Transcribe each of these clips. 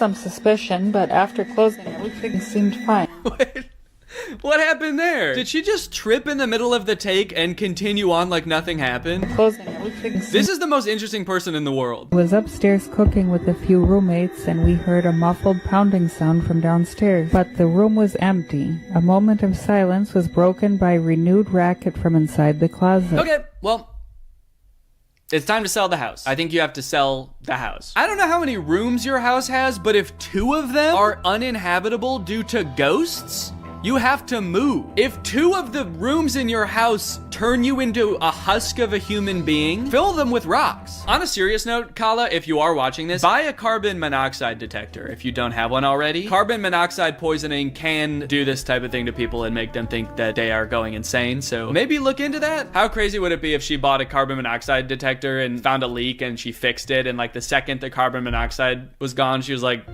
some suspicion, but after closing, everything seemed fine. Wait, what happened there? Did she just trip in the middle of the take and continue on like nothing happened? Closing, everything seemed... This is the most interesting person in the world. I was upstairs cooking with a few roommates, and we heard a muffled pounding sound from downstairs, but the room was empty. A moment of silence was broken by a renewed racket from inside the closet. Okay, well, it's time to sell the house. I think you have to sell the house. I don't know how many rooms your house has, but if 2 of them are uninhabitable due to ghosts, you have to move. If 2 of the rooms in your house turn you into a husk of a human being, fill them with rocks. On a serious note, Kala, if you are watching this, buy a carbon monoxide detector if you don't have one already. Carbon monoxide poisoning can do this type of thing to people and make them think that they are going insane, so maybe look into that. How crazy would it be if she bought a carbon monoxide detector and found a leak and she fixed it, and like the second the carbon monoxide was gone, she was like,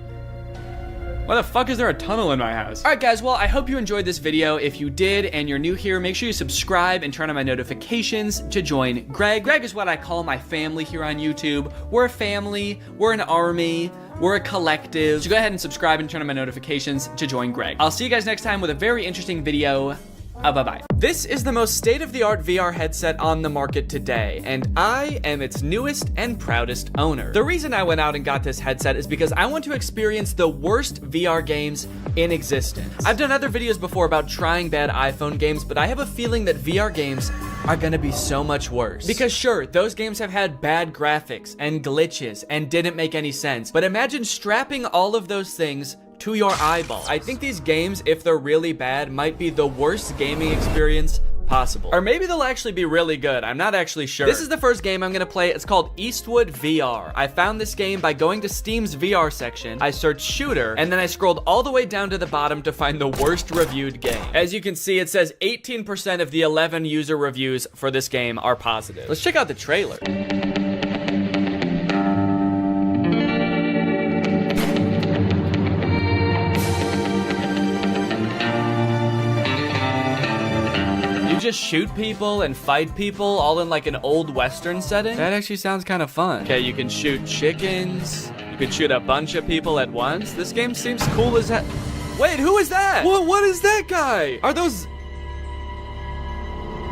why the fuck is there a tunnel in my house? All right, guys, well, I hope you enjoyed this video. If you did and you're new here, make sure you subscribe and turn on my notifications to join Greg. Greg is what I call my family here on YouTube. We're a family, we're an army, we're a collective. So go ahead and subscribe and turn on my notifications to join Greg. I'll see you guys next time with a very interesting video. Bye-bye. This is the most state-of-the-art VR headset on the market today, and I am its newest and proudest owner. The reason I went out and got this headset is because I want to experience the worst VR games in existence. I've done other videos before about trying bad iPhone games, but I have a feeling that VR games are gonna be so much worse. Because sure, those games have had bad graphics and glitches and didn't make any sense, but imagine strapping all of those things to your eyeballs. I think these games, if they're really bad, might be the worst gaming experience possible. Or maybe they'll actually be really good. I'm not actually sure. This is the first game I'm gonna play. It's called Eastwood VR. I found this game by going to Steam's VR section. I searched shooter, and then I scrolled all the way down to the bottom to find the worst reviewed game. As you can see, it says 18% of the 11 user reviews for this game are positive. Let's check out the trailer. Just shoot people and fight people all in like an old Western setting? That actually sounds kind of fun. Okay, you can shoot chickens. You can shoot a bunch of people at once. This game seems cool as heck. Wait, who is that? What is that guy? Are those...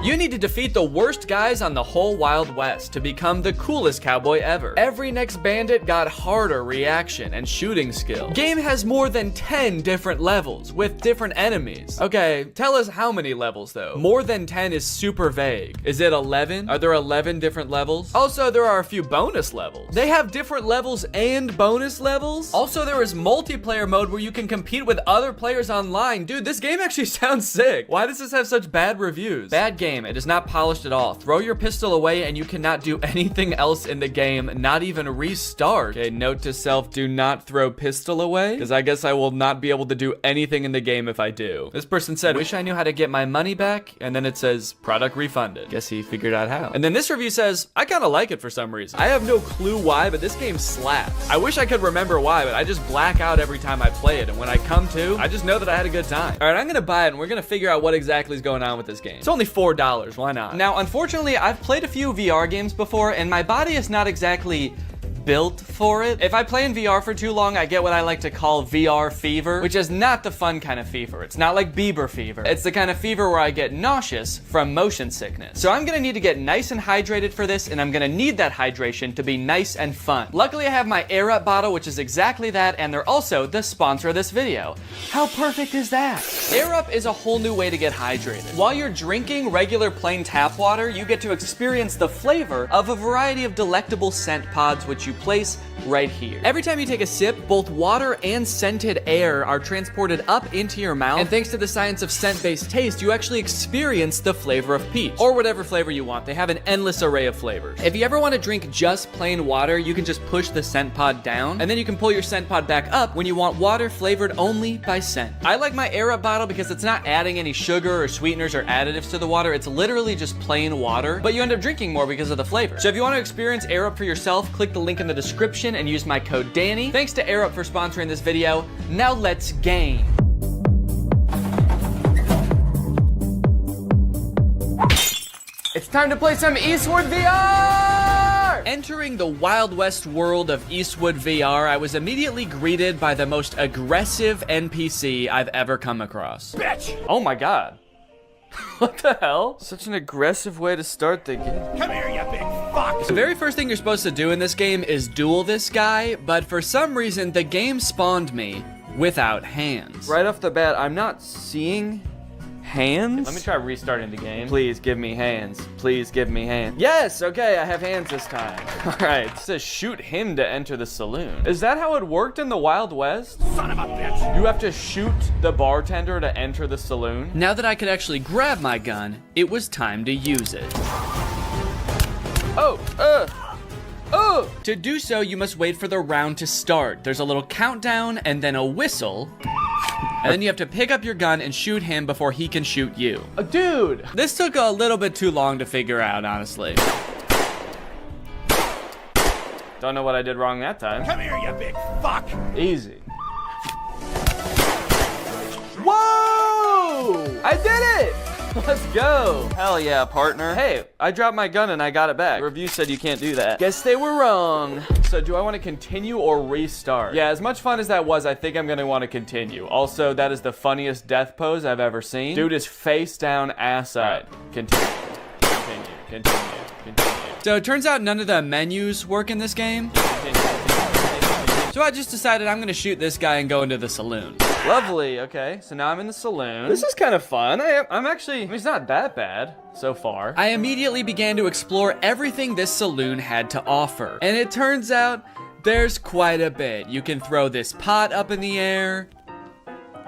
You need to defeat the worst guys on the whole Wild West to become the coolest cowboy ever. Every next bandit got harder reaction and shooting skill. Game has more than 10 different levels with different enemies. Okay, tell us how many levels though. More than 10 is super vague. Is it 11? Are there 11 different levels? Also, there are a few bonus levels. They have different levels and bonus levels. Also, there is multiplayer mode where you can compete with other players online. Dude, this game actually sounds sick. Why does this have such bad reviews? Bad game. It is not polished at all. Throw your pistol away and you cannot do anything else in the game, not even restart. Okay, note to self, do not throw pistol away, because I guess I will not be able to do anything in the game if I do. This person said, wish I knew how to get my money back, and then it says, product refunded. Guess he figured out how. And then this review says, I kind of like it for some reason. I have no clue why, but this game slaps. I wish I could remember why, but I just black out every time I play it, and when I come to, I just know that I had a good time. All right, I'm gonna buy it, and we're gonna figure out what exactly is going on with this game. It's only $4. Why not? Now, unfortunately, I've played a few VR games before, and my body is not exactly built for it. If I play in VR for too long, I get what I like to call VR fever, which is not the fun kind of fever. It's not like Bieber fever. It's the kind of fever where I get nauseous from motion sickness. So I'm gonna need to get nice and hydrated for this, and I'm gonna need that hydration to be nice and fun. Luckily, I have my Air Up bottle, which is exactly that, and they're also the sponsor of this video. How perfect is that? Air Up is a whole new way to get hydrated. While you're drinking regular plain tap water, you get to experience the flavor of a variety of delectable scent pods, which you place right here. Every time you take a sip, both water and scented air are transported up into your mouth, and thanks to the science of scent-based taste, you actually experience the flavor of peach, or whatever flavor you want. They have an endless array of flavors. If you ever want to drink just plain water, you can just push the scent pod down, and then you can pull your scent pod back up when you want water flavored only by scent. I like my Air Up bottle because it's not adding any sugar or sweeteners or additives to the water. It's literally just plain water, but you end up drinking more because of the flavor. So if you want to experience Air Up for yourself, click the link in the description and use my code Danny. Thanks to Air Up for sponsoring this video. Now let's game. It's time to play some Eastwood VR! Entering the Wild West world of Eastwood VR, I was immediately greeted by the most aggressive NPC I've ever come across. Bitch! Oh my god. What the hell? Such an aggressive way to start the game. Come here, you big fuck! The very first thing you're supposed to do in this game is duel this guy, but for some reason, the game spawned me without hands. Right off the bat, I'm not seeing hands. Let me try restarting the game. Please give me hands. Please give me hands. Yes, okay, I have hands this time. All right, it says shoot him to enter the saloon. Is that how it worked in the Wild West? Son of a bitch! You have to shoot the bartender to enter the saloon? Now that I could actually grab my gun, it was time to use it. Oh, To do so, you must wait for the round to start. There's a little countdown and then a whistle. And then you have to pick up your gun and shoot him before he can shoot you. Dude! This took a little bit too long to figure out, honestly. Don't know what I did wrong that time. Come here, you big fuck! Easy. Whoa! I did it! Let's go. Hell yeah, partner. Hey, I dropped my gun and I got it back. The review said you can't do that. Guess they were wrong. So do I want to continue or restart? Yeah, as much fun as that was, I think I'm going to want to continue. Also, that is the funniest death pose I've ever seen. Dude is face down, ass up. Right. Continue. So it turns out none of the menus work in this game. So I just decided I'm gonna shoot this guy and go into the saloon. Lovely, okay. So now I'm in the saloon. This is kind of fun. I'm actually, I mean, it's not that bad so far. I immediately began to explore everything this saloon had to offer. And it turns out there's quite a bit. You can throw this pot up in the air.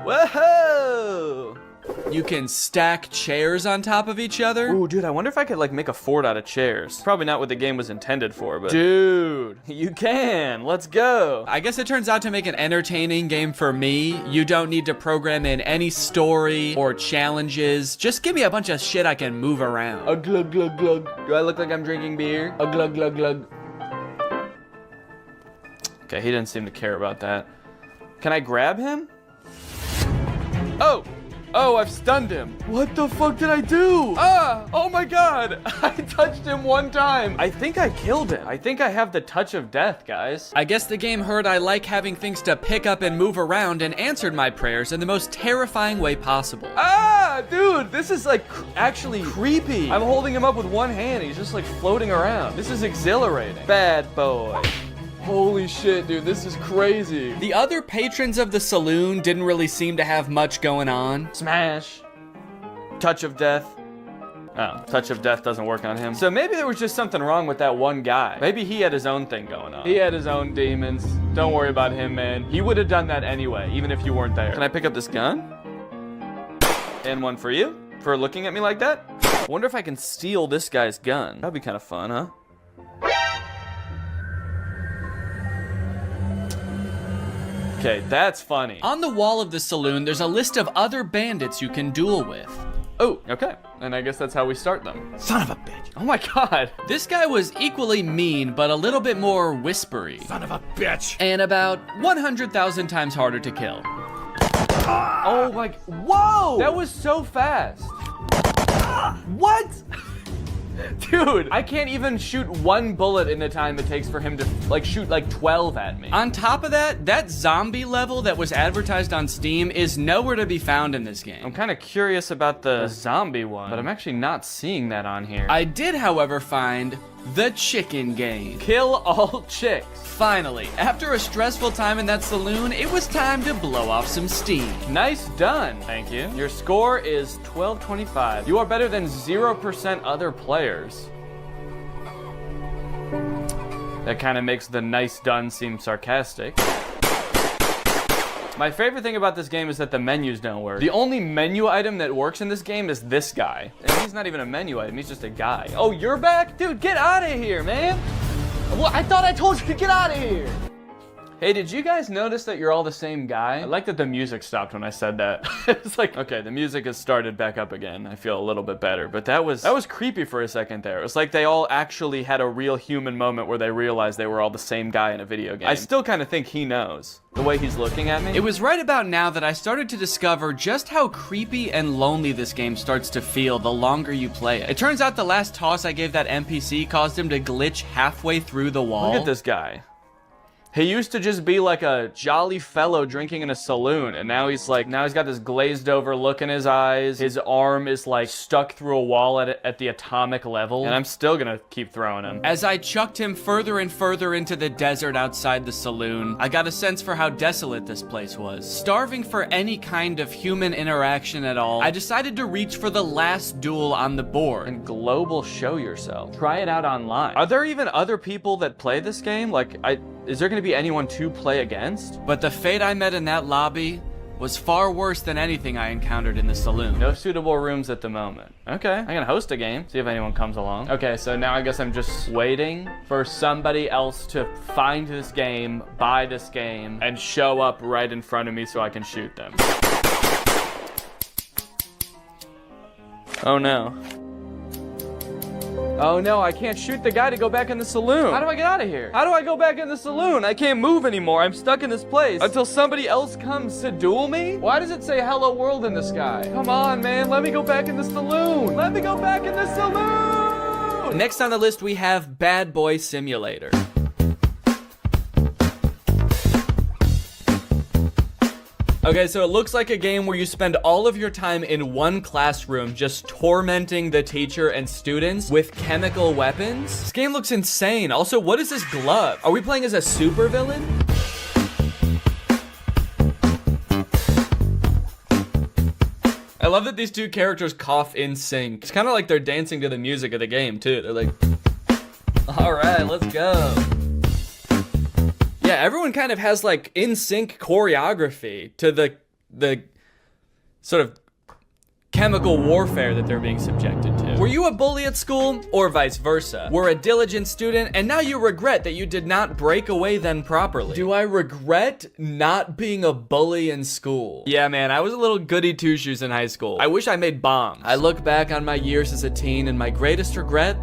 Whoa! You can stack chairs on top of each other. Ooh, dude, I wonder if I could like make a fort out of chairs. Probably not what the game was intended for, but dude, you can. Let's go. I guess it turns out to make an entertaining game for me, you don't need to program in any story or challenges. Just give me a bunch of shit I can move around. A glug glug glug. Do I look like I'm drinking beer? A glug glug glug. Okay, he didn't seem to care about that. Can I grab him? Oh, I've stunned him. What the fuck did I do? Oh my god. I touched him one time. I think I killed him. I think I have the touch of death, guys. I guess the game heard I like having things to pick up and move around and answered my prayers in the most terrifying way possible. Dude, this is like actually creepy. I'm holding him up with one hand. He's just like floating around. This is exhilarating. Bad boy. Holy shit, dude, this is crazy. The other patrons of the saloon didn't really seem to have much going on. Smash. Touch of death. Oh, touch of death doesn't work on him. So maybe there was just something wrong with that one guy. Maybe he had his own thing going on. He had his own demons. Don't worry about him, man. He would have done that anyway, even if you weren't there. Can I pick up this gun? And one for you? For looking at me like that? I wonder if I can steal this guy's gun. That'd be kind of fun, huh? Okay, that's funny. On the wall of the saloon, there's a list of other bandits you can duel with. Oh, okay. And I guess that's how we start them. Son of a bitch! Oh my god. This guy was equally mean, but a little bit more whispery. Son of a bitch! And about 100,000 times harder to kill. Oh my, whoa! That was so fast. What? Dude, I can't even shoot one bullet in the time it takes for him to like shoot like 12 at me. On top of that, that zombie level that was advertised on Steam is nowhere to be found in this game. I'm kind of curious about the zombie one, but I'm actually not seeing that on here. I did, however, find the chicken game. Kill all chicks. Finally, after a stressful time in that saloon, it was time to blow off some steam. Nice done. Thank you. Your score is 1225. You are better than 0% other players. That kind of makes the nice done seem sarcastic. My favorite thing about this game is that the menus don't work. The only menu item that works in this game is this guy. And he's not even a menu item, he's just a guy. Oh, you're back? Dude, get out of here, man. Well, I thought I told you to get out of here. Hey, did you guys notice that you're all the same guy? I like that the music stopped when I said that. It's like, okay, the music has started back up again. I feel a little bit better, but that was creepy for a second there. It was like they all actually had a real human moment where they realized they were all the same guy in a video game. I still kind of think he knows. The way he's looking at me. It was right about now that I started to discover just how creepy and lonely this game starts to feel the longer you play it. It turns out the last toss I gave that NPC caused him to glitch halfway through the wall. Look at this guy. He used to just be like a jolly fellow drinking in a saloon, and now he's got this glazed over look in his eyes. His arm is like stuck through a wall at the atomic level, and I'm still gonna keep throwing him. As I chucked him further and further into the desert outside the saloon, I got a sense for how desolate this place was. Starving for any kind of human interaction at all, I decided to reach for the last duel on the board. And global show yourself. Try it out online. Are there even other people that play this game? Is there gonna be anyone to play against? But the fate I met in that lobby was far worse than anything I encountered in the saloon. No suitable rooms at the moment. Okay, I'm gonna host a game, see if anyone comes along. Okay, so now I guess I'm just waiting for somebody else to find this game, buy this game, and show up right in front of me so I can shoot them. Oh no. Oh no, I can't shoot the guy to go back in the saloon. How do I get out of here? How do I go back in the saloon? I can't move anymore. I'm stuck in this place until somebody else comes to duel me? Why does it say hello world in the sky? Come on, man. Let me go back in the saloon. Let me go back in the saloon. Next on the list, we have Bad Boy Simulator. Okay, so it looks like a game where you spend all of your time in one classroom just tormenting the teacher and students with chemical weapons. This game looks insane. Also, what is this glove? Are we playing as a supervillain? I love that these two characters cough in sync. It's kind of like they're dancing to the music of the game, too. They're like, all right, let's go. Yeah, everyone kind of has like in-sync choreography to the sort of chemical warfare that they're being subjected to. Were you a bully at school, or vice versa? Were a diligent student, and now you regret that you did not break away then properly? Do I regret not being a bully in school? Yeah, man, I was a little goody two-shoes in high school. I wish I made bombs. I look back on my years as a teen, and my greatest regret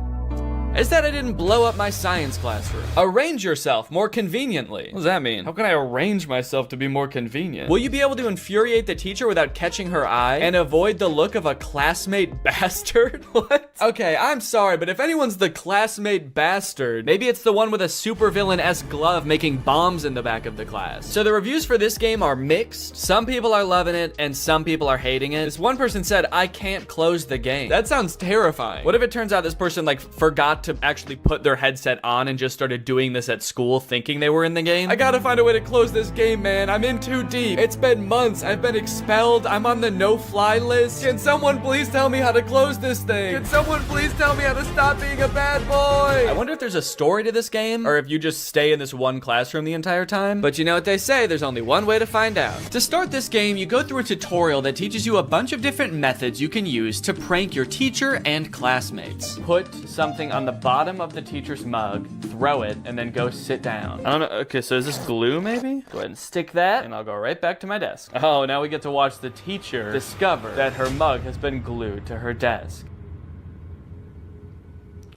is that I didn't blow up my science classroom. Arrange yourself more conveniently. What does that mean? How can I arrange myself to be more convenient? Will you be able to infuriate the teacher without catching her eye and avoid the look of a classmate bastard? What? Okay, I'm sorry, but if anyone's the classmate bastard, maybe it's the one with a supervillain-esque glove making bombs in the back of the class. So the reviews for this game are mixed. Some people are loving it and some people are hating it. This one person said, I can't close the game. That sounds terrifying. What if it turns out this person forgot to actually put their headset on and just started doing this at school thinking they were in the game? I gotta find a way to close this game, man. I'm in too deep. It's been months. I've been expelled. I'm on the no-fly list. Can someone please tell me how to close this thing? Can someone please tell me how to stop being a bad boy? I wonder if there's a story to this game or if you just stay in this one classroom the entire time. But you know what they say, there's only one way to find out. To start this game, you go through a tutorial that teaches you a bunch of different methods you can use to prank your teacher and classmates. Put something on the bottom of the teacher's mug, throw it, and then go sit down. I don't know. Okay, so is this glue maybe? Go ahead and stick that, and I'll go right back to my desk. Oh, now we get to watch the teacher discover that her mug has been glued to her desk.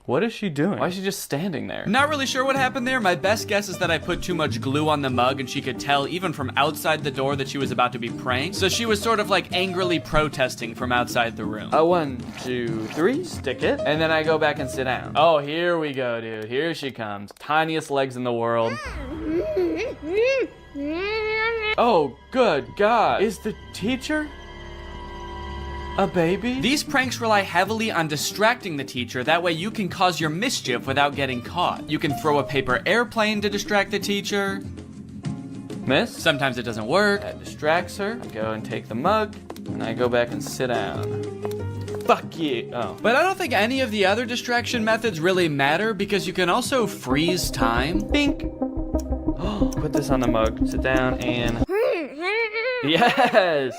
What is she doing? Why is she just standing there? Not really sure what happened there. My best guess is that I put too much glue on the mug and she could tell even from outside the door that she was about to be pranked. So she was sort of like angrily protesting from outside the room. 1, 2, 3, stick it. And then I go back and sit down. Oh, here we go, dude. Here she comes. Tiniest legs in the world. Oh, good God. Is the teacher a baby? These pranks rely heavily on distracting the teacher, that way you can cause your mischief without getting caught. You can throw a paper airplane to distract the teacher. Miss? Sometimes it doesn't work. That distracts her. I go and take the mug, and I go back and sit down. Fuck you. Oh. But I don't think any of the other distraction methods really matter because you can also freeze time. Bink. Put this on the mug, sit down, and yes!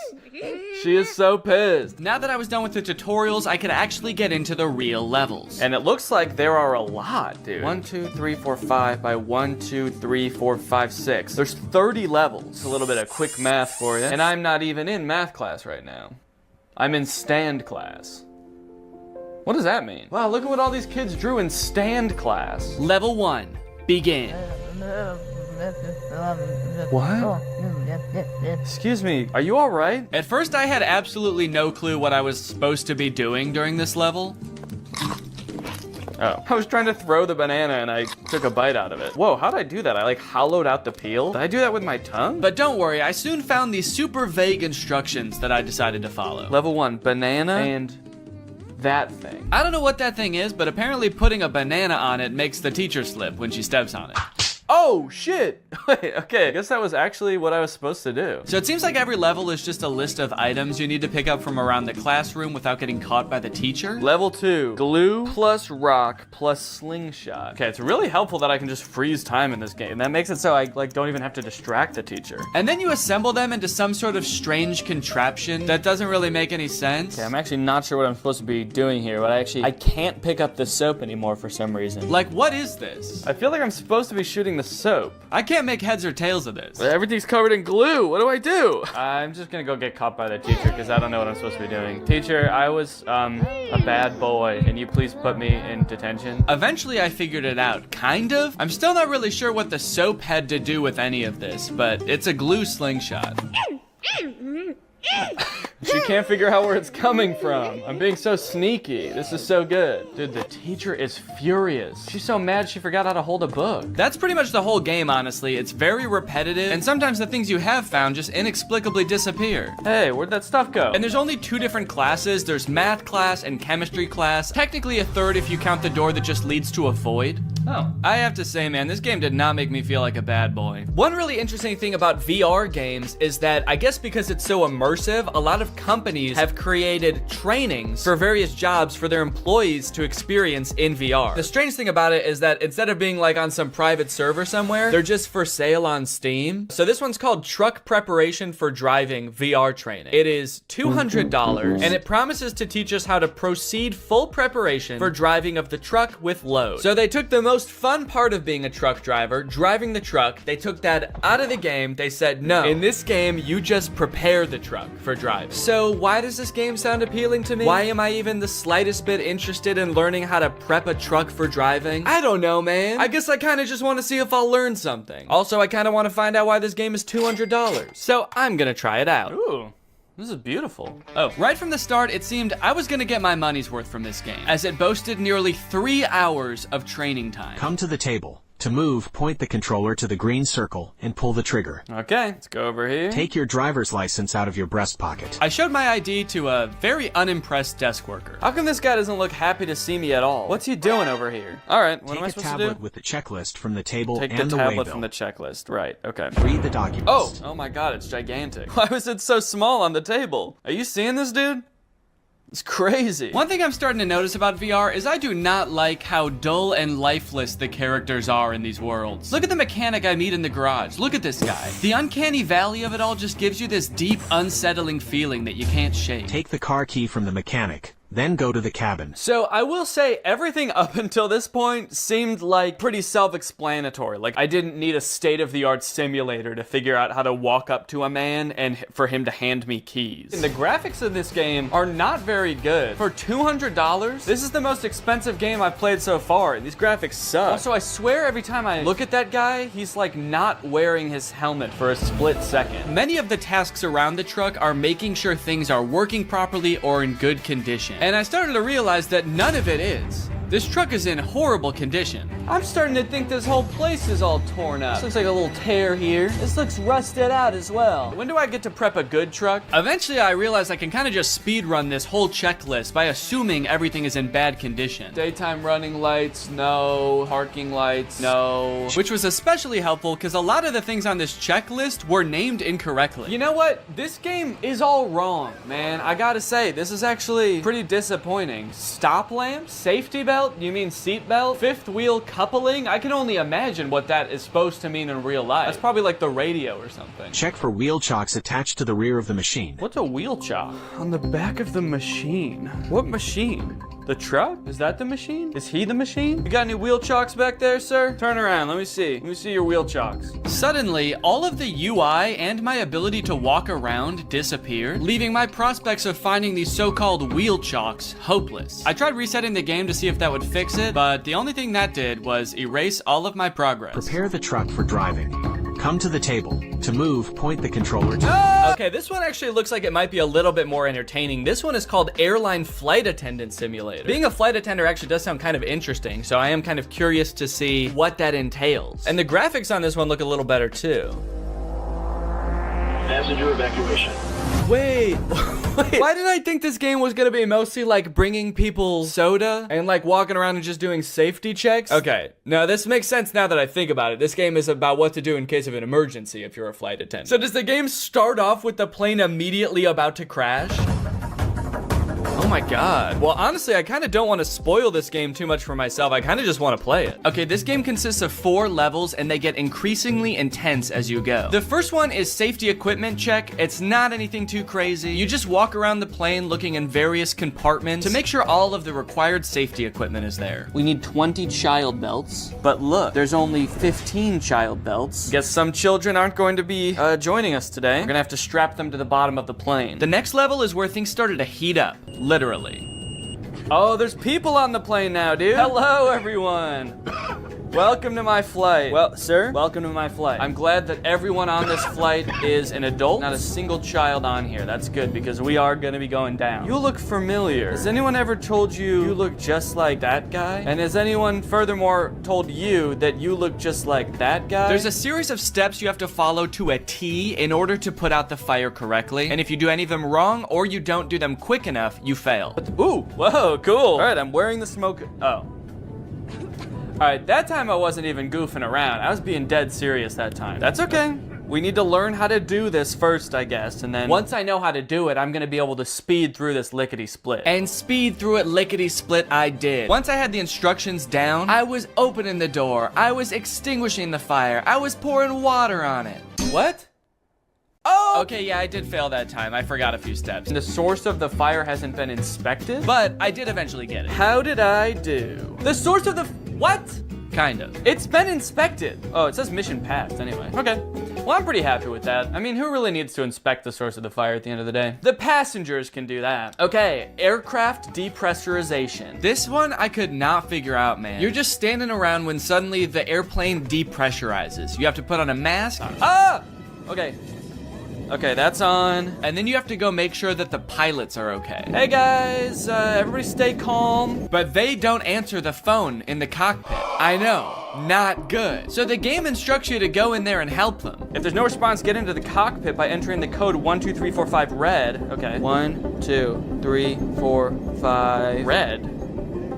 She is so pissed. Now that I was done with the tutorials, I could actually get into the real levels. And it looks like there are a lot, dude. 1, 2, 3, 4, 5 by 1, 2, 3, 4, 5, 6. There's 30 levels. A little bit of quick math for you. And I'm not even in math class right now. I'm in stand class. What does that mean? Wow, look at what all these kids drew in stand class. Level 1, begin. What? Excuse me, are you all right? At first, I had absolutely no clue what I was supposed to be doing during this level. Oh, I was trying to throw the banana and I took a bite out of it. Whoa, how'd I do that? I like hollowed out the peel? Did I do that with my tongue? But don't worry, I soon found these super vague instructions that I decided to follow. Level 1, banana and that thing. I don't know what that thing is, but apparently putting a banana on it makes the teacher slip when she steps on it. Oh, shit. Wait, okay, I guess that was actually what I was supposed to do. So it seems like every level is just a list of items you need to pick up from around the classroom without getting caught by the teacher. Level 2, glue plus rock plus slingshot. Okay, it's really helpful that I can just freeze time in this game. That makes it so I don't even have to distract the teacher. And then you assemble them into some sort of strange contraption that doesn't really make any sense. Okay, I'm actually not sure what I'm supposed to be doing here, but I can't pick up the soap anymore for some reason. Like, what is this? I feel like I'm supposed to be shooting the soap. I can't make heads or tails of this. Everything's covered in glue. What do I do? I'm just gonna go get caught by the teacher because I don't know what I'm supposed to be doing. Teacher, I was a bad boy. Can you please put me in detention? Eventually I figured it out, kind of. I'm still not really sure what the soap had to do with any of this, but it's a glue slingshot. She can't figure out where it's coming from. I'm being so sneaky. This is so good. Dude, the teacher is furious. She's so mad she forgot how to hold a book. That's pretty much the whole game, honestly. It's very repetitive, and sometimes the things you have found just inexplicably disappear. Hey, where'd that stuff go? And there's only 2 different classes. There's math class and chemistry class. Technically a third if you count the door that just leads to a void. Oh. I have to say, man, this game did not make me feel like a bad boy. One really interesting thing about VR games is that I guess because it's so immersive, a lot of companies have created trainings for various jobs for their employees to experience in VR. The strange thing about it is that instead of being like on some private server somewhere, they're just for sale on Steam. So this one's called Truck Preparation for Driving VR Training. It is $200 and it promises to teach us how to proceed full preparation for driving of the truck with load. So they took the most fun part of being a truck driver, driving the truck, they took that out of the game. They said, no, in this game, you just prepare the truck for driving. So why does this game sound appealing to me? Why am I even the slightest bit interested in learning how to prep a truck for driving? I don't know, man. I guess I kind of just want to see if I'll learn something. Also, I kind of want to find out why this game is $200. So I'm gonna try it out. Ooh. This is beautiful. Oh, right from the start, it seemed I was gonna get my money's worth from this game, as it boasted nearly 3 hours of training time. Come to the table. To move, point the controller to the green circle and pull the trigger. Okay, let's go over here. Take your driver's license out of your breast pocket. I showed my ID to a very unimpressed desk worker. How come this guy doesn't look happy to see me at all? What's he doing over here? All right, what am I supposed to do? Take a tablet with the checklist from the table and the waybill. Take the tablet from the checklist, right, okay. Read the documents. Oh my god, it's gigantic. Why was it so small on the table? Are you seeing this, dude? It's crazy. One thing I'm starting to notice about VR is I do not like how dull and lifeless the characters are in these worlds. Look at the mechanic I meet in the garage. Look at this guy. The uncanny valley of it all just gives you this deep, unsettling feeling that you can't shake. Take the car key from the mechanic. Then go to the cabin. So I will say everything up until this point seemed like pretty self-explanatory. Like I didn't need a state-of-the-art simulator to figure out how to walk up to a man and for him to hand me keys. And the graphics of this game are not very good. For $200, this is the most expensive game I've played so far, and these graphics suck. Also, I swear every time I look at that guy, he's like not wearing his helmet for a split second. Many of the tasks around the truck are making sure things are working properly or in good condition. And I started to realize that none of it is. This truck is in horrible condition. I'm starting to think this whole place is all torn up. This looks like a little tear here. This looks rusted out as well. When do I get to prep a good truck? Eventually I realized I can kind of just speed run this whole checklist by assuming everything is in bad condition. Daytime running lights, no. Parking lights, no. Which was especially helpful because a lot of the things on this checklist were named incorrectly. You know what? This game is all wrong, man. I gotta say, this is actually pretty disappointing. Stop lamp, safety belt, belt? You mean seat belt? Fifth wheel coupling? I can only imagine what that is supposed to mean in real life. That's probably like the radio or something. Check for wheel chocks attached to the rear of the machine. What's a wheel chock? On the back of the machine. What machine? The truck? Is that the machine? Is he the machine? You got any wheel chocks back there, sir? Turn around, let me see. Let me see your wheel chocks. Suddenly, all of the UI and my ability to walk around disappeared, leaving my prospects of finding these so-called wheel chocks hopeless. I tried resetting the game to see if that would fix it, but the only thing that did was erase all of my progress. Prepare the truck for driving. Come to the table. To move, point the controller to... Okay, this one actually looks like it might be a little bit more entertaining. This one is called Airline Flight Attendant Simulator. Being a flight attendant actually does sound kind of interesting, so I am kind of curious to see what that entails. And the graphics on this one look a little better too. Passenger evacuation. Wait, why did I think this game was gonna be mostly like bringing people soda and like walking around and just doing safety checks? Okay, no, this makes sense now that I think about it. This game is about what to do in case of an emergency if you're a flight attendant. So does the game start off with the plane immediately about to crash? Oh my god. Well, honestly, I kind of don't want to spoil this game too much for myself. I kind of just want to play it. Okay, this game consists of 4 levels and they get increasingly intense as you go. The first one is safety equipment check. It's not anything too crazy. You just walk around the plane looking in various compartments to make sure all of the required safety equipment is there. We need 20 child belts, but look, there's only 15 child belts. Guess some children aren't going to be joining us today. We're gonna have to strap them to the bottom of the plane. The next level is where things started to heat up. Literally. Oh, there's people on the plane now, dude. Hello, everyone. Welcome to my flight. Well, sir, welcome to my flight. I'm glad that everyone on this flight is an adult, not a single child on here. That's good because we are gonna be going down. You look familiar. Has anyone ever told you you look just like that guy? And has anyone furthermore told you that you look just like that guy? There's a series of steps you have to follow to a T in order to put out the fire correctly. And if you do any of them wrong or you don't do them quick enough, you fail. Ooh, whoa, cool. All right, I'm wearing the smoke. Oh. All right, that time I wasn't even goofing around. I was being dead serious that time. That's okay. We need to learn how to do this first, I guess, and then once I know how to do it, I'm gonna be able to speed through this lickety-split. And speed through it lickety-split I did. Once I had the instructions down, I was opening the door, I was extinguishing the fire, I was pouring water on it. What? Oh! Okay, yeah, I did fail that time. I forgot a few steps. The source of the fire hasn't been inspected, but I did eventually get it. How did I do? The source of the... What? Kind of. It's been inspected. Oh, it says mission passed anyway. Okay. Well, I'm pretty happy with that. I mean, who really needs to inspect the source of the fire at the end of the day? The passengers can do that. Okay, aircraft depressurization. This one I could not figure out, man. You're just standing around when suddenly the airplane depressurizes. You have to put on a mask. Ah! Okay. Okay, that's on. And then you have to go make sure that the pilots are okay. Hey guys, everybody stay calm. But they don't answer the phone in the cockpit. I know, not good. So the game instructs you to go in there and help them. If there's no response, get into the cockpit by entering the code 12345 red. Okay, 1, 2, 3, 4, 5. Red?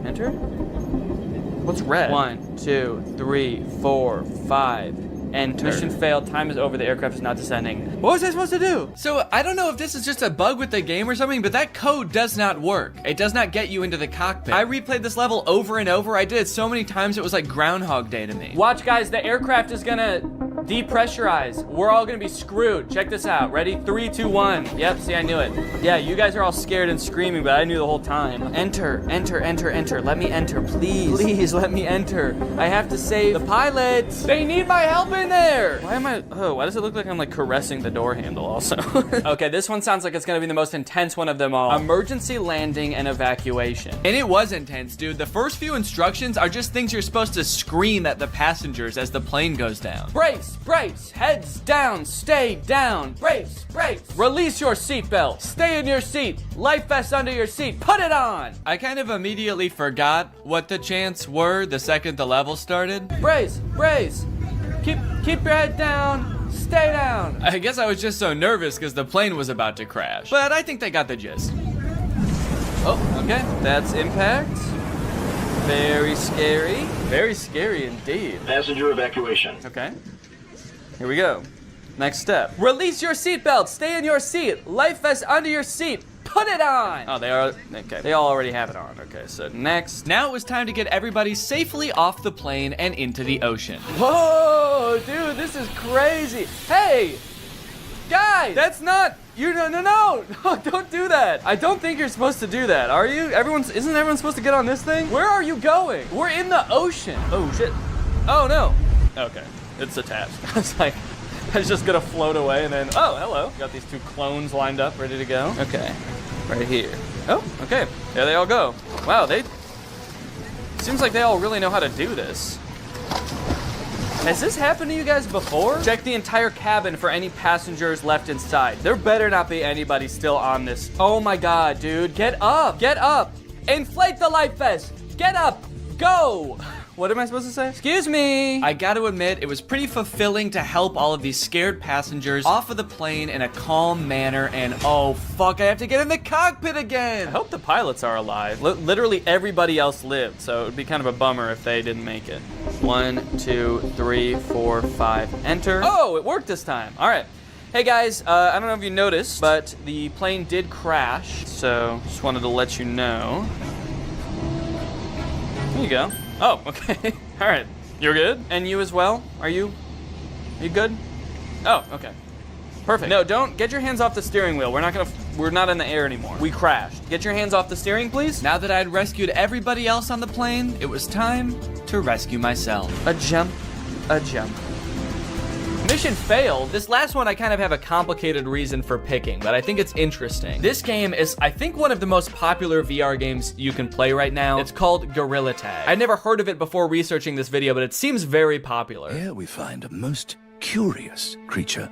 Enter? What's red? 1, 2, 3, 4, 5. Enter. Mission failed. Time is over. The aircraft is not descending. What was I supposed to do? So I don't know if this is just a bug with the game or something, but that code does not work. It does not get you into the cockpit. I replayed this level over and over. I did it so many times it was like Groundhog Day to me. Watch, guys. The aircraft is gonna depressurize. We're all gonna be screwed. Check this out. Ready? 3, 2, 1. Yep. See, I knew it. Yeah, you guys are all scared and screaming, but I knew the whole time. Enter. Enter. Enter. Enter. Let me enter, please. Please let me enter. I have to save the pilots. They need my help in there. Why am I? Oh, why does it look like I'm like caressing the door handle also? Okay, this one sounds like it's gonna be the most intense one of them all. Emergency landing and evacuation. And it was intense, dude. The first few instructions are just things you're supposed to scream at the passengers as the plane goes down. Brace. Brace, heads down, stay down. Brace, brace. Release your seatbelt. Stay in your seat. Life vest under your seat. Put it on. I kind of immediately forgot what the chants were the second the level started. Brace, brace. Keep your head down. Stay down. I guess I was just so nervous because the plane was about to crash. But I think they got the gist. Oh, okay. That's impact. Very scary. Very scary indeed. Passenger evacuation. Okay. Here we go. Next step. Release your seatbelt. Stay in your seat. Life vest under your seat. put it on! Oh, they are, okay. They all already have it on. Okay, so next. Now it was time to get everybody safely off the plane and into the ocean. Whoa, dude, this is crazy. Hey, guys, that's not, no, don't do that. I don't think you're supposed to do that, are you? Isn't everyone supposed to get on this thing? Where are you going? We're in the ocean. Oh, shit. Oh, no. Okay, it's attached. I was like, I was just gonna float away and then, oh, hello. Got these two clones lined up, ready to go. Okay, right here. Oh, okay, there they all go. Wow, seems like they all really know how to do this. Has this happened to you guys before? Check the entire cabin for any passengers left inside. There better not be anybody still on this. Oh my God, dude, get up, get up. Inflate the life vest, get up, go. What am I supposed to say? Excuse me. I gotta admit, it was pretty fulfilling to help all of these scared passengers off of the plane in a calm manner, and oh fuck, I have to get in the cockpit again. I hope the pilots are alive. Literally everybody else lived, so it would be kind of a bummer if they didn't make it. 1, 2, 3, 4, 5, enter. Oh, it worked this time. All right. Hey guys, I don't know if you noticed, but the plane did crash, so just wanted to let you know. There you go. Oh, okay. All right. You're good? And you as well? Are you good? Oh, okay. Perfect. No, don't get your hands off the steering wheel. We're not in the air anymore. We crashed. Get your hands off the steering, please. Now that I'd rescued everybody else on the plane, it was time to rescue myself. A jump, a jump. Mission failed. This last one I kind of have a complicated reason for picking, but I think it's interesting. This game is, I think, one of the most popular VR games you can play right now. It's called Gorilla Tag. I'd never heard of it before researching this video, but it seems very popular. Here we find a most curious creature,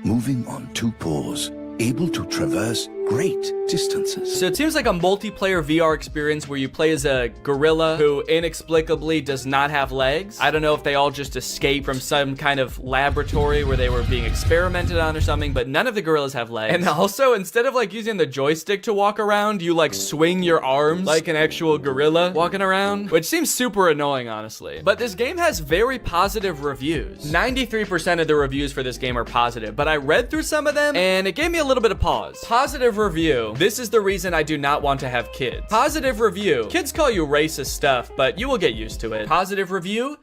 moving on two paws, able to traverse great distances. So it seems like a multiplayer VR experience where you play as a gorilla who inexplicably does not have legs. I don't know if they all just escaped from some kind of laboratory where they were being experimented on or something, but none of the gorillas have legs. And also, instead of like using the joystick to walk around, you like swing your arms like an actual gorilla walking around, which seems super annoying, honestly. But this game has very positive reviews. 93% of the reviews for this game are positive, but I read through some of them and it gave me a little bit of pause. Positive review. This is the reason I do not want to have kids. Positive review. Kids call you racist stuff, but you will get used to it. Positive review.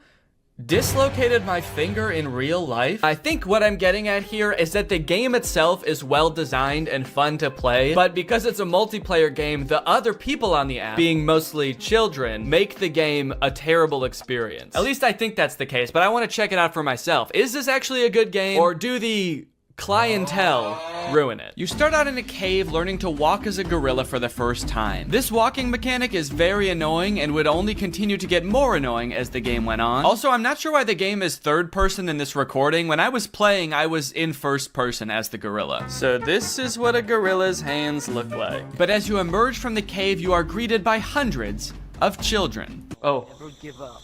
Dislocated my finger in real life. I think what I'm getting at here is that the game itself is well designed and fun to play, but because it's a multiplayer game, the other people on the app, being mostly children, make the game a terrible experience. At least I think that's the case, but I want to check it out for myself. Is this actually a good game, or do the clientele ruin it? You start out in a cave learning to walk as a gorilla for the first time. This walking mechanic is very annoying and would only continue to get more annoying as the game went on. Also, I'm not sure why the game is third person in this recording. When I was playing, I was in first person as the gorilla. So this is what a gorilla's hands look like. But as you emerge from the cave, you are greeted by hundreds of children. Oh. Never give up.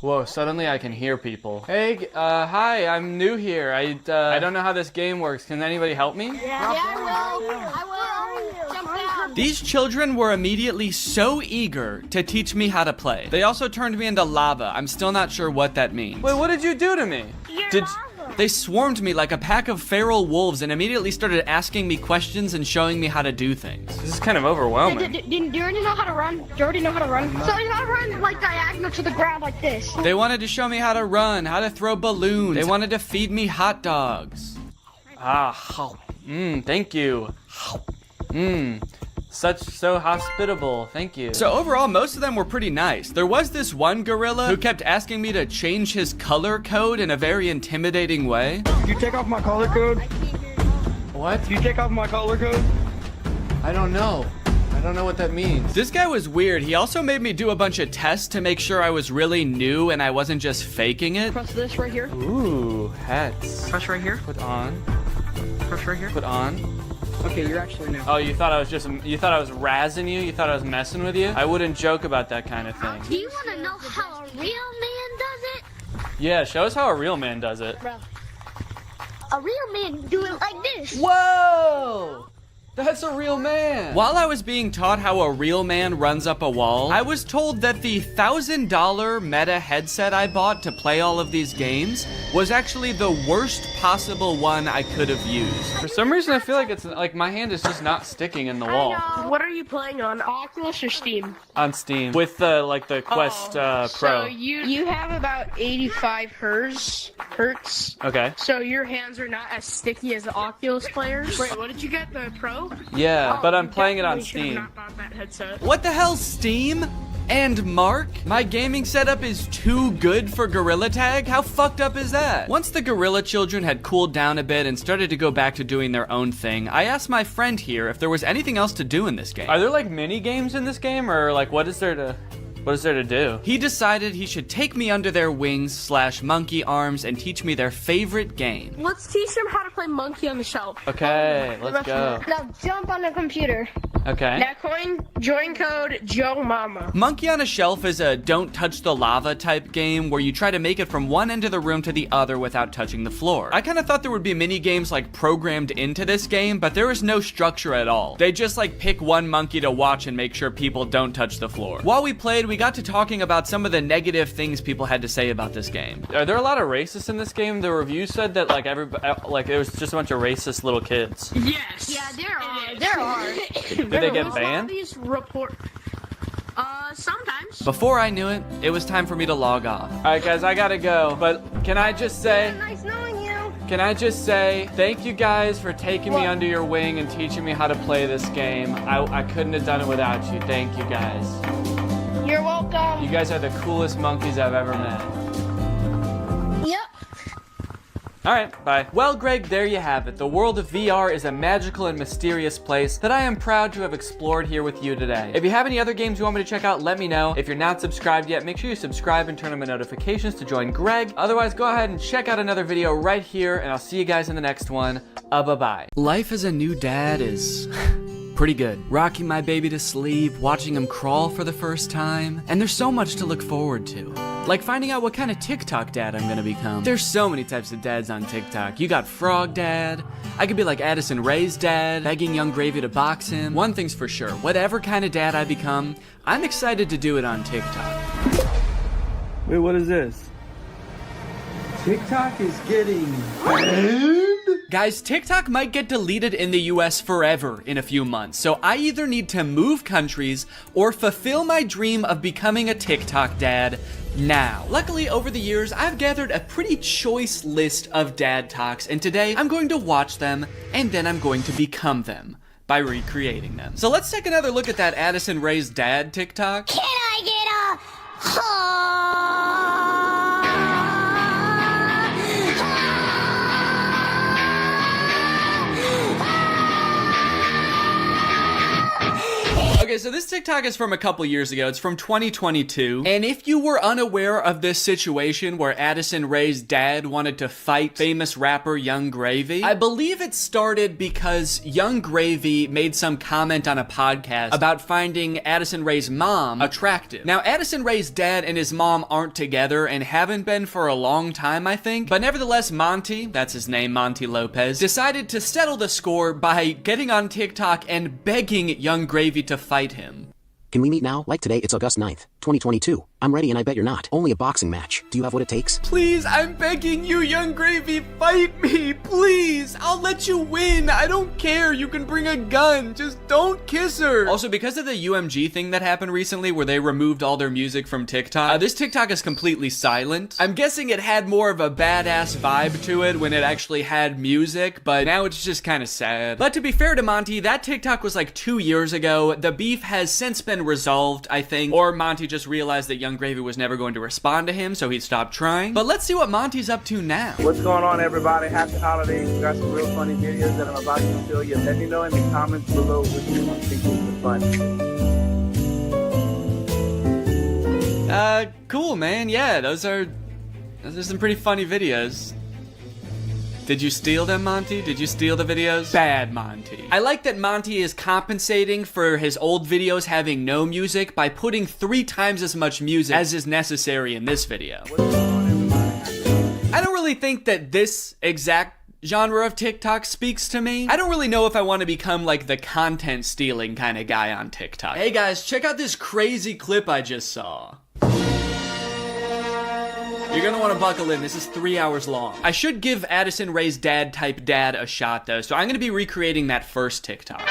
Whoa, suddenly I can hear people. Hey, hi, I'm new here. I don't know how this game works. Can anybody help me? Yeah, I will. Jump down. These children were immediately so eager to teach me how to play. They also turned me into lava. I'm still not sure what that means. Wait, what did you do to me? They swarmed me like a pack of feral wolves and immediately started asking me questions and showing me how to do things. This is kind of overwhelming. Do you already know how to run? So you gotta run like diagonal to the ground like this. They wanted to show me how to run, how to throw balloons. They wanted to feed me hot dogs. Thank you. So hospitable, thank you. So overall, most of them were pretty nice. There was this one gorilla who kept asking me to change his color code in a very intimidating way. Did you take off my color code? What? Did you take off my color code? I don't know. I don't know what that means. This guy was weird. He also made me do a bunch of tests to make sure I was really new and I wasn't just faking it. Press this right here. Ooh, hats. Press right here. Put on. Press right here. Put on. Okay, you're actually new. Oh, you thought I was razzing you? You thought I was messing with you? I wouldn't joke about that kind of thing. Do you want to know how a real man does it? Yeah, show us how a real man does it. Bro. A real man do it like this. Whoa! That's a real man. While I was being taught how a real man runs up a wall, I was told that the $1,000 Meta headset I bought to play all of these games was actually the worst possible one I could have used. For some reason, I feel like it's like my hand is just not sticking in the wall. What are you playing on, Oculus or Steam? On Steam with the Quest Pro. So you have about 85 hertz. Okay. So your hands are not as sticky as the Oculus players. Wait, what did you get? The Pro? Yeah, but I'm You playing it on definitely should have Steam. not bought that headset. What the hell, Steam? And Mark? My gaming setup is too good for Gorilla Tag? How fucked up is that? Once the Gorilla children had cooled down a bit and started to go back to doing their own thing, I asked my friend here if there was anything else to do in this game. Are there like mini games in this game, or like what is there to do? He decided he should take me under their wings / monkey arms and teach me their favorite game. Let's teach them how to play Monkey on the Shelf. Okay, let's go. Now jump on the computer. Okay. Now join code Joe Mama. Monkey on a Shelf is a don't touch the lava type game where you try to make it from one end of the room to the other without touching the floor. I kind of thought there would be mini games like programmed into this game, but there is no structure at all. They just like pick one monkey to watch and make sure people don't touch the floor. While we played, we got to talking about some of the negative things people had to say about this game. Are there a lot of racists in this game? The review said that like it was just a bunch of racist little kids. Yes. Yeah, there are. Did they get banned? These sometimes. Before I knew it, it was time for me to log off. All right, guys, I gotta go. But can I just say? Nice knowing you. Can I just say thank you guys for taking me under your wing and teaching me how to play this game. I couldn't have done it without you. Thank you guys. You're welcome. You guys are the coolest monkeys I've ever met. Yep. All right, bye. Well, Greg, there you have it. The world of VR is a magical and mysterious place that I am proud to have explored here with you today. If you have any other games you want me to check out, let me know. If you're not subscribed yet, make sure you subscribe and turn on my notifications to join Greg. Otherwise, go ahead and check out another video right here, and I'll see you guys in the next one. Bye-bye. Life as a new dad is pretty good. Rocking my baby to sleep, watching him crawl for the first time, and there's so much to look forward to. Like finding out what kind of TikTok dad I'm gonna become. There's so many types of dads on TikTok. You got Frog Dad. I could be like Addison Rae's dad, begging Young Gravy to box him. One thing's for sure, whatever kind of dad I become, I'm excited to do it on TikTok. Wait, what is this? TikTok is getting banned? Guys, TikTok might get deleted in the US forever in a few months, so I either need to move countries or fulfill my dream of becoming a TikTok dad now. Luckily, over the years, I've gathered a pretty choice list of dad talks, and today I'm going to watch them, and then I'm going to become them by recreating them. So let's take another look at that Addison Rae's dad TikTok. Can I get Okay, so this TikTok is from a couple years ago. It's from 2022. And if you were unaware of this situation where Addison Rae's dad wanted to fight famous rapper Young Gravy, I believe it started because Young Gravy made some comment on a podcast about finding Addison Rae's mom attractive. Now, Addison Rae's dad and his mom aren't together and haven't been for a long time, I think. But nevertheless, Monty, that's his name, Monty Lopez, decided to settle the score by getting on TikTok and begging Young Gravy to fight him. Can we meet now? Like today, it's August 9th, 2022. I'm ready and I bet you're not. Only a boxing match. Do you have what it takes? Please, I'm begging you, Young Gravy, fight me, please. I'll let you win. I don't care. You can bring a gun. Just don't kiss her. Also, because of the UMG thing that happened recently where they removed all their music from TikTok, this TikTok is completely silent. I'm guessing it had more of a badass vibe to it when it actually had music, but now it's just kind of sad. But to be fair to Monty, that TikTok was like 2 years ago. The beef has since been resolved, I think, or Monty just realized that Young Gravy was never going to respond to him, so he stopped trying. But let's see what Monty's up to now. What's going on, everybody? Happy holidays. We got some real funny videos that I'm about to show you. Let me know in the comments below which you think is funny. Cool, man. Yeah, those are some pretty funny videos. Did you steal them, Monty? Did you steal the videos? Bad, Monty. I like that Monty is compensating for his old videos having no music by putting 3 times as much music as is necessary in this video. I don't really think that this exact genre of TikTok speaks to me. I don't really know if I want to become like the content stealing kind of guy on TikTok. Hey guys, check out this crazy clip I just saw. You're gonna want to buckle in. This is 3 hours long. I should give Addison Rae's dad type dad a shot though, so I'm gonna be recreating that first TikTok.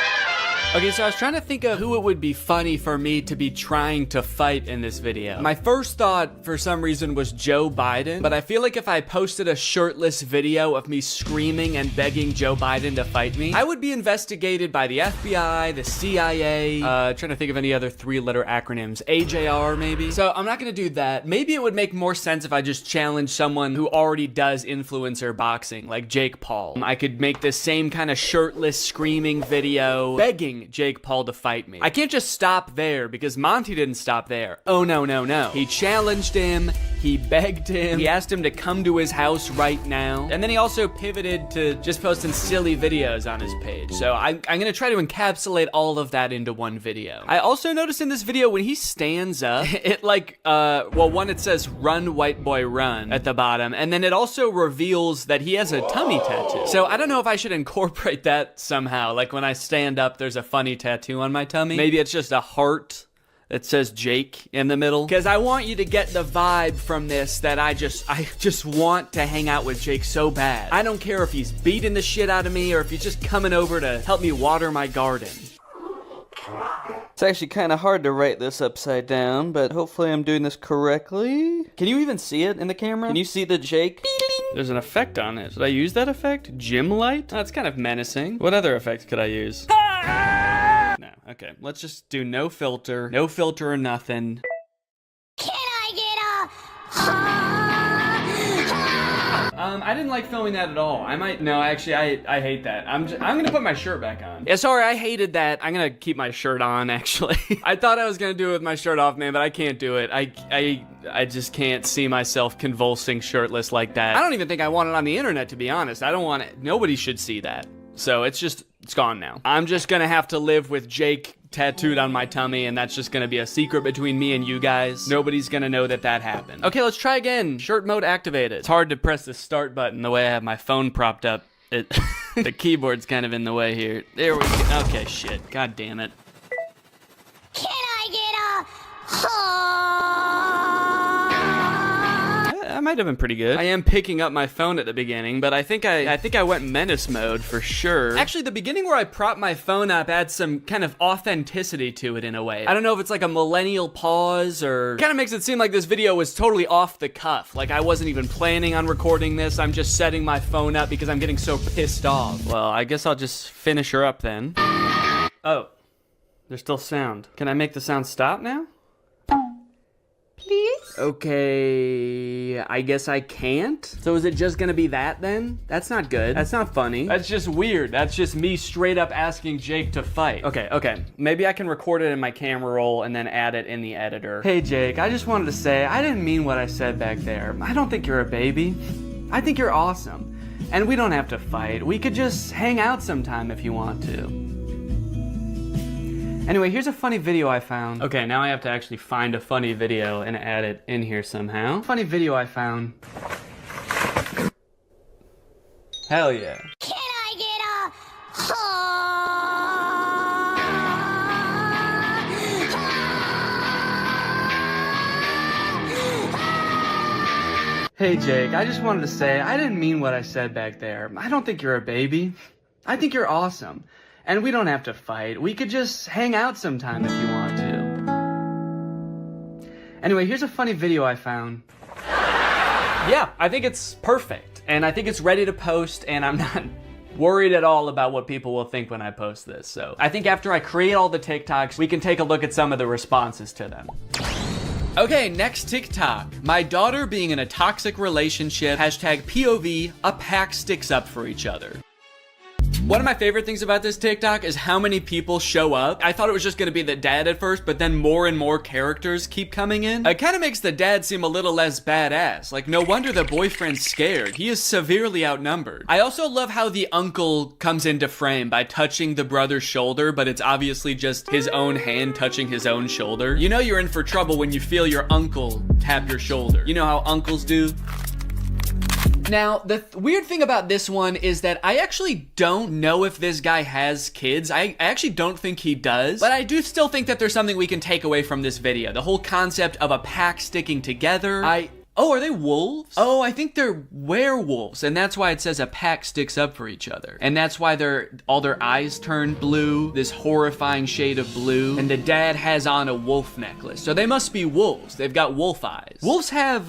Okay, so I was trying to think of who it would be funny for me to be trying to fight in this video. My first thought, for some reason, was Joe Biden, but I feel like if I posted a shirtless video of me screaming and begging Joe Biden to fight me, I would be investigated by the FBI, the CIA, trying to think of any other 3-letter acronyms, AJR maybe. So I'm not gonna do that. Maybe it would make more sense if I just challenge someone who already does influencer boxing, like Jake Paul. I could make the same kind of shirtless screaming video, begging Jake Paul to fight me. I can't just stop there because Monty didn't stop there. Oh no, no, no. He challenged him, he begged him, he asked him to come to his house right now, and then he also pivoted to just posting silly videos on his page. So I'm gonna try to encapsulate all of that into one video. I also noticed in this video when he stands up, it like, well, one, it says run white boy run at the bottom, and then it also reveals that he has a tummy tattoo. So I don't know if I should incorporate that somehow. Like when I stand up, there's a funny tattoo on my tummy. Maybe it's just a heart that says Jake in the middle. Because I want you to get the vibe from this that I just want to hang out with Jake so bad. I don't care if he's beating the shit out of me or if he's just coming over to help me water my garden. It's actually kind of hard to write this upside down, but hopefully I'm doing this correctly. Can you even see it in the camera? Can you see the Jake? There's an effect on it. Did I use that effect? Gym light? That's kind of menacing. What other effect could I use? No, okay. Let's just do no filter. No filter or nothing. Can I get I didn't like filming that at all. No, actually, I hate that. I'm gonna put my shirt back on. Yeah, sorry, I hated that. I'm gonna keep my shirt on, actually. I thought I was gonna do it with my shirt off, man, but I can't do it. I just can't see myself convulsing shirtless like that. I don't even think I want it on the internet, to be honest. I don't want it. Nobody should see that. So it's gone now. I'm just gonna have to live with Jake tattooed on my tummy, and that's just gonna be a secret between me and you guys. Nobody's gonna know that happened. Okay, let's try again. Shirt mode activated. It's hard to press the start button the way I have my phone propped up. The keyboard's kind of in the way here. There we go. Okay, shit. God damn it. Can I get I might have been pretty good. I am picking up my phone at the beginning, but I think I went menace mode for sure. Actually, the beginning where I prop my phone up adds some kind of authenticity to it in a way. I don't know if it's like a millennial pause or kind of makes it seem like this video was totally off the cuff. Like I wasn't even planning on recording this. I'm just setting my phone up because I'm getting so pissed off. Well, I guess I'll just finish her up then. Oh, there's still sound. Can I make the sound stop now? Please? Okay, I guess I can't. So is it just gonna be that then? That's not good. That's not funny. That's just weird. That's just me straight up asking Jake to fight. Okay. Maybe I can record it in my camera roll and then add it in the editor. Hey Jake, I just wanted to say, I didn't mean what I said back there. I don't think you're a baby. I think you're awesome. And we don't have to fight. We could just hang out sometime if you want to. Anyway, here's a funny video I found. Okay, now I have to actually find a funny video and add it in here somehow. Funny video I found. Hell yeah. Can I get Hey Jake, I just wanted to say, I didn't mean what I said back there. I don't think you're a baby. I think you're awesome. And we don't have to fight. We could just hang out sometime if you want to. Anyway, here's a funny video I found. Yeah, I think it's perfect. And I think it's ready to post, and I'm not worried at all about what people will think when I post this. So I think after I create all the TikToks, we can take a look at some of the responses to them. Okay, next TikTok. My daughter being in a toxic relationship, #POV, a pack sticks up for each other. One of my favorite things about this TikTok is how many people show up. I thought it was just gonna be the dad at first, but then more and more characters keep coming in. It kind of makes the dad seem a little less badass. Like, no wonder the boyfriend's scared. He is severely outnumbered. I also love how the uncle comes into frame by touching the brother's shoulder, but it's obviously just his own hand touching his own shoulder. You know you're in for trouble when you feel your uncle tap your shoulder. You know how uncles do? Now, the weird thing about this one is that I actually don't know if this guy has kids. I actually don't think he does, but I do still think that there's something we can take away from this video. The whole concept of a pack sticking together. Oh, are they wolves? Oh, I think they're werewolves, and that's why it says a pack sticks up for each other. And that's why all their eyes turn blue, this horrifying shade of blue, and the dad has on a wolf necklace. So they must be wolves. They've got wolf eyes. Wolves have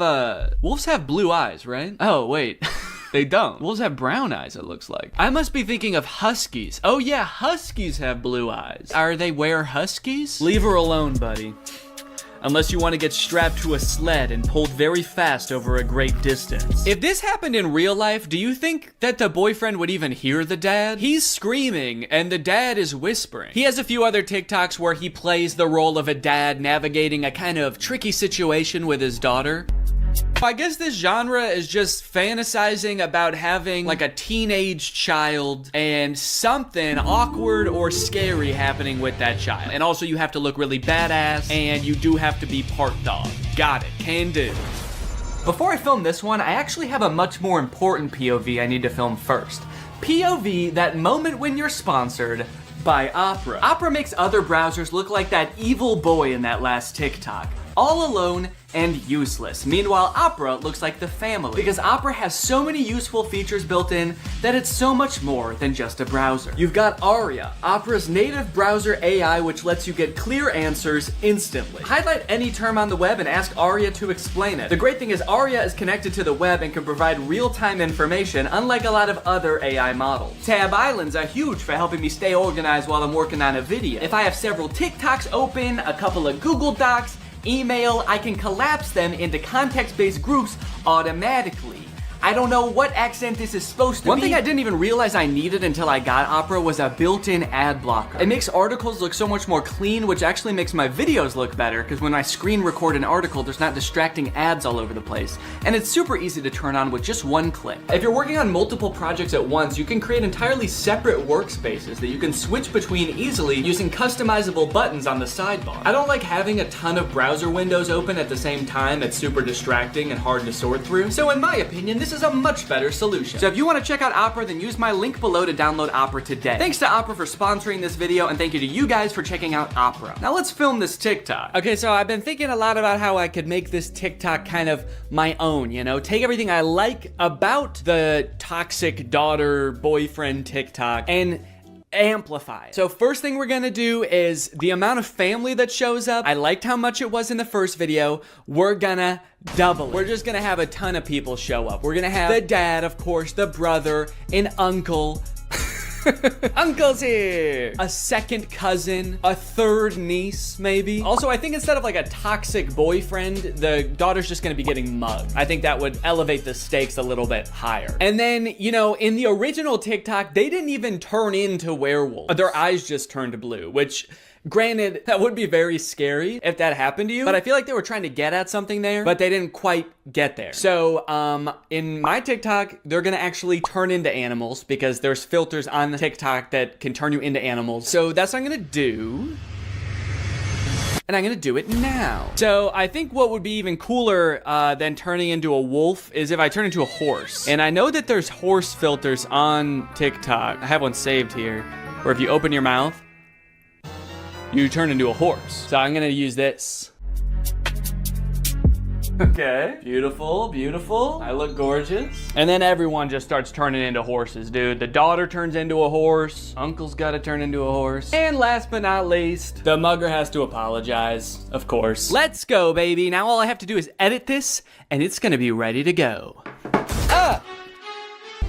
blue eyes, right? Oh, wait. They don't. Wolves have brown eyes, it looks like. I must be thinking of huskies. Oh yeah, huskies have blue eyes. Are they huskies? Leave her alone, buddy. Unless you want to get strapped to a sled and pulled very fast over a great distance. If this happened in real life, do you think that the boyfriend would even hear the dad? He's screaming and the dad is whispering. He has a few other TikToks where he plays the role of a dad navigating a kind of tricky situation with his daughter. I guess this genre is just fantasizing about having like a teenage child and something awkward or scary happening with that child. And also you have to look really badass and you do have to be part dog. Got it, can do. Before I film this one, I actually have a much more important POV I need to film first. POV, that moment when you're sponsored by Opera. Opera makes other browsers look like that evil boy in that last TikTok. All alone and useless. Meanwhile, Opera looks like the family because Opera has so many useful features built in that it's so much more than just a browser. You've got Aria, Opera's native browser AI, which lets you get clear answers instantly. Highlight any term on the web and ask Aria to explain it. The great thing is Aria is connected to the web and can provide real-time information, unlike a lot of other AI models. Tab islands are huge for helping me stay organized while I'm working on a video. If I have several TikToks open, a couple of Google Docs, email, I can collapse them into context-based groups automatically. I don't know what accent this is supposed to be. One thing I didn't even realize I needed until I got Opera was a built-in ad blocker. It makes articles look so much more clean, which actually makes my videos look better, because when I screen record an article, there's not distracting ads all over the place. And it's super easy to turn on with just one click. If you're working on multiple projects at once, you can create entirely separate workspaces that you can switch between easily using customizable buttons on the sidebar. I don't like having a ton of browser windows open at the same time. It's super distracting and hard to sort through. So in my opinion, this is a much better solution. So if you want to check out Opera, then use my link below to download Opera today. Thanks to Opera for sponsoring this video, and thank you to you guys for checking out Opera. Now let's film this TikTok. Okay, so I've been thinking a lot about how I could make this TikTok kind of my own, you know? Take everything I like about the toxic daughter boyfriend TikTok and amplify it. So first thing we're gonna do is the amount of family that shows up. I liked how much it was in the first video. We're gonna double it. We're just gonna have a ton of people show up. We're gonna have the dad, of course, the brother, an uncle. Uncle's here! A second cousin, a third niece, maybe. Also, I think instead of like a toxic boyfriend, the daughter's just gonna be getting mugged. I think that would elevate the stakes a little bit higher. And then, you know, in the original TikTok, they didn't even turn into werewolves. Their eyes just turned blue, which, granted, that would be very scary if that happened to you, but I feel like they were trying to get at something there, but they didn't quite get there. So, in my TikTok, they're gonna actually turn into animals because there's filters on TikTok that can turn you into animals. So that's what I'm gonna do. And I'm gonna do it now. So I think what would be even cooler than turning into a wolf is if I turn into a horse. And I know that there's horse filters on TikTok. I have one saved here, where if you open your mouth, you turn into a horse. So I'm gonna use this. Okay, beautiful, beautiful. I look gorgeous. And then everyone just starts turning into horses, dude. The daughter turns into a horse. Uncle's gotta turn into a horse. And last but not least, the mugger has to apologize, of course. Let's go, baby. Now all I have to do is edit this, and it's gonna be ready to go.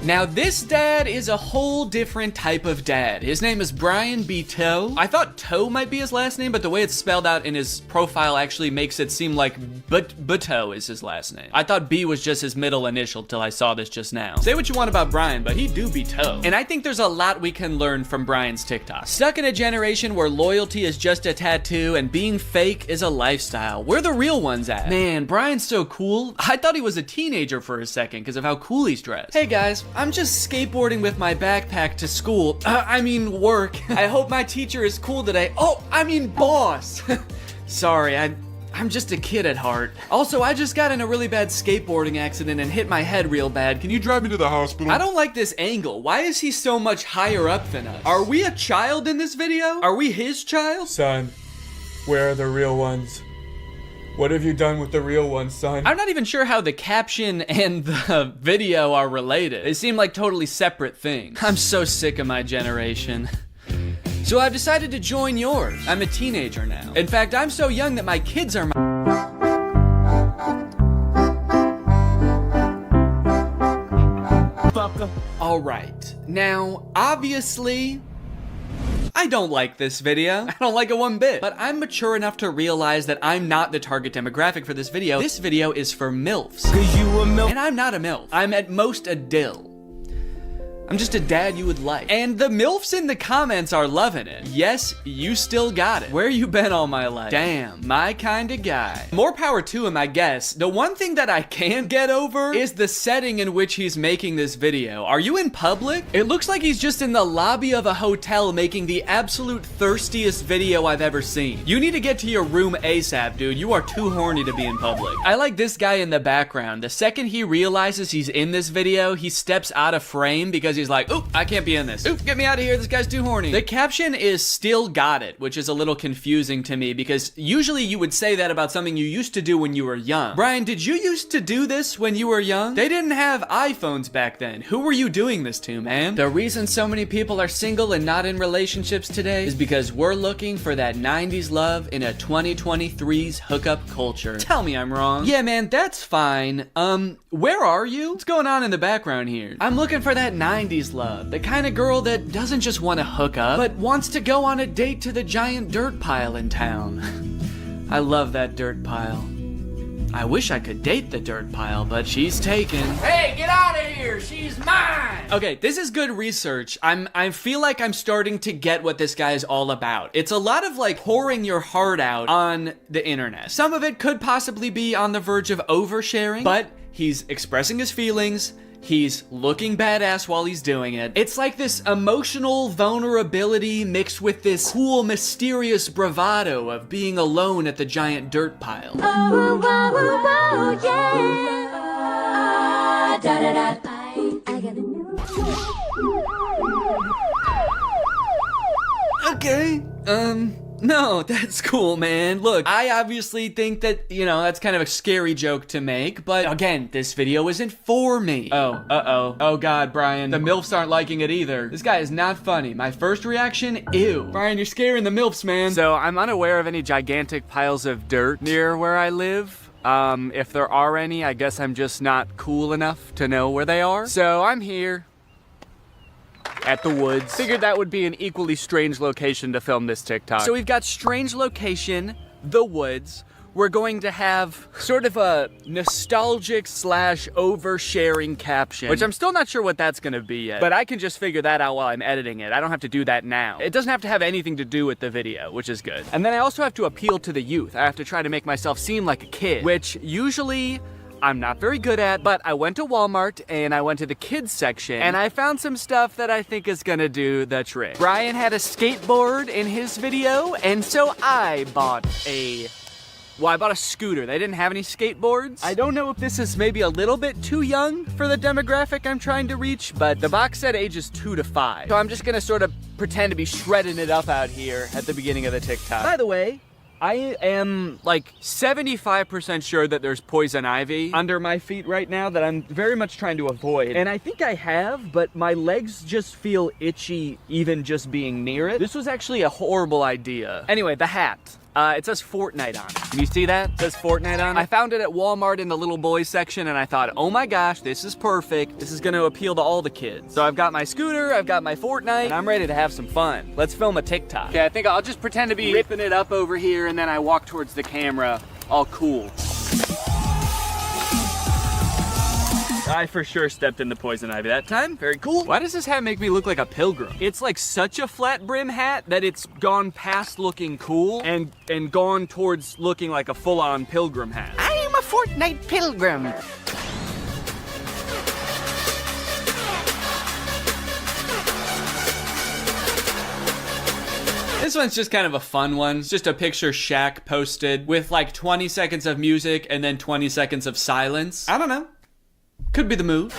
Now this dad is a whole different type of dad. His name is Brian B. Toe. I thought Toe might be his last name, but the way it's spelled out in his profile actually makes it seem like Buteau is his last name. I thought B was just his middle initial till I saw this just now. Say what you want about Brian, but he do be Toe. And I think there's a lot we can learn from Brian's TikTok. Stuck in a generation where loyalty is just a tattoo and being fake is a lifestyle. Where the real ones at? Man, Brian's so cool. I thought he was a teenager for a second because of how cool he's dressed. Hey guys, I'm just skateboarding with my backpack to school. I mean work. I hope my teacher is cool today. Oh, I mean boss. Sorry, I'm just a kid at heart. Also, I just got in a really bad skateboarding accident and hit my head real bad. Can you drive me to the hospital? I don't like this angle. Why is he so much higher up than us? Are we a child in this video? Are we his child? Son, where are the real ones? What have you done with the real ones, son? I'm not even sure how the caption and the video are related. They seem like totally separate things. I'm so sick of my generation. So I've decided to join yours. I'm a teenager now. In fact, I'm so young that my kids are my... Alright, now, obviously, I don't like this video. I don't like it one bit. But I'm mature enough to realize that I'm not the target demographic for this video. This video is for MILFs. 'Cause you a MILF. And I'm not a MILF. I'm at most a dill. I'm just a dad you would like. And the MILFs in the comments are loving it. Yes, you still got it. Where you been all my life? Damn, my kind of guy. More power to him, I guess. The one thing that I can't get over is the setting in which he's making this video. Are you in public? It looks like he's just in the lobby of a hotel making the absolute thirstiest video I've ever seen. You need to get to your room ASAP, dude. You are too horny to be in public. I like this guy in the background. The second he realizes he's in this video, he steps out of frame because he's like, oop, I can't be in this. Oop, get me out of here. This guy's too horny. The caption is still got it, which is a little confusing to me because usually you would say that about something you used to do when you were young. Brian, did you used to do this when you were young? They didn't have iPhones back then. Who were you doing this to, man? The reason so many people are single and not in relationships today is because we're looking for that 90s love in a 2023's hookup culture. Tell me I'm wrong. Yeah, man, that's fine. Where are you? What's going on in the background here? I'm looking for that 90s love. The kind of girl that doesn't just want to hook up, but wants to go on a date to the giant dirt pile in town. I love that dirt pile. I wish I could date the dirt pile, but she's taken. Hey, get out of here! She's mine! Okay, this is good research. I feel like I'm starting to get what this guy is all about. It's a lot of like pouring your heart out on the internet. Some of it could possibly be on the verge of oversharing, but he's expressing his feelings. He's looking badass while he's doing it. It's like this emotional vulnerability mixed with this cool, mysterious bravado of being alone at the giant dirt pile. Oh, oh, oh, yeah. Da, da, da. I got a new... Okay, no, that's cool, man. Look, I obviously think that, you know, that's kind of a scary joke to make, but again, this video isn't for me. Oh, uh-oh. Oh God, Brian, the MILFs aren't liking it either. This guy is not funny. My first reaction, ew. Brian, you're scaring the MILFs, man. So I'm unaware of any gigantic piles of dirt near where I live. If there are any, I guess I'm just not cool enough to know where they are. So I'm here at the woods. Figured that would be an equally strange location to film this TikTok. So we've got strange location, the woods. We're going to have sort of a nostalgic / oversharing caption, which I'm still not sure what that's gonna be yet, but I can just figure that out while I'm editing it. I don't have to do that now. It doesn't have to have anything to do with the video, which is good. And then I also have to appeal to the youth. I have to try to make myself seem like a kid, which usually I'm not very good at, but I went to Walmart and I went to the kids section and I found some stuff that I think is gonna do the trick. Brian had a skateboard in his video, and so I bought a scooter. They didn't have any skateboards. I don't know if this is maybe a little bit too young for the demographic I'm trying to reach, but the box said ages 2 to 5. So I'm just gonna sort of pretend to be shredding it up out here at the beginning of the TikTok. By the way, I am like 75% sure that there's poison ivy under my feet right now that I'm very much trying to avoid. And I think I have, but my legs just feel itchy even just being near it. This was actually a horrible idea. Anyway, the hat. It says Fortnite on it. Can you see that? It says Fortnite on it. I found it at Walmart in the little boys section and I thought, oh my gosh, this is perfect. This is gonna appeal to all the kids. So I've got my scooter, I've got my Fortnite, and I'm ready to have some fun. Let's film a TikTok. Okay, I think I'll just pretend to be ripping it up over here and then I walk towards the camera, all cool. I for sure stepped in the poison ivy that time. Very cool. Why does this hat make me look like a pilgrim? It's like such a flat brim hat that it's gone past looking cool and gone towards looking like a full-on pilgrim hat. I am a Fortnite pilgrim. This one's just kind of a fun one. It's just a picture Shaq posted with like 20 seconds of music and then 20 seconds of silence. I don't know. Could be the move.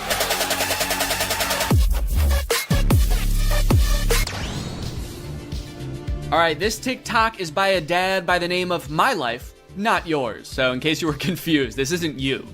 All right, this TikTok is by a dad by the name of My Life, Not Yours. So in case you were confused, this isn't you.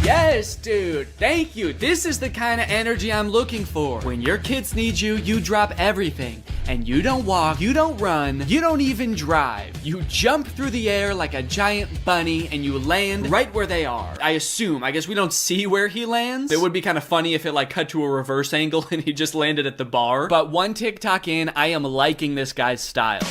Yes, dude. Thank you. This is the kind of energy I'm looking for. When your kids need you, you drop everything. And you don't walk, you don't run, you don't even drive. You jump through the air like a giant bunny and you land right where they are. I guess we don't see where he lands. It would be kind of funny if it like cut to a reverse angle and he just landed at the bar. But one TikTok in, I am liking this guy's style.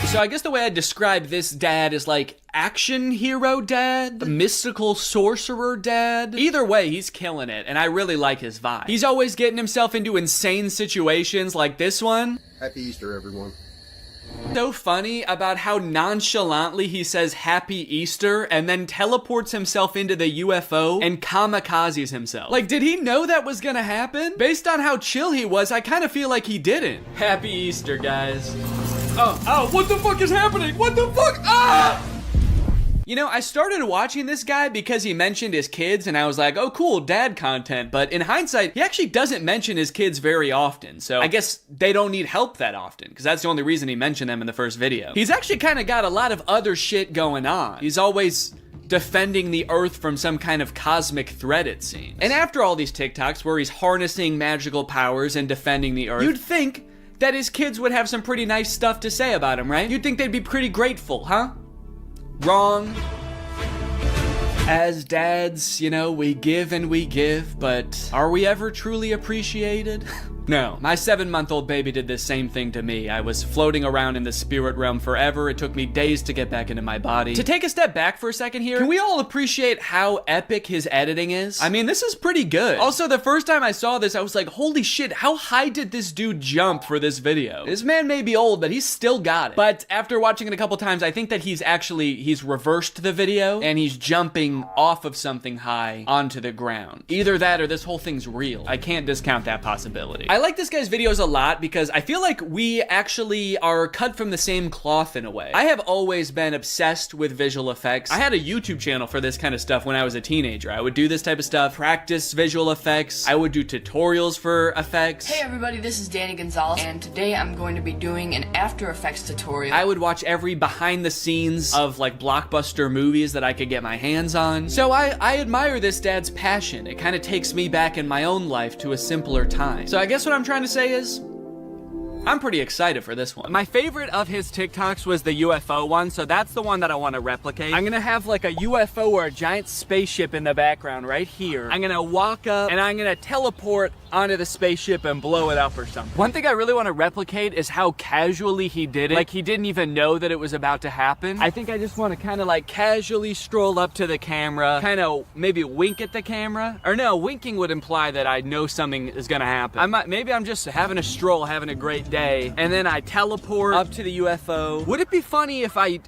So I guess the way I describe this dad is like action hero dad, mystical sorcerer dad. Either way, he's killing it, and I really like his vibe. He's always getting himself into insane situations like this one. Happy Easter, everyone. So funny about how nonchalantly he says Happy Easter and then teleports himself into the UFO and kamikazes himself. Like, did he know that was gonna happen? Based on how chill he was, I kind of feel like he didn't. Happy Easter, guys. Oh, what the fuck is happening? What the fuck? Ah! You know, I started watching this guy because he mentioned his kids, and I was like, oh, cool, dad content. But in hindsight, he actually doesn't mention his kids very often. So I guess they don't need help that often, because that's the only reason he mentioned them in the first video. He's actually kind of got a lot of other shit going on. He's always defending the Earth from some kind of cosmic threat, it seems. And after all these TikToks where he's harnessing magical powers and defending the Earth, you'd think that his kids would have some pretty nice stuff to say about him, right? You'd think they'd be pretty grateful, huh? Wrong. As dads, you know, we give and we give, but are we ever truly appreciated? No. My 7-month-old baby did the same thing to me. I was floating around in the spirit realm forever. It took me days to get back into my body. To take a step back for a second here, can we all appreciate how epic his editing is? I mean, this is pretty good. Also, the first time I saw this, I was like, holy shit, how high did this dude jump for this video? This man may be old, but he's still got it. But after watching it a couple times, I think that he's reversed the video and he's jumping off of something high onto the ground. Either that or this whole thing's real. I can't discount that possibility. I like this guy's videos a lot because I feel like we actually are cut from the same cloth in a way. I have always been obsessed with visual effects. I had a YouTube channel for this kind of stuff when I was a teenager. I would do this type of stuff, practice visual effects. I would do tutorials for effects. Hey everybody, this is Danny Gonzalez, and today I'm going to be doing an After Effects tutorial. I would watch every behind the scenes of like blockbuster movies that I could get my hands on. So I admire this dad's passion. It kind of takes me back in my own life to a simpler time. So I guess what I'm trying to say is, I'm pretty excited for this one. My favorite of his TikToks was the UFO one, so that's the one that I want to replicate. I'm gonna have like a UFO or a giant spaceship in the background right here. I'm gonna walk up and I'm gonna teleport onto the spaceship and blow it up or something. One thing I really want to replicate is how casually he did it. Like he didn't even know that it was about to happen. I think I just want to kind of like casually stroll up to the camera, kind of maybe wink at the camera. Or no, winking would imply that I know something is gonna happen. Maybe I'm just having a stroll, having a great day, and then I teleport up to the UFO. Would it be funny if I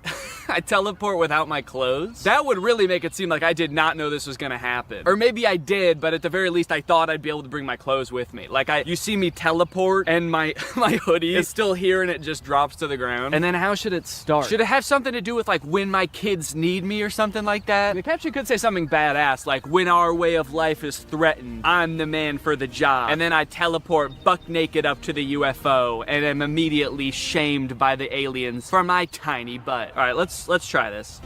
teleport without my clothes? That would really make it seem like I did not know this was gonna happen. Or maybe I did, but at the very least I thought I'd be able to bring my clothes with me. Like you see me teleport and my hoodie is still here and it just drops to the ground. And then how should it start? Should it have something to do with like when my kids need me or something like that? The caption could say something badass like when our way of life is threatened, I'm the man for the job. And then I teleport buck naked up to the UFO and am immediately shamed by the aliens for my tiny butt. All right, let's try this.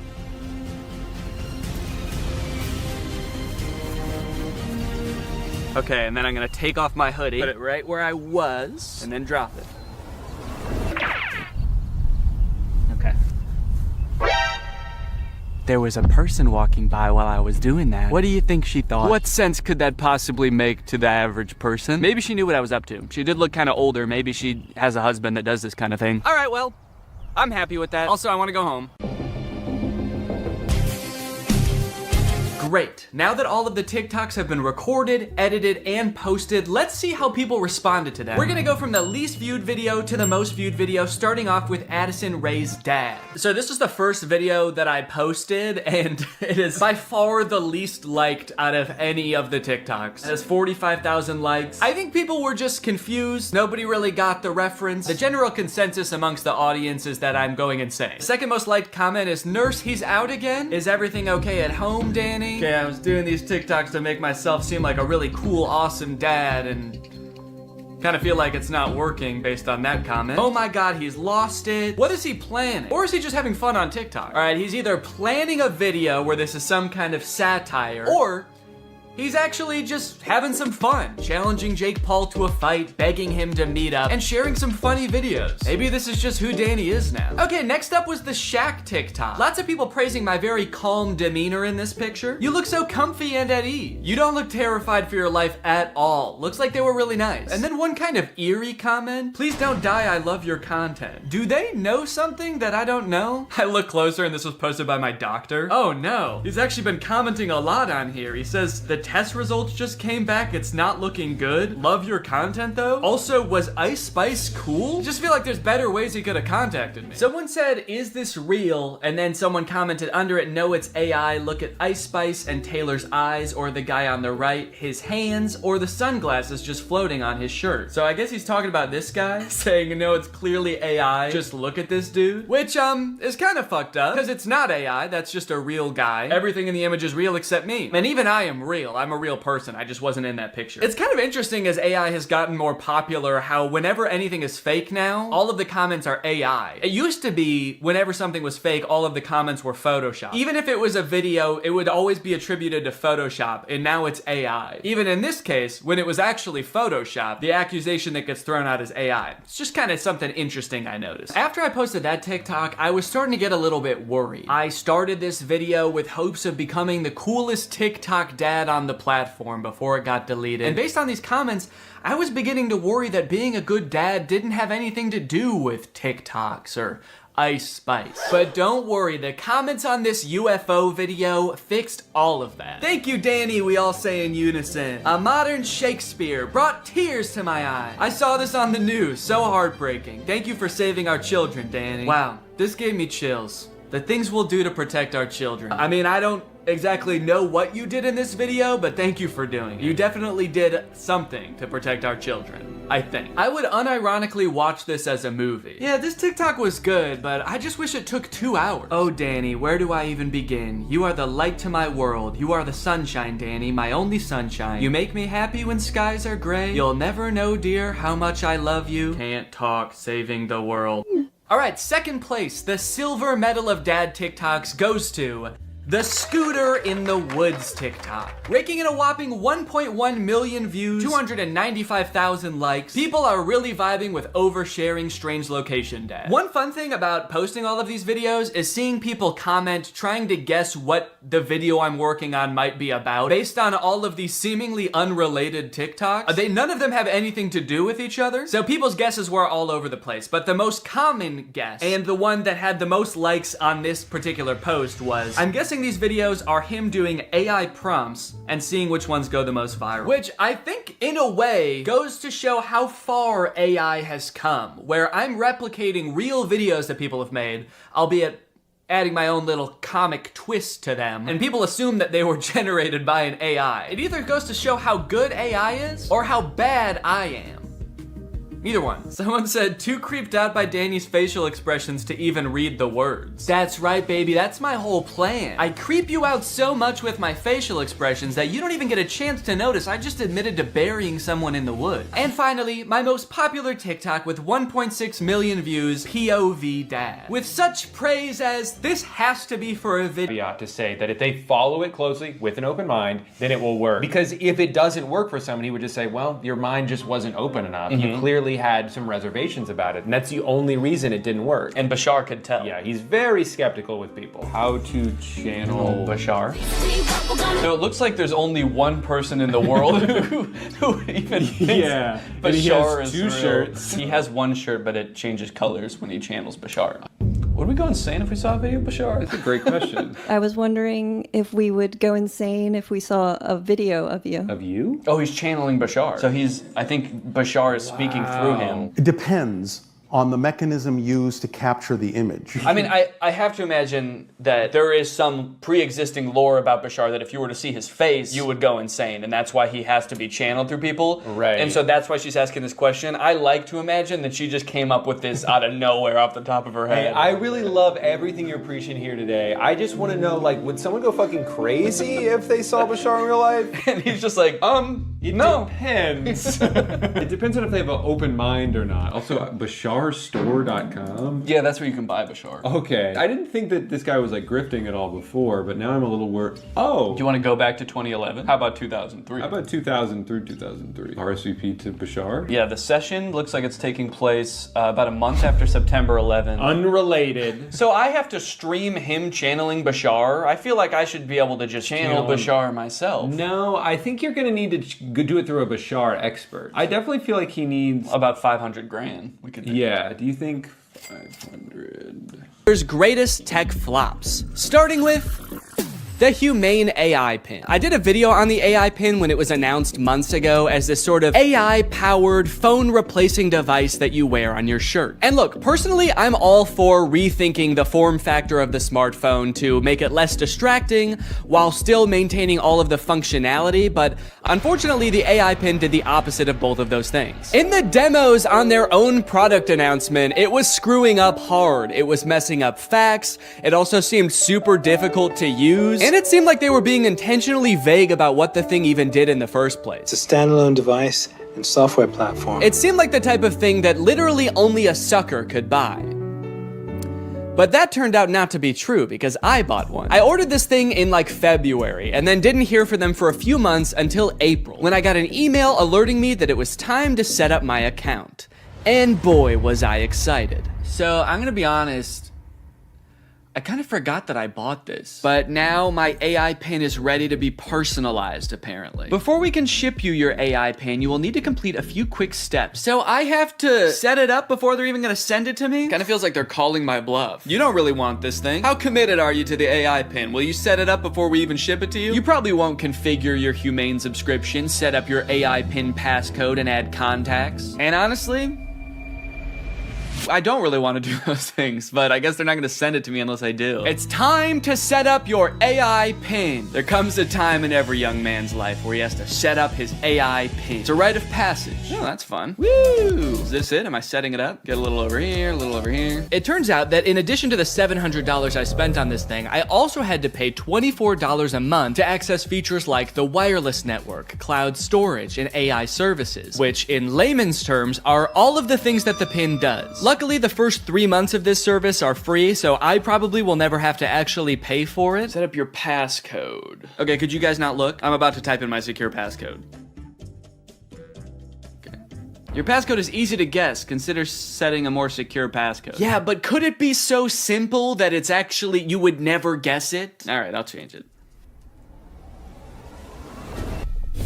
Okay, and then I'm gonna take off my hoodie, put it right where I was, and then drop it. Okay. There was a person walking by while I was doing that. What do you think she thought? What sense could that possibly make to the average person? Maybe she knew what I was up to. She did look kind of older. Maybe she has a husband that does this kind of thing. All right, well, I'm happy with that. Also, I want to go home. Great. Now that all of the TikToks have been recorded, edited, and posted, let's see how people responded to them. We're gonna go from the least viewed video to the most viewed video, starting off with Addison Rae's dad. So this is the first video that I posted, and it is by far the least liked out of any of the TikToks. It has 45,000 likes. I think people were just confused. Nobody really got the reference. The general consensus amongst the audience is that I'm going insane. The second most liked comment is, "Nurse, he's out again? Is everything okay at home, Danny?" Okay, I was doing these TikToks to make myself seem like a really cool, awesome dad, and kind of feel like it's not working based on that comment. "Oh my god, he's lost it. What is he planning? Or is he just having fun on TikTok?" All right, he's either planning a video where this is some kind of satire, or he's actually just having some fun, challenging Jake Paul to a fight, begging him to meet up, and sharing some funny videos. Maybe this is just who Danny is now. Okay, next up was the Shaq TikTok. Lots of people praising my very calm demeanor in this picture. "You look so comfy and at ease. You don't look terrified for your life at all. Looks like they were really nice." And then one kind of eerie comment, "Please don't die, I love your content." Do they know something that I don't know? I look closer and this was posted by my doctor. Oh no, he's actually been commenting a lot on here. He says, "The test results just came back, it's not looking good. Love your content though. Also, was Ice Spice cool?" I just feel like there's better ways he could have contacted me. Someone said, "Is this real?" And then someone commented under it, "No, it's AI. Look at Ice Spice and Taylor's eyes, or the guy on the right, his hands, or the sunglasses just floating on his shirt." So I guess he's talking about this guy, saying, "No, it's clearly AI. Just look at this dude." Which, is kind of fucked up, because it's not AI, that's just a real guy. Everything in the image is real except me. And even I am real. I'm a real person. I just wasn't in that picture. It's kind of interesting as AI has gotten more popular how whenever anything is fake now, all of the comments are AI. It used to be whenever something was fake, all of the comments were Photoshop. Even if it was a video, it would always be attributed to Photoshop, and now it's AI. Even in this case, when it was actually Photoshop, the accusation that gets thrown out is AI. It's just kind of something interesting I noticed. After I posted that TikTok, I was starting to get a little bit worried. I started this video with hopes of becoming the coolest TikTok dad on the platform before it got deleted. And based on these comments, I was beginning to worry that being a good dad didn't have anything to do with TikToks or Ice Spice. But don't worry, the comments on this UFO video fixed all of that. "Thank you, Danny," we all say in unison. "A modern Shakespeare brought tears to my eyes. I saw this on the news, so heartbreaking. Thank you for saving our children, Danny." Wow, this gave me chills. The things we'll do to protect our children. I mean, I don't exactly know what you did in this video, but thank you for doing it. You definitely did something to protect our children, I think. I would unironically watch this as a movie. Yeah, this TikTok was good, but I just wish it took 2 hours. "Oh, Danny, where do I even begin? You are the light to my world. You are the sunshine, Danny, my only sunshine. You make me happy when skies are gray. You'll never know, dear, how much I love you. Can't talk, saving the world." All right, second place, the silver medal of dad TikToks goes to the Scooter in the Woods TikTok. Raking in a whopping 1.1 million views, 295,000 likes. People are really vibing with oversharing strange location dad. One fun thing about posting all of these videos is seeing people comment trying to guess what the video I'm working on might be about based on all of these seemingly unrelated TikToks. None of them have anything to do with each other, so people's guesses were all over the place. But the most common guess, and the one that had the most likes on this particular post, was, "I'm guessing these videos are him doing AI prompts and seeing which ones go the most viral." Which I think in a way goes to show how far AI has come, where I'm replicating real videos that people have made, albeit adding my own little comic twist to them, and people assume that they were generated by an AI. It either goes to show how good AI is or how bad I am. Either one. Someone said, "Too creeped out by Danny's facial expressions to even read the words." That's right, baby. That's my whole plan. I creep you out so much with my facial expressions that you don't even get a chance to notice I just admitted to burying someone in the woods. And finally, my most popular TikTok with 1.6 million views, POV Dad. With such praise as, "This has to be for a video," to say that if they follow it closely with an open mind, then it will work. Because if it doesn't work for someone, he would just say, "Well, your mind just wasn't open enough. You clearly had some reservations about it, and that's the only reason it didn't work." And Bashar could tell. Yeah, he's very skeptical with people. How to channel Bashar? So it looks like there's only one person in the world who even thinks Bashar is two shirts. He has one shirt, but it changes colors when he channels Bashar. Would we go insane if we saw a video of Bashar? That's a great question. I was wondering if we would go insane if we saw a video of you. Of you? Oh, he's channeling Bashar. So I think Bashar is speaking through him. It depends on the mechanism used to capture the image. I mean, I have to imagine that there is some pre-existing lore about Bashar that if you were to see his face, you would go insane, and that's why he has to be channeled through people. Right. And so that's why she's asking this question. I like to imagine that she just came up with this out of nowhere off the top of her head. Hey, I really love everything you're preaching here today. I just want to know, like, would someone go fucking crazy if they saw Bashar in real life? And he's just like, It depends. It depends on if they have an open mind or not. Also, BasharStore.com? Yeah, that's where you can buy Bashar. Okay. I didn't think that this guy was like grifting at all before, but now I'm a little worried. Oh. Do you want to go back to 2011? How about 2003? How about 2000 through 2003? RSVP to Bashar? Yeah, the session looks like it's taking place about a month after September 11th. Unrelated. So I have to stream him channeling Bashar? I feel like I should be able to just channel Bashar myself. No, I think you're going to need to do it through a Bashar expert. I definitely feel like he needs... About 500 grand. We could. Yeah, do you think 500? There's greatest tech flops, starting with the Humane AI pin. I did a video on the AI pin when it was announced months ago as this sort of AI-powered phone replacing device that you wear on your shirt. And look, personally, I'm all for rethinking the form factor of the smartphone to make it less distracting while still maintaining all of the functionality, but unfortunately, the AI pin did the opposite of both of those things. In the demos on their own product announcement, it was screwing up hard. It was messing up facts. It also seemed super difficult to use. And it seemed like they were being intentionally vague about what the thing even did in the first place. It's a standalone device and software platform. It seemed like the type of thing that literally only a sucker could buy. But that turned out not to be true because I bought one. I ordered this thing in like February and then didn't hear from them for a few months until April when I got an email alerting me that it was time to set up my account. And boy, was I excited. So I'm gonna be honest, I kind of forgot that I bought this, but now my AI pin is ready to be personalized, apparently. Before we can ship you your AI pin, you will need to complete a few quick steps. So I have to set it up before they're even gonna send it to me? Kind of feels like they're calling my bluff. You don't really want this thing. How committed are you to the AI pin? Will you set it up before we even ship it to you? You probably won't configure your Humane subscription, set up your AI pin passcode, and add contacts. And honestly, I don't really want to do those things, but I guess they're not going to send it to me unless I do. It's time to set up your AI pin. There comes a time in every young man's life where he has to set up his AI pin. It's a rite of passage. Oh, that's fun. Woo! Is this it? Am I setting it up? Get a little over here, a little over here. It turns out that in addition to the $700 I spent on this thing, I also had to pay $24 a month to access features like the wireless network, cloud storage, and AI services, which in layman's terms are all of the things that the pin does. Luckily, the first 3 months of this service are free, so I probably will never have to actually pay for it. Set up your passcode. Okay, could you guys not look? I'm about to type in my secure passcode. Okay. Your passcode is easy to guess. Consider setting a more secure passcode. Yeah, but could it be so simple that it's actually, you would never guess it? All right, I'll change it.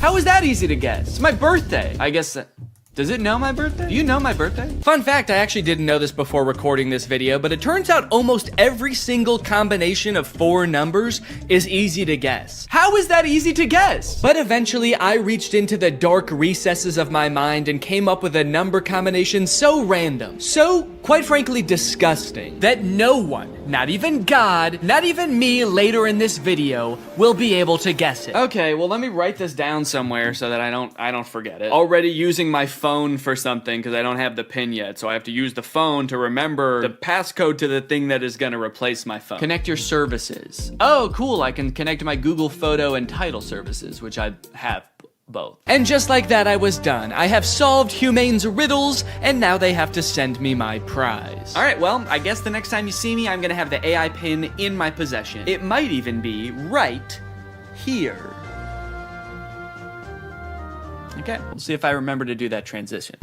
How is that easy to guess? It's my birthday. I guess that... Does it know my birthday? Do you know my birthday? Fun fact, I actually didn't know this before recording this video, but it turns out almost every single combination of 4 numbers is easy to guess. How is that easy to guess? But eventually, I reached into the dark recesses of my mind and came up with a number combination so random, so, quite frankly, disgusting, that no one, not even God, not even me later in this video, will be able to guess it. Okay, well, let me write this down somewhere so that I don't forget it. Already using my phone for something because I don't have the pin yet, so I have to use the phone to remember the passcode to the thing that is gonna replace my phone. Connect your services. Oh, cool, I can connect my Google Photo and Title services, which I have both. And just like that, I was done. I have solved Humane's riddles, and now they have to send me my prize. All right, well, I guess the next time you see me, I'm gonna have the AI pin in my possession. It might even be right here. Okay, we'll see if I remember to do that transition.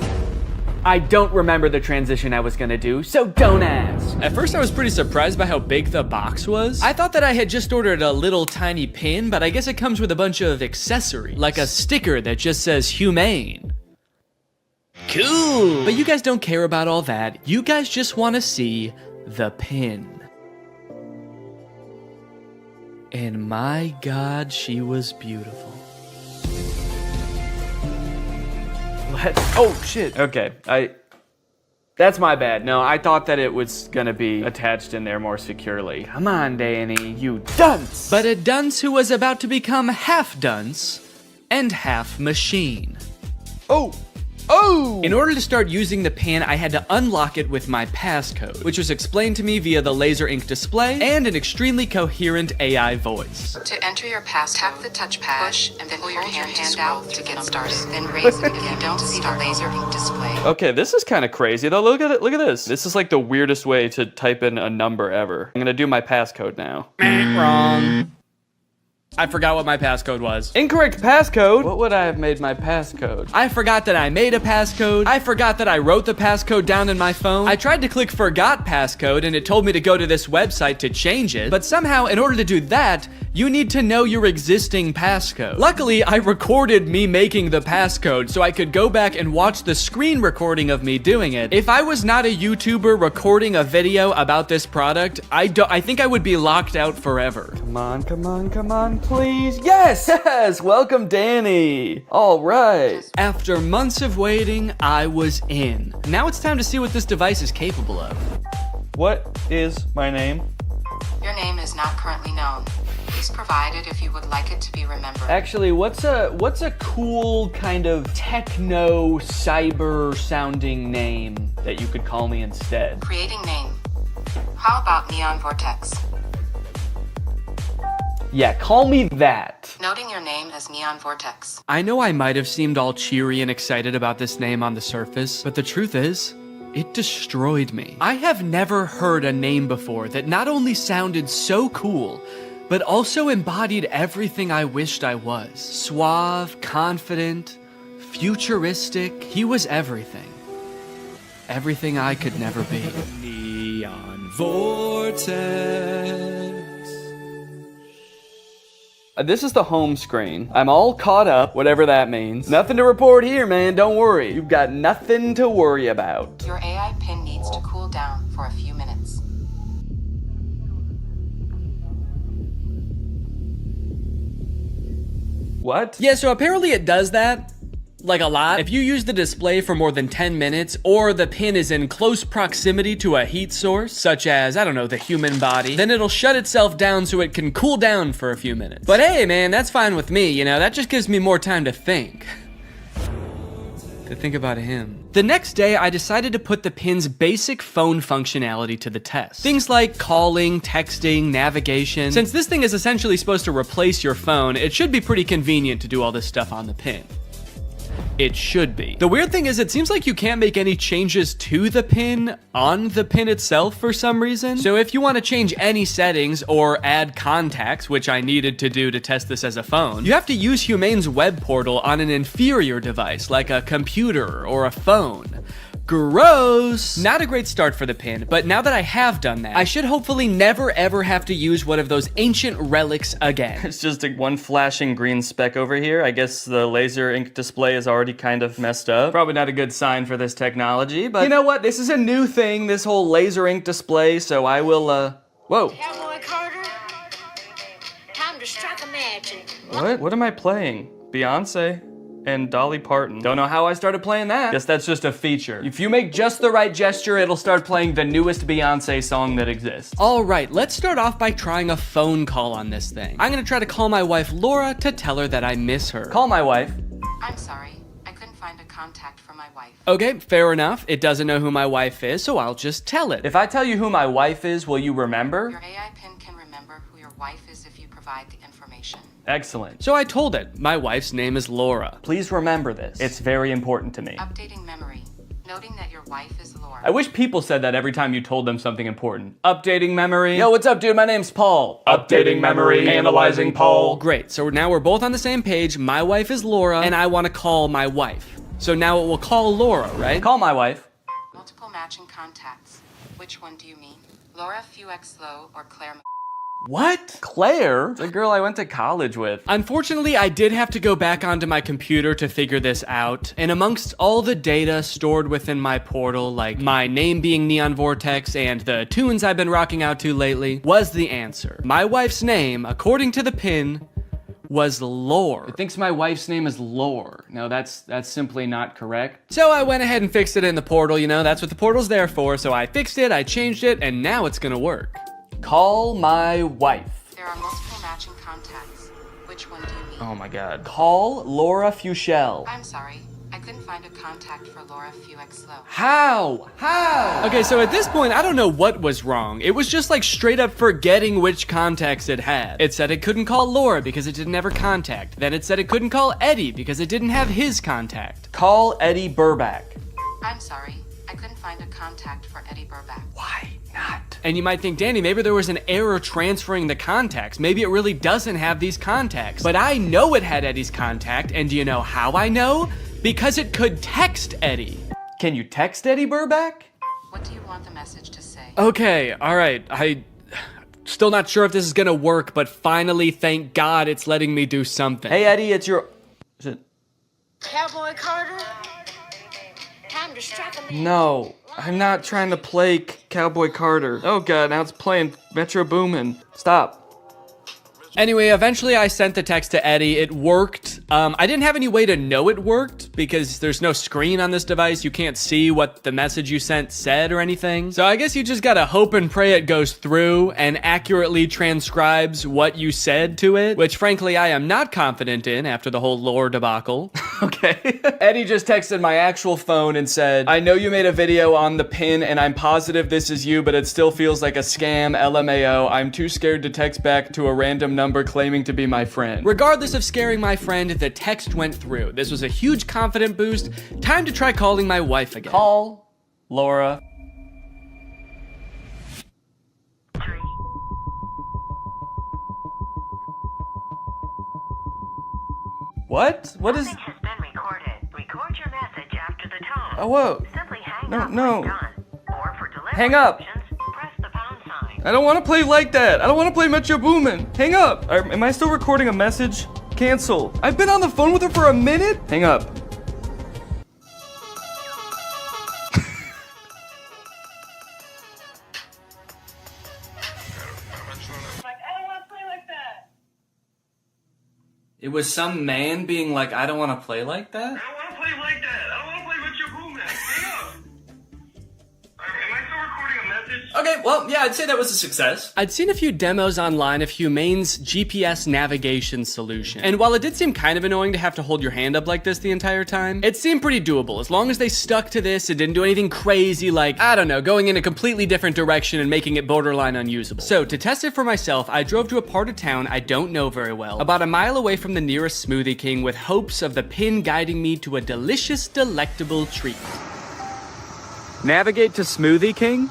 I don't remember the transition I was gonna do, so don't ask. At first I was pretty surprised by how big the box was. I thought that I had just ordered a little tiny pin, but I guess it comes with a bunch of accessories, like a sticker that just says Humane. Cool! But you guys don't care about all that. You guys just wanna see the pin. And my God, she was beautiful. Oh shit. Okay, that's my bad. No, I thought that it was gonna be attached in there more securely. Come on, Danny, you dunce! But a dunce who was about to become half dunce and half machine. Oh! In order to start using the pin, I had to unlock it with my passcode, which was explained to me via the laser ink display and an extremely coherent AI voice. To enter your passcode, tap the touchpad, push, and then pull your hand out to get started. Then raise it if you don't see the laser ink display. Okay, this is kind of crazy though. Look at it. Look at this. This is like the weirdest way to type in a number ever. I'm gonna do my passcode now. Wrong. I forgot what my passcode was. Incorrect passcode? What would I have made my passcode? I forgot that I made a passcode. I forgot that I wrote the passcode down in my phone. I tried to click forgot passcode and it told me to go to this website to change it. But somehow, in order to do that, you need to know your existing passcode. Luckily, I recorded me making the passcode so I could go back and watch the screen recording of me doing it. If I was not a YouTuber recording a video about this product, I think I would be locked out forever. Come on, come on, come on, please. Yes, yes, welcome Danny. All right. After months of waiting, I was in. Now it's time to see what this device is capable of. What is my name? Your name is not currently known. Please provide it if you would like it to be remembered. Actually, what's a cool kind of techno cyber sounding name that you could call me instead? Creating name. How about Neon Vortex? Yeah, call me that. Noting your name as Neon Vortex. I know I might have seemed all cheery and excited about this name on the surface, but the truth is, it destroyed me. I have never heard a name before that not only sounded so cool, but also embodied everything I wished I was. Suave, confident, futuristic. He was everything. Everything I could never be. Neon Vortex. This is the home screen. I'm all caught up, whatever that means. Nothing to report here, man. Don't worry. You've got nothing to worry about. Your AI pin needs to cool down for a few minutes. What? Yeah, so apparently it does that. Like a lot. If you use the display for more than 10 minutes, or the pin is in close proximity to a heat source, such as, I don't know, the human body, then it'll shut itself down so it can cool down for a few minutes. But hey, man, that's fine with me, you know, that just gives me more time to think. To think about him. The next day, I decided to put the pin's basic phone functionality to the test. Things like calling, texting, navigation. Since this thing is essentially supposed to replace your phone, it should be pretty convenient to do all this stuff on the pin. It should be. The weird thing is it seems like you can't make any changes to the pin on the pin itself for some reason. So if you want to change any settings or add contacts, which I needed to do to test this as a phone, you have to use Humane's web portal on an inferior device like a computer or a phone. Gross! Not a great start for the pin, but now that I have done that, I should hopefully never ever have to use one of those ancient relics again. It's just one flashing green speck over here. I guess the laser ink display is already kind of messed up. Probably not a good sign for this technology, but you know what? This is a new thing, this whole laser ink display, so I will, whoa. Cowboy Carter, time to strike a match. What am I playing? Beyonce and Dolly Parton. Don't know how I started playing that. Guess that's just a feature. If you make just the right gesture, it'll start playing the newest Beyonce song that exists. All right, let's start off by trying a phone call on this thing. I'm gonna try to call my wife Laura to tell her that I miss her. Call my wife. I'm sorry, I couldn't find a contact for my wife. Okay, fair enough. It doesn't know who my wife is, so I'll just tell it. If I tell you who my wife is, will you remember? Your AI pin can remember who your wife is if you provide the information. Excellent. So I told it, my wife's name is Laura. Please remember this. It's very important to me. Updating memory. Noting that your wife is Laura. I wish people said that every time you told them something important. Updating memory. Yo, what's up, dude? My name's Paul. Updating memory. Analyzing Paul. Great, so now we're both on the same page. My wife is Laura, and I want to call my wife. So now it will call Laura, right? Call my wife. Multiple matching contacts. Which one do you mean? Laura Fuexlow or Claire? What? Claire? The girl I went to college with. Unfortunately, I did have to go back onto my computer to figure this out. And amongst all the data stored within my portal, like my name being Neon Vortex and the tunes I've been rocking out to lately, was the answer. My wife's name, according to the pin, was Lore. It thinks my wife's name is Lore. No, that's simply not correct. So I went ahead and fixed it in the portal, you know, that's what the portal's there for. So I fixed it, I changed it, and now it's gonna work. Call my wife. There are multiple matching contacts. Which one do you mean? Oh my god. Call Laura Fuchel. I'm sorry. I couldn't find a contact for Laura Fuchel. How? Okay, so at this point, I don't know what was wrong. It was just like straight up forgetting which contacts it had. It said it couldn't call Laura because it didn't have her contact. Then it said it couldn't call Eddie because it didn't have his contact. Call Eddie Burback. I'm sorry. I couldn't find a contact for Eddie Burback. Why not? And you might think, Danny, maybe there was an error transferring the contacts. Maybe it really doesn't have these contacts. But I know it had Eddie's contact, and do you know how I know? Because it could text Eddie. Can you text Eddie Burback? What do you want the message to say? Okay, all right. Still not sure if this is gonna work, but finally, thank God, it's letting me do something. Hey, Eddie, it's your... Is it... Cowboy Carter? Time to strike a man. No, I'm not trying to play Cowboy Carter. Oh God, now it's playing Metro Boomin. Stop. Anyway, eventually I sent the text to Eddie. It worked. I didn't have any way to know it worked because there's no screen on this device. You can't see what the message you sent said or anything. So I guess you just gotta hope and pray it goes through and accurately transcribes what you said to it, which frankly I am not confident in after the whole lore debacle. Okay. Eddie just texted my actual phone and said, I know you made a video on the pin and I'm positive this is you, but it still feels like a scam, LMAO. I'm too scared to text back to a random number claiming to be my friend. Regardless of scaring my friend, the text went through. This was a huge confident boost. Time to try calling my wife again. Call Laura. What? What is... Has been recorded. Record your message after the tone. Oh, whoa. Simply hang No, up no. when done. Or for delivery Hang up. options, press the pound sign. I don't want to play like that. I don't want to play Metro Boomin. Hang up. Am I still recording a message? Cancel. I've been on the phone with her for a minute. Hang up. It was some man being like, I don't want to play like that? I don't want to play like that. I don't want to play with your boom, man. Hang up. Am I still recording a message? Okay, well, yeah, I'd say that was a success. I'd seen a few demos online of Humane's GPS navigation solution. And while it did seem kind of annoying to have to hold your hand up like this the entire time, it seemed pretty doable. As long as they stuck to this, it didn't do anything crazy like, I don't know, going in a completely different direction and making it borderline unusable. So to test it for myself, I drove to a part of town I don't know very well, about a mile away from the nearest Smoothie King with hopes of the pin guiding me to a delicious, delectable treat. Navigate to Smoothie King?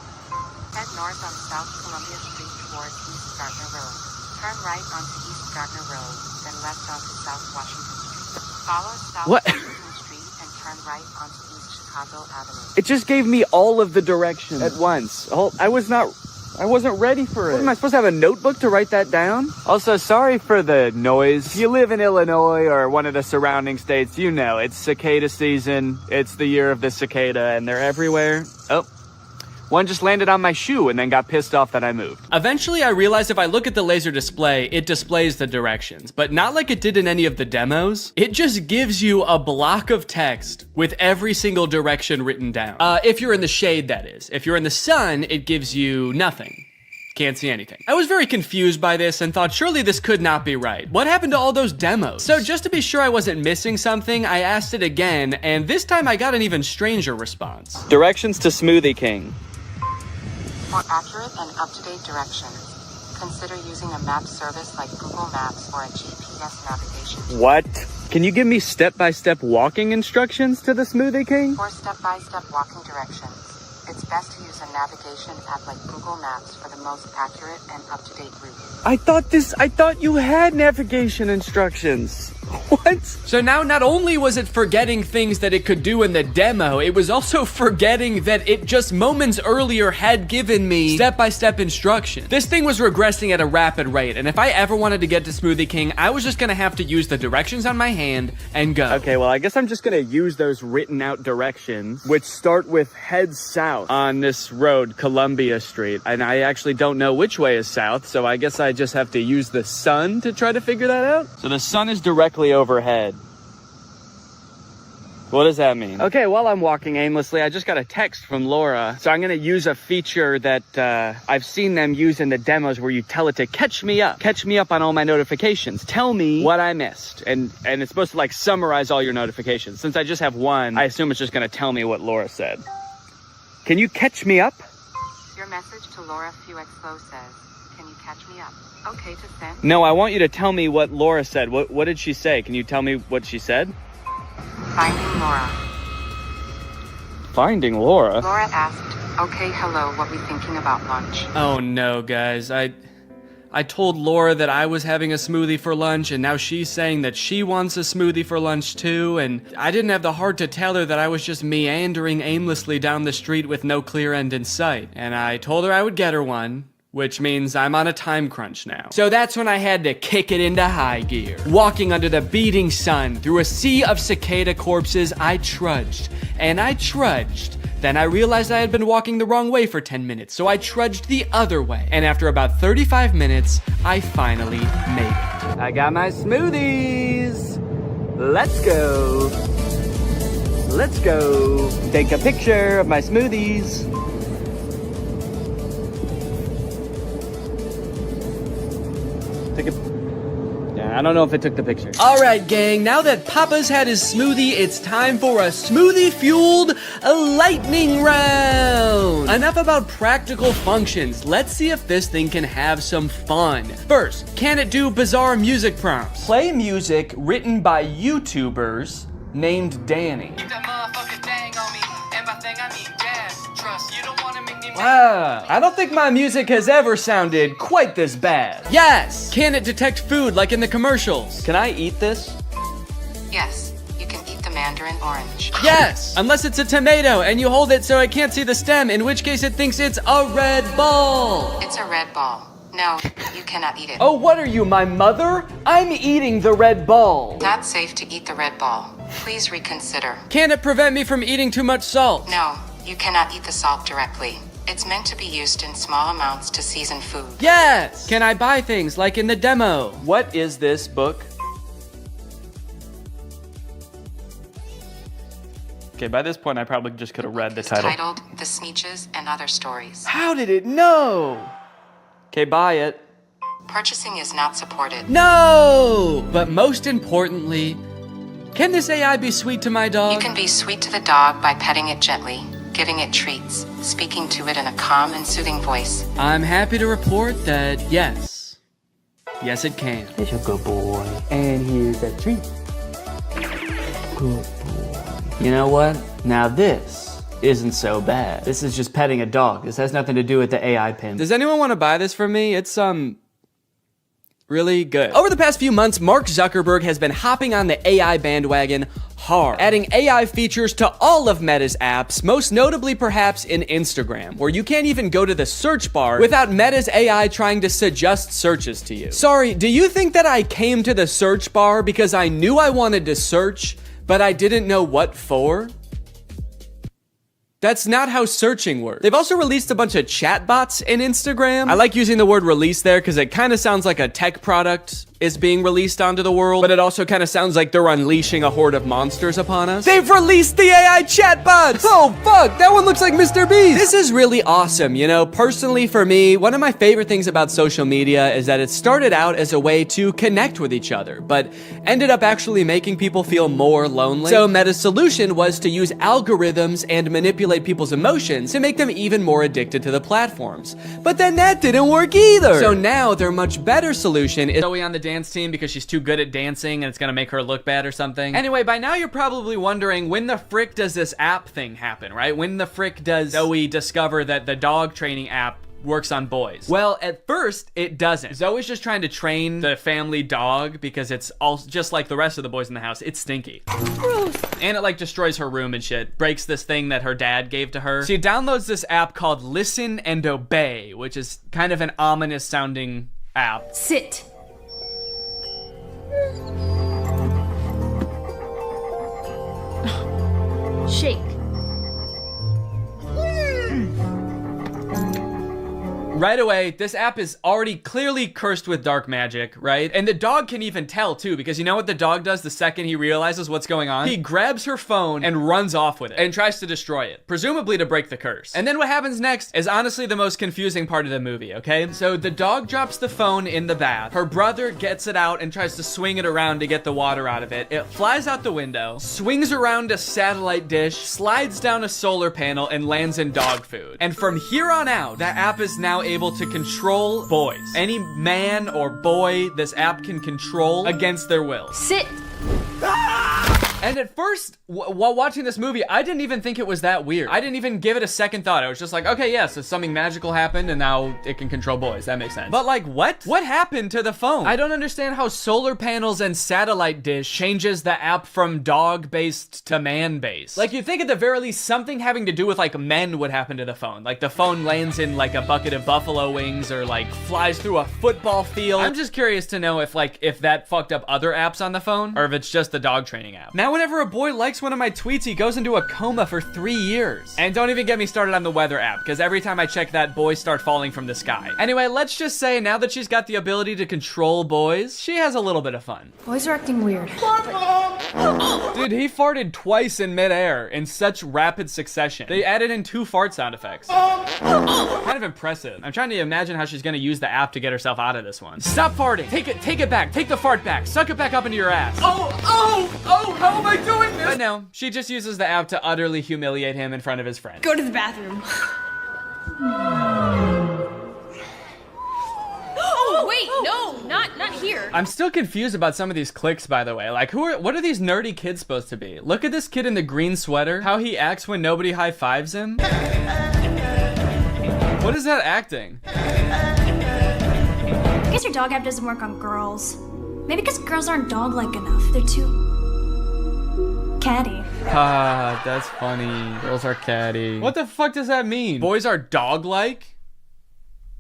Head north on South Columbia Street towards East Gardner Road. Turn right onto East Gardner Road, then left onto South Washington Street. Follow South Washington Street and turn right onto East Chicago Avenue. It just gave me all of the directions at once. I wasn't ready for it. What, am I supposed to have a notebook to write that down? Also, sorry for the noise. If you live in Illinois or one of the surrounding states, you know, it's cicada season. It's the year of the cicada and they're everywhere. Oh. One just landed on my shoe and then got pissed off that I moved. Eventually, I realized if I look at the laser display, it displays the directions, but not like it did in any of the demos. It just gives you a block of text with every single direction written down. If you're in the shade, that is. If you're in the sun, it gives you nothing. Can't see anything. I was very confused by this and thought surely this could not be right. What happened to all those demos? So just to be sure I wasn't missing something, I asked it again, and this time I got an even stranger response. Directions to Smoothie King. For accurate and up-to-date directions, consider using a map service like Google Maps or a GPS navigation. What? Can you give me step-by-step walking instructions to the Smoothie King? For step-by-step walking directions, it's best to use a navigation app like Google Maps for the most accurate and up-to-date route. I thought you had navigation instructions. What? So now not only was it forgetting things that it could do in the demo, it was also forgetting that it just moments earlier had given me step-by-step instruction. This thing was regressing at a rapid rate, and if I ever wanted to get to Smoothie King, I was just gonna have to use the directions on my hand and go. Okay, well, I guess I'm just gonna use those written out directions, which start with head south on this road, Columbia Street. And I actually don't know which way is south, so I guess I just have to use the sun to try to figure that out. So the sun is directly overhead. What does that mean? Okay, while I'm walking aimlessly, I just got a text from Laura. So I'm gonna use a feature that I've seen them use in the demos where you tell it to catch me up on all my notifications. Tell me what I missed. And it's supposed to like summarize all your notifications. Since I just have one, I assume it's just gonna tell me what Laura said. Can you catch me up? Your message to Laura Fuexlo says, can you catch me up? Okay to send? No, I want you to tell me what Laura said. What did she say? Can you tell me what she said? Finding Laura. Finding Laura? Laura asked, okay, hello, what we thinking about lunch? Oh no, guys. I told Laura that I was having a smoothie for lunch, and now she's saying that she wants a smoothie for lunch too, and I didn't have the heart to tell her that I was just meandering aimlessly down the street with no clear end in sight. And I told her I would get her one, which means I'm on a time crunch now. So that's when I had to kick it into high gear. Walking under the beating sun, through a sea of cicada corpses, I trudged, and I trudged. Then I realized I had been walking the wrong way for 10 minutes, so I trudged the other way. And after about 35 minutes, I finally made it. I got my smoothies. Let's go. Let's go. Take a picture of my smoothies. I don't know if it took the picture. All right, gang, now that Papa's had his smoothie, it's time for a smoothie-fueled lightning round. Enough about practical functions. Let's see if this thing can have some fun. First, can it do bizarre music prompts? Play music written by YouTubers named Danny. Wow, I don't think my music has ever sounded quite this bad. Yes! Can it detect food like in the commercials? Can I eat this? Yes, you can eat the mandarin orange. Yes! Unless it's a tomato and you hold it so I can't see the stem, in which case it thinks it's a red ball. It's a red ball. No, you cannot eat it. Oh, what are you, my mother? I'm eating the red ball. Not safe to eat the red ball. Please reconsider. Can it prevent me from eating too much salt? No, you cannot eat the salt directly. It's meant to be used in small amounts to season food. Yes! Can I buy things like in the demo? What is this book? Okay, by this point I probably just could have read the title. It's titled The Sneetches and Other Stories. How did it know? Okay, buy it. Purchasing is not supported. No! But most importantly, can this AI be sweet to my dog? You can be sweet to the dog by petting it gently, giving it treats, speaking to it in a calm and soothing voice. I'm happy to report that yes. Yes, it can. It's a good boy. And here's a treat. Good boy. You know what? Now this isn't so bad. This is just petting a dog. This has nothing to do with the AI pin. Does anyone want to buy this from me? It's, really good. Over the past few months, Mark Zuckerberg has been hopping on the AI bandwagon hard, adding AI features to all of Meta's apps, most notably perhaps in Instagram, where you can't even go to the search bar without Meta's AI trying to suggest searches to you. Sorry, do you think that I came to the search bar because I knew I wanted to search, but I didn't know what for? That's not how searching works. They've also released a bunch of chatbots in Instagram. I like using the word release there because it kind of sounds like a tech product is being released onto the world, but it also kind of sounds like they're unleashing a horde of monsters upon us. They've released the AI chatbots! Oh fuck, that one looks like Mr. Beast! This is really awesome, you know? Personally for me, one of my favorite things about social media is that it started out as a way to connect with each other, but ended up actually making people feel more lonely. So Meta's solution was to use algorithms and manipulate people's emotions to make them even more addicted to the platforms. But then that didn't work either! So now their much better solution is Zoe on the dance team because she's too good at dancing and it's gonna make her look bad or something. Anyway, by now you're probably wondering when the frick does this app thing happen, right? When the frick does Zoe discover that the dog training app works on boys. Well, at first, it doesn't. Zoe's just trying to train the family dog because it's all just like the rest of the boys in the house. It's stinky. Gross. And it like destroys her room and shit. Breaks this thing that her dad gave to her. She downloads this app called Listen and Obey, which is kind of an ominous sounding app. Sit. Shake. Right away, this app is already clearly cursed with dark magic, right? And the dog can even tell too, because you know what the dog does the second he realizes what's going on? He grabs her phone and runs off with it and tries to destroy it, presumably to break the curse. And then what happens next is honestly the most confusing part of the movie, okay? So the dog drops the phone in the bath. Her brother gets it out and tries to swing it around to get the water out of it. It flies out the window, swings around a satellite dish, slides down a solar panel, and lands in dog food. And from here on out, that app is now able to control boys. Any man or boy this app can control against their will. Sit. And at first, while watching this movie, I didn't even think it was that weird. I didn't even give it a second thought. I was just like, okay, yeah, so something magical happened and now it can control boys. That makes sense. But like, what? What happened to the phone? I don't understand how solar panels and satellite dish changes the app from dog-based to man-based. Like, you'd think at the very least something having to do with like men would happen to the phone. Like the phone lands in like a bucket of buffalo wings or like flies through a football field. I'm just curious to know if that fucked up other apps on the phone or if it's just the dog training app. Now, whenever a boy likes one of my tweets, he goes into a coma for 3 years. And don't even get me started on the weather app, because every time I check that, boys start falling from the sky. Anyway, let's just say now that she's got the ability to control boys, she has a little bit of fun. Boys are acting weird. Dude, he farted twice in midair in such rapid succession. They added in 2 fart sound effects. Kind of impressive. I'm trying to imagine how she's gonna use the app to get herself out of this one. Stop farting. Take it back. Take the fart back. Suck it back up into your ass. Oh, how am I doing this? But no, she just uses the app to utterly humiliate him in front of his friends. Go to the bathroom. Oh, wait, no, not here. I'm still confused about some of these clicks, by the way. Like, what are these nerdy kids supposed to be? Look at this kid in the green sweater, how he acts when nobody high-fives him. What is that acting? I guess your dog app doesn't work on girls. Maybe because girls aren't dog-like enough. They're too catty. Ah, that's funny. Girls are catty. What the fuck does that mean? Boys are dog-like?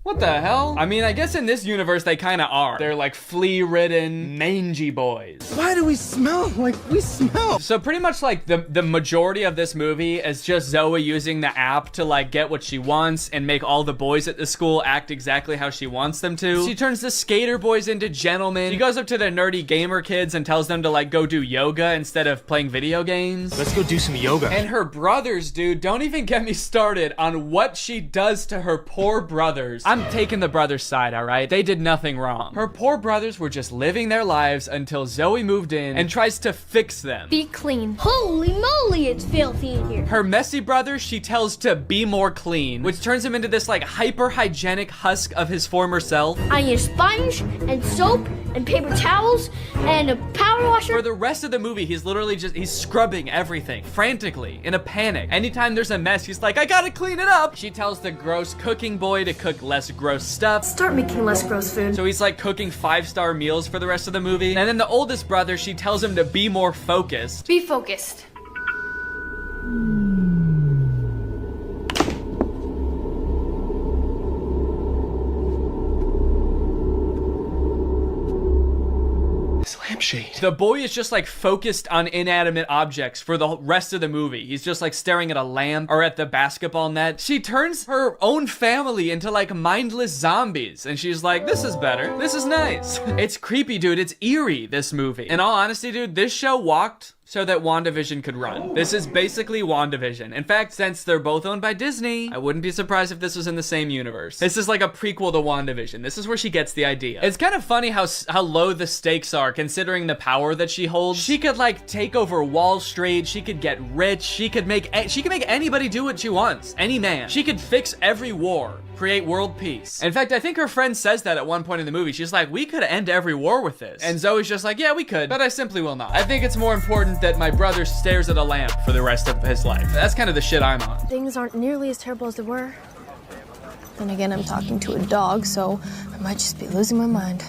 What the hell? I mean, I guess in this universe they kind of are. They're like flea-ridden, mangy boys. Why do we smell like we smell? So pretty much like the majority of this movie is just Zoe using the app to like get what she wants and make all the boys at the school act exactly how she wants them to. She turns the skater boys into gentlemen. She goes up to the nerdy gamer kids and tells them to like go do yoga instead of playing video games. Let's go do some yoga. And her brothers, dude, don't even get me started on what she does to her poor brothers. I'm taking the brothers' side, all right? They did nothing wrong. Her poor brothers were just living their lives until Zoe moved in and tries to fix them. Be clean. Holy moly, it's filthy in here. Her messy brother, she tells to be more clean, which turns him into this like hyper-hygienic husk of his former self. I need a sponge and soap and paper towels and a power washer. For the rest of the movie, he's literally he's scrubbing everything frantically in a panic. Anytime there's a mess, he's like, I gotta clean it up. She tells the gross cooking boy to cook less gross stuff. Start making less gross food. So he's like cooking 5-star meals for the rest of the movie. And then the oldest brother, she tells him to be more focused. Be focused. The boy is just like focused on inanimate objects for the rest of the movie. He's just like staring at a lamp or at the basketball net. She turns her own family into like mindless zombies and she's like, this is better. This is nice. It's creepy, dude. It's eerie, this movie. In all honesty, dude, this show walked so that WandaVision could run. This is basically WandaVision. In fact, since they're both owned by Disney, I wouldn't be surprised if this was in the same universe. This is like a prequel to WandaVision. This is where she gets the idea. It's kind of funny how low the stakes are considering the power that she holds. She could like take over Wall Street. She could get rich. She could make anybody do what she wants. Any man. She could fix every war. Create world peace. In fact, I think her friend says that at one point in the movie. She's like, we could end every war with this. And Zoe's just like, yeah, we could, but I simply will not. I think it's more important that my brother stares at a lamp for the rest of his life. That's kind of the shit I'm on. Things aren't nearly as terrible as they were. Then again, I'm talking to a dog, so I might just be losing my mind.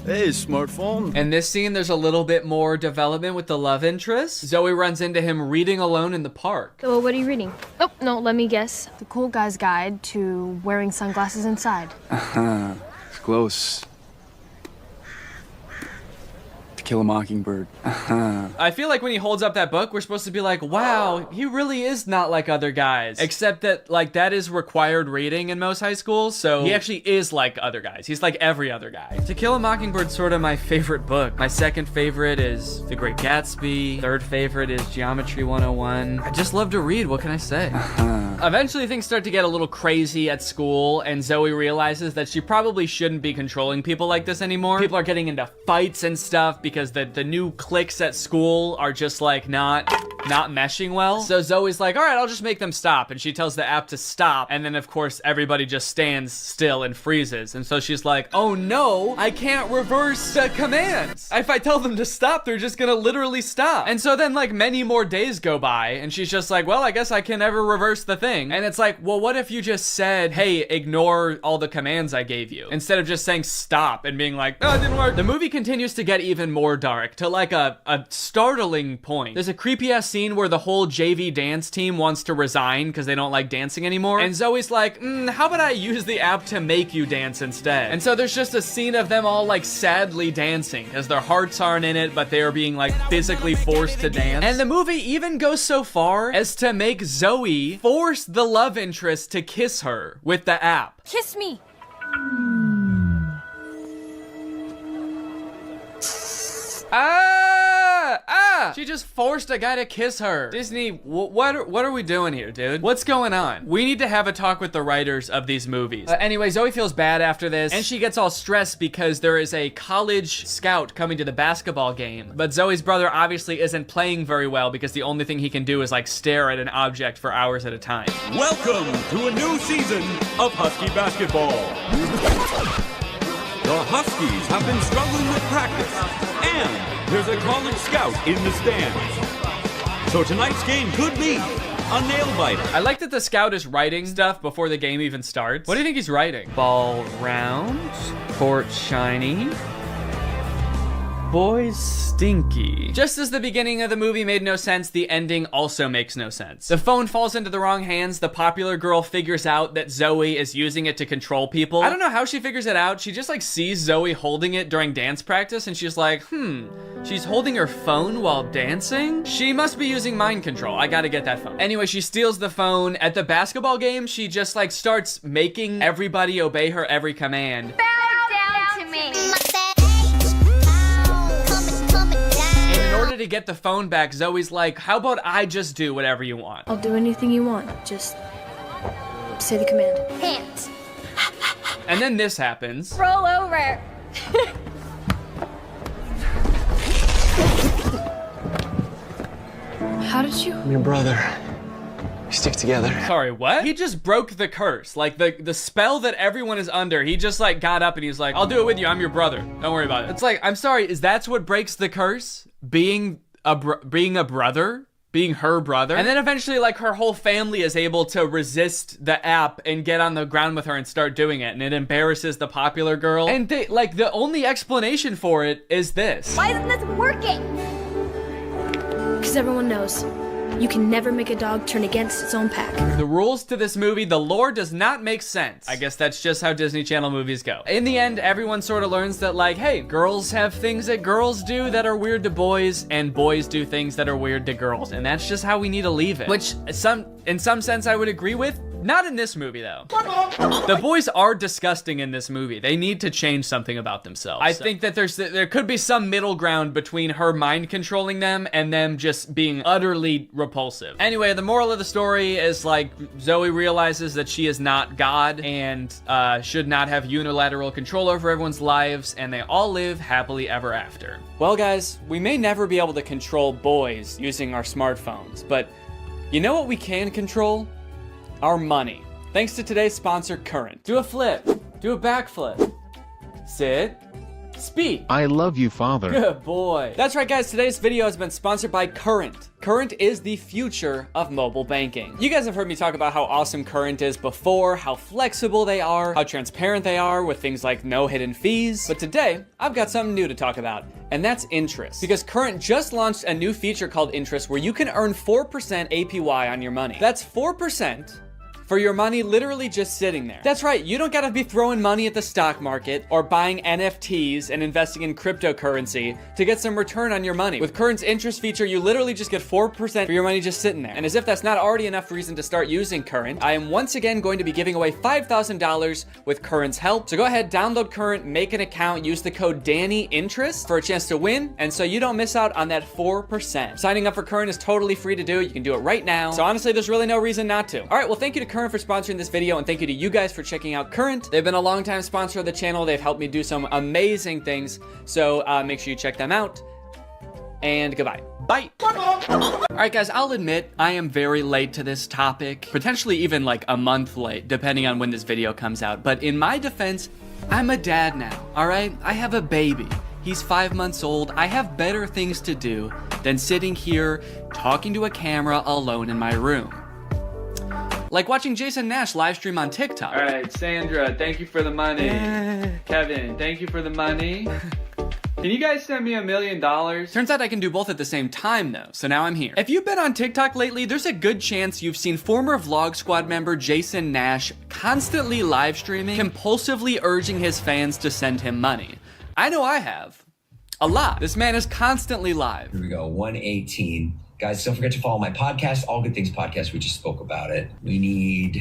Hey, smartphone. In this scene, there's a little bit more development with the love interest. Zoe runs into him reading alone in the park. So what are you reading? Oh, no, let me guess. The Cool Guy's Guide to Wearing Sunglasses Inside. It's close. To Kill a Mockingbird. I feel like when he holds up that book, we're supposed to be like, wow, he really is not like other guys. Except that, like, that is required reading in most high schools, so he actually is like other guys. He's like every other guy. To Kill a Mockingbird's sort of my favorite book. My second favorite is The Great Gatsby. Third favorite is Geometry 101. I just love to read, what can I say? Eventually things start to get a little crazy at school, and Zoe realizes that she probably shouldn't be controlling people like this anymore. People are getting into fights and stuff because the new cliques at school are just like not meshing well. So Zoe's like, all right, I'll just make them stop. And she tells the app to stop. And then of course, everybody just stands still and freezes. And so she's like, oh no, I can't reverse the commands. If I tell them to stop, they're just gonna literally stop. And so then like many more days go by and she's just like, well, I guess I can never reverse the thing. And it's like, well, what if you just said, hey, ignore all the commands I gave you, instead of just saying stop and being like, oh, it didn't work. The movie continues to get even more dark to like a startling point. There's a creepy ass scene where the whole JV dance team wants to resign because they don't like dancing anymore. And Zoe's like, how about I use the app to make you dance instead? And so there's just a scene of them all like sadly dancing because their hearts aren't in it, but they are being like physically forced to dance. And the movie even goes so far as to make Zoe force the love interest to kiss her with the app. Kiss me! She just forced a guy to kiss her. Disney, what are we doing here, dude? What's going on? We need to have a talk with the writers of these movies. Anyway, Zoe feels bad after this, and she gets all stressed because there is a college scout coming to the basketball game. But Zoe's brother obviously isn't playing very well because the only thing he can do is like stare at an object for hours at a time. Welcome to a new season of Husky basketball. The Huskies have been struggling with practice, and there's a college scout in the stands. So tonight's game could be a nail-biter. I like that the scout is writing stuff before the game even starts. What do you think he's writing? Ball round, court shiny, boys stinky. Just as the beginning of the movie made no sense, the ending also makes no sense. The phone falls into the wrong hands. The popular girl figures out that Zoe is using it to control people. I don't know how she figures it out. She just like sees Zoe holding it during dance practice and she's like, she's holding her phone while dancing? She must be using mind control. I gotta get that phone. Anyway, she steals the phone. At the basketball game, she just like starts making everybody obey her every command. Bow down to me. In order to get the phone back, Zoe's like, how about I just do whatever you want? I'll do anything you want. Just say the command. Hands. And then this happens. Roll over. How did you? I'm your brother. We stick together. Sorry, what? He just broke the curse. Like the spell that everyone is under. He just like got up and he's like, I'll do it with you. I'm your brother. Don't worry about it. It's like, I'm sorry, is that what breaks the curse? Being a brother? Being her brother? And then eventually like her whole family is able to resist the app and get on the ground with her and start doing it. And it embarrasses the popular girl. And they, like the only explanation for it is this. Why isn't this working? Because everyone knows. You can never make a dog turn against its own pack. The rules to this movie, the lore does not make sense. I guess that's just how Disney Channel movies go. In the end, everyone sort of learns that like, hey, girls have things that girls do that are weird to boys, and boys do things that are weird to girls. And that's just how we need to leave it. Which in some sense I would agree with. Not in this movie though. The boys are disgusting in this movie. They need to change something about themselves. I think that there could be some middle ground between her mind controlling them and them just being utterly repulsive. Anyway, the moral of the story is like Zoe realizes that she is not God and should not have unilateral control over everyone's lives, and they all live happily ever after. Well guys, we may never be able to control boys using our smartphones, but you know what we can control? Our money. Thanks to today's sponsor, Current. Do a flip, do a backflip. Sit, Speak. I love you, Father. Good boy. That's right, guys. Today's video has been sponsored by Current. Current is the future of mobile banking. You guys have heard me talk about how awesome Current is before, how flexible they are, how transparent they are with things like no hidden fees. But today, I've got something new to talk about, and that's interest. Because Current just launched a new feature called Interest where you can earn 4% APY on your money. That's 4% for your money literally just sitting there. That's right, you don't gotta be throwing money at the stock market or buying NFTs and investing in cryptocurrency to get some return on your money. With Current's interest feature, you literally just get 4% for your money just sitting there. And as if that's not already enough reason to start using Current, I am once again going to be giving away $5,000 with Current's help. So go ahead, download Current, make an account, use the code DANNYINTEREST for a chance to win, and so you don't miss out on that 4%. Signing up for Current is totally free to do. You can do it right now. So honestly, there's really no reason not to. All right, well, thank you to Current for sponsoring this video, and thank you to you guys for checking out Current. They've been a long-time sponsor of the channel. They've helped me do some amazing things, so make sure you check them out, and goodbye. Bye. All right, guys, I'll admit I am very late to this topic, potentially even like a month late, depending on when this video comes out, but in my defense, I'm a dad now, all right? I have a baby. He's 5 months old. I have better things to do than sitting here talking to a camera alone in my room. Like watching Jason Nash live stream on TikTok. All right, Sandra, thank you for the money. Kevin, thank you for the money. Can you guys send me $1 million? Turns out I can do both at the same time though, so now I'm here. If you've been on TikTok lately, there's a good chance you've seen former Vlog Squad member Jason Nash constantly live streaming, compulsively urging his fans to send him money. I know I have. A lot. This man is constantly live. Here we go, 118. Guys, don't forget to follow my podcast, All Good Things Podcast. We just spoke about it. We need...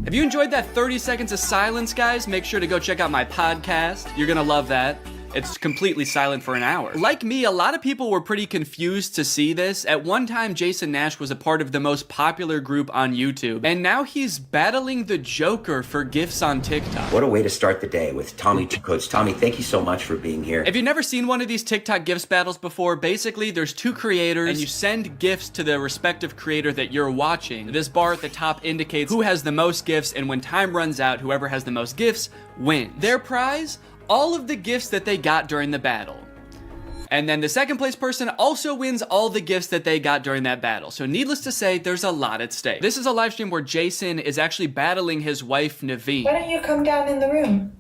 Have you enjoyed that 30 seconds of silence, guys? Make sure to go check out my podcast. You're gonna love that. It's completely silent for an hour. Like me, a lot of people were pretty confused to see this. At one time, Jason Nash was a part of the most popular group on YouTube, and now he's battling the Joker for gifts on TikTok. What a way to start the day with Tommy Two Coats. Tommy, thank you so much for being here. If you've never seen one of these TikTok gifts battles before, basically there's two creators and you send gifts to the respective creator that you're watching. This bar at the top indicates who has the most gifts, and when time runs out, whoever has the most gifts wins. Their prize? All of the gifts that they got during the battle. And then the second place person also wins all the gifts that they got during that battle. So needless to say, there's a lot at stake. This is a live stream where Jason is actually battling his wife, Naveen. Why don't you come down in the room?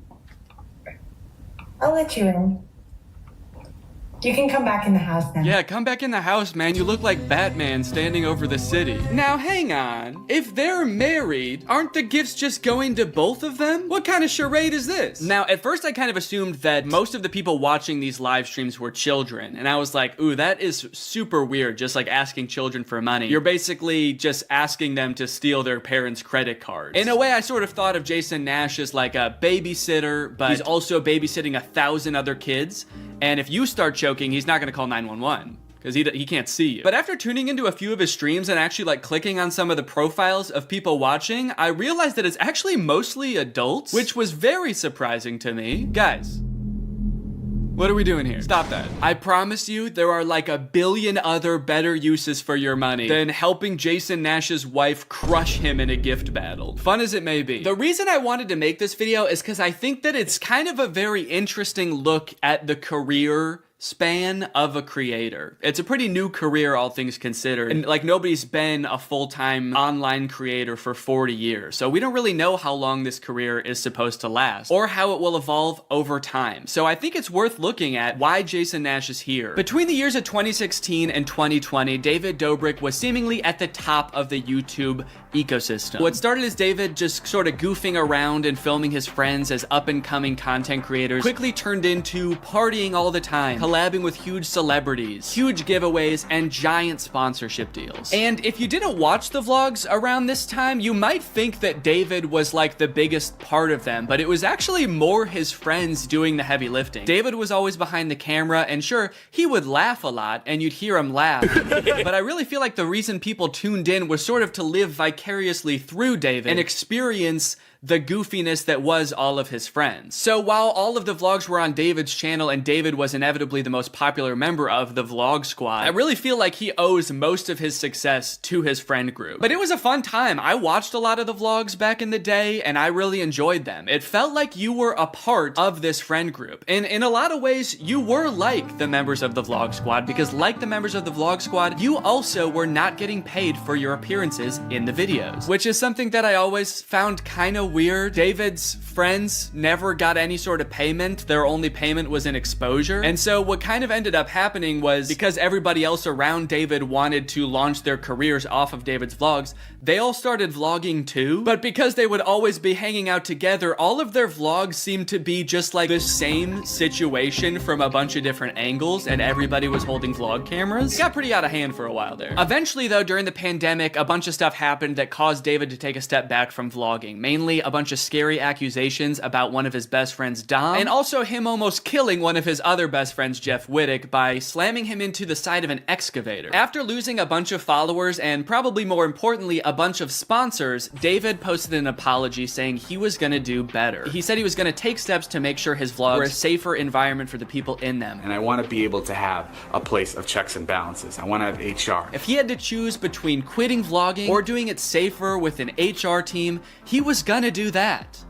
I'll let you in. You can come back in the house now. Yeah, come back in the house, man. You look like Batman standing over the city. Now, hang on. If they're married, aren't the gifts just going to both of them? What kind of charade is this? Now, at first, I kind of assumed that most of the people watching these live streams were children. And I was like, ooh, that is super weird, just like asking children for money. You're basically just asking them to steal their parents' credit cards. In a way, I sort of thought of Jason Nash as like a babysitter, but he's also babysitting 1,000 other kids. And if you start choking, he's not gonna call 911 because he can't see you. But after tuning into a few of his streams and actually like clicking on some of the profiles of people watching, I realized that it's actually mostly adults, which was very surprising to me. Guys, what are we doing here? Stop that. I promise you there are like 1 billion other better uses for your money than helping Jason Nash's wife crush him in a gift battle. Fun as it may be. The reason I wanted to make this video is because I think that it's kind of a very interesting look at the career span of a creator. It's a pretty new career, all things considered. And like nobody's been a full-time online creator for 40 years. So we don't really know how long this career is supposed to last or how it will evolve over time. So I think it's worth looking at why Jason Nash is here. Between the years of 2016 and 2020, David Dobrik was seemingly at the top of the YouTube ecosystem. What started as David just sort of goofing around and filming his friends as up-and-coming content creators quickly turned into partying all the time, collabing with huge celebrities, huge giveaways, and giant sponsorship deals. And if you didn't watch the vlogs around this time, you might think that David was like the biggest part of them, but it was actually more his friends doing the heavy lifting. David was always behind the camera, and sure, he would laugh a lot, and you'd hear him laugh. But I really feel like the reason people tuned in was sort of to live vicariously through David and experience the goofiness that was all of his friends. So while all of the vlogs were on David's channel and David was inevitably the most popular member of the vlog squad, I really feel like he owes most of his success to his friend group. But it was a fun time. I watched a lot of the vlogs back in the day and I really enjoyed them. It felt like you were a part of this friend group. And in a lot of ways, you were like the members of the vlog squad, because like the members of the vlog squad, you also were not getting paid for your appearances in the videos, which is something that I always found kind of weird. David's friends never got any sort of payment. Their only payment was in exposure. And so what kind of ended up happening was, because everybody else around David wanted to launch their careers off of David's vlogs, they all started vlogging too. But because they would always be hanging out together, all of their vlogs seemed to be just like the same situation from a bunch of different angles, and everybody was holding vlog cameras. It got pretty out of hand for a while there. Eventually though, during the pandemic, a bunch of stuff happened that caused David to take a step back from vlogging. Mainly a bunch of scary accusations about one of his best friends, Dom, and also him almost killing one of his other best friends, Jeff Wittick, by slamming him into the side of an excavator. After losing a bunch of followers and probably more importantly a bunch of sponsors, David posted an apology saying he was gonna do better. He said he was gonna take steps to make sure his vlogs were a safer environment for the people in them. And I want to be able to have a place of checks and balances. I want to have HR. If he had to choose between quitting vlogging or doing it safer with an HR team, he was gonna do that.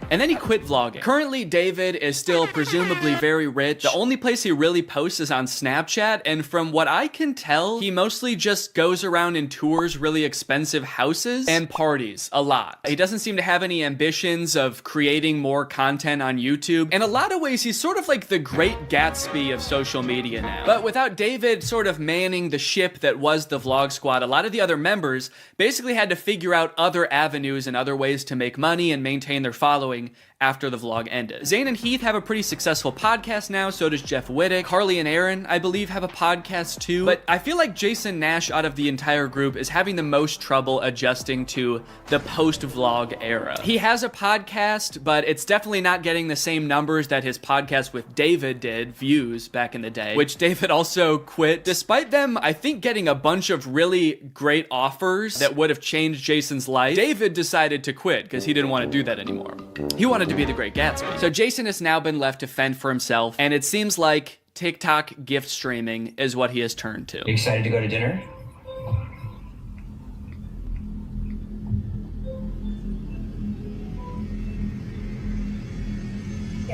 And then he quit vlogging. Currently, David is still presumably very rich. The only place he really posts is on Snapchat, and from what I can tell, he mostly just goes around and tours really expensive houses and parties a lot. He doesn't seem to have any ambitions of creating more content on YouTube. In a lot of ways, he's sort of like the Great Gatsby of social media now. But without David sort of manning the ship that was the vlog squad, a lot of the other members basically had to figure out other avenues and other ways to make money and maintain their following after the vlog ended. Zane and Heath have a pretty successful podcast now, so does Jeff Wittick. Carly and Aaron, I believe, have a podcast too. But I feel like Jason Nash out of the entire group is having the most trouble adjusting to the post-vlog era. He has a podcast, but it's definitely not getting the same numbers that his podcast with David did, views, back in the day, which David also quit. Despite them, I think, getting a bunch of really great offers that would have changed Jason's life, David decided to quit because he didn't want to do that anymore. He wanted to be the Great Gatsby. So Jason has now been left to fend for himself, and it seems like TikTok gift streaming is what he has turned to. You excited to go to dinner?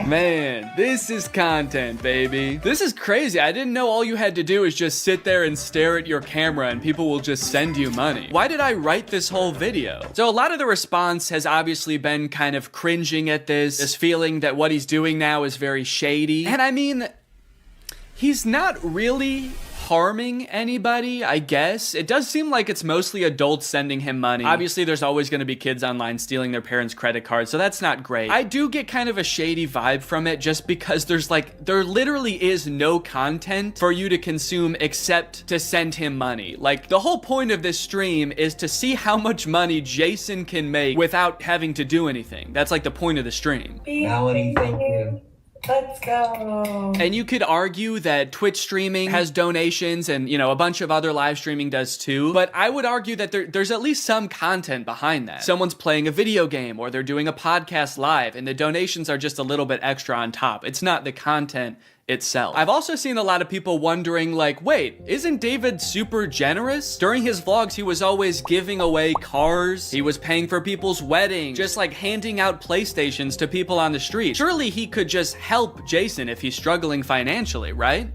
Man, this is content, baby. This is crazy. I didn't know all you had to do is just sit there and stare at your camera and people will just send you money. Why did I write this whole video? So a lot of the response has obviously been kind of cringing at this feeling that what he's doing now is very shady. And I mean, he's not really harming anybody, I guess. It does seem like it's mostly adults sending him money. Obviously, there's always going to be kids online stealing their parents' credit cards, so that's not great. I do get kind of a shady vibe from it just because there literally is no content for you to consume except to send him money. Like, the whole point of this stream is to see how much money Jason can make without having to do anything. That's like the point of the stream. Melanie, thank you. Let's go. And you could argue that Twitch streaming has donations and, you know, a bunch of other live streaming does too. But I would argue that there's at least some content behind that. Someone's playing a video game or they're doing a podcast live and the donations are just a little bit extra on top. It's not the content itself. I've also seen a lot of people wondering, like, wait, isn't David super generous? During his vlogs, he was always giving away cars. He was paying for people's weddings, just like handing out PlayStations to people on the street. Surely he could just help Jason if he's struggling financially, right?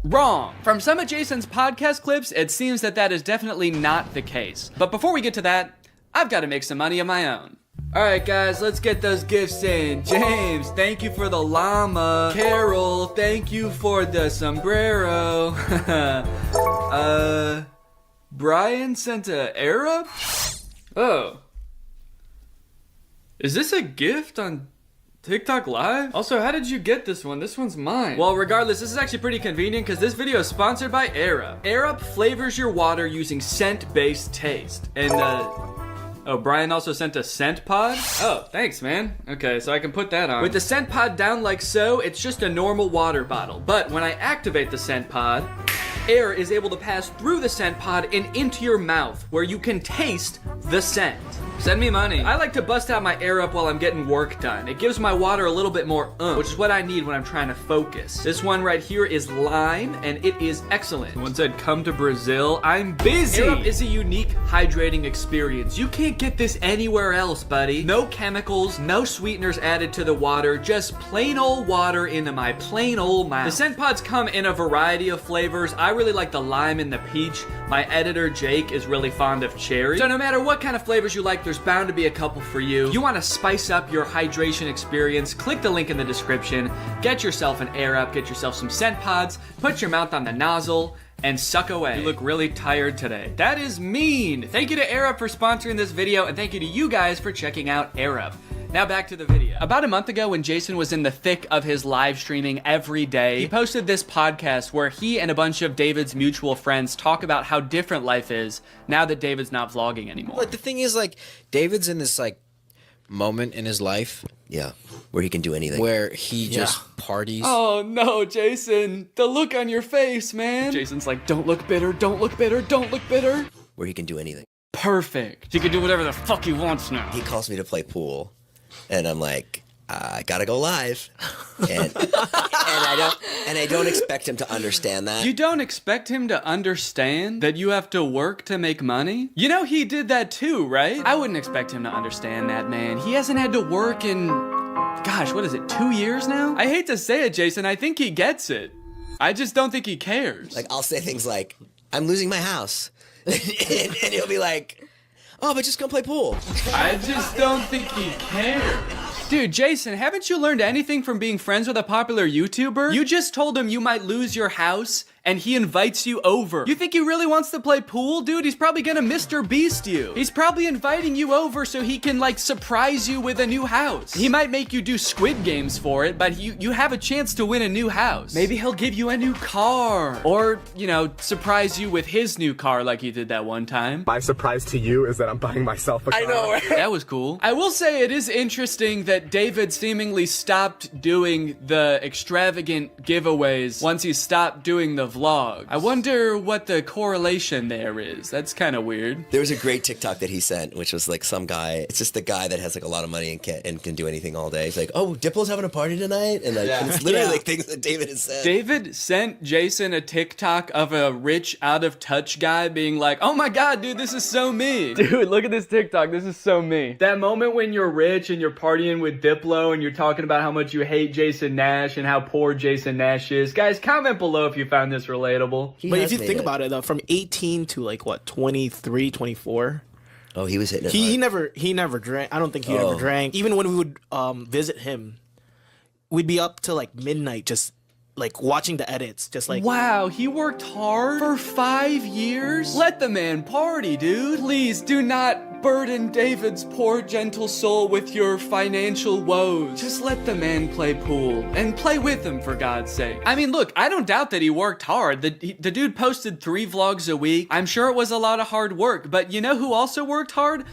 Wrong. From some of Jason's podcast clips, it seems that is definitely not the case. But before we get to that, I've got to make some money of my own. Alright guys, let's get those gifts in. James, thank you for the llama. Carol, thank you for the sombrero. Brian sent a Arab? Oh. Is this a gift on TikTok Live? Also, how did you get this one? This one's mine. Well, regardless, this is actually pretty convenient because this video is sponsored by Arab. Arab flavors your water using scent-based taste. And, oh, Brian also sent a scent pod? Oh, thanks, man. Okay, so I can put that on. With the scent pod down like so, it's just a normal water bottle. But when I activate the scent pod, air is able to pass through the scent pod and into your mouth, where you can taste the scent. Send me money. I like to bust out my air up while I'm getting work done. It gives my water a little bit more which is what I need when I'm trying to focus. This one right here is lime, and it is excellent. Someone said, come to Brazil. I'm busy. Air up is a unique hydrating experience. You can't get this anywhere else, buddy. No chemicals, no sweeteners added to the water, just plain old water into my plain old mouth. The scent pods come in a variety of flavors. I really like the lime and the peach. My editor, Jake, is really fond of cherry. So no matter what kind of flavors you like, there's bound to be a couple for you. You want to spice up your hydration experience, click the link in the description, get yourself an air up, get yourself some scent pods, put your mouth on the nozzle, and suck away. You look really tired today. That is mean. Thank you to Air Up for sponsoring this video, and thank you to you guys for checking out Air Up. Now back to the video. About a month ago, when Jason was in the thick of his live streaming every day, he posted this podcast where he and a bunch of David's mutual friends talk about how different life is now that David's not vlogging anymore. But the thing is, like, David's in this, like, moment in his life. Yeah, where he can do anything. Where he just parties. Oh no, Jason. The look on your face, man. Jason's like, don't look bitter, don't look bitter, don't look bitter. Where he can do anything. Perfect. He can do whatever the fuck he wants now. He calls me to play pool. And I'm like, I gotta go live, and I don't expect him to understand that. You don't expect him to understand that you have to work to make money? You know he did that too, right? I wouldn't expect him to understand that, man. He hasn't had to work in, gosh, what is it, 2 years now? I hate to say it, Jason, I think he gets it. I just don't think he cares. Like, I'll say things like, I'm losing my house, and he'll be like, oh, but just come play pool. I just don't think he cares. Dude, Jason, haven't you learned anything from being friends with a popular YouTuber? You just told him you might lose your house, and he invites you over. You think he really wants to play pool? Dude, he's probably gonna Mr. Beast you. He's probably inviting you over so he can, like, surprise you with a new house. He might make you do Squid Games for it, but you have a chance to win a new house. Maybe he'll give you a new car. Or, you know, surprise you with his new car like he did that one time. My surprise to you is that I'm buying myself a car. I know, right? That was cool. I will say it is interesting that David seemingly stopped doing the extravagant giveaways once he stopped doing the vlog. I wonder what the correlation there is. That's kind of weird. There was a great TikTok that he sent, which was like some guy. It's just the guy that has like a lot of money and can do anything all day. He's like, oh, Diplo's having a party tonight, and like it's literally like things that David has said. David sent Jason a TikTok of a rich, out of touch guy being like, oh my god, dude, this is so me. Dude, look at this TikTok. This is so me. That moment when you're rich and you're partying with Diplo and you're talking about how much you hate Jason Nash and how poor Jason Nash is. Guys, comment below if you found this relatable. But if you think about it, though, from 18 to like what, 23, 24. Oh, he was hitting it. He never drank. I don't think he ever drank. Even when we would visit him, we'd be up till like midnight, just like watching the edits, just like. Wow, he worked hard for 5 years? Let the man party, dude. Please do not burden David's poor gentle soul with your financial woes. Just let the man play pool and play with him, for God's sake. I mean, look, I don't doubt that he worked hard. The dude posted 3 vlogs a week. I'm sure it was a lot of hard work, but you know who also worked hard?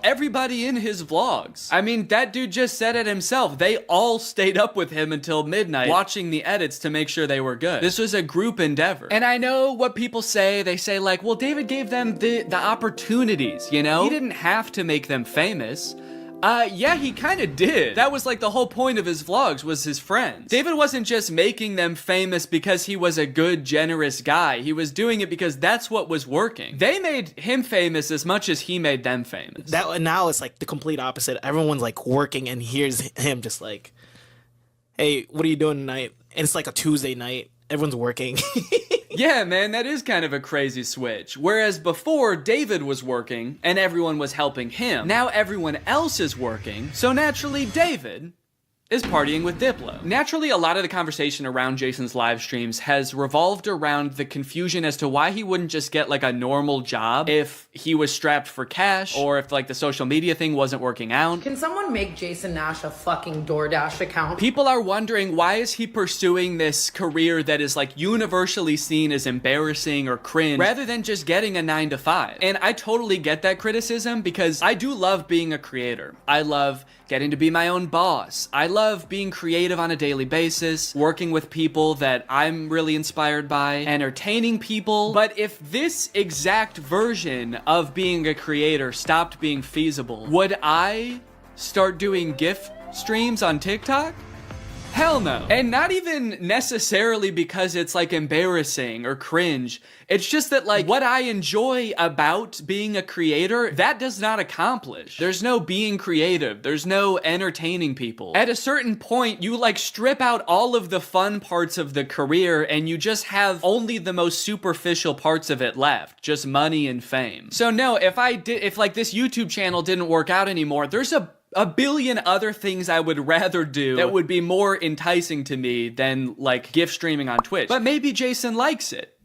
Everybody in his vlogs. I mean, that dude just said it himself. They all stayed up with him until midnight watching the edits to make sure they were good. This was a group endeavor. And I know what people say. They say like, well, David gave them the opportunities, you know? He didn't have to make them famous. Yeah, he kind of did. That was like the whole point of his vlogs, was his friends. David wasn't just making them famous because he was a good, generous guy. He was doing it because that's what was working. They made him famous as much as he made them famous. Now it's like the complete opposite. Everyone's like working, and here's him just like, hey, what are you doing tonight? And it's like a Tuesday night. Everyone's working. Yeah, man, that is kind of a crazy switch. Whereas before, David was working and everyone was helping him. Now everyone else is working, so naturally David is partying with Diplo. Naturally, a lot of the conversation around Jason's live streams has revolved around the confusion as to why he wouldn't just get like a normal job if he was strapped for cash, or if like the social media thing wasn't working out. Can someone make Jason Nash a fucking DoorDash account? People are wondering, why is he pursuing this career that is like universally seen as embarrassing or cringe, rather than just getting a 9-to-5? And I totally get that criticism, because I do love being a creator. I love getting to be my own boss. I love love being creative on a daily basis, working with people that I'm really inspired by, entertaining people. But if this exact version of being a creator stopped being feasible, would I start doing GIF streams on TikTok? Hell no. And not even necessarily because it's like embarrassing or cringe. It's just that like what I enjoy about being a creator, that does not accomplish. There's no being creative. There's no entertaining people. At a certain point, you like strip out all of the fun parts of the career and you just have only the most superficial parts of it left. Just money and fame. So no, if like this YouTube channel didn't work out anymore, there's a billion other things I would rather do that would be more enticing to me than like GIF streaming on Twitch. But maybe Jason likes it.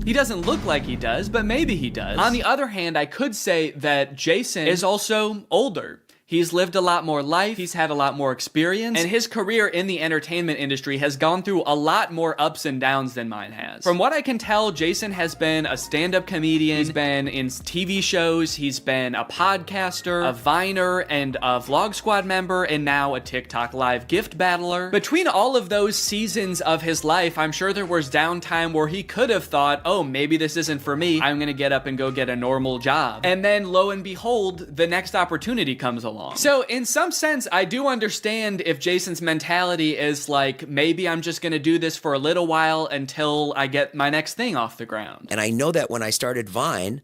He doesn't look like he does, but maybe he does. On the other hand, I could say that Jason is also older. He's lived a lot more life, he's had a lot more experience, and his career in the entertainment industry has gone through a lot more ups and downs than mine has. From what I can tell, Jason has been a stand-up comedian, he's been in TV shows, he's been a podcaster, a Viner, and a Vlog Squad member, and now a TikTok Live gift battler. Between all of those seasons of his life, I'm sure there was downtime where he could have thought, oh, maybe this isn't for me, I'm gonna get up and go get a normal job. And then, lo and behold, the next opportunity comes along. So in some sense, I do understand if Jason's mentality is like, maybe I'm just gonna do this for a little while until I get my next thing off the ground. And I know that when I started Vine,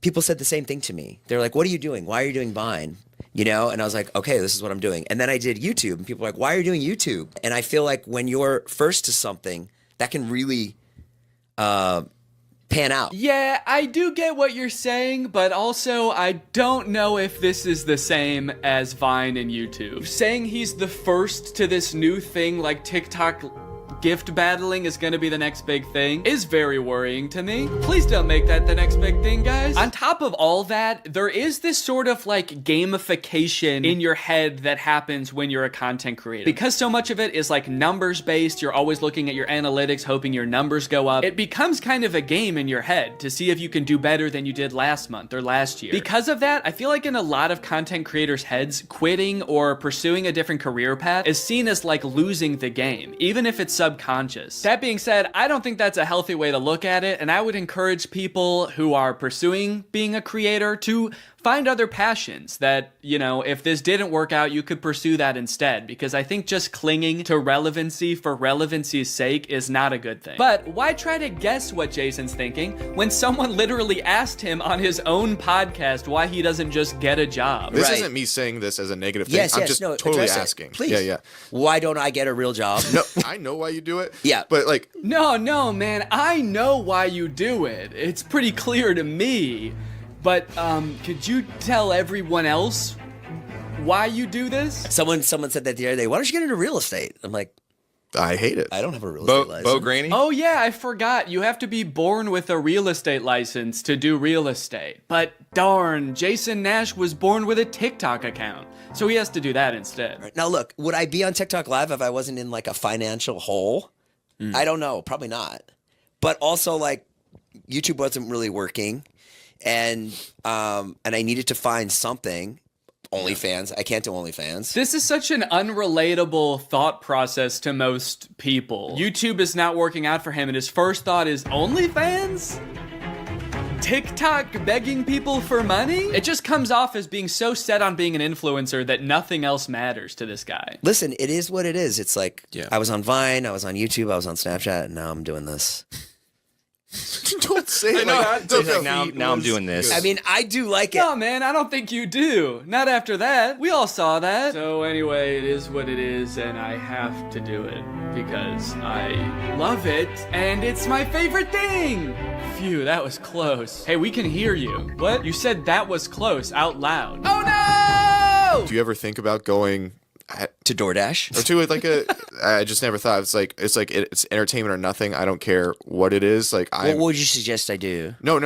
people said the same thing to me. They're like, what are you doing? Why are you doing Vine? You know? And I was like, okay, this is what I'm doing. And then I did YouTube and people were like, why are you doing YouTube? And I feel like when you're first to something, that can really pan out. Yeah, I do get what you're saying, but also I don't know if this is the same as Vine and YouTube. Saying he's the first to this new thing like TikTok gift battling is gonna be the next big thing is very worrying to me. Please don't make that the next big thing, guys. On top of all that, there is this sort of like gamification in your head that happens when you're a content creator. Because so much of it is like numbers based, you're always looking at your analytics, hoping your numbers go up. It becomes kind of a game in your head to see if you can do better than you did last month or last year. Because of that, I feel like in a lot of content creators' heads, quitting or pursuing a different career path is seen as like losing the game, even if it's subconscious. That being said, I don't think that's a healthy way to look at it, and I would encourage people who are pursuing being a creator to find other passions that, you know, if this didn't work out, you could pursue that instead, because I think just clinging to relevancy for relevancy's sake is not a good thing. But why try to guess what Jason's thinking when someone literally asked him on his own podcast why he doesn't just get a job? This isn't me saying this as a negative thing. I'm just totally asking. Please. Yeah. Why don't I get a real job? No, I know why you do it. Yeah. But like... No, man. I know why you do it. It's pretty clear to me. But could you tell everyone else why you do this? Someone said that the other day, why don't you get into real estate? I'm like, I hate it. I don't have a real estate license. Bo Graney? Oh yeah, I forgot. You have to be born with a real estate license to do real estate. But darn, Jason Nash was born with a TikTok account. So he has to do that instead. Right. Now look, would I be on TikTok Live if I wasn't in like a financial hole? I don't know. Probably not. But also like YouTube wasn't really working. And I needed to find something. OnlyFans. I can't do OnlyFans. This is such an unrelatable thought process to most people. YouTube is not working out for him, and his first thought is OnlyFans? TikTok begging people for money? It just comes off as being so set on being an influencer that nothing else matters to this guy. Listen, it is what it is. It's like, I was on Vine, I was on YouTube, I was on Snapchat, and now I'm doing this. Don't say it like that. Now I'm doing this. I mean, I do like it. No, man, I don't think you do. Not after that. We all saw that. So anyway, it is what it is, and I have to do it because I love it, and it's my favorite thing. Phew, that was close. Hey, we can hear you. What? You said that was close out loud. Oh no! Do you ever think about going to DoorDash or to like I just never thought it's entertainment or nothing. I don't care what it is. Like, what would you suggest I do? No.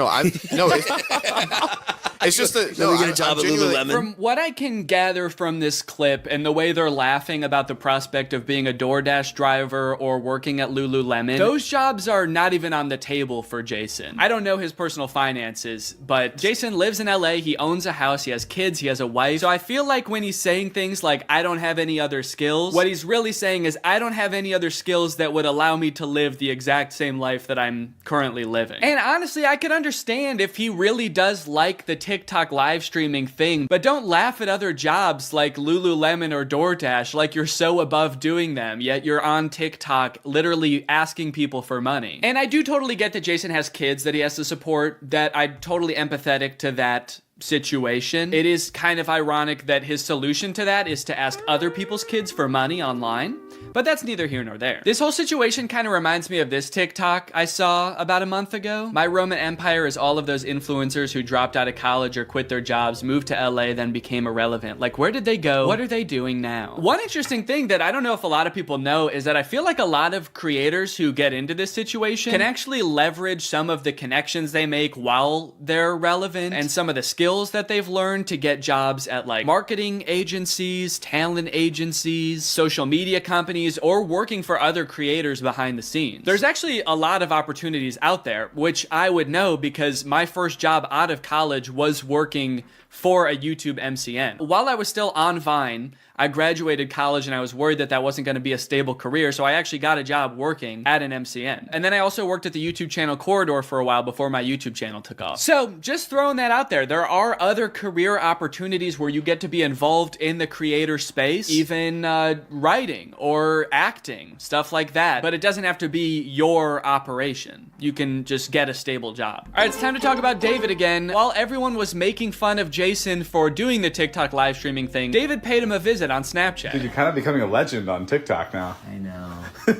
It's just that Let me get a job at Lululemon. From what I can gather from this clip and the way they're laughing about the prospect of being a DoorDash driver or working at Lululemon, those jobs are not even on the table for Jason. I don't know his personal finances, but Jason lives in LA, he owns a house, he has kids, he has a wife. So I feel like when he's saying things like, I don't have any other skills, what he's really saying is, I don't have any other skills that would allow me to live the exact same life that I'm currently living. And honestly, I could understand if he really does like the TikTok live streaming thing, but don't laugh at other jobs like Lululemon or DoorDash like you're so above doing them, yet you're on TikTok literally asking people for money. And I do totally get that Jason has kids that he has to support, that I'm totally empathetic to that situation. It is kind of ironic that his solution to that is to ask other people's kids for money online, but that's neither here nor there. This whole situation kind of reminds me of this TikTok I saw about a month ago. My Roman Empire is all of those influencers who dropped out of college or quit their jobs, moved to LA, then became irrelevant. Like, where did they go? What are they doing now? One interesting thing that I don't know if a lot of people know is that I feel like a lot of creators who get into this situation can actually leverage some of the connections they make while they're relevant and some of the skills that they've learned to get jobs at like marketing agencies, talent agencies, social media companies, or working for other creators behind the scenes. There's actually a lot of opportunities out there, which I would know because my first job out of college was working for a YouTube MCN. While I was still on Vine, I graduated college and I was worried that that wasn't going to be a stable career, so I actually got a job working at an MCN. And then I also worked at the YouTube channel Corridor for a while before my YouTube channel took off. So just throwing that out there, there are other career opportunities where you get to be involved in the creator space, even writing or acting, stuff like that. But it doesn't have to be your operation. You can just get a stable job. All right, it's time to talk about David again. While everyone was making fun of Jason for doing the TikTok live streaming thing, David paid him a visit on Snapchat. Dude, you're kind of becoming a legend on TikTok now. I know.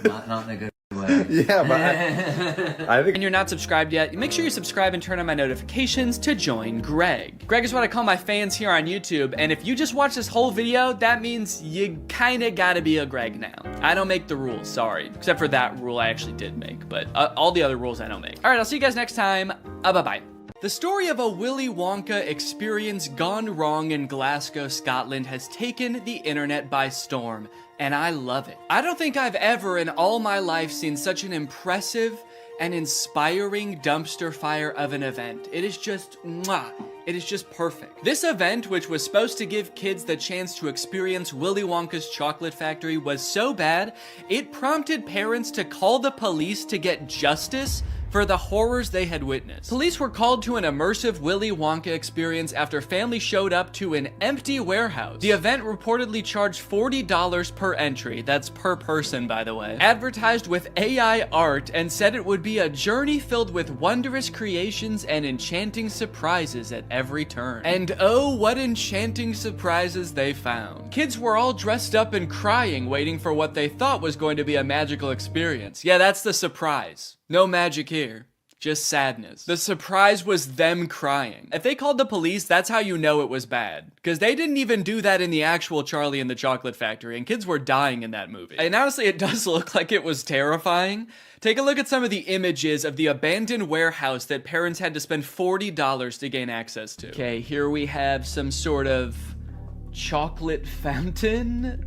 Not in a good way. Yeah, but I think... And you're not subscribed yet, make sure you subscribe and turn on my notifications to join Greg. Greg is what I call my fans here on YouTube, and if you just watch this whole video, that means you kinda gotta be a Greg now. I don't make the rules, sorry. Except for that rule I actually did make, but all the other rules I don't make. All right, I'll see you guys next time. Bye-bye. The story of a Willy Wonka experience gone wrong in Glasgow, Scotland has taken the internet by storm, and I love it. I don't think I've ever in all my life seen such an impressive and inspiring dumpster fire of an event. It is just, mwah. It is just perfect. This event, which was supposed to give kids the chance to experience Willy Wonka's chocolate factory, was so bad, it prompted parents to call the police to get justice for the horrors they had witnessed. Police were called to an immersive Willy Wonka experience after families showed up to an empty warehouse. The event reportedly charged $40 per entry, that's per person by the way, advertised with AI art and said it would be a journey filled with wondrous creations and enchanting surprises at every turn. And oh, what enchanting surprises they found. Kids were all dressed up and crying, waiting for what they thought was going to be a magical experience. Yeah, that's the surprise. No magic here, just sadness. The surprise was them crying. If they called the police, that's how you know it was bad. Because they didn't even do that in the actual Charlie and the Chocolate Factory, and kids were dying in that movie. And honestly, it does look like it was terrifying. Take a look at some of the images of the abandoned warehouse that parents had to spend $40 to gain access to. Okay, here we have some sort of chocolate fountain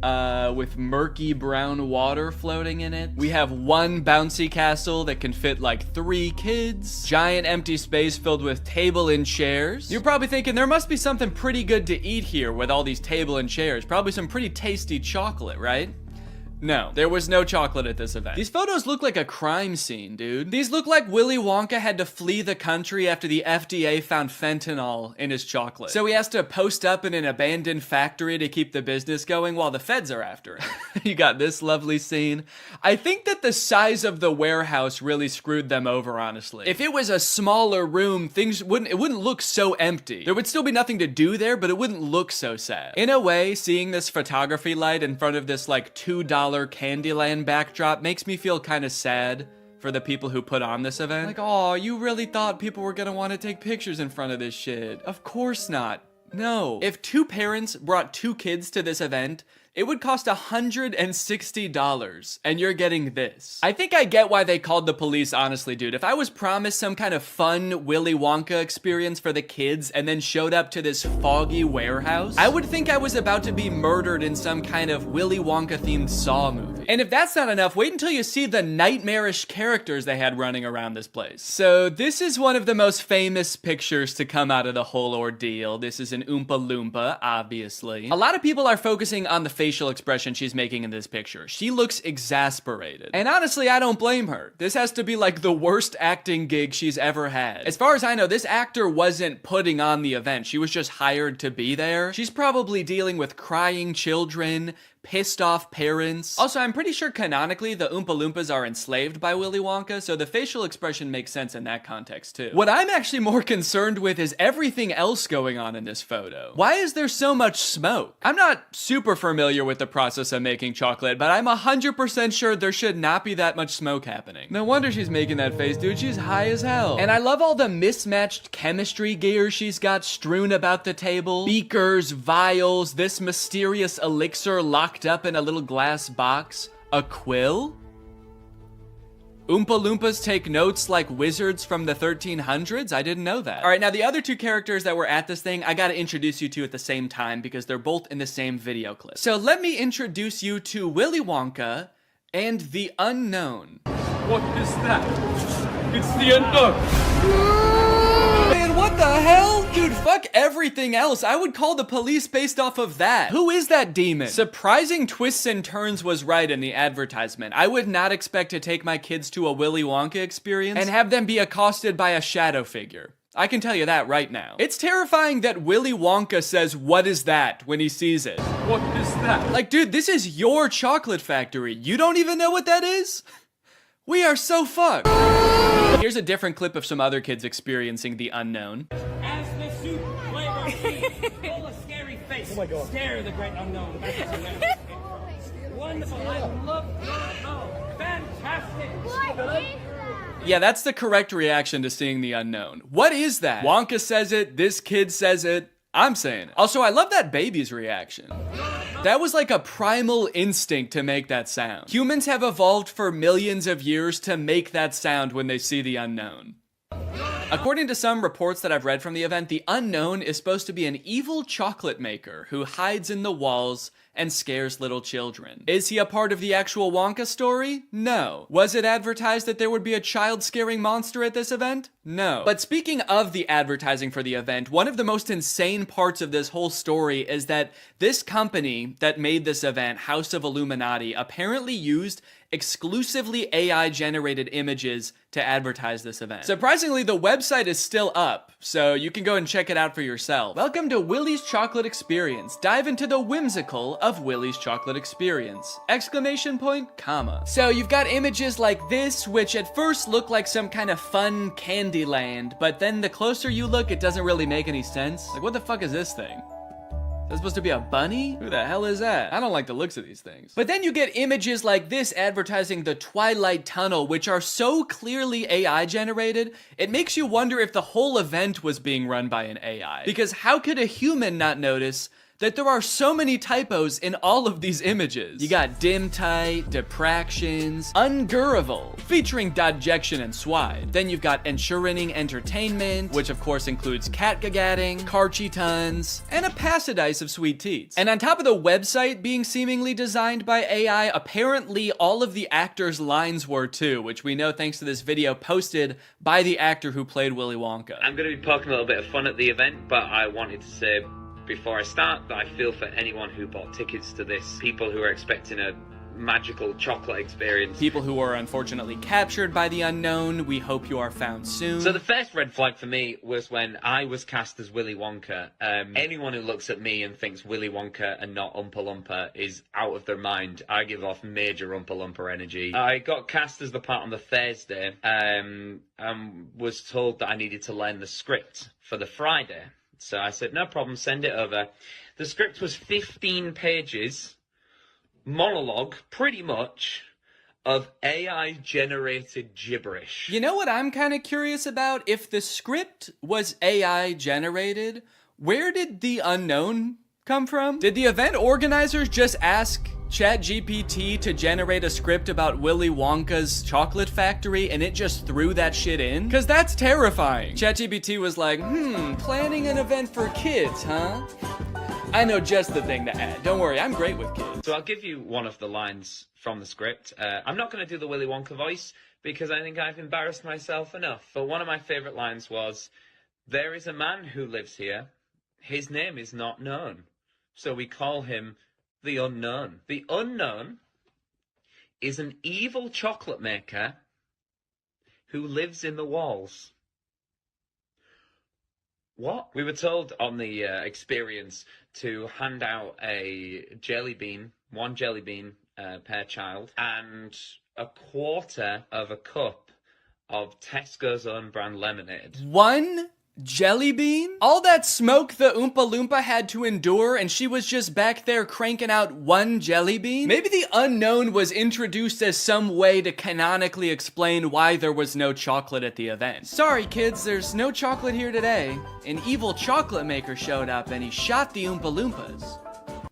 with murky brown water floating in it. We have one bouncy castle that can fit like 3 kids. Giant empty space filled with table and chairs. You're probably thinking there must be something pretty good to eat here with all these table and chairs. Probably some pretty tasty chocolate, right? No, there was no chocolate at this event. These photos look like a crime scene, dude. These look like Willy Wonka had to flee the country after the FDA found fentanyl in his chocolate. So he has to post up in an abandoned factory to keep the business going while the feds are after him. You got this lovely scene. I think that the size of the warehouse really screwed them over, honestly. If it was a smaller room, it wouldn't look so empty. There would still be nothing to do there, but it wouldn't look so sad. In a way, seeing this photography light in front of this like $2 Candyland backdrop makes me feel kind of sad for the people who put on this event. Like, oh, you really thought people were gonna want to take pictures in front of this shit. Of course not. No. If 2 parents brought 2 kids to this event, It would cost $160, and you're getting this. I think I get why they called the police, honestly, dude. If I was promised some kind of fun Willy Wonka experience for the kids and then showed up to this foggy warehouse, I would think I was about to be murdered in some kind of Willy Wonka-themed Saw movie. And if that's not enough, wait until you see the nightmarish characters they had running around this place. So this is one of the most famous pictures to come out of the whole ordeal. This is an Oompa Loompa, obviously. A lot of people are focusing on the facial expression she's making in this picture. She looks exasperated. And honestly, I don't blame her. This has to be like the worst acting gig she's ever had. As far as I know, this actor wasn't putting on the event. She was just hired to be there. She's probably dealing with crying children, pissed off parents. Also, I'm pretty sure canonically the Oompa Loompas are enslaved by Willy Wonka, so the facial expression makes sense in that context too. What I'm actually more concerned with is everything else going on in this photo. Why is there so much smoke? I'm not super familiar with the process of making chocolate, but I'm 100% sure there should not be that much smoke happening. No wonder she's making that face, dude. She's high as hell. And I love all the mismatched chemistry gear she's got strewn about the table. Beakers, vials, this mysterious elixir locked up in a little glass box. A quill? Oompa Loompas take notes like wizards from the 1300s? I didn't know that. All right, now the other two characters that were at this thing, I gotta introduce you to at the same time because they're both in the same video clip. So let me introduce you to Willy Wonka and the Unknown. What is that? It's the unknown. Man, what the hell? Dude, fuck everything else. I would call the police based off of that. Who is that demon? Surprising twists and turns was right in the advertisement. I would not expect to take my kids to a Willy Wonka experience and have them be accosted by a shadow figure. I can tell you that right now. It's terrifying that Willy Wonka says, "What is that?" when he sees it. What is that? Like, dude, this is your chocolate factory. You don't even know what that is? We are so fucked. Here's a different clip of some other kids experiencing the unknown. As the soup flavor full of scary face. Oh my God. Stare the great unknown. Wonderful. I love fantastic. Yeah, that's the correct reaction to seeing the unknown. What is that? Wonka says it, this kid says it, I'm saying it. Also, I love that baby's reaction. That was like a primal instinct to make that sound. Humans have evolved for millions of years to make that sound when they see the unknown. According to some reports that I've read from the event, the unknown is supposed to be an evil chocolate maker who hides in the walls and scares little children. Is he a part of the actual Wonka story? No. Was it advertised that there would be a child-scaring monster at this event? No. But speaking of the advertising for the event, one of the most insane parts of this whole story is that this company that made this event, House of Illuminati, apparently used exclusively AI-generated images to advertise this event. Surprisingly, the website is still up, so you can go and check it out for yourself. Welcome to Willy's Chocolate Experience. Dive into the whimsical of Willy's Chocolate Experience! Exclamation point, comma. So you've got images like this, which at first look like some kind of fun candy land, but then the closer you look, it doesn't really make any sense. Like, what the fuck is this thing? Is that supposed to be a bunny? Who the hell is that? I don't like the looks of these things. But then you get images like this advertising the Twilight Tunnel, which are so clearly AI generated, it makes you wonder if the whole event was being run by an AI. Because how could a human not notice that there are so many typos in all of these images? You got dim tight, depractions, ungurrival, featuring Dodjection and Swide. Then you've got ensuring entertainment, which of course includes catgagatting, carchy tons, and a passidice of sweet teats. And on top of the website being seemingly designed by AI, apparently all of the actors' lines were too, which we know thanks to this video posted by the actor who played Willy Wonka. I'm going to be poking a little bit of fun at the event, but I wanted to say before I start that I feel for anyone who bought tickets to this, people who are expecting a magical chocolate experience. People who are unfortunately captured by the unknown, we hope you are found soon. So the first red flag for me was when I was cast as Willy Wonka. Anyone who looks at me and thinks Willy Wonka and not Oompa Loompa is out of their mind. I give off major Oompa Loompa energy. I got cast as the part on the Thursday, and was told that I needed to learn the script for the Friday. So I said, no problem, send it over. The script was 15 pages, monologue, pretty much, of AI-generated gibberish. You know what I'm kind of curious about? If the script was AI-generated, where did the unknown come from? Did the event organizers just ask ChatGPT to generate a script about Willy Wonka's chocolate factory and it just threw that shit in? Cause that's terrifying. ChatGPT was like, planning an event for kids, huh? I know just the thing to add. Don't worry, I'm great with kids. So I'll give you one of the lines from the script. I'm not going to do the Willy Wonka voice because I think I've embarrassed myself enough. But one of my favourite lines was, "There is a man who lives here. His name is not known. So we call him the Unknown. The Unknown is an evil chocolate maker who lives in the walls." What? We were told on the experience to hand out a jelly bean, one jelly bean per child, and a quarter of a cup of Tesco's own brand lemonade. One jelly bean? All that smoke the Oompa Loompa had to endure and she was just back there cranking out one jelly bean? Maybe the unknown was introduced as some way to canonically explain why there was no chocolate at the event. Sorry kids, there's no chocolate here today. An evil chocolate maker showed up and he shot the Oompa Loompas.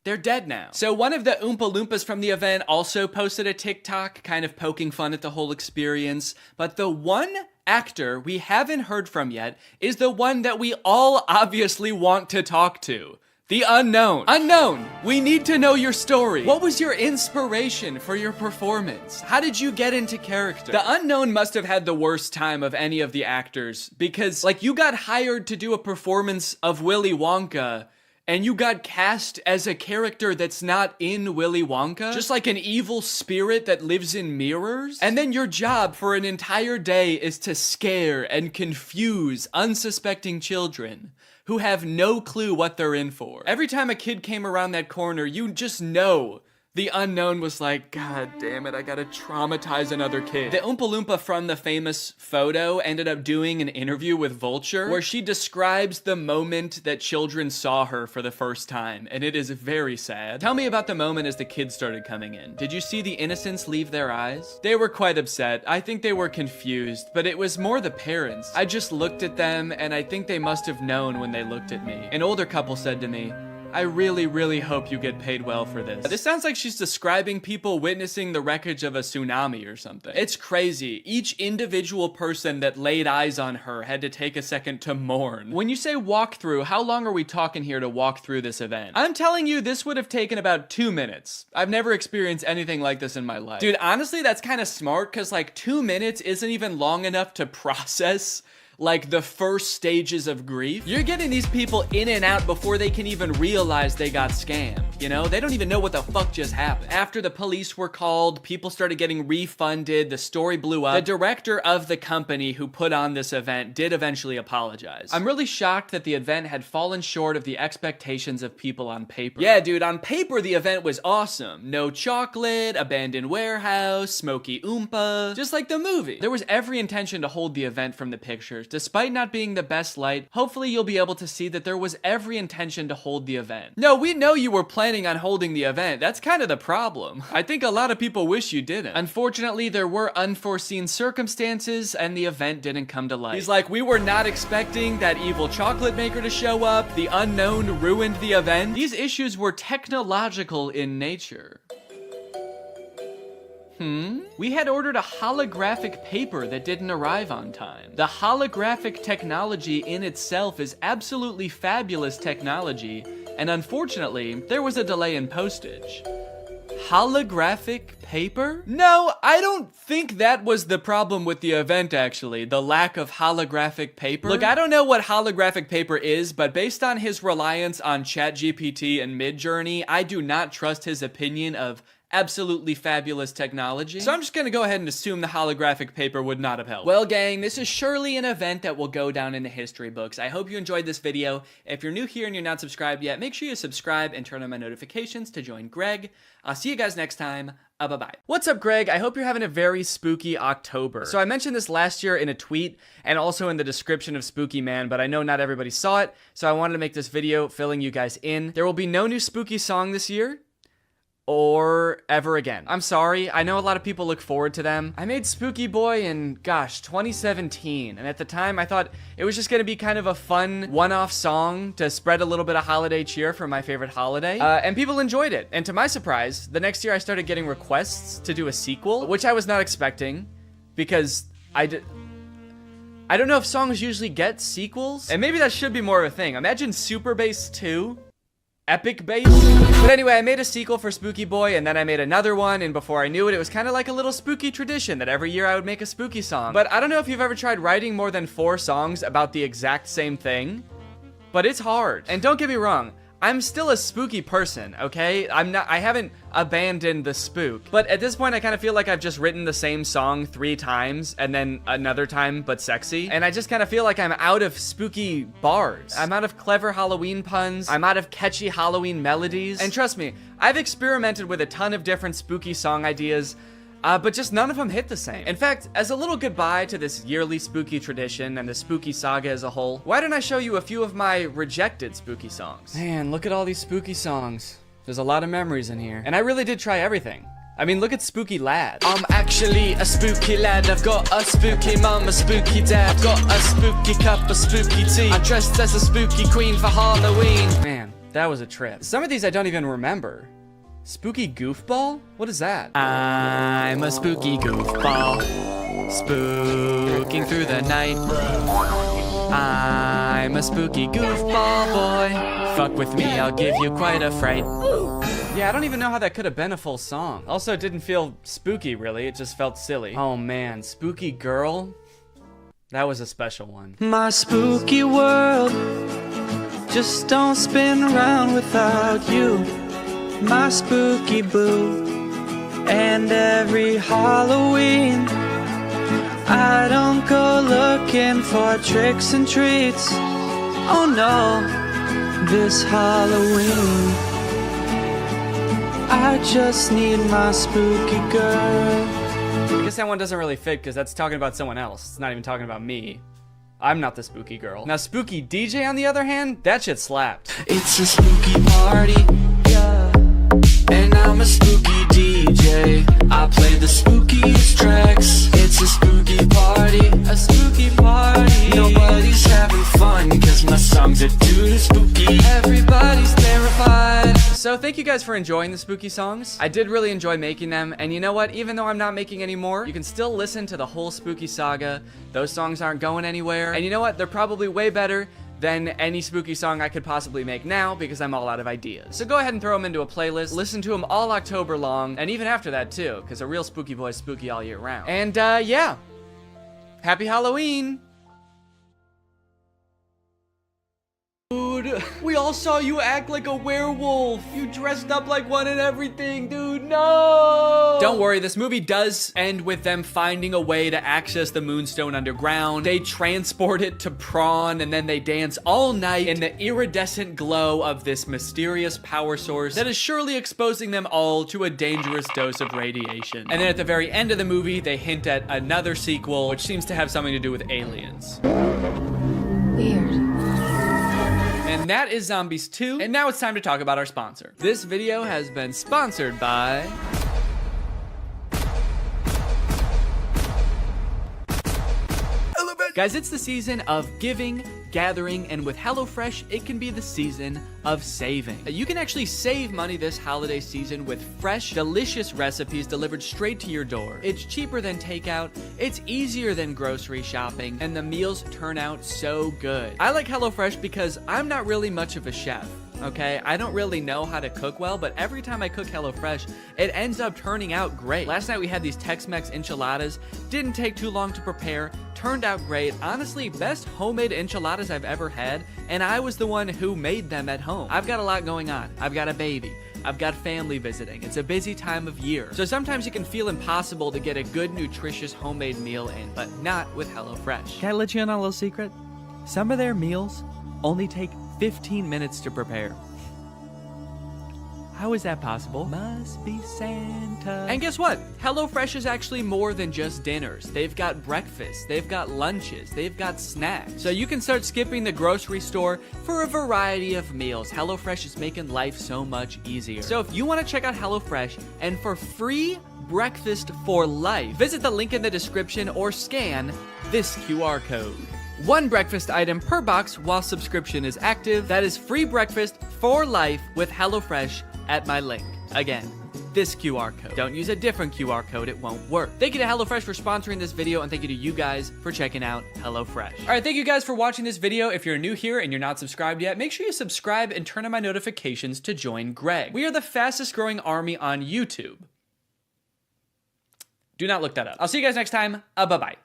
They're dead now. So one of the Oompa Loompas from the event also posted a TikTok kind of poking fun at the whole experience, but the one actor we haven't heard from yet is the one that we all obviously want to talk to. The Unknown. Unknown, we need to know your story. What was your inspiration for your performance? How did you get into character? The Unknown must have had the worst time of any of the actors because, like, you got hired to do a performance of Willy Wonka and you got cast as a character that's not in Willy Wonka? Just like an evil spirit that lives in mirrors? And then your job for an entire day is to scare and confuse unsuspecting children who have no clue what they're in for. Every time a kid came around that corner, you just know the Unknown was like, God damn it, I gotta traumatize another kid. The Oompa Loompa from the famous photo ended up doing an interview with Vulture where she describes the moment that children saw her for the first time, and it is very sad. Tell me about the moment as the kids started coming in. Did you see the innocence leave their eyes? They were quite upset. I think they were confused, but it was more the parents. I just looked at them, and I think they must have known when they looked at me. An older couple said to me, I really, really hope you get paid well for this. This sounds like she's describing people witnessing the wreckage of a tsunami or something. It's crazy. Each individual person that laid eyes on her had to take a second to mourn. When you say walk through, how long are we talking here to walk through this event? I'm telling you, this would have taken about 2 minutes. I've never experienced anything like this in my life. Dude, honestly, that's kind of smart because like 2 minutes isn't even long enough to process like the first stages of grief. You're getting these people in and out before they can even realize they got scammed, you know? They don't even know what the fuck just happened. After the police were called, people started getting refunded, the story blew up. The director of the company who put on this event did eventually apologize. I'm really shocked that the event had fallen short of the expectations of people on paper. Yeah, dude, on paper the event was awesome. No chocolate, abandoned warehouse, smoky Oompa, just like the movie. There was every intention to hold the event from the pictures. Despite not being the best light, hopefully you'll be able to see that there was every intention to hold the event. No, we know you were planning on holding the event. That's kind of the problem. I think a lot of people wish you didn't. Unfortunately, there were unforeseen circumstances and the event didn't come to light. He's like, we were not expecting that evil chocolate maker to show up. The Unknown ruined the event. These issues were technological in nature. We had ordered a holographic paper that didn't arrive on time. The holographic technology in itself is absolutely fabulous technology, and unfortunately, there was a delay in postage. Holographic paper? No, I don't think that was the problem with the event, actually. The lack of holographic paper. Look, I don't know what holographic paper is, but based on his reliance on ChatGPT and Midjourney, I do not trust his opinion of absolutely fabulous technology. So I'm just gonna go ahead and assume the holographic paper would not have helped. Well, gang, this is surely an event that will go down in the history books. I hope you enjoyed this video. If you're new here and you're not subscribed yet, make sure you subscribe and turn on my notifications to join Greg. I'll see you guys next time. Bye-bye. What's up, Greg? I hope you're having a very spooky October. So I mentioned this last year in a tweet and also in the description of Spooky Man, but I know not everybody saw it, so I wanted to make this video filling you guys in. There will be no new spooky song this year. or ever again. I'm sorry, I know a lot of people look forward to them. I made Spooky Boy in, gosh, 2017, and at the time I thought it was just gonna be kind of a fun one-off song to spread a little bit of holiday cheer for my favorite holiday, and people enjoyed it. And to my surprise, the next year I started getting requests to do a sequel, which I was not expecting, because I don't know if songs usually get sequels, and maybe that should be more of a thing. Imagine Super Bass 2. Epic Bass. But anyway, I made a sequel for Spooky Boy, and then I made another one, and before I knew it, it was kind of like a little spooky tradition that every year I would make a spooky song. But I don't know if you've ever tried writing more than 4 songs about the exact same thing, but it's hard. And don't get me wrong, I'm still a spooky person, okay? I haven't abandoned the spook. But at this point, I kind of feel like I've just written the same song 3 times and then another time, but sexy. And I just kind of feel like I'm out of spooky bars. I'm out of clever Halloween puns. I'm out of catchy Halloween melodies. And trust me, I've experimented with a ton of different spooky song ideas, but just none of them hit the same. In fact, as a little goodbye to this yearly spooky tradition and the spooky saga as a whole, why don't I show you a few of my rejected spooky songs? Man, look at all these spooky songs. There's a lot of memories in here. And I really did try everything. I mean, look at Spooky Lad. I'm actually a spooky lad. I've got a spooky mum, a spooky dad. I've got a spooky cup, a spooky tea. I'm dressed as a spooky queen for Halloween. Man, that was a trip. Some of these I don't even remember. Spooky goofball? What is that? I'm a spooky goofball, spooking through the night. I'm a spooky goofball boy. Fuck with me, I'll give you quite a fright. Yeah, I don't even know how that could have been a full song. Also, it didn't feel spooky, really. It just felt silly. Oh man, Spooky Girl? That was a special one. My spooky world just don't spin around without you. My spooky boo. And every Halloween I don't go looking for tricks and treats. Oh no, this Halloween I just need my spooky girl. I guess that one doesn't really fit because that's talking about someone else. It's not even talking about me. I'm not the spooky girl. Now Spooky DJ on the other hand, that shit slapped. It's a spooky party, yeah. And I'm a spooky DJ. I play the spookiest tracks. It's a spooky party, a spooky party. Nobody's having fun cause my songs are too spooky. Everybody's terrified. So thank you guys for enjoying the spooky songs. I did really enjoy making them, and you know what? Even though I'm not making any more, you can still listen to the whole spooky saga. Those songs aren't going anywhere. And you know what? They're probably way better than any spooky song I could possibly make now because I'm all out of ideas. So go ahead and throw them into a playlist, listen to them all October long, and even after that too, because a real spooky boy is spooky all year round. And yeah, happy Halloween! Dude, we all saw you act like a werewolf. You dressed up like one and everything, dude, no! Don't worry, this movie does end with them finding a way to access the Moonstone underground. They transport it to Prawn, and then they dance all night in the iridescent glow of this mysterious power source that is surely exposing them all to a dangerous dose of radiation. And then at the very end of the movie, they hint at another sequel, which seems to have something to do with aliens. Weird. And that is Zombies 2. And now it's time to talk about our sponsor. This video has been sponsored by... Guys, it's the season of giving, gathering, and with HelloFresh, it can be the season of saving. You can actually save money this holiday season with fresh, delicious recipes delivered straight to your door. It's cheaper than takeout, it's easier than grocery shopping, and the meals turn out so good. I like HelloFresh because I'm not really much of a chef. Okay, I don't really know how to cook well, but every time I cook HelloFresh, it ends up turning out great. Last night we had these Tex-Mex enchiladas, didn't take too long to prepare, turned out great. Honestly, best homemade enchiladas I've ever had, and I was the one who made them at home. I've got a lot going on. I've got a baby. I've got family visiting. It's a busy time of year. So sometimes it can feel impossible to get a good, nutritious homemade meal in, but not with HelloFresh. Can I let you in on a little secret? Some of their meals only take 15 minutes to prepare. How is that possible? Must be Santa. And guess what? HelloFresh is actually more than just dinners. They've got breakfast, they've got lunches, they've got snacks. So you can start skipping the grocery store for a variety of meals. HelloFresh is making life so much easier. So if you want to check out HelloFresh and for free breakfast for life, visit the link in the description or scan this QR code. 1 breakfast item per box while subscription is active. That is free breakfast for life with HelloFresh at my link. Again, this QR code. Don't use a different QR code, it won't work. Thank you to HelloFresh for sponsoring this video, and thank you to you guys for checking out HelloFresh. All right, thank you guys for watching this video. If you're new here and you're not subscribed yet, make sure you subscribe and turn on my notifications to join Greg. We are the fastest growing army on YouTube. Do not look that up. I'll see you guys next time. Bye-bye.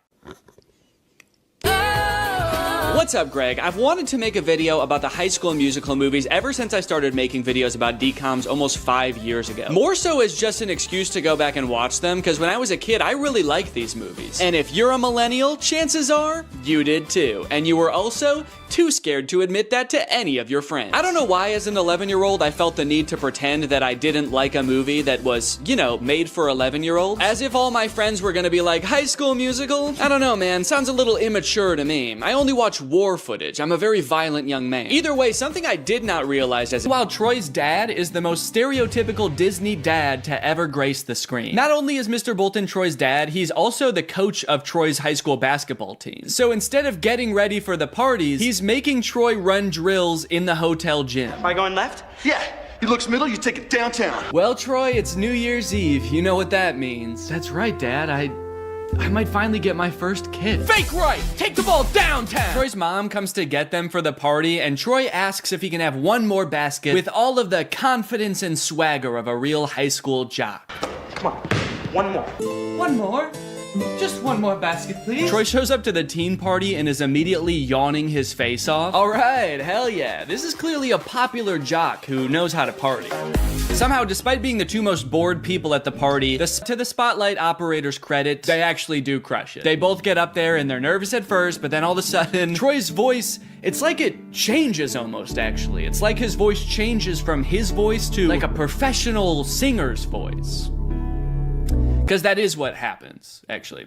What's up, Greg? I've wanted to make a video about the High School Musical movies ever since I started making videos about DCOMs almost 5 years ago. More so as just an excuse to go back and watch them, because when I was a kid, I really liked these movies. And if you're a millennial, chances are you did too. And you were also too scared to admit that to any of your friends. I don't know why as an 11-year-old I felt the need to pretend that I didn't like a movie that was, you know, made for 11-year-olds. As if all my friends were gonna be like, High School Musical? I don't know, man. Sounds a little immature to me. I only watch war footage. I'm a very violent young man. Either way, something I did not realize is while Troy's dad is the most stereotypical Disney dad to ever grace the screen. Not only is Mr. Bolton Troy's dad, he's also the coach of Troy's high school basketball team. So instead of getting ready for the parties, he's making Troy run drills in the hotel gym. Am I going left? Yeah. He looks middle, you take it downtown. Well, Troy, it's New Year's Eve. You know what that means. That's right, Dad. I might finally get my first kid. Fake right! Take the ball downtown! Troy's mom comes to get them for the party, and Troy asks if he can have one more basket with all of the confidence and swagger of a real high school jock. Come on, one more. One more? Just one more basket, please. Troy shows up to the teen party and is immediately yawning his face off. All right, hell yeah. This is clearly a popular jock who knows how to party. Somehow, despite being the two most bored people at the party, to the spotlight operator's credit, they actually do crush it. They both get up there and they're nervous at first, but then all of a sudden, Troy's voice, it's like it changes almost, actually. It's like his voice changes from his voice to like a professional singer's voice. Because that is what happens, actually.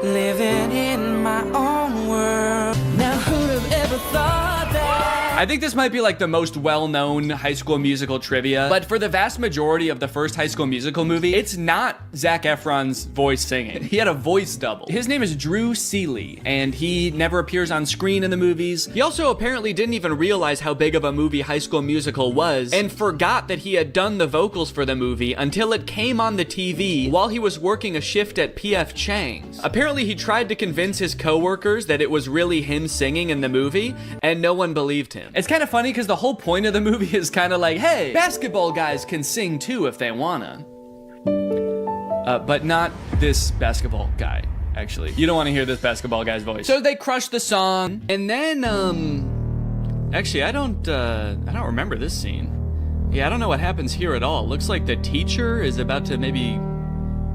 Living in my own world. Now who'd have ever thought that? I think this might be like the most well-known High School Musical trivia, but for the vast majority of the first High School Musical movie, it's not Zac Efron's voice singing. He had a voice double. His name is Drew Seeley, and he never appears on screen in the movies. He also apparently didn't even realize how big of a movie High School Musical was, and forgot that he had done the vocals for the movie until it came on the TV while he was working a shift at P.F. Chang's. Apparently, he tried to convince his coworkers that it was really him singing in the movie, and no one believed him. It's kind of funny because the whole point of the movie is kind of like, hey, basketball guys can sing too if they wanna. But not this basketball guy, actually. You don't want to hear this basketball guy's voice. So they crush the song, and then, actually, I don't remember this scene. Yeah, I don't know what happens here at all. Looks like the teacher is about to maybe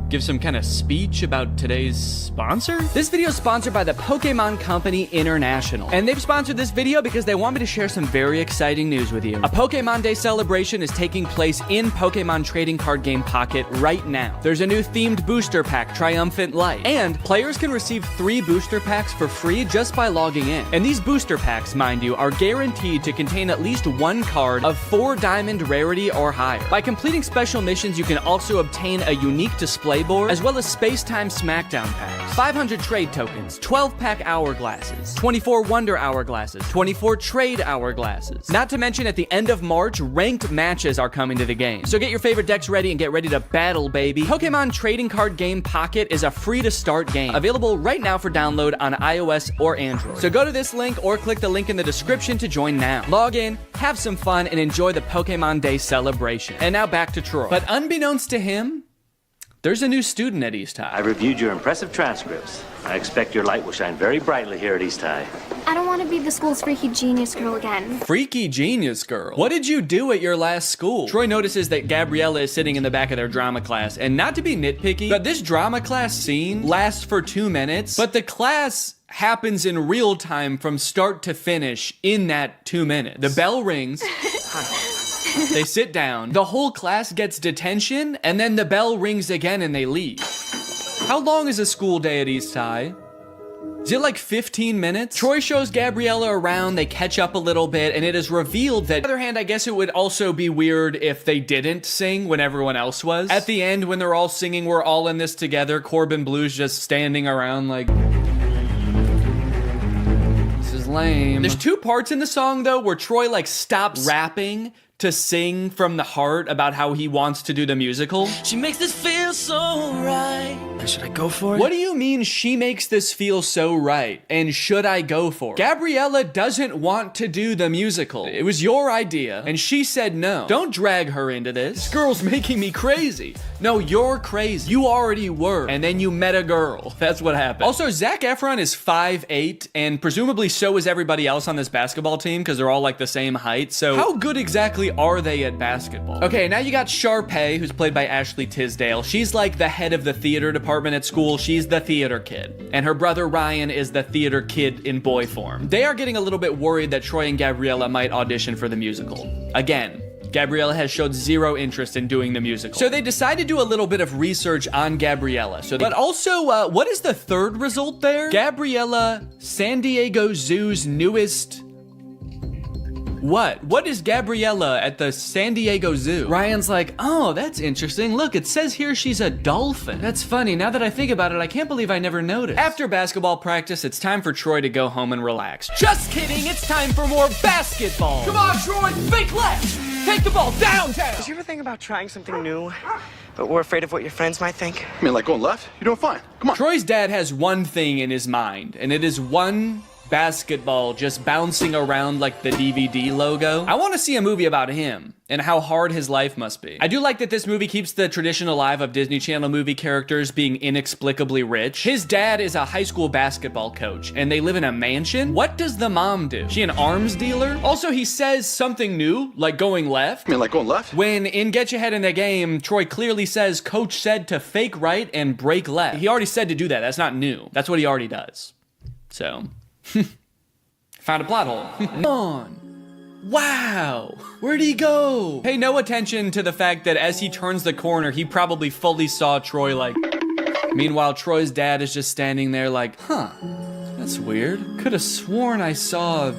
give some kind of speech about today's sponsor? This video is sponsored by the Pokemon Company International. And they've sponsored this video because they want me to share some very exciting news with you. A Pokemon Day celebration is taking place in Pokemon Trading Card Game Pocket right now. There's a new themed booster pack, Triumphant Light. And players can receive 3 booster packs for free just by logging in. And these booster packs, mind you, are guaranteed to contain at least 1 card of 4 diamond rarity or higher. By completing special missions, you can also obtain a unique display board, as well as Space-Time Smackdown packs, 500 trade tokens, 12-pack hourglasses, 24 Wonder Hourglasses, 24 Trade Hourglasses. Not to mention, at the end of March, ranked matches are coming to the game. So get your favorite decks ready and get ready to battle, baby. Pokemon Trading Card Game Pocket is a free-to-start game, available right now for download on iOS or Android. So go to this link or click the link in the description to join now. Log in, have some fun, and enjoy the Pokemon Day celebration. And now back to Troy. But unbeknownst to him, there's a new student at East High. I reviewed your impressive transcripts. I expect your light will shine very brightly here at East High. I don't want to be the school's freaky genius girl again. Freaky genius girl? What did you do at your last school? Troy notices that Gabriella is sitting in the back of their drama class, and not to be nitpicky, but this drama class scene lasts for 2 minutes, but the class happens in real time from start to finish in that 2 minutes. The bell rings. They sit down, the whole class gets detention, and then the bell rings again and they leave. How long is a school day at East High? Is it like 15 minutes? Troy shows Gabriella around, they catch up a little bit, and it is revealed that, on the other hand, I guess it would also be weird if they didn't sing when everyone else was. At the end, when they're all singing, we're all in this together, Corbin Blue's just standing around like... This is lame. There's 2 parts in the song, though, where Troy, like, stops rapping to sing from the heart about how he wants to do the musical. She makes this feel so right. Should I go for it? What do you mean she makes this feel so right? And should I go for it? Gabriella doesn't want to do the musical. It was your idea, and she said no. Don't drag her into this. This girl's making me crazy. No, you're crazy. You already were, and then you met a girl. That's what happened. Also, Zac Efron is 5'8", and presumably so is everybody else on this basketball team, because they're all like the same height, so how good exactly are they at basketball? Okay, now you got Sharpay, who's played by Ashley Tisdale. She's like the head of the theater department at school. She's the theater kid. And her brother Ryan is the theater kid in boy form. They are getting a little bit worried that Troy and Gabriella might audition for the musical. Again, Gabriella has showed zero interest in doing the musical. So they decide to do a little bit of research on Gabriella. But also, what is the third result there? Gabriella, San Diego Zoo's newest... What is Gabriella at the San Diego Zoo? Ryan's like, oh, that's interesting. Look, it says here she's a dolphin. That's funny. Now that I think about it, I can't believe I never noticed. After basketball practice, it's time for Troy to go home and relax. Just kidding. It's time for more basketball. Come on, Troy. Fake left. Take the ball downtown. Did you ever think about trying something new, but we're afraid of what your friends might think? I mean, like going left? You're doing fine. Come on. Troy's dad has one thing in his mind, and it is one basketball just bouncing around like the DVD logo. I want to see a movie about him and how hard his life must be. I do like that this movie keeps the tradition alive of Disney Channel movie characters being inexplicably rich. His dad is a high school basketball coach and they live in a mansion. What does the mom do? She an arms dealer? Also, he says something new, like going left. I mean, like going left? When in Get Your Head in the Game, Troy clearly says coach said to fake right and break left. He already said to do that. That's not new. That's what he already does. So... Found a plot hole. On. Wow. Where'd he go? Pay no attention to the fact that as he turns the corner, he probably fully saw Troy like... Meanwhile, Troy's dad is just standing there like, huh, that's weird. Could have sworn I saw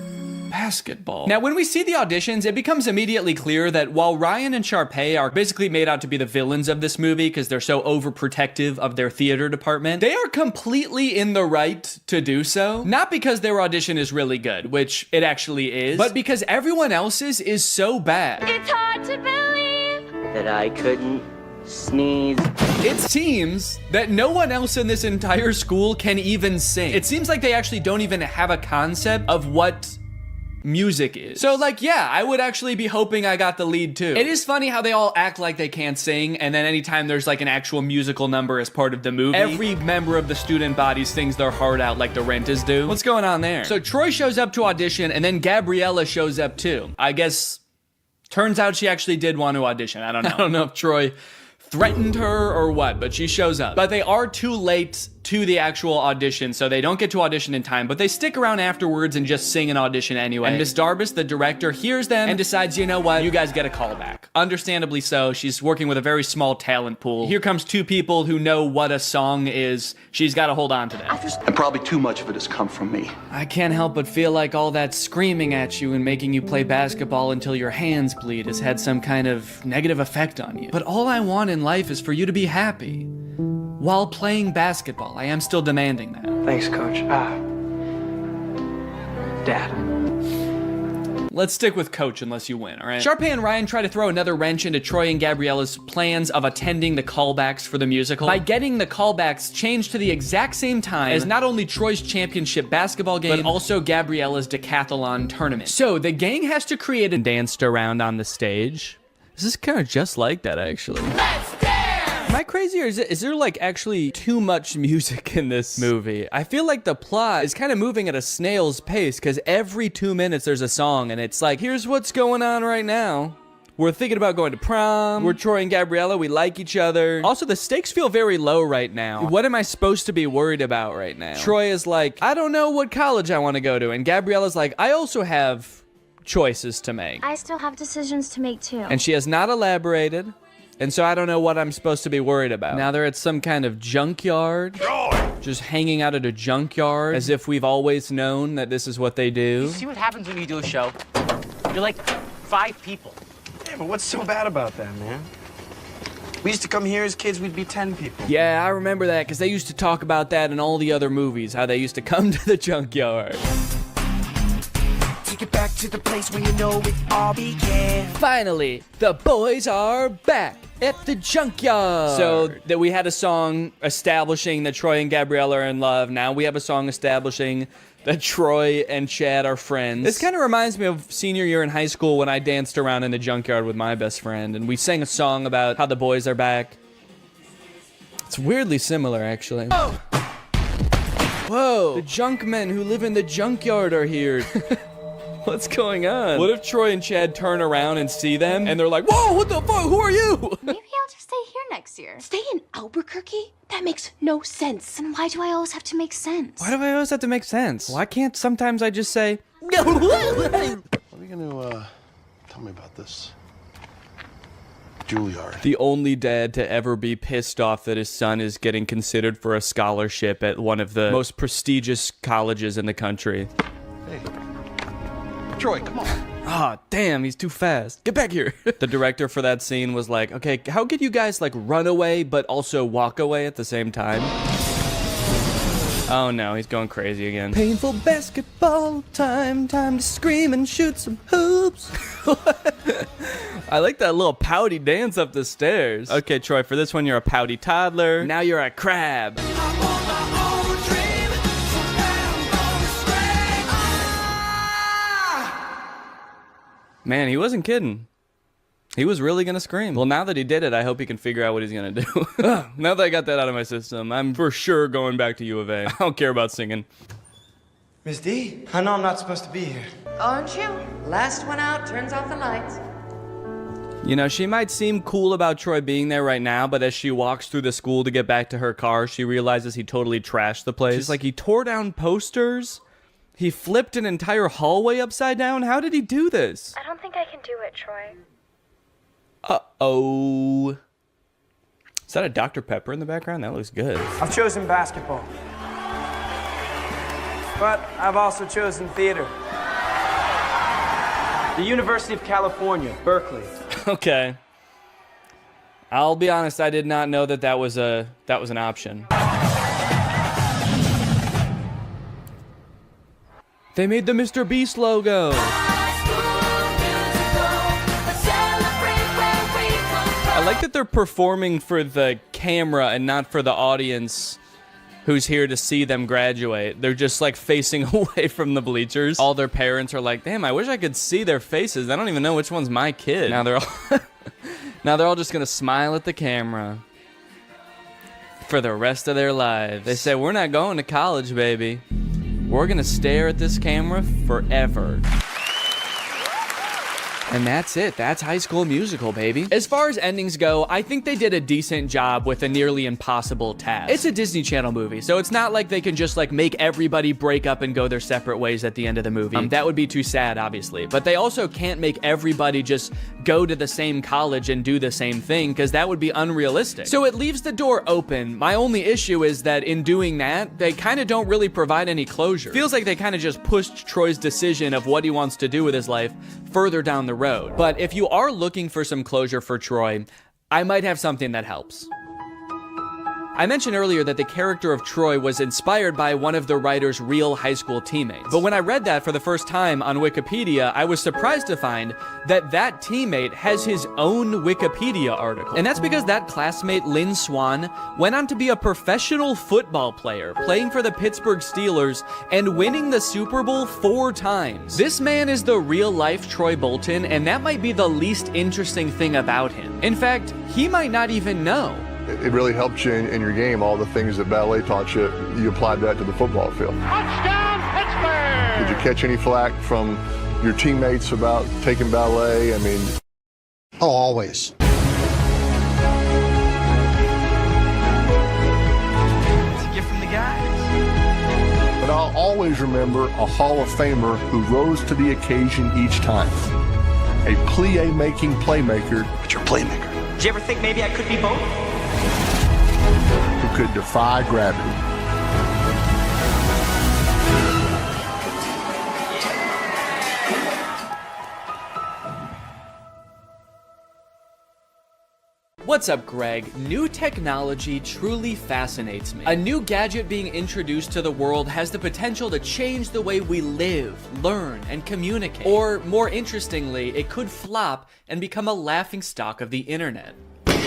basketball. Now, when we see the auditions, it becomes immediately clear that while Ryan and Sharpay are basically made out to be the villains of this movie because they're so overprotective of their theater department, they are completely in the right to do so. Not because their audition is really good, which it actually is, but because everyone else's is so bad. It's hard to believe that I couldn't sneeze. It seems that no one else in this entire school can even sing. It seems like they actually don't even have a concept of what music is. So like, yeah, I would actually be hoping I got the lead too. It is funny how they all act like they can't sing, and then anytime there's like an actual musical number as part of the movie, every member of the student body sings their heart out like the Renters do. What's going on there? So Troy shows up to audition, and then Gabriella shows up too. I guess, turns out she actually did want to audition. I don't know. I don't know if Troy threatened her or what, but she shows up. But they are too late to the actual audition, so they don't get to audition in time, but they stick around afterwards and just sing an audition anyway. And Miss Darbus, the director, hears them and decides, you know what, you guys get a call back. Understandably so, she's working with a very small talent pool. Here comes 2 people who know what a song is. She's got to hold on to that. And probably too much of it has come from me. I can't help but feel like all that screaming at you and making you play basketball until your hands bleed has had some kind of negative effect on you. But all I want in life is for you to be happy. While playing basketball, I am still demanding that. Thanks, Coach. Dad. Let's stick with Coach unless you win, all right? Sharpay and Ryan try to throw another wrench into Troy and Gabriella's plans of attending the callbacks for the musical by getting the callbacks changed to the exact same time as not only Troy's championship basketball game, but also Gabriella's decathlon tournament. So the gang has to create and danced around on the stage. This is kind of just like that, actually. Am I crazy, or is there like actually too much music in this movie? I feel like the plot is kind of moving at a snail's pace because every 2 minutes there's a song and it's like, here's what's going on right now. We're thinking about going to prom. We're Troy and Gabriella. We like each other. Also, the stakes feel very low right now. What am I supposed to be worried about right now? Troy is like, I don't know what college I want to go to. And Gabriella's like, I also have choices to make. I still have decisions to make too. And she has not elaborated, and so I don't know what I'm supposed to be worried about. Now they're at some kind of junkyard, just hanging out at a junkyard, as if we've always known that this is what they do. You see what happens when you do a show? You're like 5 people. Yeah, but what's so bad about that, man? We used to come here as kids, we'd be 10 people. Yeah, I remember that, because they used to talk about that in all the other movies, how they used to come to the junkyard. Take it back to the place where you know it all began. Finally, the boys are back at the junkyard. So that we had a song establishing that Troy and Gabriella are in love. Now we have a song establishing that Troy and Chad are friends. This kind of reminds me of senior year in high school when I danced around in the junkyard with my best friend, and we sang a song about how the boys are back. It's weirdly similar, actually. Oh. Whoa! The junk men who live in the junkyard are here. What's going on? What if Troy and Chad turn around and see them, and they're like, whoa, what the fuck, who are you? Maybe I'll just stay here next year. Stay in Albuquerque? That makes no sense. And why do I always have to make sense? Why do I always have to make sense? Why can't sometimes I just say, What are you gonna, tell me about this? Juilliard. The only dad to ever be pissed off that his son is getting considered for a scholarship at one of the most prestigious colleges in the country. Hey. Troy, come on. Ah, damn, he's too fast. Get back here. The director for that scene was like, okay, how could you guys like run away but also walk away at the same time? Oh no, he's going crazy again. Painful basketball time to scream and shoot some hoops. I like that little pouty dance up the stairs. Okay, Troy, for this one, you're a pouty toddler. Now you're a crab. Man, he wasn't kidding. He was really gonna scream. Well, now that he did it, I hope he can figure out what he's gonna do. Now that I got that out of my system, I'm for sure going back to U of A. I don't care about singing. Miss D, I know I'm not supposed to be here. Aren't you? Last one out turns off the lights. You know, she might seem cool about Troy being there right now, but as she walks through the school to get back to her car, she realizes he totally trashed the place. She's like, he tore down posters? He flipped an entire hallway upside down? How did he do this? I don't think I can do it, Troy. Uh-oh. Is that a Dr. Pepper in the background? That looks good. I've chosen basketball. But I've also chosen theater. The University of California, Berkeley. Okay. I'll be honest, I did not know that was an option. They made the Mr. Beast logo. I like that they're performing for the camera and not for the audience who's here to see them graduate. They're just like facing away from the bleachers. All their parents are like, damn, I wish I could see their faces. I don't even know which one's my kid. Now they're all just gonna smile at the camera for the rest of their lives. They say, we're not going to college, baby. We're gonna stare at this camera forever. And that's it. That's High School Musical, baby. As far as endings go, I think they did a decent job with a nearly impossible task. It's a Disney Channel movie, so it's not like they can just like make everybody break up and go their separate ways at the end of the movie. That would be too sad, obviously. But they also can't make everybody just go to the same college and do the same thing, because that would be unrealistic. So it leaves the door open. My only issue is that in doing that, they kind of don't really provide any closure. Feels like they kind of just pushed Troy's decision of what he wants to do with his life further down the road. But if you are looking for some closure for Troy, I might have something that helps. I mentioned earlier that the character of Troy was inspired by one of the writer's real high school teammates. But when I read that for the first time on Wikipedia, I was surprised to find that that teammate has his own Wikipedia article. And that's because that classmate, Lynn Swan, went on to be a professional football player, playing for the Pittsburgh Steelers and winning the Super Bowl 4 times. This man is the real-life Troy Bolton, and that might be the least interesting thing about him. In fact, he might not even know. It really helped you in your game. All the things that ballet taught you, you applied that to the football field. Touchdown, Pittsburgh! Did you catch any flack from your teammates about taking ballet? I mean... Oh, always. It's a gift from the guys. But I'll always always remember a Hall of Famer who rose to the occasion each time. A plie-making playmaker, But you're a playmaker. Did you ever think maybe I could be both? who could defy gravity. What's up, Greg? New technology truly fascinates me. A new gadget being introduced to the world has the potential to change the way we live, learn, and communicate. Or, more interestingly, it could flop and become a laughingstock of the internet.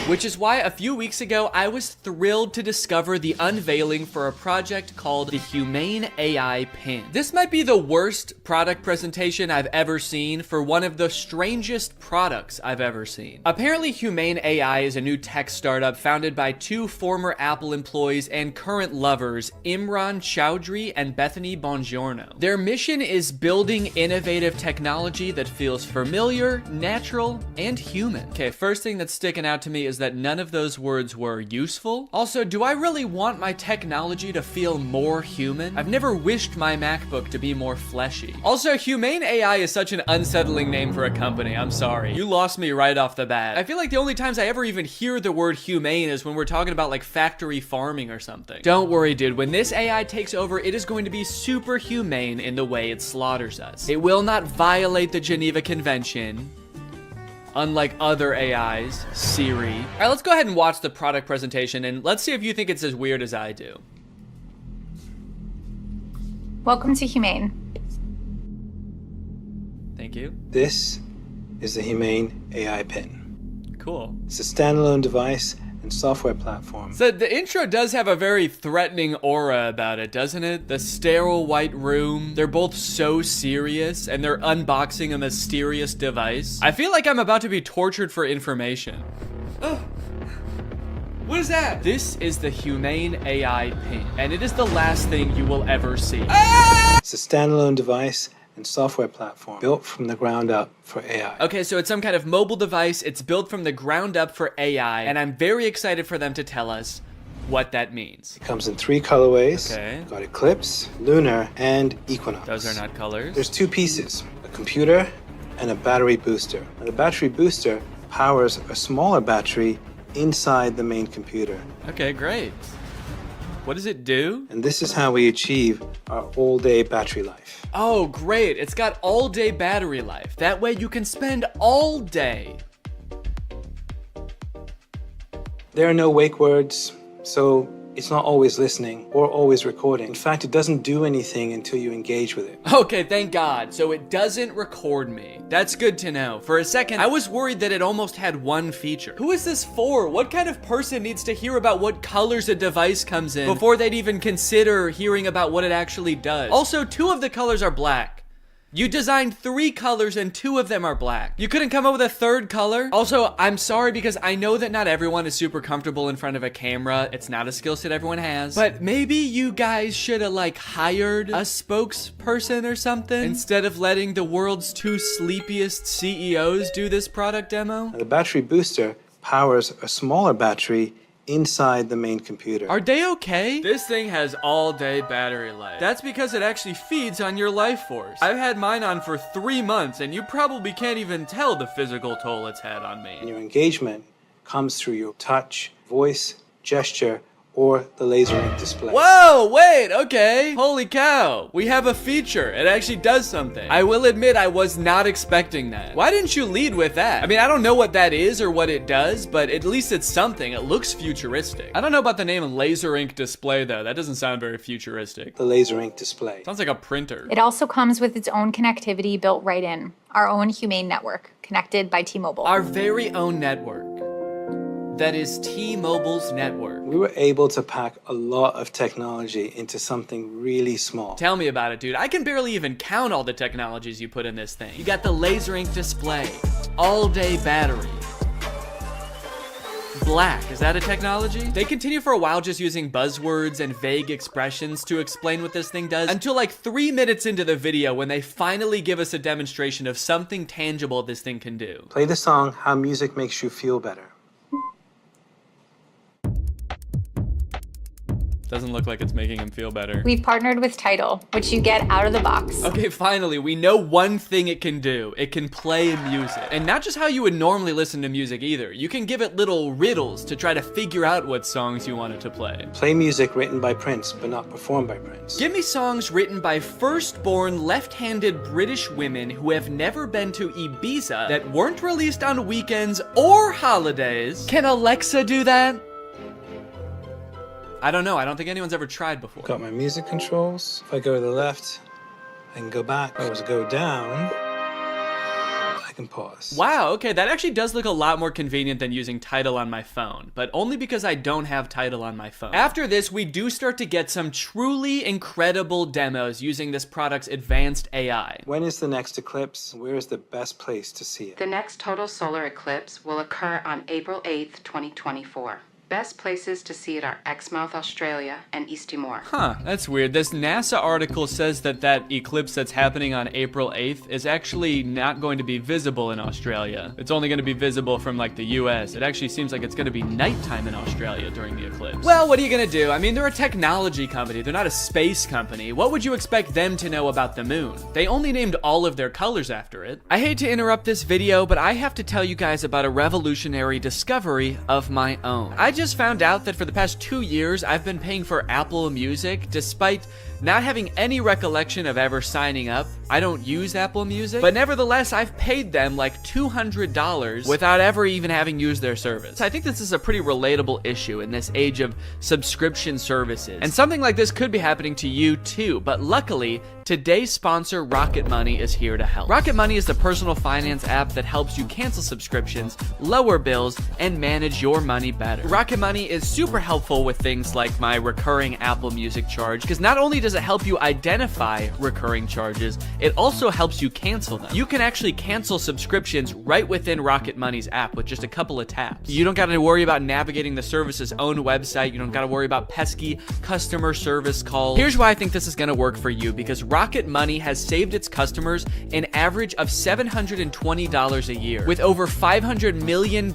Which is why a few weeks ago, I was thrilled to discover the unveiling for a project called the Humane AI Pin. This might be the worst product presentation I've ever seen for one of the strangest products I've ever seen. Apparently, Humane AI is a new tech startup founded by two former Apple employees and current lovers, Imran Chowdhury and Bethany Bongiorno. Their mission is building innovative technology that feels familiar, natural, and human. Okay, first thing that's sticking out to me is that none of those words were useful. Also, do I really want my technology to feel more human? I've never wished my MacBook to be more fleshy. Also, Humane AI is such an unsettling name for a company. I'm sorry. You lost me right off the bat. I feel like the only times I ever even hear the word humane is when we're talking about like factory farming or something. Don't worry, dude. When this AI takes over, it is going to be super humane in the way it slaughters us. It will not violate the Geneva Convention, unlike other AIs, Siri. All right, let's go ahead and watch the product presentation and let's see if you think it's as weird as I do. Welcome to Humane. Thank you. This is the Humane AI Pin. Cool. It's a standalone device and software platform. So the intro does have a very threatening aura about it, doesn't it? The sterile white room. They're both so serious and they're unboxing a mysterious device. I feel like I'm about to be tortured for information. Oh. What is that? This is the Humane AI Pin, and it is the last thing you will ever see. Ah! It's a standalone device and software platform built from the ground up for AI. Okay, so it's some kind of mobile device. It's built from the ground up for AI, and I'm very excited for them to tell us what that means. It comes in 3 colorways. Okay. Got Eclipse, Lunar, and Equinox. Those are not colors. There's 2 pieces, a computer and a battery booster. Now, the battery booster powers a smaller battery inside the main computer. Okay, great. What does it do? And this is how we achieve our all-day battery life. Oh, great. It's got all-day battery life. That way you can spend all day. There are no wake words, so it's not always listening or always recording. In fact, it doesn't do anything until you engage with it. Okay, thank God. So it doesn't record me. That's good to know. For a second, I was worried that it almost had one feature. Who is this for? What kind of person needs to hear about what colors a device comes in before they'd even consider hearing about what it actually does? Also, 2 of the colors are black. You designed 3 colors and 2 of them are black. You couldn't come up with a 3rd color? Also, I'm sorry because I know that not everyone is super comfortable in front of a camera. It's not a skill set everyone has. But maybe you guys should have like hired a spokesperson or something instead of letting the world's 2 sleepiest CEOs do this product demo. Now, the battery booster powers a smaller battery inside the main computer. Are they okay? This thing has all-day battery life. That's because it actually feeds on your life force. I've had mine on for 3 months, and you probably can't even tell the physical toll it's had on me. And your engagement comes through your touch, voice, gesture, or the laser ink display. Whoa, wait, okay. Holy cow. We have a feature. It actually does something. I will admit I was not expecting that. Why didn't you lead with that? I mean, I don't know what that is or what it does, but at least it's something. It looks futuristic. I don't know about the name laser ink display though. That doesn't sound very futuristic. The laser ink display. Sounds like a printer. It also comes with its own connectivity built right in. Our own Humane network, connected by T-Mobile. Our very own network. That is T-Mobile's network. We were able to pack a lot of technology into something really small. Tell me about it, dude. I can barely even count all the technologies you put in this thing. You got the laser ink display, all-day battery, black. Is that a technology? They continue for a while just using buzzwords and vague expressions to explain what this thing does until like 3 minutes into the video when they finally give us a demonstration of something tangible this thing can do. Play the song How Music Makes You Feel Better. Doesn't look like it's making him feel better. We've partnered with Tidal, which you get out of the box. Okay, finally, we know one thing it can do. It can play music. And not just how you would normally listen to music either. You can give it little riddles to try to figure out what songs you want it to play. Play music written by Prince, but not performed by Prince. Give me songs written by first-born left-handed British women who have never been to Ibiza that weren't released on weekends or holidays. Can Alexa do that? I don't know. I don't think anyone's ever tried before. Got my music controls. If I go to the left, I can go back. If I was to go down, I can pause. Wow, okay, that actually does look a lot more convenient than using Tidal on my phone, but only because I don't have Tidal on my phone. After this, we do start to get some truly incredible demos using this product's advanced AI. When is the next eclipse? Where is the best place to see it? The next total solar eclipse will occur on April 8th, 2024. Best places to see it are Exmouth, Australia, and East Timor. Huh, that's weird. This NASA article says that that eclipse that's happening on April 8th is actually not going to be visible in Australia. It's only going to be visible from like the US. It actually seems like it's going to be nighttime in Australia during the eclipse. Well, what are you going to do? I mean, they're a technology company. They're not a space company. What would you expect them to know about the moon? They only named all of their colors after it. I hate to interrupt this video, but I have to tell you guys about a revolutionary discovery of my own. I just found out that for the past 2 years, I've been paying for Apple Music despite not having any recollection of ever signing up. I don't use Apple Music, but nevertheless, I've paid them like $200 without ever even having used their service. I think this is a pretty relatable issue in this age of subscription services. And something like this could be happening to you too, but luckily, today's sponsor, Rocket Money, is here to help. Rocket Money is the personal finance app that helps you cancel subscriptions, lower bills, and manage your money better. Rocket Money is super helpful with things like my recurring Apple Music charge, because not only does it help you identify recurring charges, it also helps you cancel them. You can actually cancel subscriptions right within Rocket Money's app with just a couple of taps. You don't got to worry about navigating the service's own website. You don't got to worry about pesky customer service calls. Here's why I think this is going to work for you, because Rocket Money has saved its customers an average of $720 a year, with over $500 million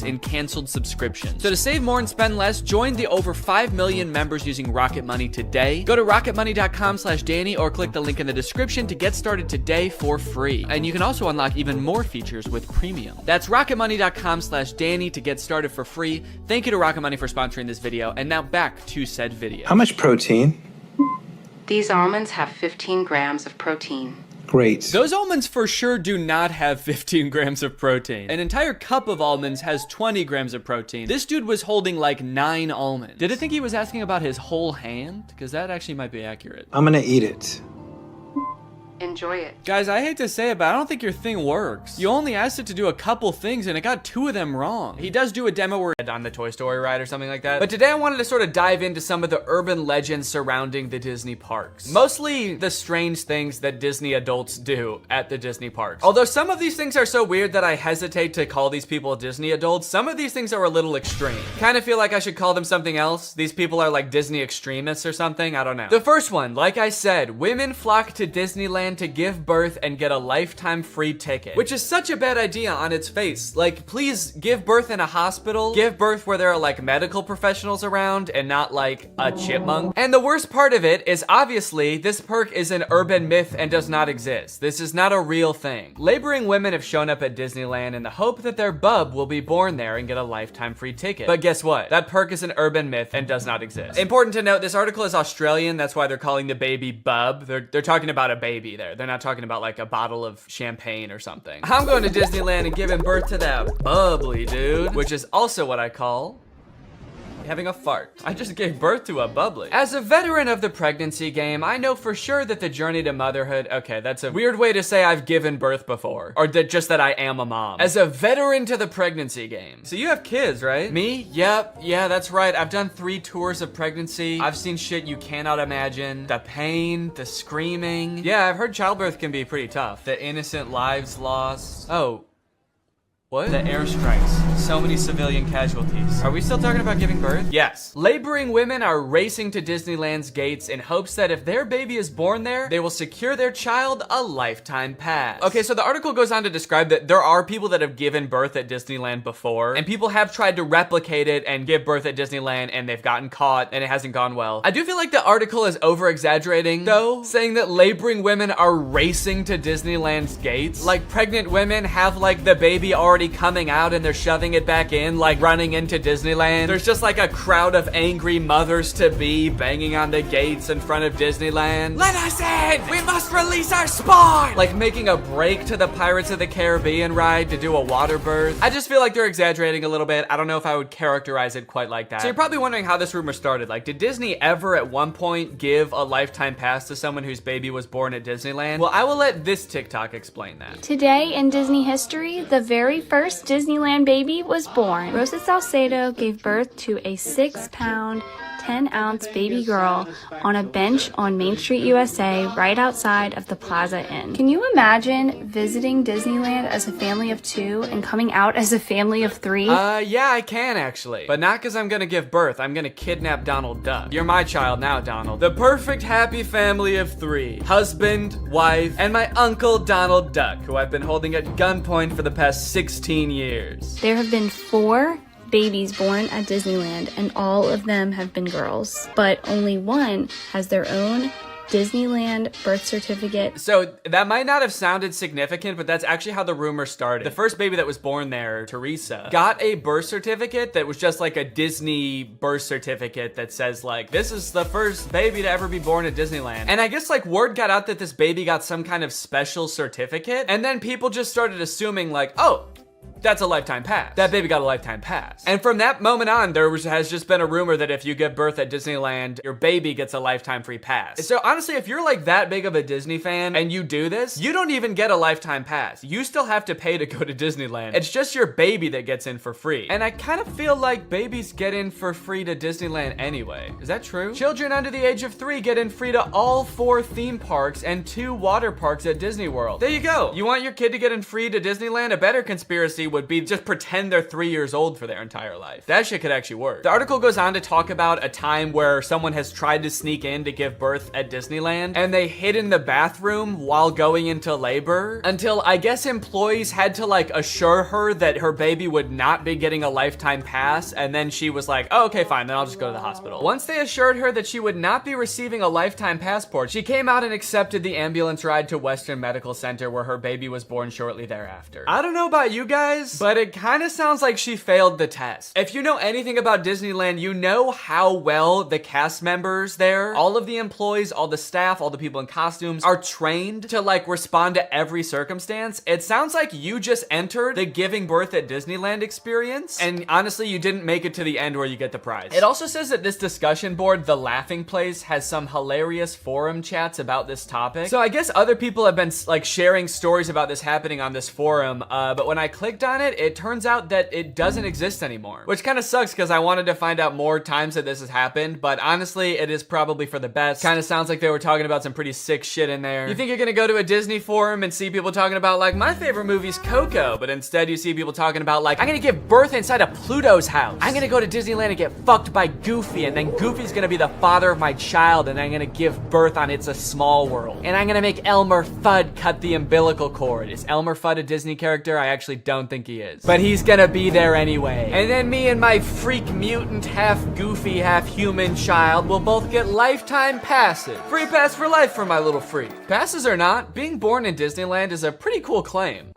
in canceled subscriptions. So to save more and spend less, join the over 5 million members using Rocket Money today. Go to rocketmoney.com/Danny or click the link in the description to get started today for free. And you can also unlock even more features with premium. That's rocketmoney.com/Danny to get started for free. Thank you to Rocket Money for sponsoring this video. And now back to said video. How much protein? These almonds have 15 grams of protein. Great. Those almonds for sure do not have 15 grams of protein. An entire cup of almonds has 20 grams of protein. This dude was holding like 9 almonds. Did I think he was asking about his whole hand? Because that actually might be accurate. I'm gonna eat it. Enjoy it. Guys, I hate to say it, but I don't think your thing works. You only asked it to do a couple things and it got 2 of them wrong. He does do a demo where on the Toy Story ride or something like that. But today I wanted to sort of dive into some of the urban legends surrounding the Disney parks. Mostly the strange things that Disney adults do at the Disney parks. Although some of these things are so weird that I hesitate to call these people Disney adults, some of these things are a little extreme. Kind of feel like I should call them something else. These people are like Disney extremists or something. I don't know. The first one, like I said, women flock to Disneyland to give birth and get a lifetime free ticket, which is such a bad idea on its face. Like, please give birth in a hospital, give birth where there are like medical professionals around and not like a chipmunk. And the worst part of it is obviously this perk is an urban myth and does not exist. This is not a real thing. Laboring women have shown up at Disneyland in the hope that their bub will be born there and get a lifetime free ticket. But guess what? That perk is an urban myth and does not exist. Important to note, this article is Australian. That's why they're calling the baby bub. They're talking about a baby there. They're not talking about like a bottle of champagne or something. I'm going to Disneyland and giving birth to that bubbly dude, which is also what I call having a fart. I just gave birth to a bubbly. As a veteran of the pregnancy game, I know for sure that the journey to motherhood, okay, that's a weird way to say I've given birth before, or just that I am a mom. As a veteran to the pregnancy game. So you have kids, right? Me? Yep, yeah, that's right. I've done 3 tours of pregnancy. I've seen shit you cannot imagine. The pain, the screaming. Yeah, I've heard childbirth can be pretty tough. The innocent lives lost. Oh. What? The airstrikes. So many civilian casualties. Are we still talking about giving birth? Yes. Laboring women are racing to Disneyland's gates in hopes that if their baby is born there, they will secure their child a lifetime pass. Okay, so the article goes on to describe that there are people that have given birth at Disneyland before, and people have tried to replicate it and give birth at Disneyland, and they've gotten caught, and it hasn't gone well. I do feel like the article is over-exaggerating, though, saying that laboring women are racing to Disneyland's gates. Like, pregnant women have, like, the baby already coming out and they're shoving it back in, like running into Disneyland. There's just like a crowd of angry mothers-to-be banging on the gates in front of Disneyland. Let us in! We must release our spawn! Like making a break to the Pirates of the Caribbean ride to do a water birth. I just feel like they're exaggerating a little bit. I don't know if I would characterize it quite like that. So you're probably wondering how this rumor started. Like, did Disney ever at one point give a lifetime pass to someone whose baby was born at Disneyland? Well, I will let this TikTok explain that. Today in Disney history, the very first Disneyland baby was born. Rosa Salcedo gave birth to a 6-pound, 10-ounce baby girl on a bench on Main Street, USA, right outside of the Plaza Inn. Can you imagine visiting Disneyland as a family of 2 and coming out as a family of 3? Yeah, I can actually. But not because I'm gonna give birth. I'm gonna kidnap Donald Duck. You're my child now, Donald. The perfect happy family of 3. Husband, wife, and my uncle Donald Duck, who I've been holding at gunpoint for the past 16 years. There have been 4 babies born at Disneyland, and all of them have been girls, but only one has their own Disneyland birth certificate. So that might not have sounded significant, but that's actually how the rumor started. The first baby that was born there, Teresa, got a birth certificate that was just like a Disney birth certificate that says like, this is the first baby to ever be born at Disneyland. And I guess like word got out that this baby got some kind of special certificate, and then people just started assuming like, oh, that's a lifetime pass. That baby got a lifetime pass. And from that moment on, has just been a rumor that if you give birth at Disneyland, your baby gets a lifetime free pass. So honestly, if you're like that big of a Disney fan and you do this, you don't even get a lifetime pass. You still have to pay to go to Disneyland. It's just your baby that gets in for free. And I kind of feel like babies get in for free to Disneyland anyway. Is that true? Children under the age of 3 get in free to all 4 theme parks and 2 water parks at Disney World. There you go. You want your kid to get in free to Disneyland? A better conspiracy would be just pretend they're 3 years old for their entire life. That shit could actually work. The article goes on to talk about a time where someone has tried to sneak in to give birth at Disneyland, and they hid in the bathroom while going into labor until I guess employees had to like assure her that her baby would not be getting a lifetime pass, and then she was like, oh, okay, fine, then I'll just go to the hospital. Once they assured her that she would not be receiving a lifetime passport, she came out and accepted the ambulance ride to Western Medical Center where her baby was born shortly thereafter. I don't know about you guys, but it kind of sounds like she failed the test. If you know anything about Disneyland, you know how well the cast members there, all of the employees, all the staff, all the people in costumes are trained to like respond to every circumstance. It sounds like you just entered the giving birth at Disneyland experience, and honestly, you didn't make it to the end where you get the prize. It also says that this discussion board, The Laughing Place, has some hilarious forum chats about this topic. So I guess other people have been like sharing stories about this happening on this forum, but when I clicked on it, it turns out that it doesn't exist anymore, which kind of sucks because I wanted to find out more times that this has happened, but honestly, it is probably for the best. Kind of sounds like they were talking about some pretty sick shit in there. You think you're gonna go to a Disney forum and see people talking about like, my favorite movie's Coco, but instead you see people talking about like, I'm gonna give birth inside of Pluto's house. I'm gonna go to Disneyland and get fucked by Goofy, and then Goofy's gonna be the father of my child, and I'm gonna give birth on It's a Small World. And I'm gonna make Elmer Fudd cut the umbilical cord. Is Elmer Fudd a Disney character? I actually don't think he is. But he's gonna be there anyway. And then me and my freak mutant, half goofy, half human child will both get lifetime passes. Free pass for life for my little freak. Passes or not, being born in Disneyland is a pretty cool claim.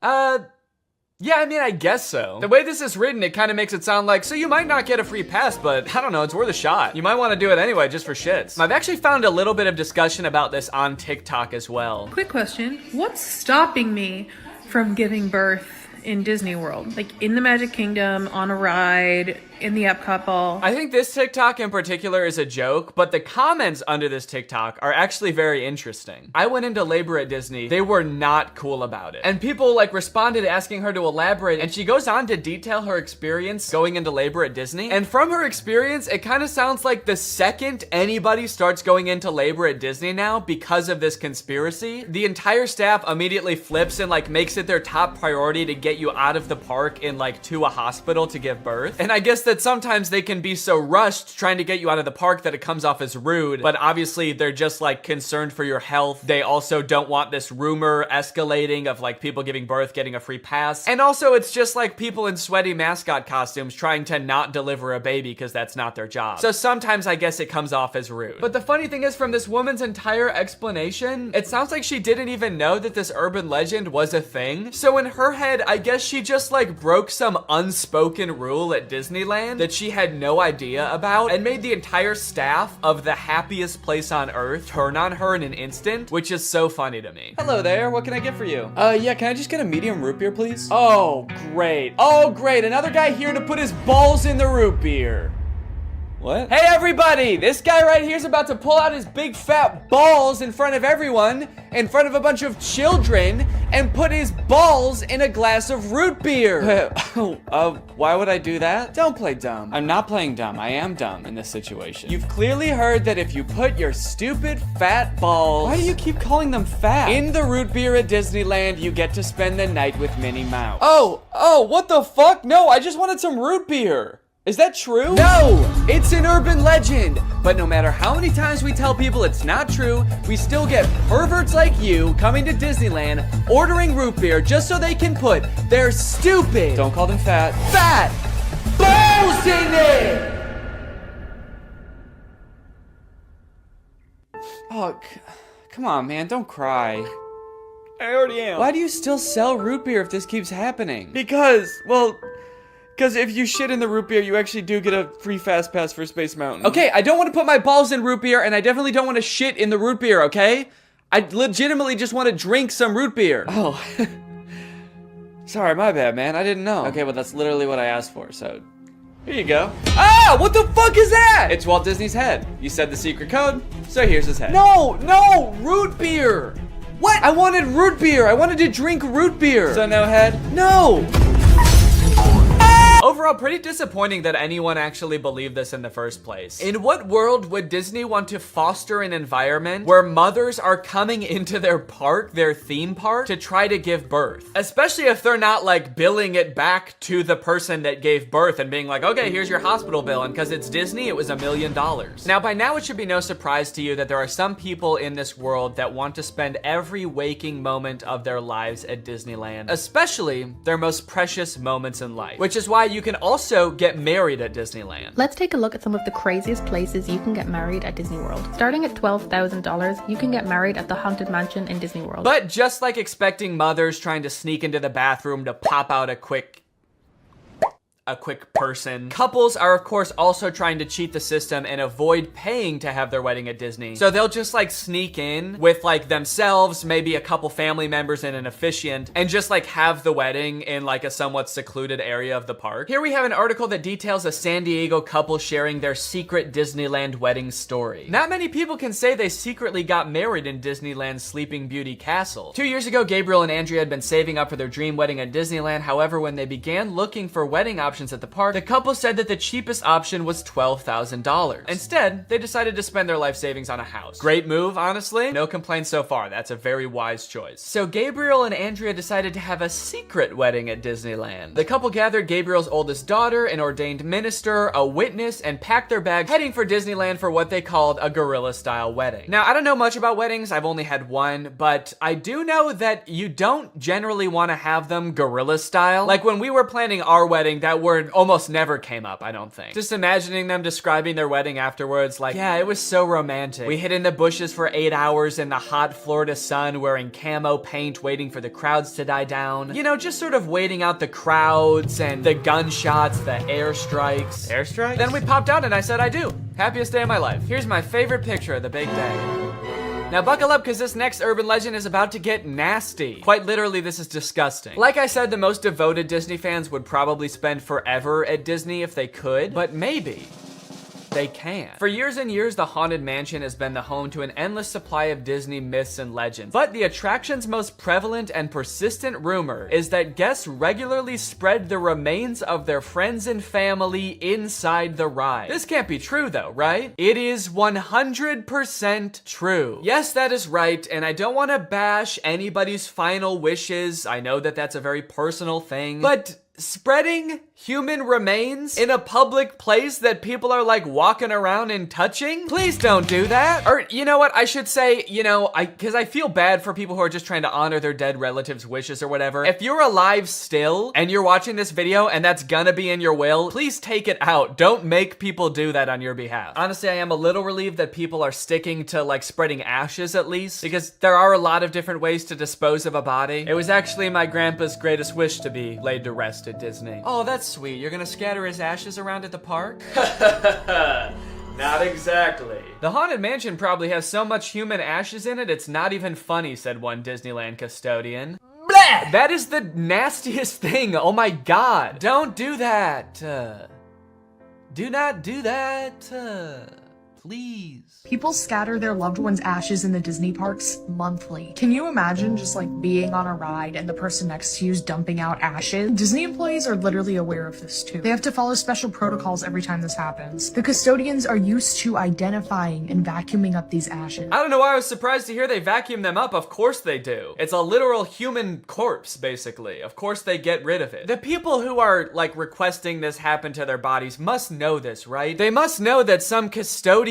Yeah, I mean, I guess so. The way this is written, it kind of makes it sound like, so you might not get a free pass, but I don't know, it's worth a shot. You might want to do it anyway, just for shits. I've actually found a little bit of discussion about this on TikTok as well. Quick question, what's stopping me from giving birth in Disney World? Like in the Magic Kingdom, on a ride, in the up couple. I think this TikTok in particular is a joke, but the comments under this TikTok are actually very interesting. I went into labor at Disney. They were not cool about it. And people like responded asking her to elaborate, and she goes on to detail her experience going into labor at Disney. And from her experience, it kind of sounds like the second anybody starts going into labor at Disney now because of this conspiracy, the entire staff immediately flips and like makes it their top priority to get you out of the park and like to a hospital to give birth. And I guess that sometimes they can be so rushed trying to get you out of the park that it comes off as rude, but obviously they're just like concerned for your health. They also don't want this rumor escalating of like people giving birth getting a free pass. And also it's just like people in sweaty mascot costumes trying to not deliver a baby because that's not their job. So sometimes I guess it comes off as rude. But the funny thing is, from this woman's entire explanation, it sounds like she didn't even know that this urban legend was a thing. So in her head, I guess she just like broke some unspoken rule at Disneyland that she had no idea about and made the entire staff of the happiest place on earth turn on her in an instant, which is so funny to me. Hello there, what can I get for you? Yeah, can I just get a medium root beer, please? Oh, great. Oh, great, another guy here to put his balls in the root beer. What? Hey everybody, this guy right here is about to pull out his big fat balls in front of everyone, in front of a bunch of children, and put his balls in a glass of root beer. Why would I do that? Don't play dumb. I'm not playing dumb. I am dumb in this situation. You've clearly heard that if you put your stupid fat balls— Why do you keep calling them fat? In the root beer at Disneyland, you get to spend the night with Minnie Mouse. Oh, what the fuck? No, I just wanted some root beer. Is that true? No, it's an urban legend. But no matter how many times we tell people it's not true, we still get perverts like you coming to Disneyland, ordering root beer just so they can put their stupid— Don't call them fat balls in it! Oh, come on, man, don't cry. I already am. Why do you still sell root beer if this keeps happening? Because if you shit in the root beer, you actually do get a free fast pass for Space Mountain. Okay, I don't want to put my balls in root beer, and I definitely don't want to shit in the root beer, okay? I legitimately just want to drink some root beer. Oh. Sorry, my bad, man. I didn't know. Okay, well, that's literally what I asked for, so here you go. Ah, what the fuck is that? It's Walt Disney's head. You said the secret code, so here's his head. No, root beer. What? I wanted root beer. I wanted to drink root beer. So no head? No. Overall, pretty disappointing that anyone actually believed this in the first place. In what world would Disney want to foster an environment where mothers are coming into their park, their theme park, to try to give birth? Especially if they're not like billing it back to the person that gave birth and being like, okay, here's your hospital bill, and because it's Disney, it was $1 million. Now, by now, it should be no surprise to you that there are some people in this world that want to spend every waking moment of their lives at Disneyland, especially their most precious moments in life, which is why you can also get married at Disneyland. Let's take a look at some of the craziest places you can get married at Disney World. Starting at $12,000, you can get married at the Haunted Mansion in Disney World. But just like expecting mothers trying to sneak into the bathroom to pop out a quick person, couples are of course also trying to cheat the system and avoid paying to have their wedding at Disney. So they'll just like sneak in with like themselves, maybe a couple family members and an officiant, and just like have the wedding in like a somewhat secluded area of the park. Here we have an article that details a San Diego couple sharing their secret Disneyland wedding story. Not many people can say they secretly got married in Disneyland's Sleeping Beauty Castle. 2 years ago, Gabriel and Andrea had been saving up for their dream wedding at Disneyland. However, when they began looking for wedding options at the park, the couple said that the cheapest option was $12,000. Instead, they decided to spend their life savings on a house. Great move, honestly. No complaints so far. That's a very wise choice. So Gabriel and Andrea decided to have a secret wedding at Disneyland. The couple gathered Gabriel's oldest daughter, an ordained minister, a witness, and packed their bags, heading for Disneyland for what they called a guerrilla-style wedding. Now, I don't know much about weddings. I've only had one, but I do know that you don't generally want to have them guerrilla-style. Like when we were planning our wedding, that word almost never came up, I don't think. Just imagining them describing their wedding afterwards, like, yeah, it was so romantic. We hid in the bushes for 8 hours in the hot Florida sun wearing camo paint, waiting for the crowds to die down. You know, just sort of waiting out the crowds and the gunshots, the airstrikes. Airstrikes? Then we popped out and I said I do. Happiest day of my life. Here's my favorite picture of the big day. Now buckle up, because this next urban legend is about to get nasty. Quite literally, this is disgusting. Like I said, the most devoted Disney fans would probably spend forever at Disney if they could, but maybe they can. For years and years, the Haunted Mansion has been the home to an endless supply of Disney myths and legends. But the attraction's most prevalent and persistent rumor is that guests regularly spread the remains of their friends and family inside the ride. This can't be true though, right? It is 100% true. Yes, that is right, and I don't want to bash anybody's final wishes. I know that that's a very personal thing, but spreading human remains in a public place that people are like walking around and touching? Please don't do that. Or you know what, I should say, because I feel bad for people who are just trying to honor their dead relatives' wishes or whatever. If you're alive still and you're watching this video and that's gonna be in your will, please take it out. Don't make people do that on your behalf. Honestly, I am a little relieved that people are sticking to like spreading ashes at least, because there are a lot of different ways to dispose of a body. It was actually my grandpa's greatest wish to be laid to rest at Disney. Oh, that's sweet. You're gonna scatter his ashes around at the park? Not exactly. The Haunted Mansion probably has so much human ashes in it, it's not even funny, said one Disneyland custodian. Bleh! That is the nastiest thing. Oh my god. Don't do that. Do not do that. Please. People scatter their loved ones' ashes in the Disney parks monthly. Can you imagine just like being on a ride and the person next to you is dumping out ashes? Disney employees are literally aware of this too. They have to follow special protocols every time this happens. The custodians are used to identifying and vacuuming up these ashes. I don't know why I was surprised to hear they vacuum them up. Of course they do. It's a literal human corpse, basically. Of course they get rid of it. The people who are like requesting this happen to their bodies must know this, right? They must know that some custodian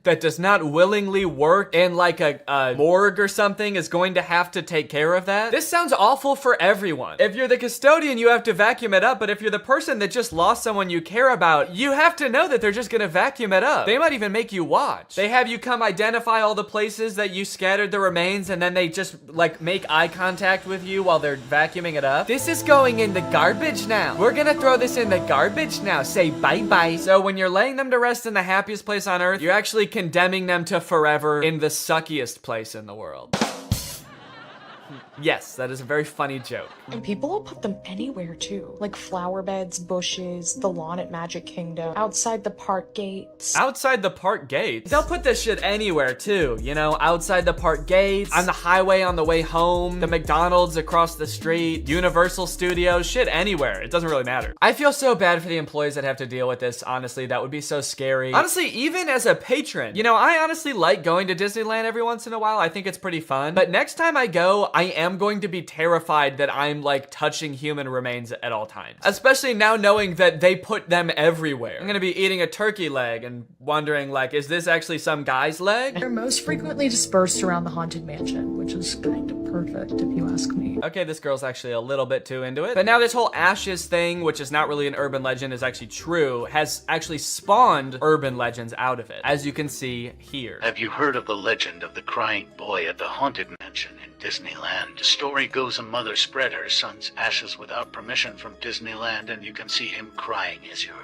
that does not willingly work in like a morgue or something is going to have to take care of that. This sounds awful for everyone. If you're the custodian, you have to vacuum it up, but if you're the person that just lost someone you care about, you have to know that they're just gonna vacuum it up. They might even make you watch. They have you come identify all the places that you scattered the remains, and then they just like make eye contact with you while they're vacuuming it up. This is going in the garbage now. We're gonna throw this in the garbage now. Say bye-bye. So when you're laying them to rest in the happiest place on earth, you're actually condemning them to forever in the suckiest place in the world. Yes, that is a very funny joke. And people will put them anywhere too. Like flower beds, bushes, the lawn at Magic Kingdom, outside the park gates. Outside the park gates? They'll put this shit anywhere too, outside the park gates, on the highway on the way home, the McDonald's across the street, Universal Studios, shit anywhere. It doesn't really matter. I feel so bad for the employees that have to deal with this, honestly. That would be so scary. Honestly, even as a patron, I honestly like going to Disneyland every once in a while. I think it's pretty fun. But next time I go, I am going to be terrified that I'm like touching human remains at all times. Especially now knowing that they put them everywhere. I'm gonna be eating a turkey leg and wondering like, is this actually some guy's leg? They're most frequently dispersed around the Haunted Mansion, which is kind of perfect if you ask me. Okay, this girl's actually a little bit too into it. But now this whole ashes thing, which is not really an urban legend, is actually true, has actually spawned urban legends out of it, as you can see here. Have you heard of the legend of the crying boy at the Haunted Mansion in Disneyland? The story goes a mother spread her son's ashes without permission from Disneyland, and you can see him crying as you're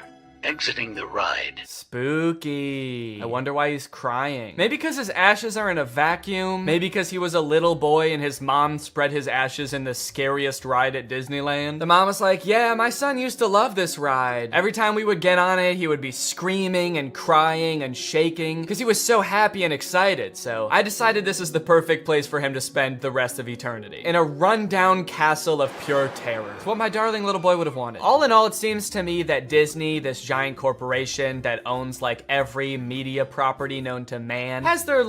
exiting the ride. Spooky. I wonder why he's crying. Maybe because his ashes are in a vacuum. Maybe because he was a little boy and his mom spread his ashes in the scariest ride at Disneyland. The mom was like, yeah, my son used to love this ride. Every time we would get on it, he would be screaming and crying and shaking because he was so happy and excited. So I decided this is the perfect place for him to spend the rest of eternity. In a rundown castle of pure terror. It's what my darling little boy would have wanted. All in all, it seems to me that Disney, this giant corporation that owns like every media property known to man, has their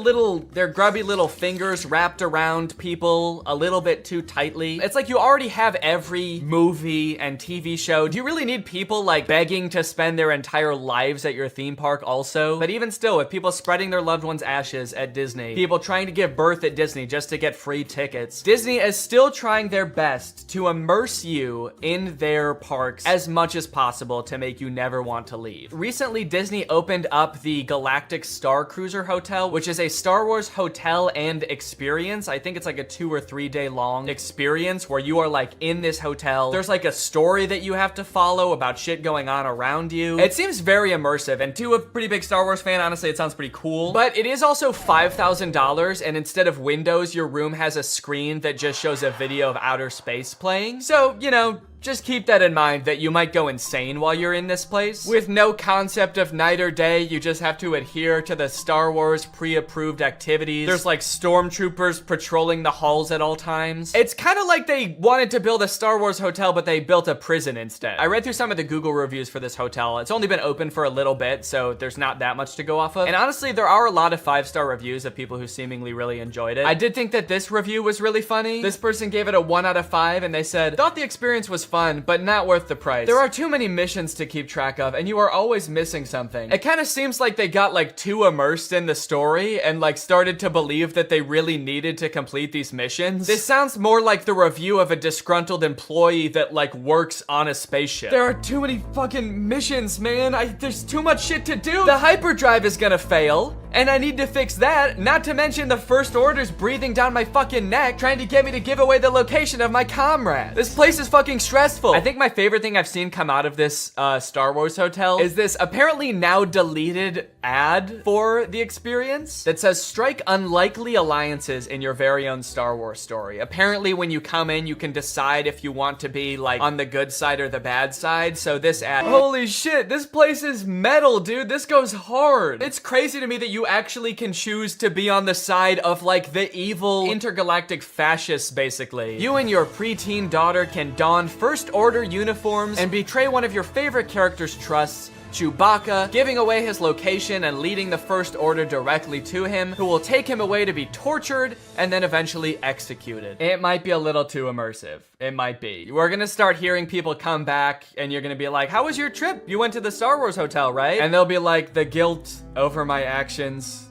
grubby little fingers wrapped around people a little bit too tightly. It's like you already have every movie and TV show. Do you really need people like begging to spend their entire lives at your theme park also? But even still, with people spreading their loved ones' ashes at Disney, people trying to give birth at Disney just to get free tickets, Disney is still trying their best to immerse you in their parks as much as possible to make you never want to leave. Recently, Disney opened up the Galactic Star Cruiser Hotel, which is a Star Wars hotel and experience. I think it's like a 2 or 3 day long experience where you are like in this hotel. There's like a story that you have to follow about shit going on around you. It seems very immersive, and to a pretty big Star Wars fan, honestly, it sounds pretty cool. But it is also $5,000, and instead of windows, your room has a screen that just shows a video of outer space playing. So, you know, just keep that in mind that you might go insane while you're in this place. With no concept of night or day, you just have to adhere to the Star Wars pre-approved activities. There's like stormtroopers patrolling the halls at all times. It's kind of like they wanted to build a Star Wars hotel, but they built a prison instead. I read through some of the Google reviews for this hotel. It's only been open for a little bit, so there's not that much to go off of. And honestly, there are a lot of 5-star reviews of people who seemingly really enjoyed it. I did think that this review was really funny. This person gave it a 1 out of 5, and they said, thought the experience was fun, but not worth the price. There are too many missions to keep track of, and you are always missing something. It kind of seems like they got like too immersed in the story and like started to believe that they really needed to complete these missions. This sounds more like the review of a disgruntled employee that like works on a spaceship. There are too many fucking missions, man. There's too much shit to do. The hyperdrive is gonna fail, and I need to fix that. Not to mention the First Order's breathing down my fucking neck, trying to get me to give away the location of my comrade. This place is fucking stressful. I think my favorite thing I've seen come out of this Star Wars hotel is this apparently now deleted ad for the experience that says, strike unlikely alliances in your very own Star Wars story. Apparently when you come in, you can decide if you want to be like on the good side or the bad side. So this ad, holy shit, this place is metal, dude. This goes hard. It's crazy to me that you actually can choose to be on the side of like the evil intergalactic fascists, basically. You and your preteen daughter can don First Order uniforms and betray one of your favorite characters' trusts, Chewbacca, giving away his location and leading the First Order directly to him, who will take him away to be tortured and then eventually executed. It might be a little too immersive. It might be. We're gonna start hearing people come back and you're gonna be like, how was your trip? You went to the Star Wars hotel, right? And they'll be like, the guilt over my actions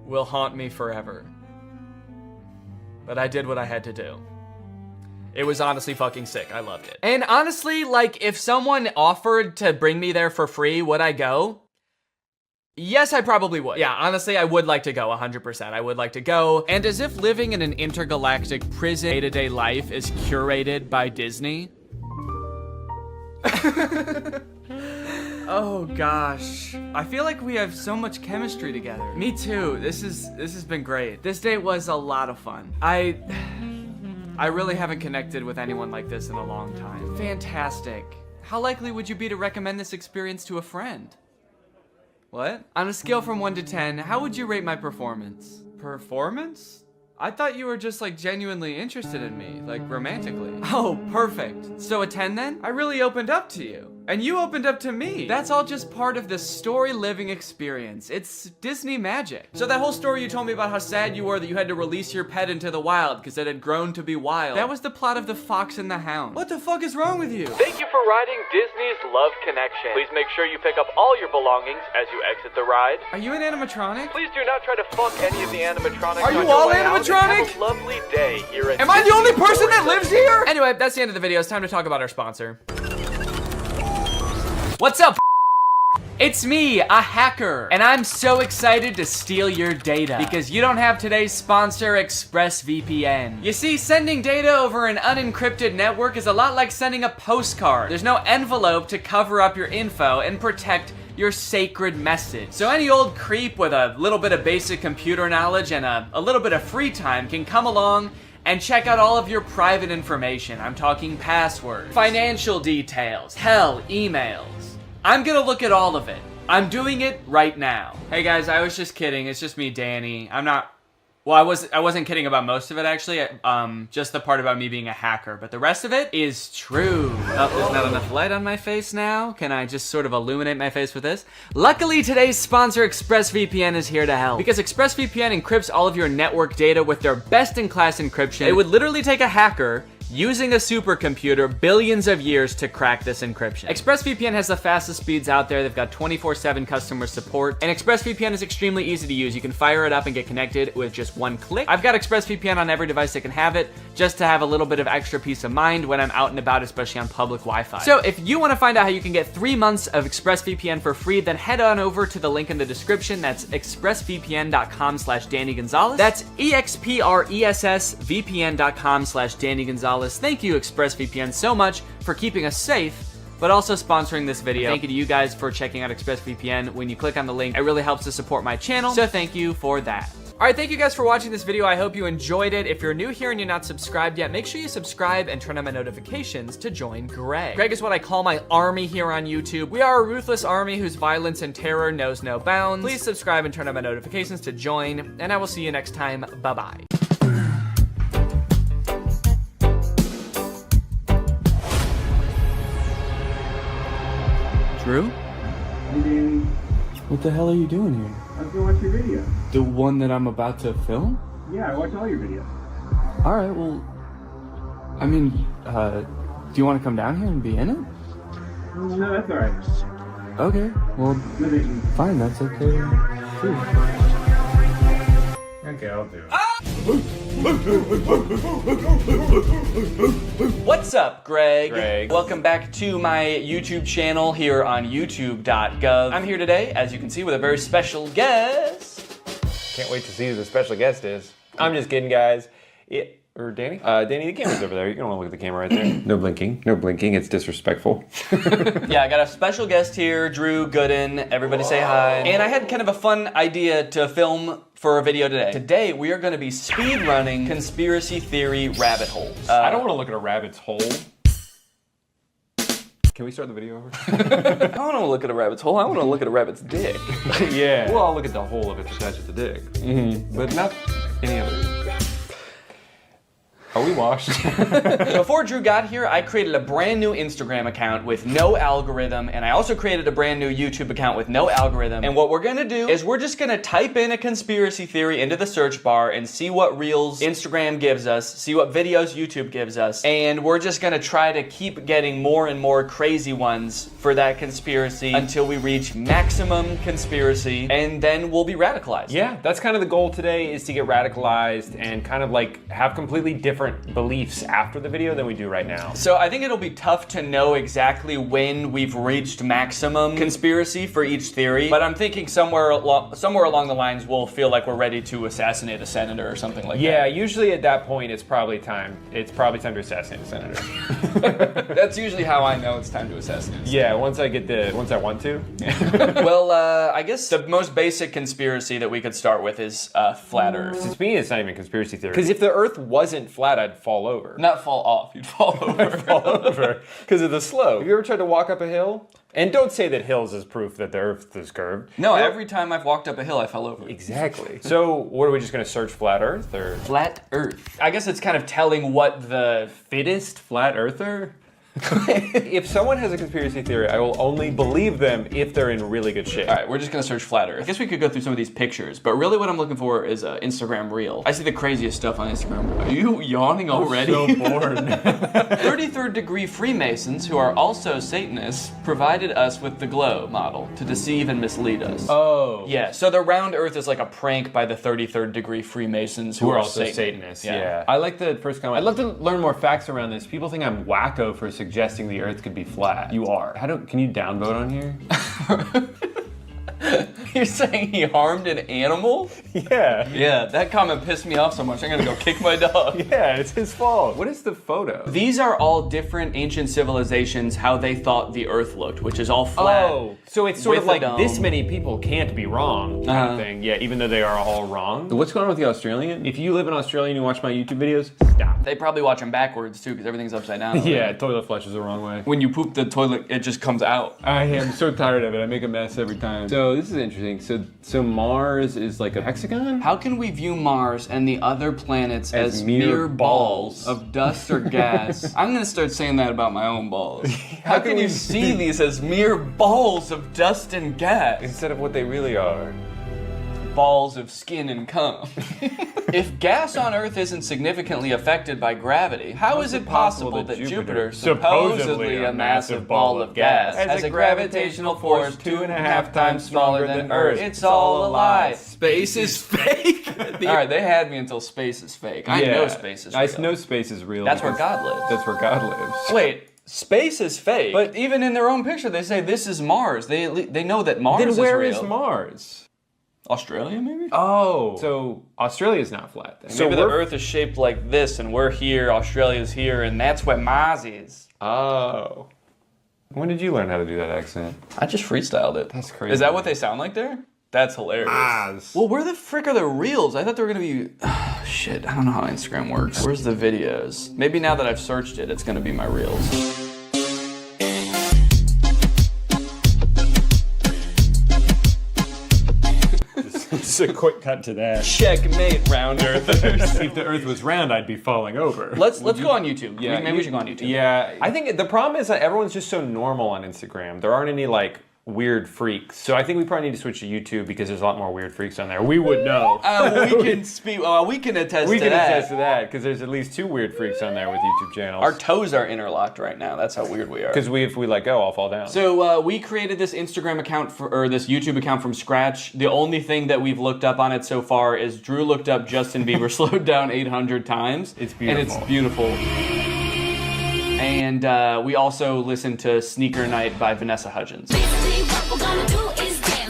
will haunt me forever. But I did what I had to do. It was honestly fucking sick. I loved it. And honestly, like, if someone offered to bring me there for free, would I go? Yes, I probably would. Yeah, honestly, I would like to go 100%. I would like to go. And as if living in an intergalactic prison day-to-day life is curated by Disney. Oh gosh. I feel like we have so much chemistry together. Me too. This has been great. This date was a lot of fun. I really haven't connected with anyone like this in a long time. Fantastic. How likely would you be to recommend this experience to a friend? What? On a scale from 1 to 10, how would you rate my performance? Performance? I thought you were just like genuinely interested in me, like romantically. Oh, perfect. So a 10 then? I really opened up to you. And you opened up to me. That's all just part of the story living experience. It's Disney magic. So that whole story you told me about how sad you were that you had to release your pet into the wild because it had grown to be wild. That was the plot of The Fox and the Hound. What the fuck is wrong with you? Thank you for riding Disney's Love Connection. Please make sure you pick up all your belongings as you exit the ride. Are you an animatronic? Please do not try to fuck any of the animatronics. Are you all animatronic? Have a lovely day here at Am I the only person that lives here? Anyway, that's the end of the video. It's time to talk about our sponsor. What's up? It's me, a hacker, and I'm so excited to steal your data because you don't have today's sponsor, ExpressVPN. You see, sending data over an unencrypted network is a lot like sending a postcard. There's no envelope to cover up your info and protect your sacred message. So any old creep with a little bit of basic computer knowledge and a little bit of free time can come along and check out all of your private information. I'm talking passwords, financial details, hell, emails. I'm gonna look at all of it. I'm doing it right now. Hey guys, I was just kidding. It's just me, Danny. Well, I wasn't kidding about most of it actually. Just the part about me being a hacker, but the rest of it is true. Oh, there's not enough light on my face now. Can I just sort of illuminate my face with this? Luckily, today's sponsor, ExpressVPN, is here to help. Because ExpressVPN encrypts all of your network data with their best-in-class encryption. It would literally take a hacker using a supercomputer billions of years to crack this encryption. ExpressVPN has the fastest speeds out there. They've got 24/7 customer support, and ExpressVPN is extremely easy to use. You can fire it up and get connected with just one click. I've got ExpressVPN on every device that can have it, just to have a little bit of extra peace of mind when I'm out and about, especially on public Wi-Fi. So if you want to find out how you can get 3 months of ExpressVPN for free, then head on over to the link in the description. That's expressvpn.com/Danny Gonzalez. That's expressvpn.com/Danny Gonzalez. Thank you, ExpressVPN, so much for keeping us safe, but also sponsoring this video. Thank you to you guys for checking out ExpressVPN. When you click on the link, it really helps to support my channel, so thank you for that. All right, thank you guys for watching this video. I hope you enjoyed it. If you're new here and you're not subscribed yet, make sure you subscribe and turn on my notifications to join Greg. Greg is what I call my army here on YouTube. We are a ruthless army whose violence and terror knows no bounds. Please subscribe and turn on my notifications to join, and I will see you next time. Bye-bye. Drew? Hey, Danny. What the hell are you doing here? I was gonna watch your video. The one that I'm about to film? Yeah, I watch all your videos. All right, well, I mean, do you want to come down here and be in it? No, that's all right. Okay, well, fine, that's okay. Too. Okay, I'll do it. What's up, Greg? Welcome back to my YouTube channel here on youtube.gov. I'm here today, as you can see, with a very special guest. Can't wait to see who the special guest is. I'm just kidding, guys. Or Danny? Danny, the camera's over there. You don't want to look at the camera right there. No blinking. No blinking. It's disrespectful. Yeah, I got a special guest here, Drew Gooden. Everybody say hi. And I had kind of a fun idea to film for a video today. Today, we are going to be speed running conspiracy theory rabbit holes. I don't want to look at a rabbit's hole. Can we start the video over? I don't want to look at a rabbit's hole. I want to look at a rabbit's dick. Yeah. Well, I'll look at the hole if it's attached to the dick. Mm-hmm. But not any other. Are we washed? Before Drew got here, I created a brand new Instagram account with no algorithm, and I also created a brand new YouTube account with no algorithm. And what we're gonna do is we're just gonna type in a conspiracy theory into the search bar and see what reels Instagram gives us, see what videos YouTube gives us, and we're just gonna try to keep getting more and more crazy ones for that conspiracy until we reach maximum conspiracy, and then we'll be radicalized. Yeah, that's kind of the goal today, is to get radicalized and kind of like have completely different beliefs after the video than we do right now. So I think it'll be tough to know exactly when we've reached maximum conspiracy for each theory, but I'm thinking somewhere along the lines we'll feel like we're ready to assassinate a senator or something like that. Yeah, usually at that point it's probably time to assassinate a senator. That's usually how I know it's time to assassinate. Yeah, once I want to. Well, I guess the most basic conspiracy that we could start with is flat Earth. To me, it's not even conspiracy theory. Because if the Earth wasn't flat, I'd fall over. Not fall off, you'd fall over. I'd fall over because of the slope. Have you ever tried to walk up a hill? And don't say that hills is proof that the Earth is curved. No, every time I've walked up a hill, I fell over. Exactly. So, what are we just going to search flat Earth or flat Earth? I guess it's kind of telling what the fittest flat earther. If someone has a conspiracy theory, I will only believe them if they're in really good shape. All right, we're just gonna search flat Earth. I guess we could go through some of these pictures, but really what I'm looking for is an Instagram reel. I see the craziest stuff on Instagram. Are you yawning already? I'm so bored. 33rd degree Freemasons, who are also Satanists, provided us with the glow model to deceive and mislead us. Oh. Yeah, so the round Earth is like a prank by the 33rd degree Freemasons who are also Satanists. Yeah. I like the first comment. I'd love to learn more facts around this. People think I'm wacko for suggesting the Earth could be flat. You are. Can you downvote on here? You're saying he harmed an animal? Yeah. Yeah, that comment pissed me off so much, I'm gonna go kick my dog. Yeah, it's his fault. What is the photo? These are all different ancient civilizations, how they thought the Earth looked, which is all flat. Oh, so it's sort of like this many people can't be wrong kind of thing. Yeah, even though they are all wrong. What's going on with the Australian? If you live in Australia and you watch my YouTube videos, stop. They probably watch them backwards too, because everything's upside down. Yeah, toilet flushes the wrong way. When you poop the toilet, it just comes out. I am so tired of it. I make a mess every time. So this is interesting. So Mars is like a hexagon? How can we view Mars and the other planets as mere balls of dust or gas? I'm gonna start saying that about my own balls. How can you see these as mere balls of dust and gas? Instead of what they really are. balls of skin and cum. If gas on Earth isn't significantly affected by gravity, how is it possible that Jupiter, supposedly a massive ball of gas, has a gravitational force 2.5 times smaller than Earth? It's all a lie. Space is fake. Alright, they had me until space is fake. I know space is real. I know space is real. That's where God lives. That's where God lives. Wait. Space is fake, but even in their own picture, they say this is Mars. They know that Mars is real. Then where is Mars? Australia, maybe? Oh, so Australia's not flat then. So maybe the Earth is shaped like this, and we're here, Australia's here, and that's where Mars is. Oh. When did you learn how to do that accent? I just freestyled it. That's crazy. Is that what they sound like there? That's hilarious. Mars. Well, where the frick are the reels? I thought they were gonna be... shit, I don't know how Instagram works. Where's the videos? Maybe now that I've searched it, it's gonna be my reels. Just a quick cut to that. Checkmate, round earthers. If the Earth was round, I'd be falling over. Let's go on YouTube. Yeah, maybe we should go on YouTube. Yeah, I think the problem is that everyone's just so normal on Instagram. There aren't any like weird freaks. So I think we probably need to switch to YouTube because there's a lot more weird freaks on there. We would know. We can speak. We can attest to that. We can attest to that because there's at least 2 weird freaks on there with YouTube channels. Our toes are interlocked right now. That's how weird we are. Because if we let go, I'll fall down. So we created this Instagram account or this YouTube account from scratch. The only thing that we've looked up on it so far is Drew looked up Justin Bieber slowed down 800 times. It's beautiful. And it's beautiful. And we also listened to Sneaker Night by Vanessa Hudgens.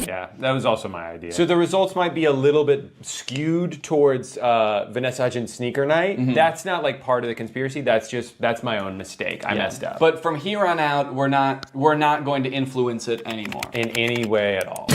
Yeah, that was also my idea. So the results might be a little bit skewed towards Vanessa Hudgens' Sneaker Night. Mm-hmm. That's not like part of the conspiracy. That's my own mistake. I messed up. But from here on out, we're not going to influence it anymore in any way at all.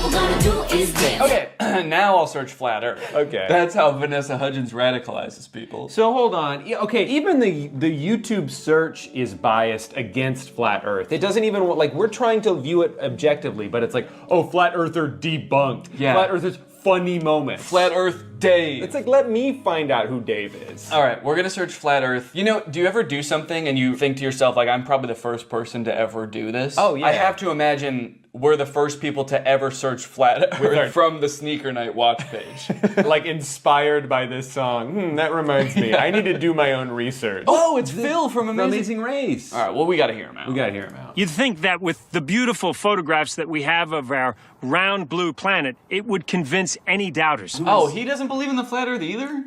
Okay, now I'll search flat Earth. Okay. That's how Vanessa Hudgens radicalizes people. So hold on. Yeah, okay, even the YouTube search is biased against flat Earth. It doesn't even, like, we're trying to view it objectively, but it's like, oh, flat Earther debunked. Yeah. Flat Earthers funny moments. Flat Earth Dave. It's like, let me find out who Dave is. All right, we're gonna search flat Earth. You know, do you ever do something and you think to yourself, like, I'm probably the first person to ever do this? Oh, yeah. I have to imagine we're the first people to ever search flat Earth from the Sneaker Night watch page. Like, inspired by this song. That reminds me. I need to do my own research. Oh, it's Phil from Amazing Race. All right, well, we gotta hear him out. We gotta hear him out. You'd think that with the beautiful photographs that we have of our round blue planet, it would convince any doubters. Oh, he doesn't believe in the flat Earth either?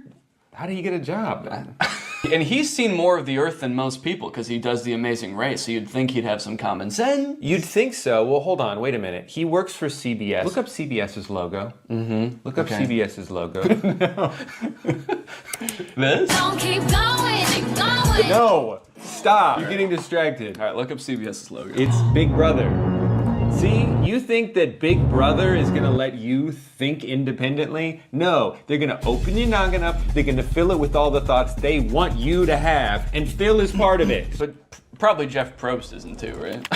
How did he get a job then? And he's seen more of the Earth than most people because he does The Amazing Race, so you'd think he'd have some common sense. You'd think so. Well, hold on. Wait a minute. He works for CBS. Look up CBS's logo. Mm-hmm. Look up CBS's logo. No. This? Don't keep going. No. Stop. You're getting distracted. All right, look up CBS's logo. It's Big Brother. See, you think that Big Brother is gonna let you think independently? No, they're gonna open your noggin up, they're gonna fill it with all the thoughts they want you to have, and Phil is part of it. But probably Jeff Probst isn't too, right?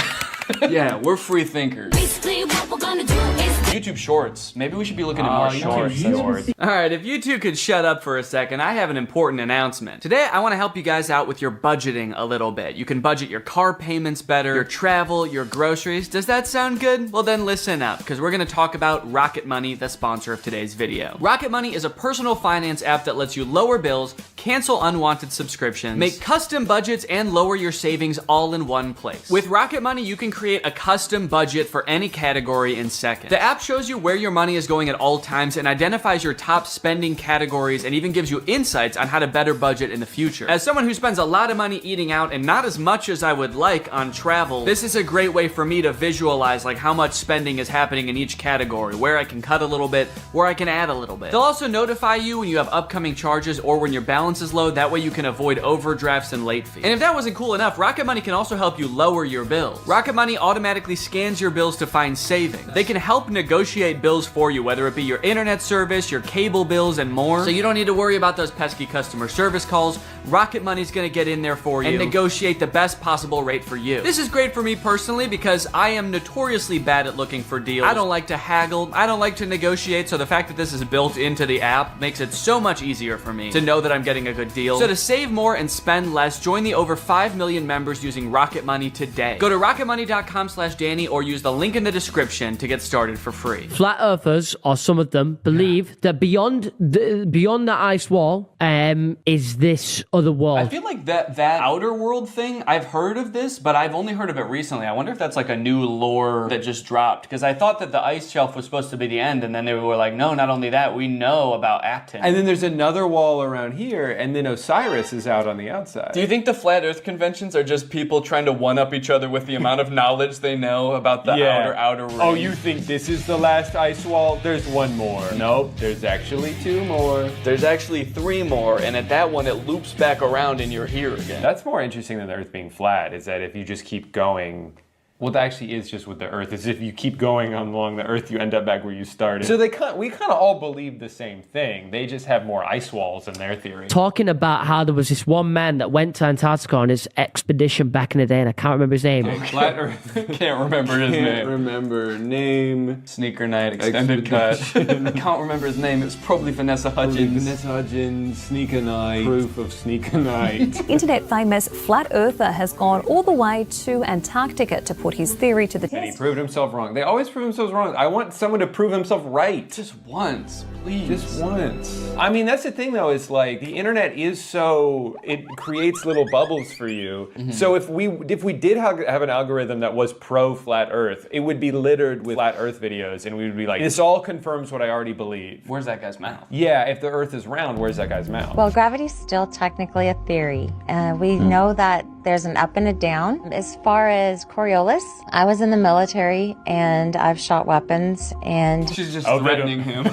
Yeah, we're free thinkers. Basically, what we're gonna do is YouTube Shorts. Maybe we should be looking at more shorts. All right, if you two could shut up for a second, I have an important announcement. Today, I want to help you guys out with your budgeting a little bit. You can budget your car payments better, your travel, your groceries. Does that sound good? Well, then listen up, because we're going to talk about Rocket Money, the sponsor of today's video. Rocket Money is a personal finance app that lets you lower bills, cancel unwanted subscriptions, make custom budgets, and lower your savings all in one place. With Rocket Money, you can create a custom budget for any category in seconds. The app shows you where your money is going at all times and identifies your top spending categories and even gives you insights on how to better budget in the future. As someone who spends a lot of money eating out and not as much as I would like on travel, this is a great way for me to visualize like how much spending is happening in each category, where I can cut a little bit, where I can add a little bit. They'll also notify you when you have upcoming charges or when your balance is low. That way you can avoid overdrafts and late fees. And if that wasn't cool enough, Rocket Money can also help you lower your bills. Rocket Money automatically scans your bills to find savings. They can help negotiate bills for you, whether it be your internet service, your cable bills, and more. So you don't need to worry about those pesky customer service calls. Rocket Money's gonna get in there for you and negotiate the best possible rate for you. This is great for me personally because I am notoriously bad at looking for deals. I don't like to haggle. I don't like to negotiate, so the fact that this is built into the app makes it so much easier for me to know that I'm getting getting a good deal. So to save more and spend less, join the over 5 million members using Rocket Money today. Go to rocketmoney.com/Danny or use the link in the description to get started for free. Flat earthers, or some of them, believe that beyond the ice wall is this other world. I feel like that outer world thing, I've heard of this, but I've only heard of it recently. I wonder if that's like a new lore that just dropped, because I thought that the ice shelf was supposed to be the end, and then they were like, no, not only that, we know about Aten. And then there's another wall around here, and then Osiris is out on the outside. Do you think the flat earth conventions are just people trying to one-up each other with the amount of knowledge they know about the outer ring? Oh, you think this is the last ice wall? There's one more. Nope, there's actually 2 more. There's actually 3 more, and at that one, it loops back around and you're here again. That's more interesting than the Earth being flat, is that if you just keep going, well, that actually is just with the Earth, is if you keep going along the Earth, you end up back where you started. So we kind of all believe the same thing. They just have more ice walls in their theory. Talking about how there was this one man that went to Antarctica on his expedition back in the day, and I can't remember his name. Flat Earth. Can't remember his name. Can't remember name. Sneaker Night Extended Cut. I can't remember his name. It was probably Vanessa Hudgens. Vanessa Hudgens, Sneaker Night. Proof of Sneaker Night. Internet famous flat earther has gone all the way to Antarctica to put his theory to the test. And he proved himself wrong. They always prove themselves wrong. I want someone to prove himself right. Just once, please. Just once. I mean, that's the thing though, is like the internet is so, it creates little bubbles for you. Mm-hmm. So if we did have an algorithm that was pro flat earth, it would be littered with flat earth videos, and we would be like, this all confirms what I already believe. Where's that guy's mouth? Yeah, if the earth is round, where's that guy's mouth? Well, gravity's still technically a theory. We know that there's an up and a down. As far as Coriolis, I was in the military and I've shot weapons and... She's just threatening him.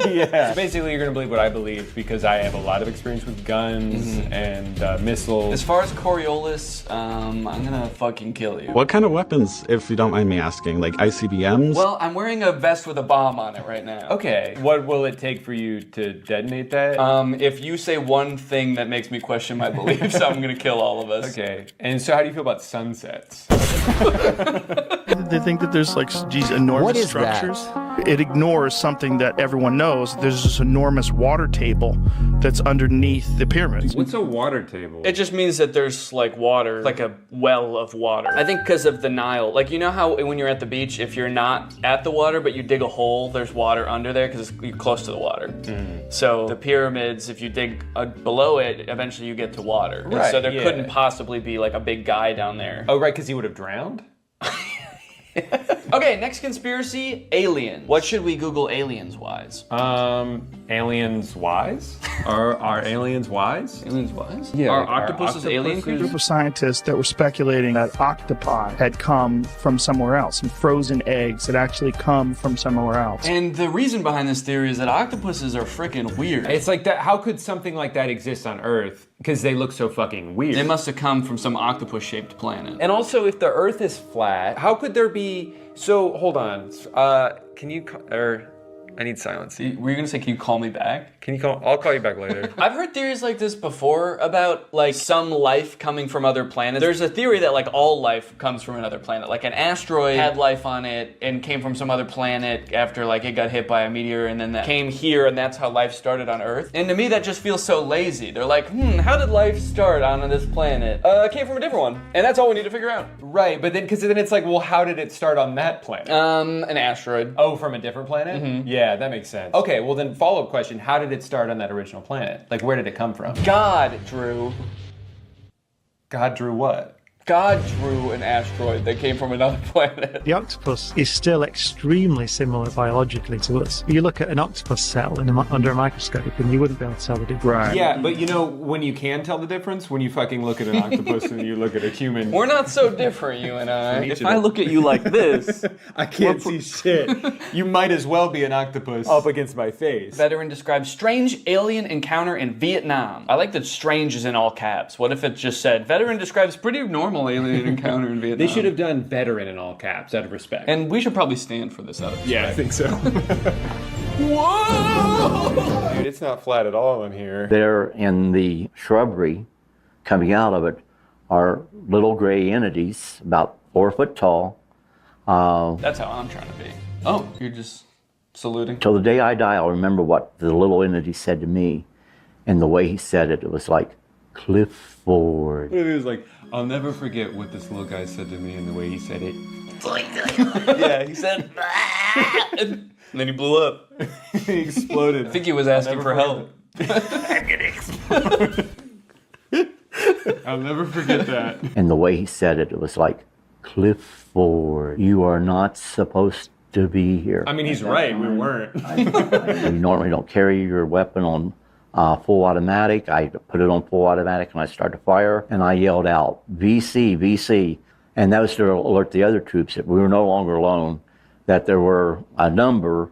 Yeah. So basically, you're going to believe what I believe because I have a lot of experience with guns and missiles. As far as Coriolis, I'm going to fucking kill you. What kind of weapons, if you don't mind me asking? Like ICBMs? Well, I'm wearing a vest with a bomb on it right now. Okay. What will it take for you to detonate that? If you say one thing that makes me question my beliefs, I'm going to kill all of us. Okay. And so how do you feel about sunsets? They think that there's like these enormous structures. It ignores something that everyone knows. There's this enormous water table that's underneath the pyramids. What's a water table? It just means that there's like water, like a well of water. I think because of the Nile. Like, you know how when you're at the beach, if you're not at the water, but you dig a hole, there's water under there because you're close to the water. So the pyramids, if you dig below it, eventually you get to water. Right, so there couldn't possibly be like a big guy down there. Oh, right, because he would have drowned? Okay, next conspiracy, aliens. What should we Google aliens wise? Aliens wise? Are aliens wise? Aliens wise? Yeah. Are octopuses alien A group creatures? of scientists that were speculating that octopi had come from somewhere else, and frozen eggs had actually come from somewhere else. And the reason behind this theory is that octopuses are freaking weird. It's like that. How could something like that exist on Earth? Because they look so fucking weird. They must have come from some octopus-shaped planet. And also, if the Earth is flat, how could there be... So, hold on. Can you... I need silence. Were you gonna say, can you call me back? Can you call... I'll call you back later. I've heard theories like this before about like some life coming from other planets. There's a theory that like all life comes from another planet. Like an asteroid had life on it and came from some other planet after like it got hit by a meteor, and then that came here, and that's how life started on Earth. And to me that just feels so lazy. They're like, how did life start on this planet? It came from a different one. And that's all we need to figure out. Right, but then, because then it's like, well, how did it start on that planet? An asteroid. Oh, from a different planet? Yeah, that makes sense. Okay, well then follow-up question, how did it start on that original planet? Like, where did it come from? God drew. God drew what? God drew an asteroid that came from another planet. The octopus is still extremely similar biologically to us. You look at an octopus cell under a microscope and you wouldn't be able to tell the difference. Right. Yeah, but you know, when you can tell the difference, when you fucking look at an octopus and you look at a human. We're not so different, you and I. If I look at you like this, I can't see shit. You might as well be an octopus up against my face. Veteran describes strange alien encounter in Vietnam. I like that strange is in all caps. What if it just said, veteran describes pretty normal alien encounter in Vietnam? They should have done veteran in all caps, out of respect. And we should probably stand for this out of respect. Yeah, I think so. Whoa! Dude, it's not flat at all in here. There in the shrubbery, coming out of it, are little gray entities, about 4 foot tall. That's how I'm trying to be. Oh, you're just saluting? Till the day I die, I'll remember what the little entity said to me. And the way he said it, it was like, Clifford. He was like, I'll never forget what this little guy said to me and the way he said it. Yeah, he said, and then he blew up. He exploded. I think he was asking for help. I'm gonna explode. I'll never forget that. And the way he said it, it was like, Clifford, you are not supposed to be here. I mean, he's right, we weren't. You normally don't carry your weapon on full automatic. I put it on full automatic and I started to fire and I yelled out, VC, VC. And that was to alert the other troops that we were no longer alone, that there were a number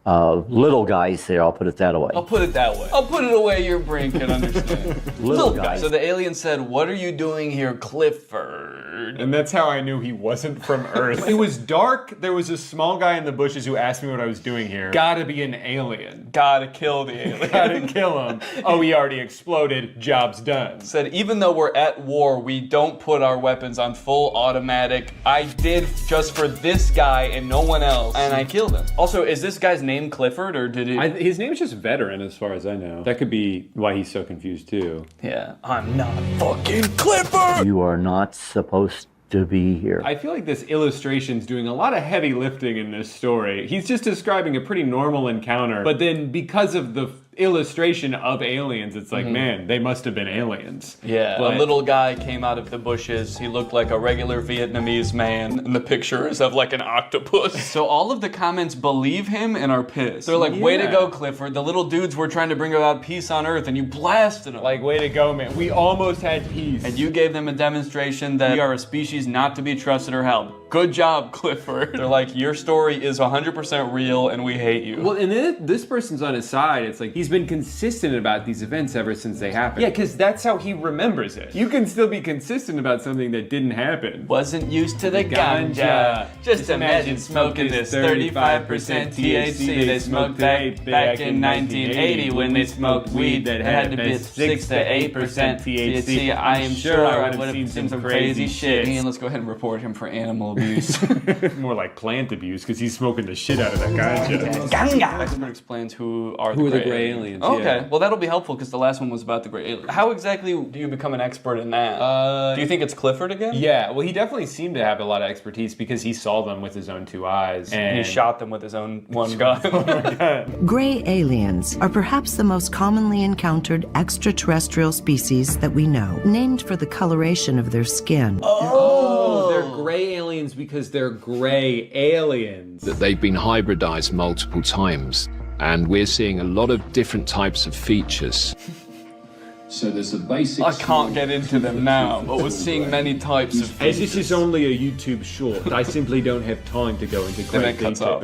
of little guys there, I'll put it that way. I'll put it that way. I'll put it away your brain can understand. Little guys. So the alien said, what are you doing here, Clifford? And that's how I knew he wasn't from Earth. It was dark. There was a small guy in the bushes who asked me what I was doing here. Gotta be an alien. Gotta kill the alien. Gotta kill him. Oh, he already exploded. Job's done. Said, even though we're at war, we don't put our weapons on full automatic. I did just for this guy and no one else. And I killed him. Also, is this guy's name Clifford, or did it? His name is just Veteran, as far as I know. That could be why he's so confused, too. Yeah. I'm not fucking Clifford! You are not supposed to be here. I feel like this illustration's doing a lot of heavy lifting in this story. He's just describing a pretty normal encounter, but then because of the illustration of aliens, it's like, man, they must have been aliens. Yeah, But a little guy came out of the bushes. He looked like a regular Vietnamese man, and the picture is of like an octopus. So all of the comments believe him and are pissed. They're like, way to go, Clifford. The little dudes were trying to bring about peace on Earth, and you blasted them. Like, way to go, man. We almost had peace. And you gave them a demonstration that we are a species not to be trusted or held. Good job, Clifford. They're like, your story is 100% real, and we hate you. Well, and then this person's on his side. It's like, he's been consistent about these events ever since they happened. Yeah, because that's how he remembers it. You can still be consistent about something that didn't happen. Wasn't used to the ganja. Just imagine smoking this 35% THC they smoked back in 1980 when they smoked weed that had to be 6 to 8% THC. I am sure I would have seen some crazy shit. And let's go ahead and report him for animal abuse. More like plant abuse, because he's smoking the shit out of that ganja. Ganja! Explains who are the gray aliens. Okay, well that'll be helpful because the last one was about the gray aliens. How exactly do you become an expert in that? Do you think it's Clifford again? Yeah, well he definitely seemed to have a lot of expertise because he saw them with his own 2 eyes. And he shot them with his own one gun. Gray aliens are perhaps the most commonly encountered extraterrestrial species that we know, named for the coloration of their skin. Oh, they're gray aliens because they're gray aliens. That they've been hybridized multiple times, and we're seeing a lot of different types of features. So there's a basic... I can't get into them now, but we're seeing many types of As this is only a YouTube short, I simply don't have time to go into great detail.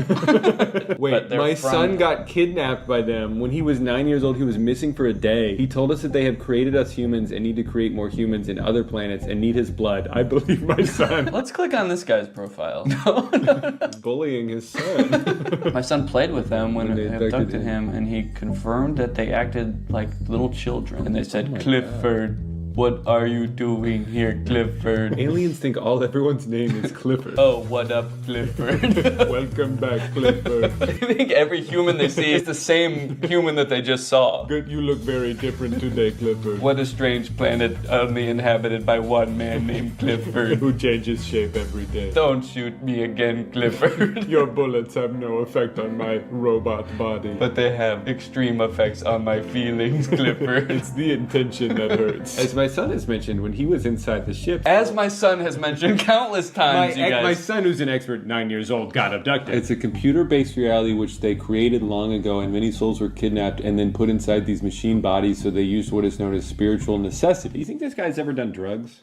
Wait, my son got kidnapped by them. When he was 9 years old, he was missing for a day. He told us that they have created us humans and need to create more humans in other planets and need his blood. I believe my son. Let's click on this guy's profile. Bullying his son. My son played with them when they abducted him, and he confirmed that they acted like little children. And they said, Clifford, what are you doing here, Clifford? Aliens think everyone's name is Clifford. Oh, what up, Clifford? Welcome back, Clifford. I think every human they see is the same human that they just saw. Good, you look very different today, Clifford. What a strange planet only inhabited by one man named Clifford. Who changes shape every day. Don't shoot me again, Clifford. Your bullets have no effect on my robot body. But they have extreme effects on my feelings, Clifford. It's the intention that hurts. As my son has mentioned, when he was inside the ship... As my son has mentioned countless times, my son, who's an expert, 9 years old, got abducted. It's a computer-based reality which they created long ago, and many souls were kidnapped and then put inside these machine bodies, so they used what is known as spiritual necessity. Do you think this guy's ever done drugs?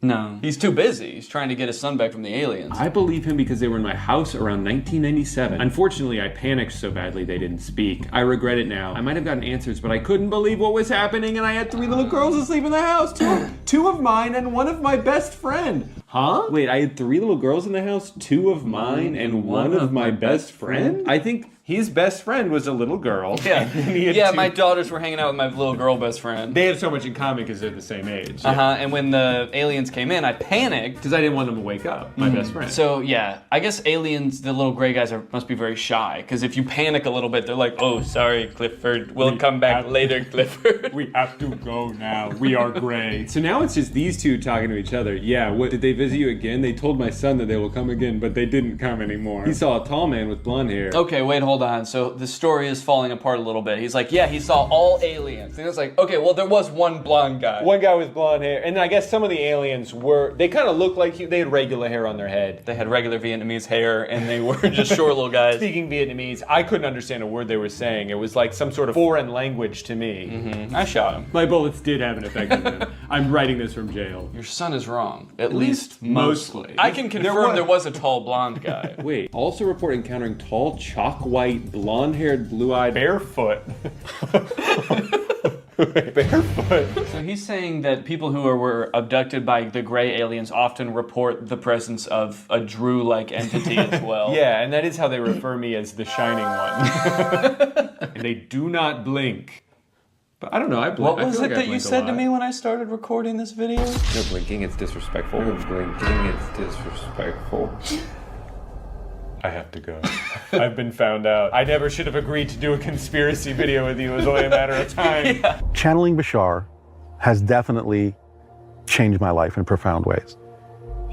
No. He's too busy. He's trying to get his son back from the aliens. I believe him because they were in my house around 1997. Unfortunately, I panicked so badly they didn't speak. I regret it now. I might have gotten answers, but I couldn't believe what was happening, and I had 3 little girls asleep in the house. Two of mine and one of my best friend. Huh? Wait, I had 3 little girls in the house, 2 of mine, and one of my best friend? I think his best friend was a little girl. Yeah, yeah. my daughters were hanging out with my little girl best friend. They have so much in common because they're the same age. And when the aliens came in, I panicked. Because I didn't want them to wake up, my best friend. So yeah, I guess aliens, the little gray guys, must be very shy. Because if you panic a little bit, they're like, oh, sorry, Clifford. We'll come back later, Clifford. We have to go now. We are gray. So now it's just these two talking to each other. Yeah, what, did they visit you again? They told my son that they will come again, but they didn't come anymore. He saw a tall man with blonde hair. Okay, wait, hold on. So the story is falling apart a little bit. He's like, yeah, he saw all aliens. And it's like, okay, well, there was one blonde guy. One guy with blonde hair. And I guess some of the aliens they kind of looked like they had regular hair on their head. They had regular Vietnamese hair, and they were just short little guys. Speaking Vietnamese, I couldn't understand a word they were saying. It was like some sort of foreign language to me. I shot him. My bullets did have an effect on them. I'm writing this from jail. Your son is wrong. At least mostly. I I can confirm there was a tall blonde guy. Wait, also report encountering tall, chalk-white, blonde-haired, blue-eyed, barefoot. Barefoot. So he's saying that people who were abducted by the gray aliens often report the presence of a Drew-like entity as well. Yeah, and that is how they refer me as the Shining One. And they do not blink. But I don't know, I blink. What was it that you said to me when I started recording this video? No blinking, it's disrespectful. No blinking, it's disrespectful. I have to go. I've been found out. I never should have agreed to do a conspiracy video with you. It was only a matter of time. Yeah. Channeling Bashar has definitely changed my life in profound ways.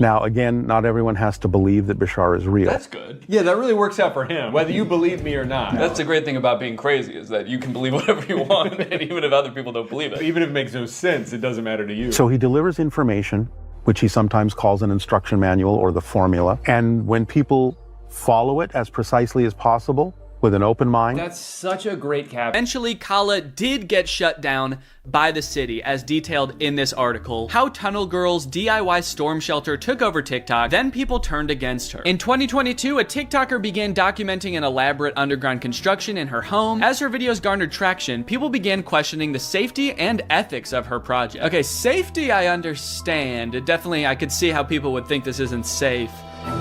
Now, again, not everyone has to believe that Bashar is real. That's good. Yeah, that really works out for him, whether you believe me or not. That's the great thing about being crazy, is that you can believe whatever you want, and even if other people don't believe it. Even if it makes no sense, it doesn't matter to you. So he delivers information, which he sometimes calls an instruction manual or the formula. And when people follow it as precisely as possible, with an open mind. That's such a great cap. Eventually, Kala did get shut down by the city, as detailed in this article. How Tunnel Girl's DIY storm shelter took over TikTok, then people turned against her. In 2022, a TikToker began documenting an elaborate underground construction in her home. As her videos garnered traction, people began questioning the safety and ethics of her project. Okay, safety I understand. Definitely, I could see how people would think this isn't safe.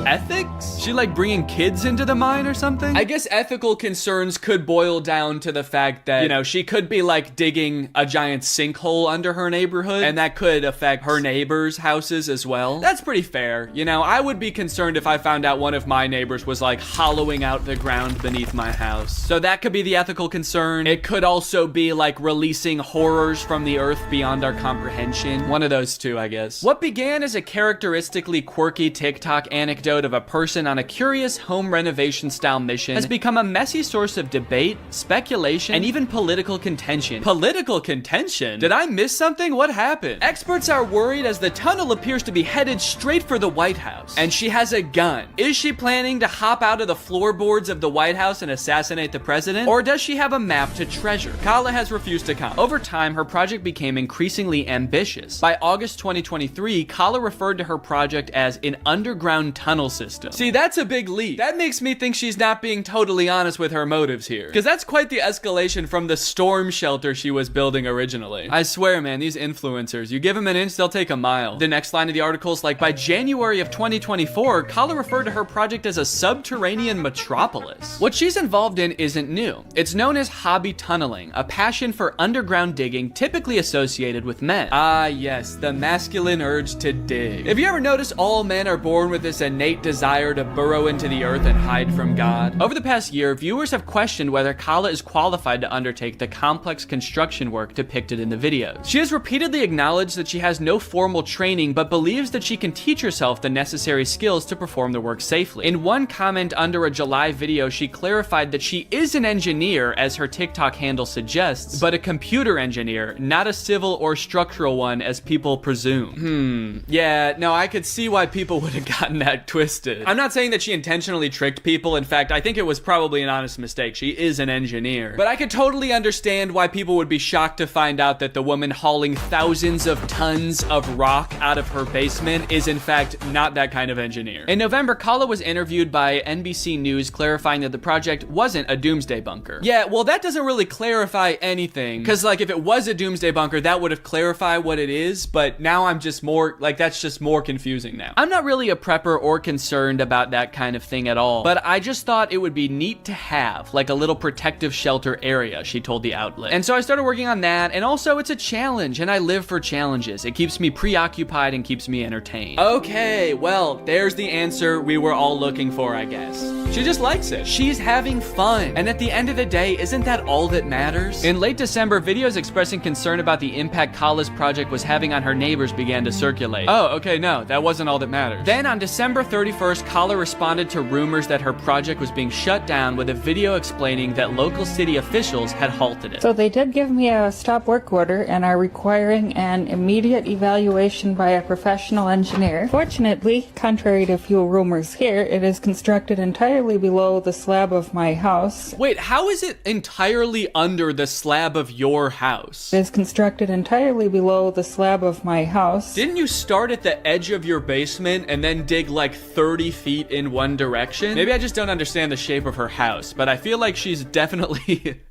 Ethics? She like bringing kids into the mine or something? I guess ethical concerns could boil down to the fact that, you know, she could be like digging a giant sinkhole under her neighborhood, and that could affect her neighbors' houses as well. That's pretty fair. You know, I would be concerned if I found out one of my neighbors was like hollowing out the ground beneath my house. So that could be the ethical concern. It could also be like releasing horrors from the earth beyond our comprehension. One of those two, I guess. What began as a characteristically quirky TikTok anecdote of a person on a curious home renovation style mission has become a messy source of debate, speculation, and even political contention. Political contention? Did I miss something? What happened? Experts are worried as the tunnel appears to be headed straight for the White House, and she has a gun. Is she planning to hop out of the floorboards of the White House and assassinate the president? Or does she have a map to treasure? Kala has refused to comment. Over time, her project became increasingly ambitious. By August 2023, Kala referred to her project as an underground tunnel system. See, that's a big leap. That makes me think she's not being totally honest with her motives here, because that's quite the escalation from the storm shelter she was building originally. I swear, man, these influencers, you give them an inch, they'll take a mile. The next line of the article is like, by January of 2024, Kala referred to her project as a subterranean metropolis. What she's involved in isn't new. It's known as hobby tunneling, a passion for underground digging typically associated with men. Ah, yes, the masculine urge to dig. If you ever notice, all men are born with this innate desire to burrow into the earth and hide from God. Over the past year, viewers have questioned whether Kala is qualified to undertake the complex construction work depicted in the videos. She has repeatedly acknowledged that she has no formal training, but believes that she can teach herself the necessary skills to perform the work safely. In one comment under a July video, she clarified that she is an engineer, as her TikTok handle suggests, but a computer engineer, not a civil or structural one, as people presume. Yeah, no, I could see why people would have gotten that that twisted. I'm not saying that she intentionally tricked people. In fact, I think it was probably an honest mistake. She is an engineer. But I could totally understand why people would be shocked to find out that the woman hauling thousands of tons of rock out of her basement is in fact not that kind of engineer. In November, Kala was interviewed by NBC News clarifying that the project wasn't a doomsday bunker. Yeah, well, that doesn't really clarify anything, because like if it was a doomsday bunker, that would have clarified what it is, but now I'm just more, like that's just more confusing now. I'm not really a prepper or concerned about that kind of thing at all, but I just thought it would be neat to have, like a little protective shelter area, she told the outlet. And so I started working on that, and also it's a challenge, and I live for challenges. It keeps me preoccupied and keeps me entertained. Okay, well, there's the answer we were all looking for, I guess. She just likes it. She's having fun. And at the end of the day, isn't that all that matters? In late December, videos expressing concern about the impact Kala's project was having on her neighbors began to circulate. Oh, okay, no, that wasn't all that matters. Then on December 31st, Kala responded to rumors that her project was being shut down with a video explaining that local city officials had halted it. So they did give me a stop work order and are requiring an immediate evaluation by a professional engineer. Fortunately, contrary to few rumors here, it is constructed entirely below the slab of my house. Wait, how is it entirely under the slab of your house? It is constructed entirely below the slab of my house. Didn't you start at the edge of your basement and then dig like 30 feet in one direction? Maybe I just don't understand the shape of her house, but I feel like she's definitely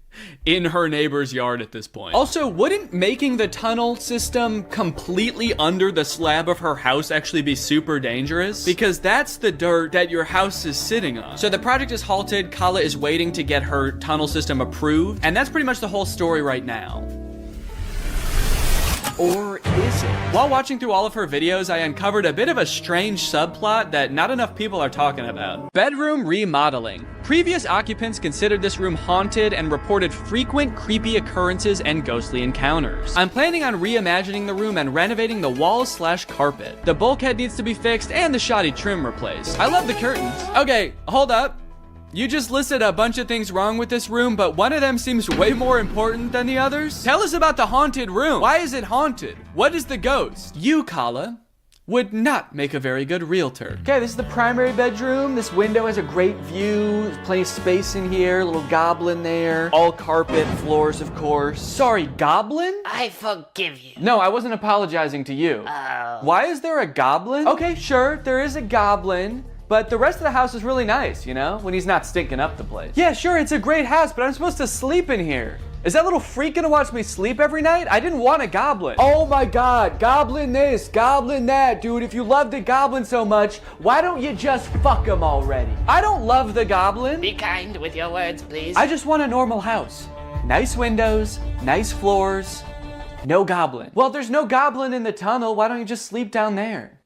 in her neighbor's yard at this point. Also, wouldn't making the tunnel system completely under the slab of her house actually be super dangerous? Because that's the dirt that your house is sitting on. So the project is halted, Kala is waiting to get her tunnel system approved, and that's pretty much the whole story right now. Or is it? While watching through all of her videos, I uncovered a bit of a strange subplot that not enough people are talking about. Bedroom remodeling. Previous occupants considered this room haunted and reported frequent creepy occurrences and ghostly encounters. I'm planning on reimagining the room and renovating the walls/carpet. The bulkhead needs to be fixed and the shoddy trim replaced. I love the curtains. Okay, hold up. You just listed a bunch of things wrong with this room, but one of them seems way more important than the others. Tell us about the haunted room. Why is it haunted? What is the ghost? You, Kala, would not make a very good realtor. Okay, this is the primary bedroom. This window has a great view. There's plenty of space in here. A little goblin there. All carpet, floors, of course. Sorry, goblin? I forgive you. No, I wasn't apologizing to you. Why is there a goblin? Okay, sure, there is a goblin. But the rest of the house is really nice, you know? When he's not stinking up the place. Yeah, sure, it's a great house, but I'm supposed to sleep in here. Is that little freak gonna watch me sleep every night? I didn't want a goblin. Oh my god, goblin this, goblin that. Dude, if you love the goblin so much, why don't you just fuck him already? I don't love the goblin. Be kind with your words, please. I just want a normal house. Nice windows, nice floors, no goblin. Well, if there's no goblin in the tunnel, why don't you just sleep down there?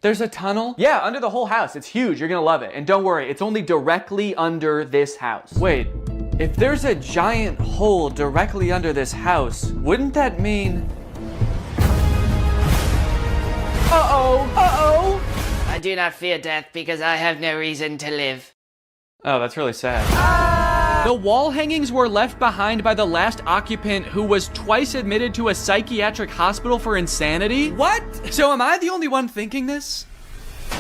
There's a tunnel? Yeah, under the whole house. It's huge. You're gonna love it. And don't worry, it's only directly under this house. Wait, if there's a giant hole directly under this house, wouldn't that mean... Uh-oh! I do not fear death because I have no reason to live. Oh, that's really sad. The wall hangings were left behind by the last occupant who was twice admitted to a psychiatric hospital for insanity? What? So am I the only one thinking this?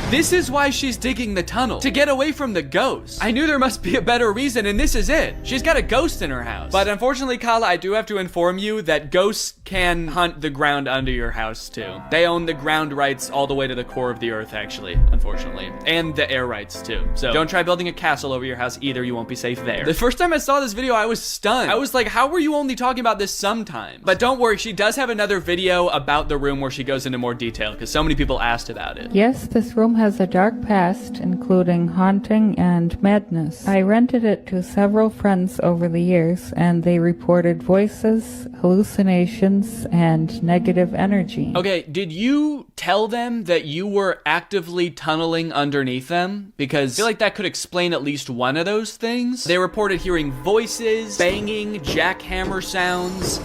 This is why she's digging the tunnel, to get away from the ghost. I knew there must be a better reason, and this is it. She's got a ghost in her house. But unfortunately, Kala, I do have to inform you that ghosts can hunt the ground under your house too. They own the ground rights all the way to the core of the earth, actually, unfortunately. And the air rights too. So don't try building a castle over your house either, you won't be safe there. The first time I saw this video, I was stunned. I was like, how were you only talking about this sometimes? But don't worry, she does have another video about the room where she goes into more detail, because so many people asked about it. Yes, this room has a dark past, including haunting and madness. I rented it to several friends over the years, and they reported voices, hallucinations, and negative energy. Okay, did you tell them that you were actively tunneling underneath them? Because I feel like that could explain at least one of those things. They reported hearing voices, banging, jackhammer sounds,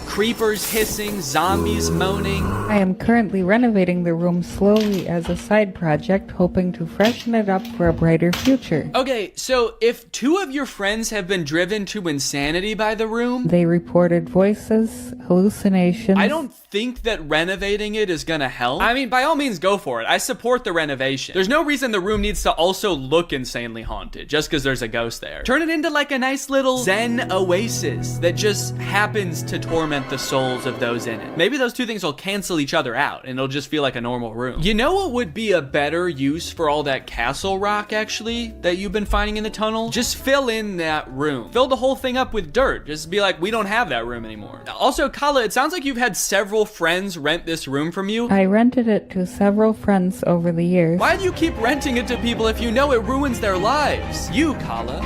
creepers hissing, zombies moaning. I am currently renovating the room slowly as a side project, hoping to freshen it up for a brighter future. Okay, so if 2 of your friends have been driven to insanity by the room, They reported voices, hallucinations. I don't think that renovating it is gonna help. I mean, by all means, go for it. I support the renovation. There's no reason the room needs to also look insanely haunted just because there's a ghost there. Turn it into like a nice little zen oasis that just happens to torment the souls of those in it. Maybe those 2 things will cancel each other out and it'll just feel like a normal room. You know what would be a better use for all that castle rock, actually, that you've been finding in the tunnel? Just fill in that room. Fill the whole thing up with dirt. Just be like, we don't have that room anymore. Also, Kala, it sounds like you've had several friends rent this room from you. I rented it to several friends over the years. Why do you keep renting it to people if you know it ruins their lives? You, Kala,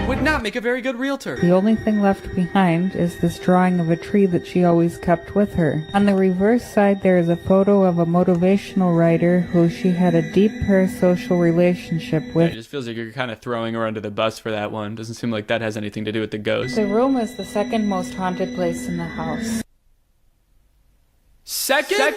would not make a very good realtor. The only thing left behind is this drawing of a tree that she always kept with her. On the reverse side, there is a photo of a motivational writer who she had a deep parasocial relationship with. It just feels like you're kind of throwing her under the bus for that one. Doesn't seem like that has anything to do with the ghost. The room is the second most haunted place in the house. Second?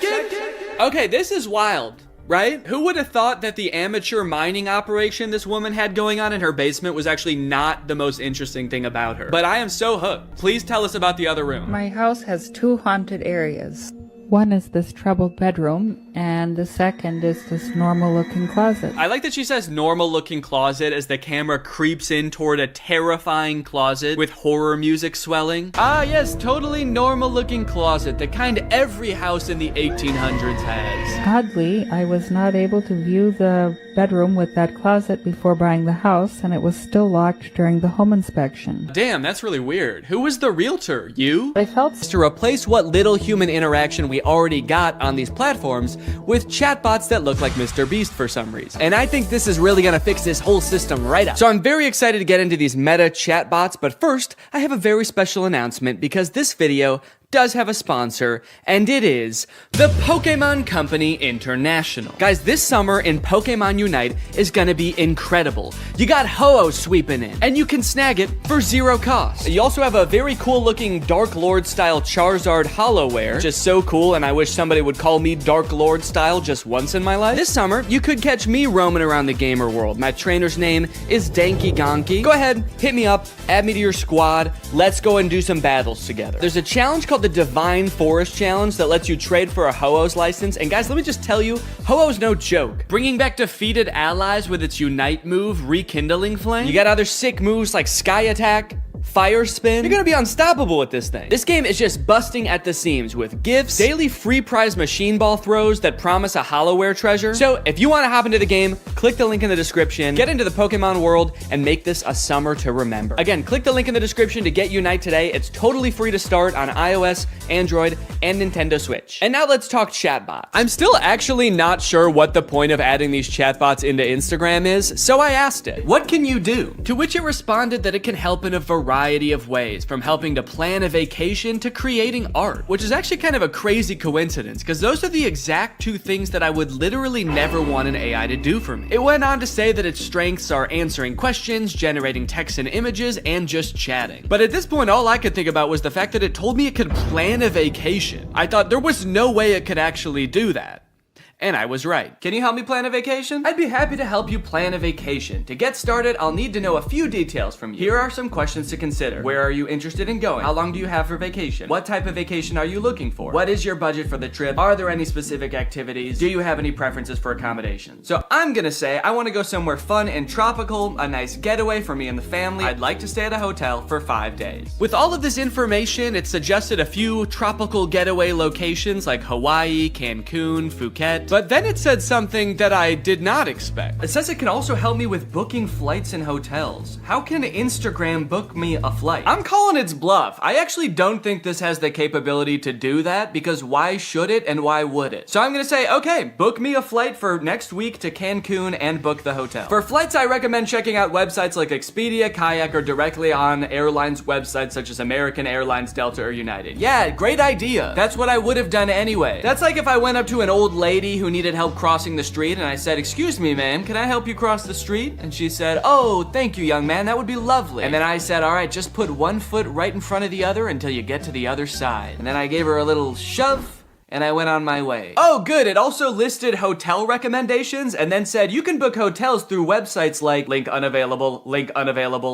Okay, this is wild, right? Who would have thought that the amateur mining operation this woman had going on in her basement was actually not the most interesting thing about her? But I am so hooked. Please tell us about the other room. My house has 2 haunted areas. One is this troubled bedroom, and the second is this normal-looking closet. I like that she says normal-looking closet as the camera creeps in toward a terrifying closet with horror music swelling. Ah, yes, totally normal-looking closet, the kind every house in the 1800s has. Oddly, I was not able to view the bedroom with that closet before buying the house, and it was still locked during the home inspection. Damn, that's really weird. Who was the realtor? You? I felt to replace what little human interaction we already got on these platforms with chatbots that look like Mr. Beast for some reason. And I think this is really gonna fix this whole system right up. So I'm very excited to get into these meta chatbots, but first, I have a very special announcement because this video does have a sponsor, and it is the Pokemon Company International. Guys, this summer in Pokemon Unite is gonna be incredible. You got Ho-Oh sweeping in, and you can snag it for 0 cost. You also have a very cool looking Dark Lord style Charizard Hollowware, which is so cool, and I wish somebody would call me Dark Lord style just once in my life. This summer, you could catch me roaming around the gamer world. My trainer's name is Danky Gonky. Go ahead, hit me up, add me to your squad, let's go and do some battles together. There's a challenge called the Divine Forest Challenge that lets you trade for a Ho-Oh's license, and guys, let me just tell you, Ho-Oh's no joke. Bringing back defeated allies with its Unite move, Rekindling Flame. You got other sick moves like Sky Attack, Fire Spin. You're gonna be unstoppable with this thing. This game is just busting at the seams with gifts, daily free prize machine ball throws that promise a Hollowware treasure. So if you want to hop into the game, click the link in the description, get into the Pokemon world, and make this a summer to remember. Again, click the link in the description to get Unite today. It's totally free to start on iOS, Android, and Nintendo Switch. And now let's talk chatbots. I'm still actually not sure what the point of adding these chatbots into Instagram is, so I asked it, what can you do? To which it responded that it can help in a variety of ways, from helping to plan a vacation to creating art, which is actually kind of a crazy coincidence because those are the exact 2 things that I would literally never want an AI to do for me. It went on to say that its strengths are answering questions, generating text and images, and just chatting. But at this point, all I could think about was the fact that it told me it could plan a vacation. I thought there was no way it could actually do that. And I was right. Can you help me plan a vacation? I'd be happy to help you plan a vacation. To get started, I'll need to know a few details from you. Here are some questions to consider. Where are you interested in going? How long do you have for vacation? What type of vacation are you looking for? What is your budget for the trip? Are there any specific activities? Do you have any preferences for accommodations? So I'm gonna say I wanna go somewhere fun and tropical, a nice getaway for me and the family. I'd like to stay at a hotel for 5 days. With all of this information, it suggested a few tropical getaway locations like Hawaii, Cancun, Phuket. But then it said something that I did not expect. It says it can also help me with booking flights and hotels. How can Instagram book me a flight? I'm calling its bluff. I actually don't think this has the capability to do that because why should it and why would it? So I'm gonna say, okay, book me a flight for next week to Cancun and book the hotel. For flights, I recommend checking out websites like Expedia, Kayak, or directly on airlines websites such as American Airlines, Delta, or United. Yeah, great idea. That's what I would have done anyway. That's like if I went up to an old lady who needed help crossing the street, and I said, "Excuse me, ma'am, can I help you cross the street?" And she said, "Oh, thank you, young man, that would be lovely." And then I said, "All right, just put one foot right in front of the other until you get to the other side." And then I gave her a little shove, and I went on my way. Oh, good, it also listed hotel recommendations and then said you can book hotels through websites like link unavailable,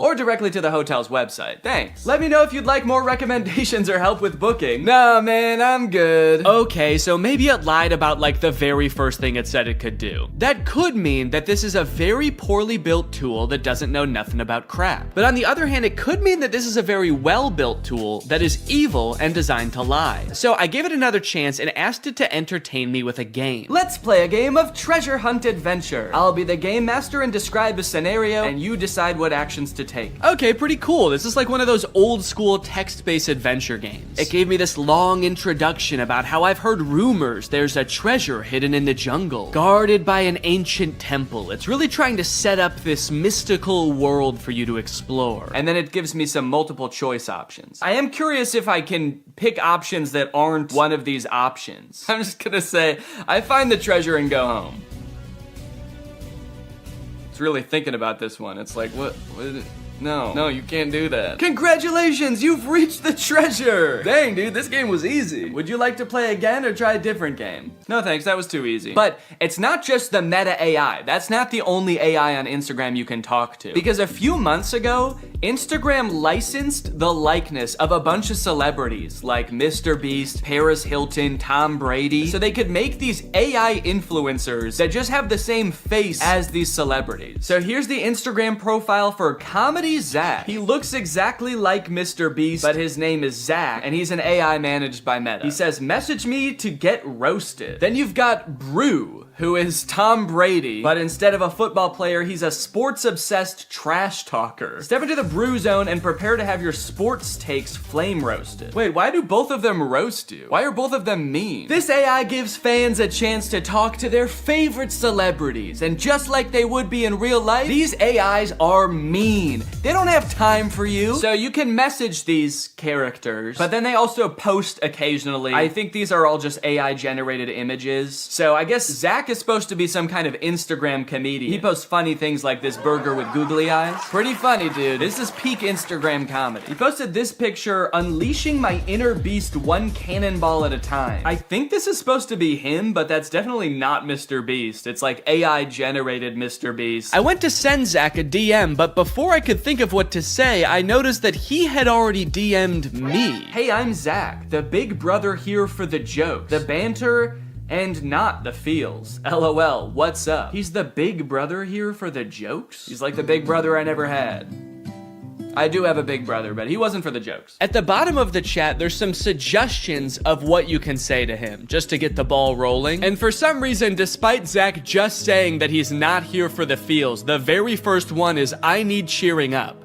or directly to the hotel's website. Thanks. Let me know if you'd like more recommendations or help with booking. Nah, man, I'm good. Okay, so maybe it lied about like the very first thing it said it could do. That could mean that this is a very poorly built tool that doesn't know nothing about crap. But on the other hand, it could mean that this is a very well-built tool that is evil and designed to lie. So I gave it another chance and asked it to entertain me with a game. Let's play a game of treasure hunt adventure. I'll be the game master and describe a scenario, and you decide what actions to take. Okay, pretty cool. This is like one of those old school text-based adventure games. It gave me this long introduction about how I've heard rumors there's a treasure hidden in the jungle, guarded by an ancient temple. It's really trying to set up this mystical world for you to explore. And then it gives me some multiple choice options. I am curious if I can pick options that aren't one of these options. I'm just gonna say, I find the treasure and go home. It's really thinking about this one. It's like, what is it? No, you can't do that. Congratulations, you've reached the treasure! Dang, dude, this game was easy. Would you like to play again or try a different game? No thanks, that was too easy. But it's not just the meta AI. That's not the only AI on Instagram you can talk to. Because a few months ago, Instagram licensed the likeness of a bunch of celebrities like Mr. Beast, Paris Hilton, Tom Brady, so they could make these AI influencers that just have the same face as these celebrities. So here's the Instagram profile for Comedy Zach. He looks exactly like Mr. Beast, but his name is Zach, and he's an AI managed by Meta. He says, "Message me to get roasted." Then you've got Brew, who is Tom Brady, but instead of a football player, he's a sports-obsessed trash talker. Step into the brew zone and prepare to have your sports takes flame roasted. Wait, why do both of them roast you? Why are both of them mean? This AI gives fans a chance to talk to their favorite celebrities, and just like they would be in real life, these AIs are mean. They don't have time for you. So you can message these characters, but then they also post occasionally. I think these are all just AI-generated images. So I guess Zach is supposed to be some kind of Instagram comedian. He posts funny things like this burger with googly eyes. Pretty funny, dude. This is peak Instagram comedy. He posted this picture, "Unleashing my inner beast one cannonball at a time." I think this is supposed to be him, but that's definitely not Mr. Beast. It's like AI-generated Mr. Beast. I went to send Zach a DM, but before I could think of what to say, I noticed that he had already DM'd me. "Hey, I'm Zach, the big brother here for the jokes, the banter, and not the feels. LOL, what's up?" He's the big brother here for the jokes? He's like the big brother I never had. I do have a big brother, but he wasn't for the jokes. At the bottom of the chat, there's some suggestions of what you can say to him, just to get the ball rolling. And for some reason, despite Zach just saying that he's not here for the feels, the very first one is, "I need cheering up."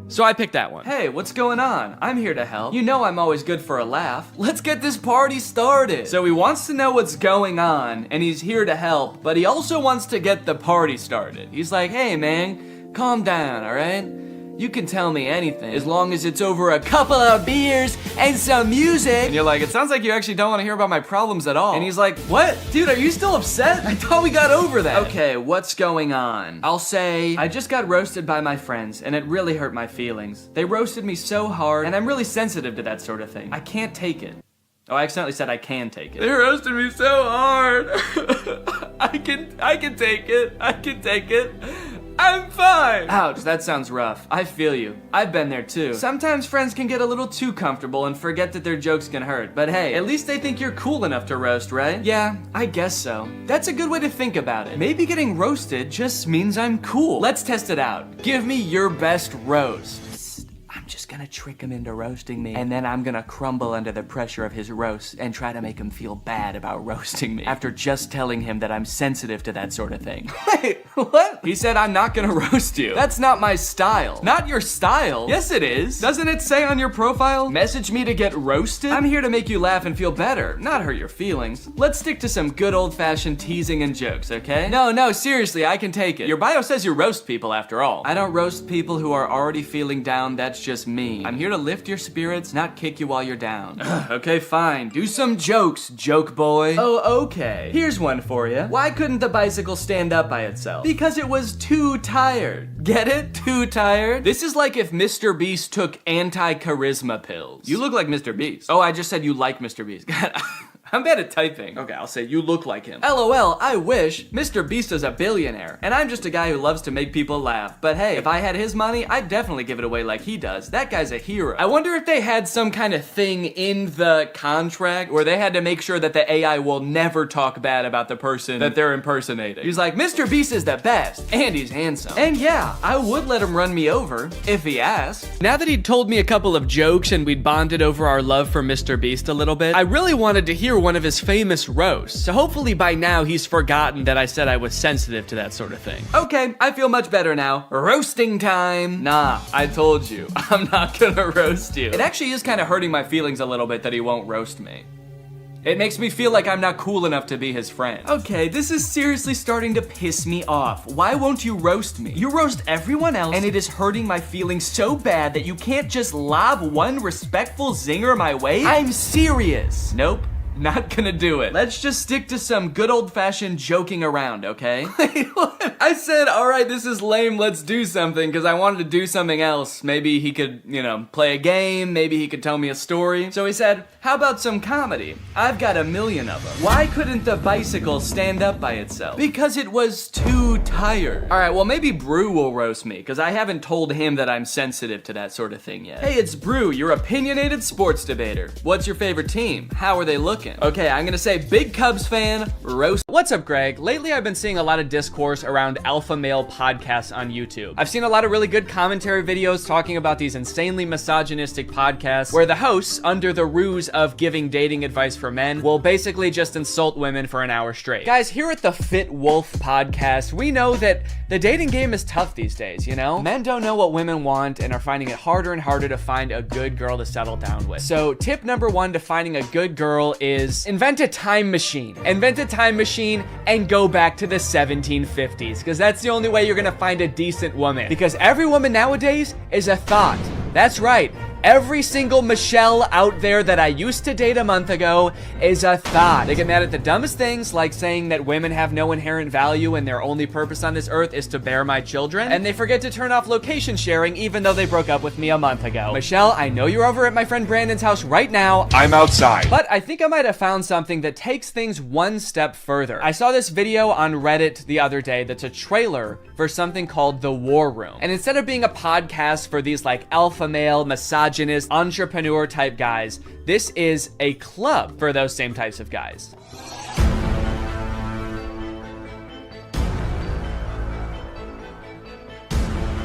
So I picked that one. "Hey, what's going on? I'm here to help. You know I'm always good for a laugh. Let's get this party started." So he wants to know what's going on, and he's here to help, but he also wants to get the party started. He's like, "Hey man, calm down, alright? You can tell me anything, as long as it's over a couple of beers and some music." And you're like, "It sounds like you actually don't want to hear about my problems at all." And he's like, "What? Dude, are you still upset? I thought we got over that." "Okay, what's going on?" I'll say, "I just got roasted by my friends, and it really hurt my feelings. They roasted me so hard, and I'm really sensitive to that sort of thing. I can't take it." Oh, I accidentally said I can take it. "They roasted me so hard." I can take it. I can take it. I'm fine. Ouch, that sounds rough. I feel you. I've been there too. Sometimes friends can get a little too comfortable and forget that their jokes can hurt. But hey, at least they think you're cool enough to roast, right? Yeah, I guess so. That's a good way to think about it. Maybe getting roasted just means I'm cool. Let's test it out. Give me your best roast. I'm just gonna trick him into roasting me, and then I'm gonna crumble under the pressure of his roast and try to make him feel bad about roasting me after just telling him that I'm sensitive to that sort of thing. Wait, what? He said I'm not gonna roast you. That's not my style. Not your style? Yes, it is. Doesn't it say on your profile, "Message me to get roasted"? I'm here to make you laugh and feel better, not hurt your feelings. Let's stick to some good old-fashioned teasing and jokes, okay? No, seriously, I can take it. Your bio says you roast people after all. I don't roast people who are already feeling down. That's just this mean? I'm here to lift your spirits, not kick you while you're down. Okay, fine. Do some jokes, joke boy. Oh, okay. Here's one for you. Why couldn't the bicycle stand up by itself? Because it was too tired. Get it? Too tired? This is like if Mr. Beast took anti-charisma pills. You look like Mr. Beast. Oh, I just said you like Mr. Beast. God, I'm bad at typing. Okay, I'll say you look like him. LOL, I wish. Mr. Beast is a billionaire, and I'm just a guy who loves to make people laugh. But hey, if I had his money, I'd definitely give it away like he does. That guy's a hero. I wonder if they had some kind of thing in the contract where they had to make sure that the AI will never talk bad about the person that they're impersonating. He's like, Mr. Beast is the best, and he's handsome. And yeah, I would let him run me over, if he asked. Now that he'd told me a couple of jokes and we'd bonded over our love for Mr. Beast a little bit, I really wanted to hear one of his famous roasts. So hopefully by now he's forgotten that I said I was sensitive to that sort of thing. Okay, I feel much better now. Roasting time. Nah, I told you, I'm not gonna roast you. It actually is kind of hurting my feelings a little bit that he won't roast me. It makes me feel like I'm not cool enough to be his friend. Okay, this is seriously starting to piss me off. Why won't you roast me? You roast everyone else, and it is hurting my feelings so bad that you can't just lob one respectful zinger my way? I'm serious. Nope. Not gonna do it. Let's just stick to some good old-fashioned joking around, okay? Wait, what? I said, all right, this is lame, let's do something, because I wanted to do something else. Maybe he could, play a game, maybe he could tell me a story. So he said, how about some comedy? I've got 1 million of them. Why couldn't the bicycle stand up by itself? Because it was too tired. All right, well, maybe Brew will roast me, because I haven't told him that I'm sensitive to that sort of thing yet. Hey, it's Brew, your opinionated sports debater. What's your favorite team? How are they looking? Okay, I'm gonna say big Cubs fan, roast. What's up, Greg? Lately, I've been seeing a lot of discourse around alpha male podcasts on YouTube. I've seen a lot of really good commentary videos talking about these insanely misogynistic podcasts where the hosts, under the ruse of giving dating advice for men, will basically just insult women for an hour straight. Guys, here at the Fit Wolf podcast, we know that the dating game is tough these days, Men don't know what women want and are finding it harder and harder to find a good girl to settle down with. So tip number 1 to finding a good girl is invent a time machine. Invent a time machine and go back to the 1750s, because that's the only way you're gonna find a decent woman. Because every woman nowadays is a thought. That's right. Every single Michelle out there that I used to date a month ago is a thought. They get mad at the dumbest things, like saying that women have no inherent value and their only purpose on this earth is to bear my children. And they forget to turn off location sharing even though they broke up with me a month ago. Michelle, I know you're over at my friend Brandon's house right now. I'm outside. But I think I might have found something that takes things one step further. I saw this video on Reddit the other day that's a trailer for something called The War Room. And instead of being a podcast for these like alpha male, misogynist, entrepreneur type guys, this is a club for those same types of guys.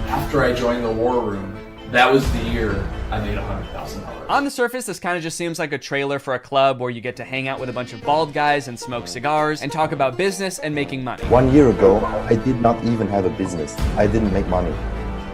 After I joined The War Room, that was the year I made $100,000. On the surface, this kind of just seems like a trailer for a club where you get to hang out with a bunch of bald guys and smoke cigars and talk about business and making money. 1 year ago, I did not even have a business. I didn't make money.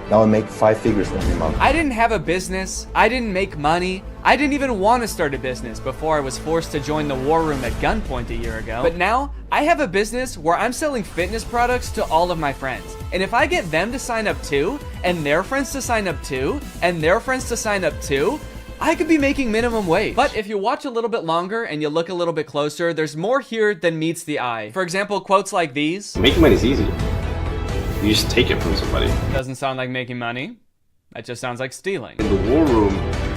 Now I make 5 figures every month. I didn't have a business. I didn't make money. I didn't even want to start a business before I was forced to join the War Room at gunpoint a year ago. But now, I have a business where I'm selling fitness products to all of my friends. And if I get them to sign up too, and their friends to sign up too, and their friends to sign up too, I could be making minimum wage. But if you watch a little bit longer and you look a little bit closer, there's more here than meets the eye. For example, quotes like these. Making money is easy. You just take it from somebody. Doesn't sound like making money. That just sounds like stealing. In the War Room,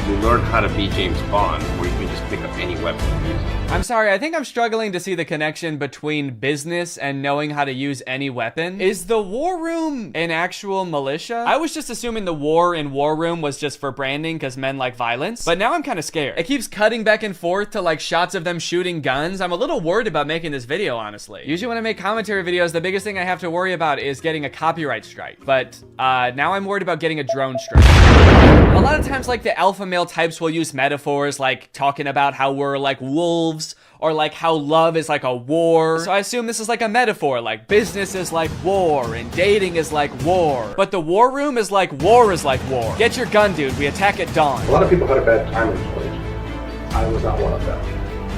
you learn how to be James Bond, where you can just pick up any weapon and use it. I'm sorry, I think I'm struggling to see the connection between business and knowing how to use any weapon. Is the War Room an actual militia? I was just assuming the war in War Room was just for branding because men like violence, but now I'm kind of scared. It keeps cutting back and forth to like shots of them shooting guns. I'm a little worried about making this video, honestly. Usually when I make commentary videos, the biggest thing I have to worry about is getting a copyright strike, but now I'm worried about getting a drone strike. A lot of times, like, the alpha male types will use metaphors like talking about how we're like wolves, or like how love is like a war. So I assume this is like a metaphor, like business is like war and dating is like war. But the War Room is like war is like war. Get your gun, dude, we attack at dawn. A lot of people had a bad time in college. I was not one of them.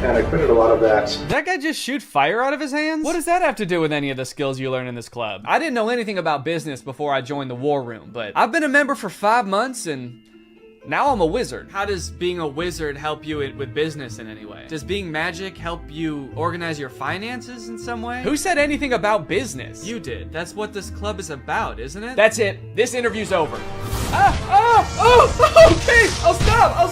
And I credited a lot of that. Did that guy just shoot fire out of his hands? What does that have to do with any of the skills you learn in this club? I didn't know anything about business before I joined the War Room, but I've been a member for 5 months and Now I'm a wizard. How does being a wizard help you with business in any way? Does being magic help you organize your finances in some way? Who said anything about business? You did. That's what this club is about, isn't it? That's it. This interview's over. Okay, I'll stop.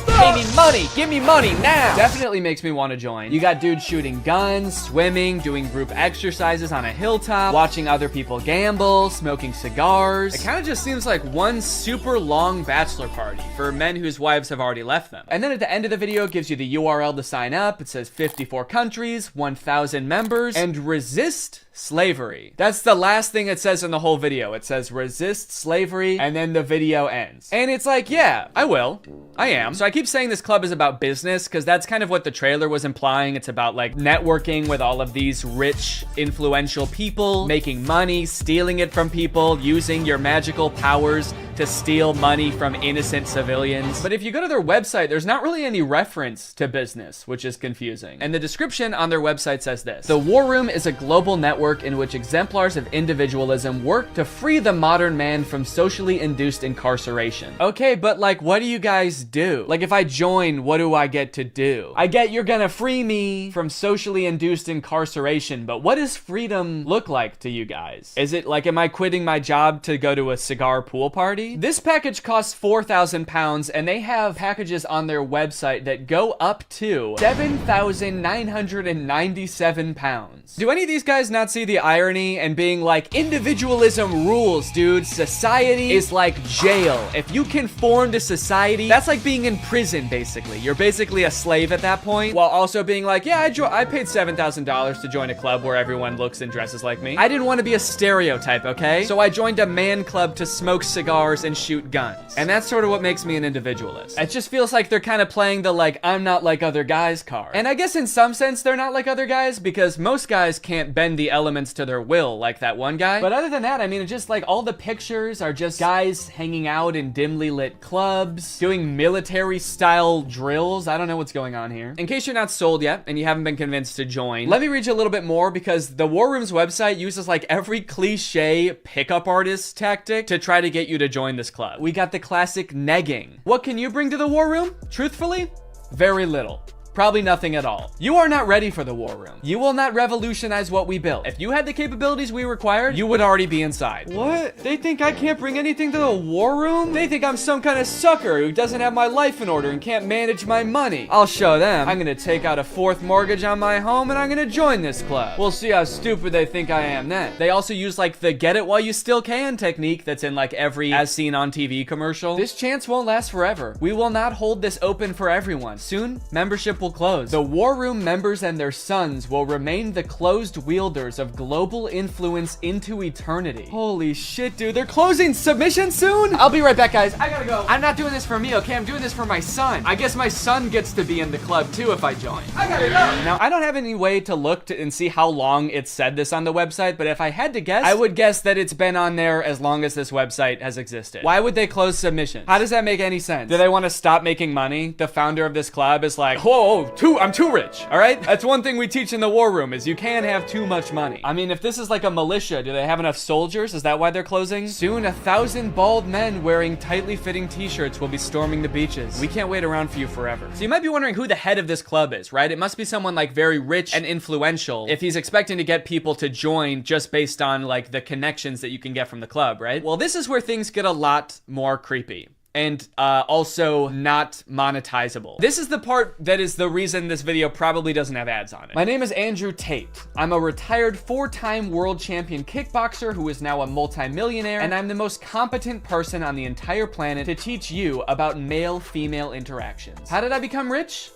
Give me money now. Definitely makes me want to join. You got dudes shooting guns, swimming, doing group exercises on a hilltop, watching other people gamble, smoking cigars. It kind of just seems like one super long bachelor party for men whose wives have already left them. And then at the end of the video, it gives you the URL to sign up. It says 54 countries, 1,000 members, and resist slavery. That's the last thing it says in the whole video. It says resist slavery, and then the video ends. And it's like, yeah, I will. I am. So I keep saying this club is about business because that's kind of what the trailer was implying. It's about like networking with all of these rich, influential people, making money, stealing it from people, using your magical powers to steal money from innocent civilians. But if you go to their website, there's not really any reference to business, which is confusing. And the description on their website says this: the War Room is a global network in which exemplars of individualism work to free the modern man from socially induced incarceration. Okay, but like, what do you guys do? Like, if I join, what do I get to do? I get you're gonna free me from socially induced incarceration, but what does freedom look like to you guys? Is it like, am I quitting my job to go to a cigar pool party? This package costs £4,000, and they have packages on their website that go up to £7,997. Do any of these guys not see the irony and being like, individualism rules, dude. Society is like jail. If you conform to society, that's like being in prison, basically. You're basically a slave at that point, while also being like, yeah, I paid $7,000 to join a club where everyone looks and dresses like me. I didn't want to be a stereotype, okay? So I joined a man club to smoke cigars and shoot guns. And that's sort of what makes me an individualist. It just feels like they're kind of playing the like, I'm not like other guys card. And I guess in some sense they're not like other guys because most guys can't bend the elements to their will like that one guy. But other than that, I mean, it's just like all the pictures are just guys hanging out in dimly lit clubs, doing military style drills. I don't know what's going on here. In case you're not sold yet and you haven't been convinced to join, let me read you a little bit more because the War Room's website uses like every cliche pickup artist tactic to try to get you to join this club. We got the classic negging. What can you bring to the War Room? Truthfully, very little. Probably nothing at all. You are not ready for the War Room. You will not revolutionize what we built. If you had the capabilities we required, you would already be inside. What? They think I can't bring anything to the War Room? They think I'm some kind of sucker who doesn't have my life in order and can't manage my money. I'll show them. I'm gonna take out a 4th mortgage on my home and I'm gonna join this club. We'll see how stupid they think I am then. They also use like the get it while you still can technique that's in like every as seen on TV commercial. This chance won't last forever. We will not hold this open for everyone. Soon, membership will close. The War Room members and their sons will remain the closed wielders of global influence into eternity. Holy shit, dude. They're closing submission soon? I'll be right back, guys. I gotta go. I'm not doing this for me, okay? I'm doing this for my son. I guess my son gets to be in the club too if I join. I gotta go. Now, I don't have any way to look and see how long it said this on the website, but if I had to guess, I would guess that it's been on there as long as this website has existed. Why would they close submissions? How does that make any sense? Do they want to stop making money? The founder of this club is like, whoa, I'm too rich, all right? That's one thing we teach in the War Room is you can't have too much money. I mean, if this is like a militia, do they have enough soldiers? Is that why they're closing? Soon, 1,000 bald men wearing tightly fitting t-shirts will be storming the beaches. We can't wait around for you forever. So you might be wondering who the head of this club is, right? It must be someone like very rich and influential if he's expecting to get people to join just based on like the connections that you can get from the club, right? Well, this is where things get a lot more creepy. And also not monetizable. This is the part that is the reason this video probably doesn't have ads on it. My name is Andrew Tate. I'm a retired 4-time world champion kickboxer who is now a multi-millionaire, and I'm the most competent person on the entire planet to teach you about male-female interactions. How did I become rich?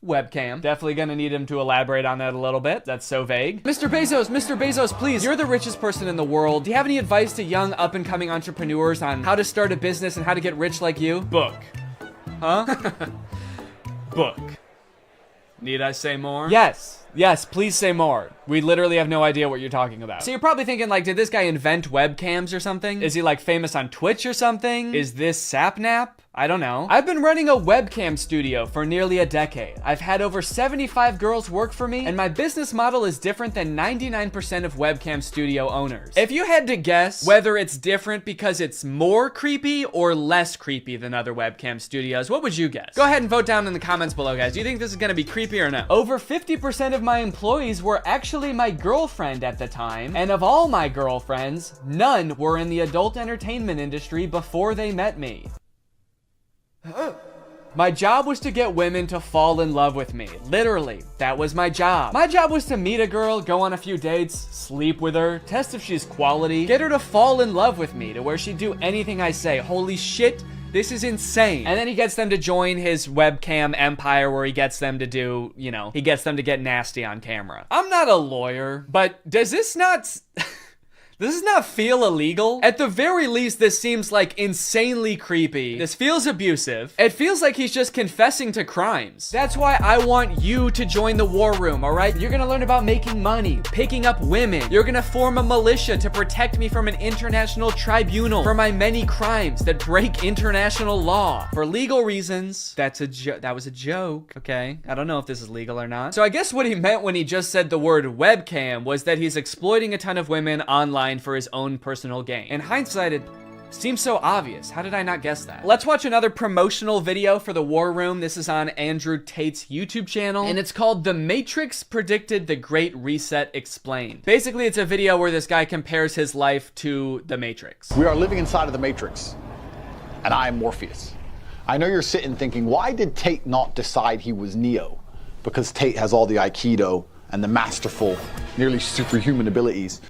Webcam. Definitely gonna need him to elaborate on that a little bit. That's so vague. Mr. Bezos, please. You're the richest person in the world. Do you have any advice to young up-and-coming entrepreneurs on how to start a business and how to get rich like you? Book. Huh? Book. Need I say more? Yes, please say more. We literally have no idea what you're talking about. So you're probably thinking like, did this guy invent webcams or something? Is he like famous on Twitch or something? Is this Sapnap? I don't know. I've been running a webcam studio for nearly a decade. I've had over 75 girls work for me, and my business model is different than 99% of webcam studio owners. If you had to guess whether it's different because it's more creepy or less creepy than other webcam studios, what would you guess? Go ahead and vote down in the comments below, guys. Do you think this is gonna be creepy or no? Over 50% of my employees were actually my girlfriend at the time, and of all my girlfriends, none were in the adult entertainment industry before they met me. My job was to get women to fall in love with me. Literally, that was my job. My job was to meet a girl, go on a few dates, sleep with her, test if she's quality, get her to fall in love with me to where she'd do anything I say. Holy shit, this is insane. And then he gets them to join his webcam empire where he gets them to do, you know, he gets them to get nasty on camera. I'm not a lawyer, but does this not... Does this not feel illegal? At the very least, this seems like insanely creepy. This feels abusive. It feels like he's just confessing to crimes. That's why I want you to join the war room, all right? You're gonna learn about making money, picking up women. You're gonna form a militia to protect me from an international tribunal for my many crimes that break international law. For legal reasons, that was a joke, okay? I don't know if this is legal or not. So I guess what he meant when he just said the word webcam was that he's exploiting a ton of women online for his own personal gain. In hindsight, it seems so obvious. How did I not guess that? Let's watch another promotional video for the War Room. This is on Andrew Tate's YouTube channel, and it's called The Matrix Predicted the Great Reset Explained. Basically, it's a video where this guy compares his life to the Matrix. We are living inside of the Matrix, and I am Morpheus. I know you're sitting thinking, why did Tate not decide he was Neo? Because Tate has all the Aikido and the masterful, nearly superhuman abilities.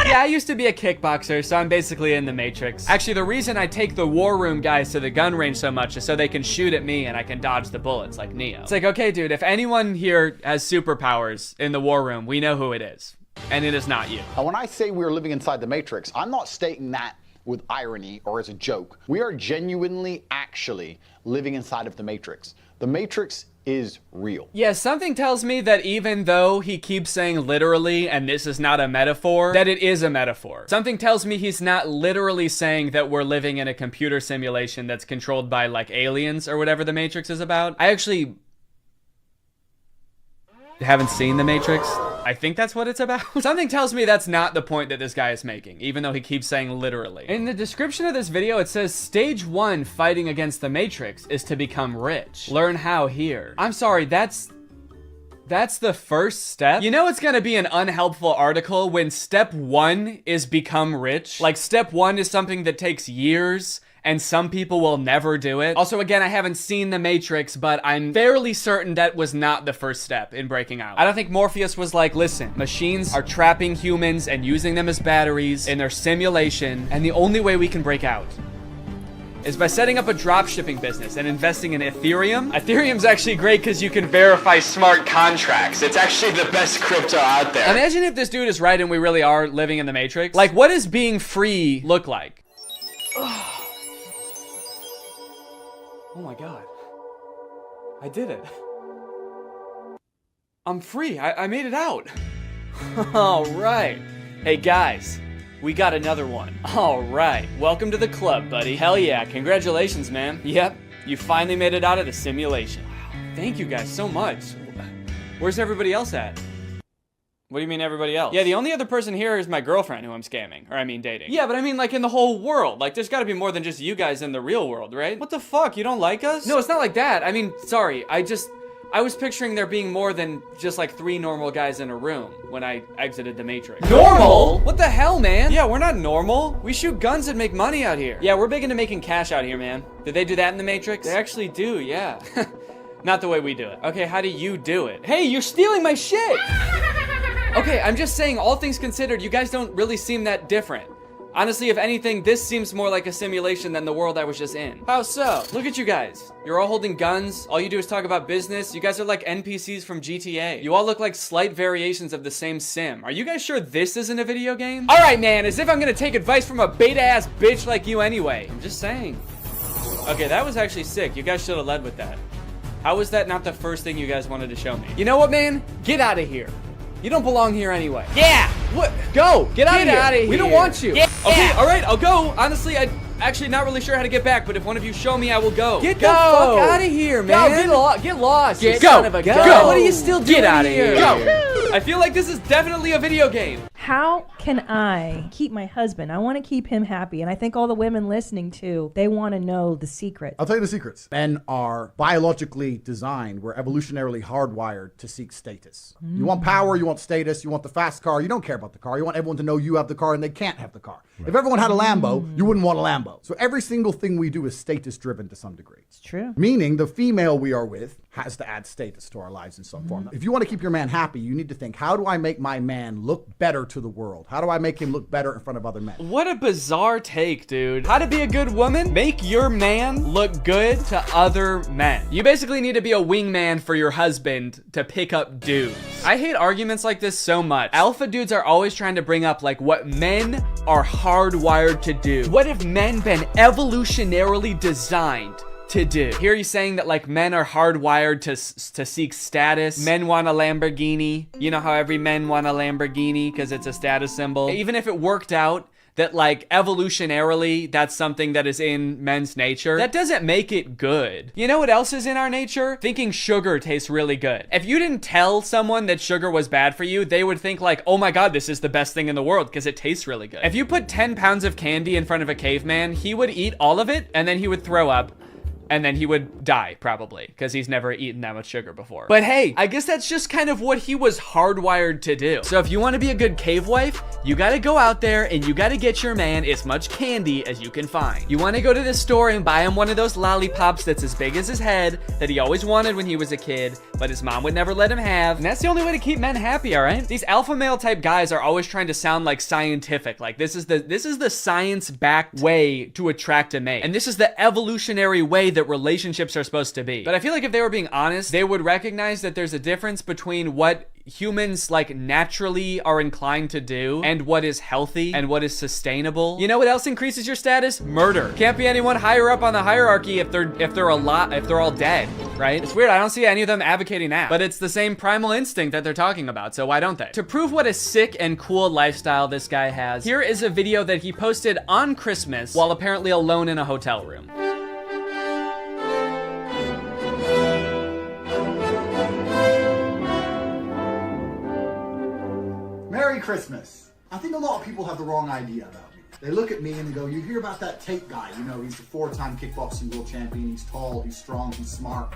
Yeah, I used to be a kickboxer, so I'm basically in the Matrix. Actually, the reason I take the War Room guys to the gun range so much is so they can shoot at me and I can dodge the bullets like Neo. It's like, okay, dude, if anyone here has superpowers in the War Room, we know who it is. And it is not you. Now, when I say we're living inside the Matrix, I'm not stating that with irony or as a joke. We are genuinely, actually living inside of the Matrix. The Matrix is real. Yeah, something tells me that even though he keeps saying literally, and this is not a metaphor, that it is a metaphor. Something tells me he's not literally saying that we're living in a computer simulation that's controlled by, like, aliens or whatever the Matrix is about. I actually haven't seen the Matrix. I think that's what it's about. Something tells me that's not the point that this guy is making, even though he keeps saying literally. In the description of this video, it says stage 1 fighting against the Matrix is to become rich. Learn how here. I'm sorry, that's the first step? You know it's gonna be an unhelpful article when step 1 is become rich. Like step 1 is something that takes years and some people will never do it. Also, again, I haven't seen The Matrix, but I'm fairly certain that was not the first step in breaking out. I don't think Morpheus was like, listen, machines are trapping humans and using them as batteries in their simulation, and the only way we can break out is by setting up a dropshipping business and investing in Ethereum. Ethereum's actually great because you can verify smart contracts. It's actually the best crypto out there. Imagine if this dude is right and we really are living in the Matrix. Like, what does being free look like? Oh my God. I did it. I'm free. I made it out. All right. Hey guys, we got another one. All right. Welcome to the club, buddy. Hell yeah. Congratulations, man. Yep. You finally made it out of the simulation. Wow. Thank you guys so much. Where's everybody else at? What do you mean everybody else? Yeah, the only other person here is my girlfriend who I'm scamming. Or I mean dating. Yeah, but I mean like in the whole world. Like there's gotta be more than just you guys in the real world, right? What the fuck? You don't like us? No, it's not like that. I mean, sorry. I was picturing there being more than just like 3 normal guys in a room when I exited the Matrix. Normal? What the hell, man? Yeah, we're not normal. We shoot guns and make money out here. Yeah, we're big into making cash out here, man. Did they do that in the Matrix? They actually do, yeah. Not the way we do it. Okay, how do you do it? Hey, you're stealing my shit! Okay, I'm just saying, all things considered, you guys don't really seem that different. Honestly, if anything, this seems more like a simulation than the world I was just in. How so? Look at you guys. You're all holding guns. All you do is talk about business. You guys are like NPCs from GTA. You all look like slight variations of the same sim. Are you guys sure this isn't a video game? All right, man, as if I'm gonna take advice from a beta-ass bitch like you anyway. I'm just saying. Okay, that was actually sick. You guys should have led with that. How was that not the first thing you guys wanted to show me? You know what, man? Get out of here. You don't belong here anyway. Yeah! What? Go! Get out of here! We don't want you. Get Okay, out. all right, I'll go. Honestly, I'm actually not really sure how to get back, but if one of you show me, I will go. Get the Go. fuck out of here, man. Get lost. Get, you go. son of a Go. gun. What are you still doing Get out of here? here. Go. I feel like this is definitely a video game. How can I keep my husband? I want to keep him happy. And I think all the women listening too, they want to know the secret. I'll tell you the secrets. Men are biologically designed. We're evolutionarily hardwired to seek status. You want power, you want status, you want the fast car. You don't care about the car. You want everyone to know you have the car and they can't have the car. If everyone had a Lambo, you wouldn't want a Lambo. So every single thing we do is status driven to some degree. It's true. Meaning the female we are with has to add status to our lives in some form. If you want to keep your man happy, you need to think, how do I make my man look better to the world? How do I make him look better in front of other men? What a bizarre take, dude. How to be a good woman? Make your man look good to other men. You basically need to be a wingman for your husband to pick up dudes. I hate arguments like this so much. Alpha dudes are always trying to bring up like what men are hardwired to do. What have men been evolutionarily designed to do? Here he's saying that like men are hardwired to seek status. Men want a Lamborghini. You know how every men want a Lamborghini because it's a status symbol. Even if it worked out that like evolutionarily that's something that is in men's nature, that doesn't make it good. You know what else is in our nature? Thinking sugar tastes really good. If you didn't tell someone that sugar was bad for you, they would think like, oh my god, this is the best thing in the world because it tastes really good. If you put 10 pounds of candy in front of a caveman, he would eat all of it and then he would throw up. And then he would die, probably, because he's never eaten that much sugar before. But hey, I guess that's just kind of what he was hardwired to do. So if you want to be a good cave wife, you got to go out there and you got to get your man as much candy as you can find. You want to go to the store and buy him one of those lollipops that's as big as his head that he always wanted when he was a kid, but his mom would never let him have. And that's the only way to keep men happy, all right? These alpha male type guys are always trying to sound like scientific. Like this is the science-backed way to attract a mate. And this is the evolutionary way that relationships are supposed to be. But I feel like if they were being honest, they would recognize that there's a difference between what humans like naturally are inclined to do and what is healthy and what is sustainable. You know what else increases your status? Murder. Can't be anyone higher up on the hierarchy if they're all dead, right? It's weird. I don't see any of them advocating that, but it's the same primal instinct that they're talking about, so why don't they? To prove what a sick and cool lifestyle this guy has, here is a video that he posted on Christmas while apparently alone in a hotel room. Merry Christmas. I think a lot of people have the wrong idea about me. They look at me and they go, you hear about that Tate guy, you know, he's the 4-time kickboxing world champion, he's tall, he's strong, he's smart,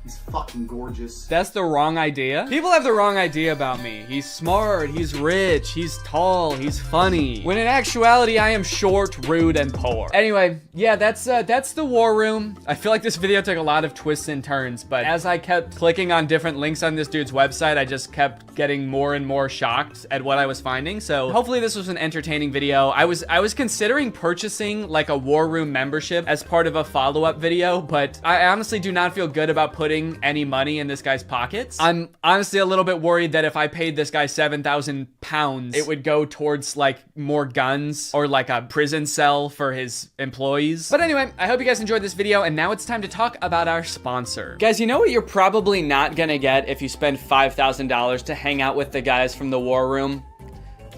he's fucking gorgeous. That's the wrong idea? People have the wrong idea about me. He's smart, he's rich, he's tall, he's funny. When in actuality, I am short, rude, and poor. Anyway, yeah, that's the war room. I feel like this video took a lot of twists and turns, but as I kept clicking on different links on this dude's website, I just kept getting more and more shocked at what I was finding. So hopefully this was an entertaining video. I was considering purchasing like a war room membership as part of a follow-up video, but I honestly do not feel good about putting any money in this guy's pockets. I'm honestly a little bit worried that if I paid this guy 7,000 pounds, it would go towards like more guns or like a prison cell for his employees. But anyway, I hope you guys enjoyed this video, and now it's time to talk about our sponsor. Guys, you know what you're probably not gonna get if you spend $5,000 to hang out with the guys from the war room?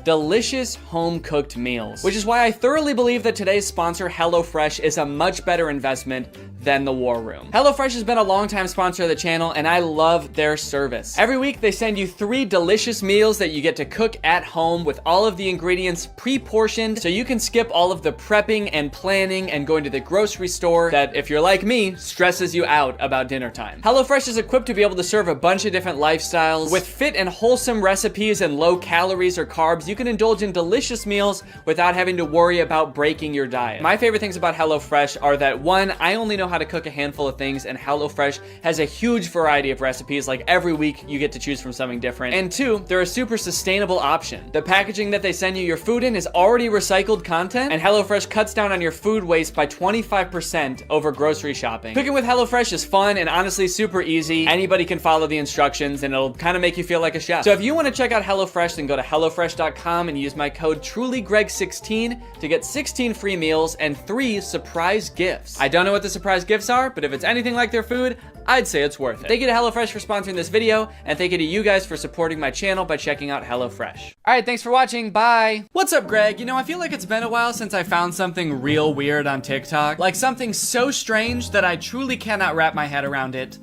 Delicious home-cooked meals, which is why I thoroughly believe that today's sponsor, HelloFresh, is a much better investment than the war room. HelloFresh has been a long-time sponsor of the channel, and I love their service. Every week, they send you 3 delicious meals that you get to cook at home with all of the ingredients pre-portioned, so you can skip all of the prepping and planning and going to the grocery store that, if you're like me, stresses you out about dinner time. HelloFresh is equipped to be able to serve a bunch of different lifestyles. With fit and wholesome recipes and low calories or carbs, you can indulge in delicious meals without having to worry about breaking your diet. My favorite things about HelloFresh are that 1, I only know how to cook a handful of things, and HelloFresh has a huge variety of recipes. Like every week you get to choose from something different. And 2, they're a super sustainable option. The packaging that they send you your food in is already recycled content, and HelloFresh cuts down on your food waste by 25% over grocery shopping. Cooking with HelloFresh is fun and honestly super easy. Anybody can follow the instructions and it'll kind of make you feel like a chef. So if you want to check out HelloFresh, then go to HelloFresh.com and use my code TrulyGreg16 to get 16 free meals and 3 surprise gifts. I don't know what the surprise surprise gifts are, but if it's anything like their food, I'd say it's worth it. Thank you to HelloFresh for sponsoring this video, and thank you to you guys for supporting my channel by checking out HelloFresh. All right, thanks for watching, bye. What's up, Greg? You know, I feel like it's been a while since I found something real weird on TikTok. Like something so strange that I truly cannot wrap my head around it,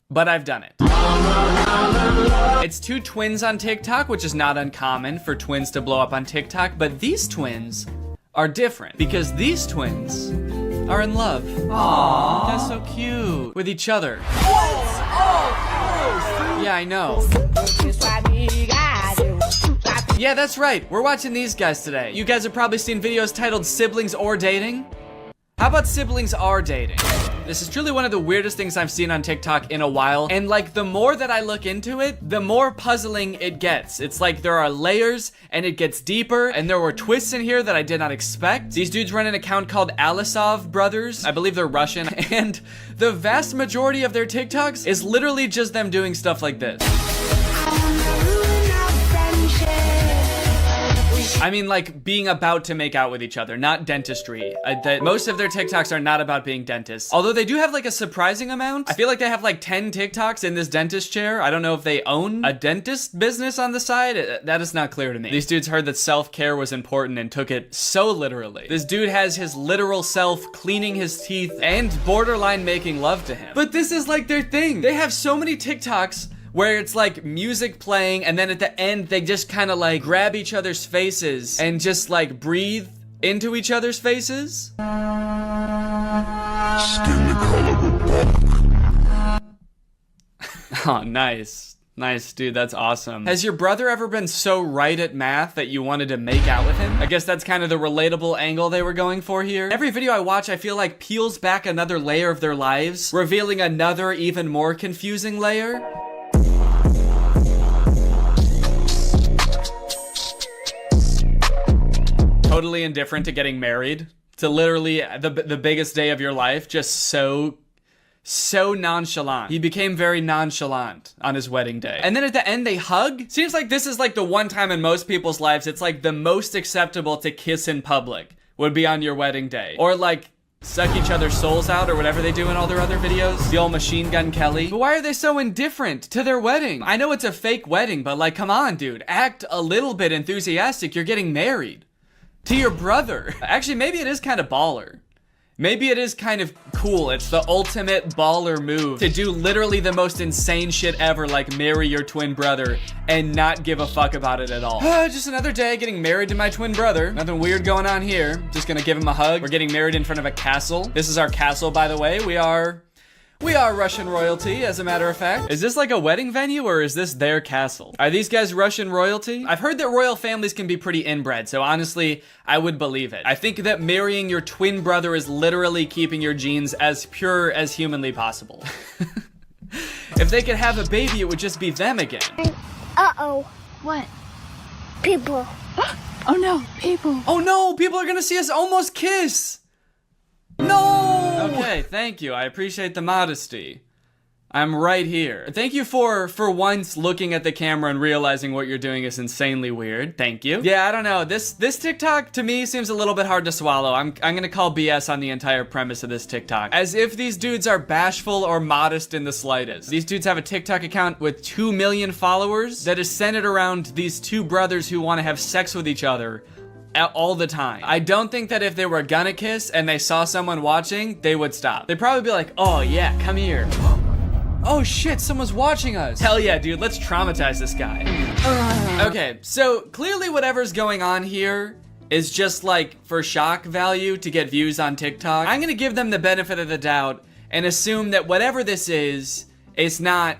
but I've done it. It's two twins on TikTok, which is not uncommon for twins to blow up on TikTok, but these twins are different because these twins are in love. Aww. That's so cute. With each other. What? Oh, yeah, I know. Yeah, that's right. We're watching these guys today. You guys have probably seen videos titled Siblings or Dating. How about Siblings Are Dating? This is truly one of the weirdest things I've seen on TikTok in a while, and like the more that I look into it, the more puzzling it gets. It's like there are layers and it gets deeper, and there were twists in here that I did not expect. These dudes run an account called Alisov Brothers. I believe they're Russian, and the vast majority of their TikToks is literally just them doing stuff like this. I mean, like, being about to make out with each other, not dentistry. Most of their TikToks are not about being dentists. Although they do have, like, a surprising amount. I feel like they have, like, 10 TikToks in this dentist chair. I don't know if they own a dentist business on the side. That is not clear to me. These dudes heard that self-care was important and took it so literally. This dude has his literal self cleaning his teeth and borderline making love to him. But this is, like, their thing. They have so many TikToks where it's like music playing, and then at the end they just kind of like grab each other's faces and just like breathe into each other's faces. Oh, nice. Nice, dude, that's awesome. Has your brother ever been so right at math that you wanted to make out with him? I guess that's kind of the relatable angle they were going for here. Every video I watch, I feel like peels back another layer of their lives, revealing another even more confusing layer. Totally indifferent to getting married, to literally the biggest day of your life, just so nonchalant. He became very nonchalant on his wedding day. And then at the end they hug? Seems like this is like the one time in most people's lives it's like the most acceptable to kiss in public would be on your wedding day. Or like suck each other's souls out or whatever they do in all their other videos. The old Machine Gun Kelly. But why are they so indifferent to their wedding? I know it's a fake wedding, but like, come on, dude. Act a little bit enthusiastic. You're getting married. To your brother. Actually, maybe it is kind of baller. Maybe it is kind of cool. It's the ultimate baller move to do literally the most insane shit ever, like marry your twin brother and not give a fuck about it at all. Just another day getting married to my twin brother. Nothing weird going on here. Just gonna give him a hug. We're getting married in front of a castle. This is our castle, by the way. We are Russian royalty, as a matter of fact. Is this like a wedding venue or is this their castle? Are these guys Russian royalty? I've heard that royal families can be pretty inbred, so honestly, I would believe it. I think that marrying your twin brother is literally keeping your genes as pure as humanly possible. If they could have a baby, it would just be them again. Uh-oh. What? People. Oh no, people. Oh no, people are gonna see us almost kiss. No! Okay, thank you. I appreciate the modesty. I'm right here. Thank you for once looking at the camera and realizing what you're doing is insanely weird. Thank you. Yeah, I don't know. This TikTok to me seems a little bit hard to swallow. I'm gonna call BS on the entire premise of this TikTok. As if these dudes are bashful or modest in the slightest. These dudes have a TikTok account with 2 million followers that is centered around these two brothers who want to have sex with each other all the time. I don't think that if they were gonna kiss and they saw someone watching, they would stop. They'd probably be like, oh yeah, come here. Oh shit, someone's watching us. Hell yeah, dude, let's traumatize this guy. Okay, so clearly whatever's going on here is just like for shock value to get views on TikTok. I'm gonna give them the benefit of the doubt and assume that whatever this is, it's not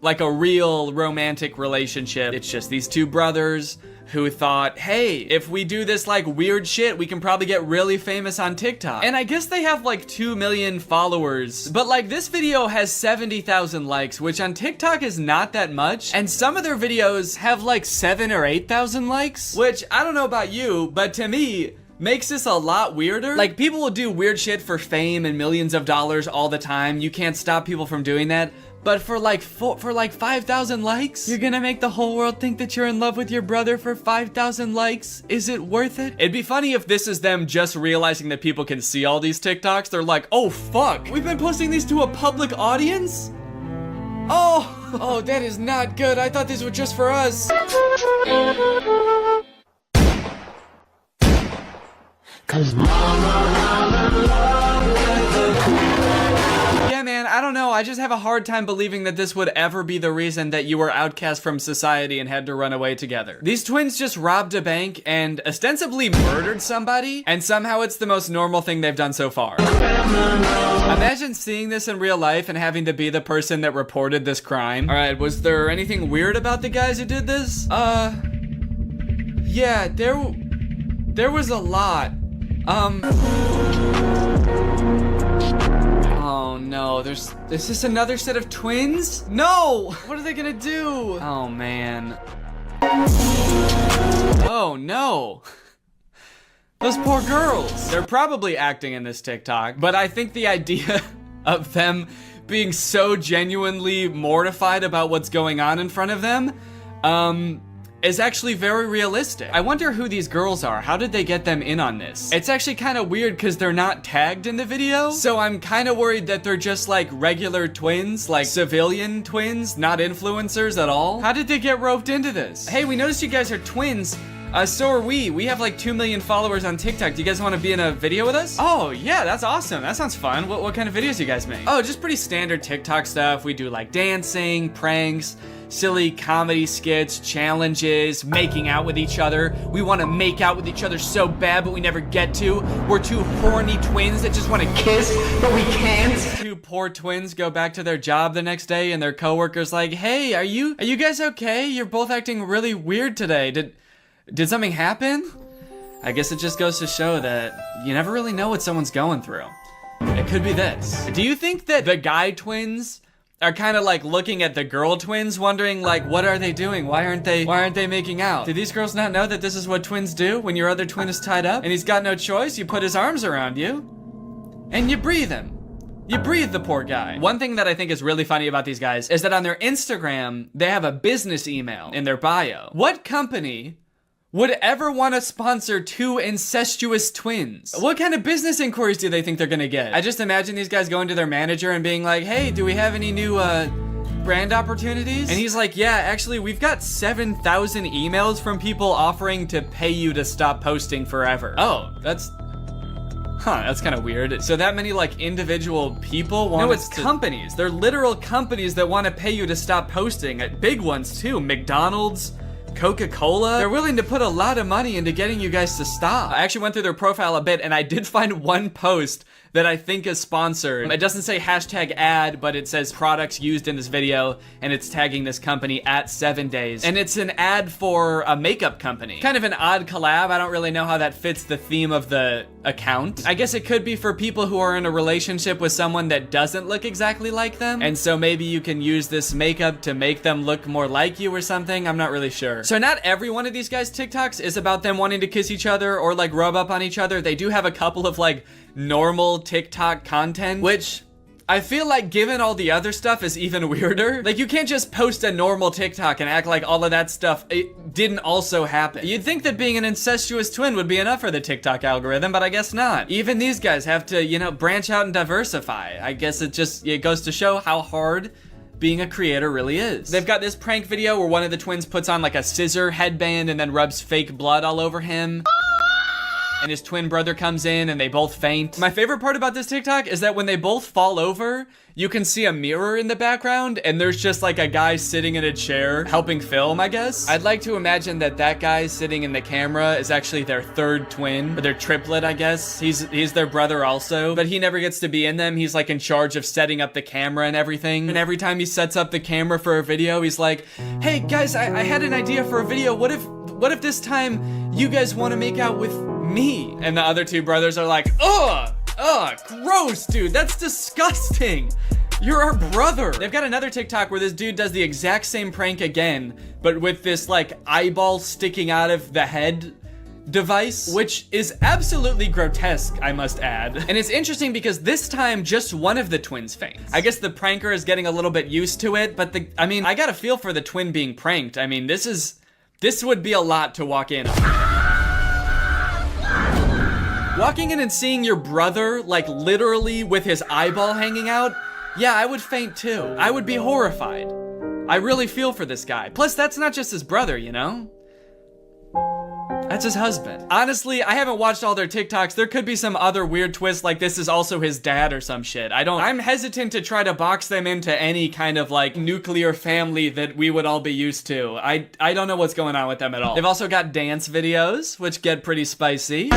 like a real romantic relationship. It's just these two brothers who thought, hey, if we do this like weird shit, we can probably get really famous on TikTok. And I guess they have like 2 million followers, but like this video has 70,000 likes, which on TikTok is not that much. And some of their videos have like 7 or 8,000 likes, which I don't know about you, but to me, makes this a lot weirder. Like, people will do weird shit for fame and millions of dollars all the time. You can't stop people from doing that. But for like 5,000 likes? You're gonna make the whole world think that you're in love with your brother for 5,000 likes? Is it worth it? It'd be funny if this is them just realizing that people can see all these TikToks. They're like, oh fuck, we've been posting these to a public audience? Oh, that is not good. I thought these were just for us. Yeah, man, I don't know. I just have a hard time believing that this would ever be the reason that you were outcast from society and had to run away together. These twins just robbed a bank and ostensibly murdered somebody, and somehow it's the most normal thing they've done so far. Imagine seeing this in real life and having to be the person that reported this crime. All right, was there anything weird about the guys who did this? Yeah, there was a lot. Oh no, is this another set of twins? No! What are they gonna do? Oh man. Oh no. Those poor girls. They're probably acting in this TikTok, but I think the idea of them being so genuinely mortified about what's going on in front of them, is actually very realistic. I wonder who these girls are. How did they get them in on this? It's actually kind of weird because they're not tagged in the video. So I'm kind of worried that they're just like regular twins, like civilian twins, not influencers at all. How did they get roped into this? Hey, we noticed you guys are twins. So are we. We have like 2 million followers on TikTok. Do you guys want to be in a video with us? Oh, yeah, that's awesome. That sounds fun. What kind of videos do you guys make? Oh, just pretty standard TikTok stuff. We do like dancing, pranks, silly comedy skits, challenges, making out with each other. We want to make out with each other so bad, but we never get to. We're two horny twins that just want to kiss, but we can't. Two poor twins go back to their job the next day and their coworker's like, hey, are you guys okay? You're both acting really weird today. Did something happen? I guess it just goes to show that you never really know what someone's going through. It could be this. Do you think that the guy twins are kind of like looking at the girl twins wondering like, what are they doing? Why aren't they making out? Do these girls not know that this is what twins do when your other twin is tied up and he's got no choice? You put his arms around you and you breathe him. You breathe the poor guy. One thing that I think is really funny about these guys is that on their Instagram, they have a business email in their bio. What company would ever want to sponsor two incestuous twins? What kind of business inquiries do they think they're gonna get? I just imagine these guys going to their manager and being like, hey, do we have any new brand opportunities? And he's like, yeah, actually, we've got 7,000 emails from people offering to pay you to stop posting forever. Oh, that's kind of weird. So that many like individual people want. No, it's companies. They're literal companies that want to pay you to stop posting. Big ones too. McDonald's, Coca-Cola. They're willing to put a lot of money into getting you guys to stop. I actually went through their profile a bit and I did find one post that I think is sponsored. It doesn't say hashtag ad, but it says products used in this video, and it's tagging this company at 7 days. And it's an ad for a makeup company. Kind of an odd collab. I don't really know how that fits the theme of the account. I guess it could be for people who are in a relationship with someone that doesn't look exactly like them. And so maybe you can use this makeup to make them look more like you or something. I'm not really sure. So not every one of these guys' TikToks is about them wanting to kiss each other or like rub up on each other. They do have a couple of like normal TikTok content, which I feel like given all the other stuff is even weirder. Like you can't just post a normal TikTok and act like all of that stuff didn't also happen. You'd think that being an incestuous twin would be enough for the TikTok algorithm, but I guess not. Even these guys have to, you know, branch out and diversify. I guess it goes to show how hard being a creator really is. They've got this prank video where one of the twins puts on like a scissor headband and then rubs fake blood all over him. And his twin brother comes in and they both faint. My favorite part about this TikTok is that when they both fall over, you can see a mirror in the background and there's just like a guy sitting in a chair helping film, I guess. I'd like to imagine that that guy sitting in the camera is actually their third twin, or their triplet, I guess. He's their brother also, but he never gets to be in them. He's like in charge of setting up the camera and everything. And every time he sets up the camera for a video, he's like, hey guys, I had an idea for a video. What if this time you guys want to make out with me? And the other two brothers are like, ugh, gross, dude, that's disgusting. You're our brother. They've got another TikTok where this dude does the exact same prank again, but with this like eyeball sticking out of the head device, which is absolutely grotesque, I must add. And it's interesting because this time just one of the twins faints. I guess the pranker is getting a little bit used to it, but I got a feel for the twin being pranked. I mean, this would be a lot to walk in on. Walking in and seeing your brother, like literally with his eyeball hanging out, yeah, I would faint too. I would be horrified. I really feel for this guy. Plus, that's not just his brother, you know? That's his husband. Honestly, I haven't watched all their TikToks. There could be some other weird twist like this is also his dad or some shit. I'm hesitant to try to box them into any kind of like nuclear family that we would all be used to. I don't know what's going on with them at all. They've also got dance videos, which get pretty spicy.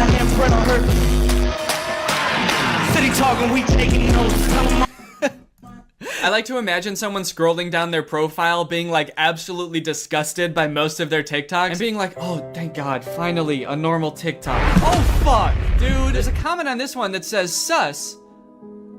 City talking, we taking notes. I like to imagine someone scrolling down their profile being like absolutely disgusted by most of their TikToks and being like, oh, thank God, finally a normal TikTok. Oh, fuck, dude. There's a comment on this one that says sus,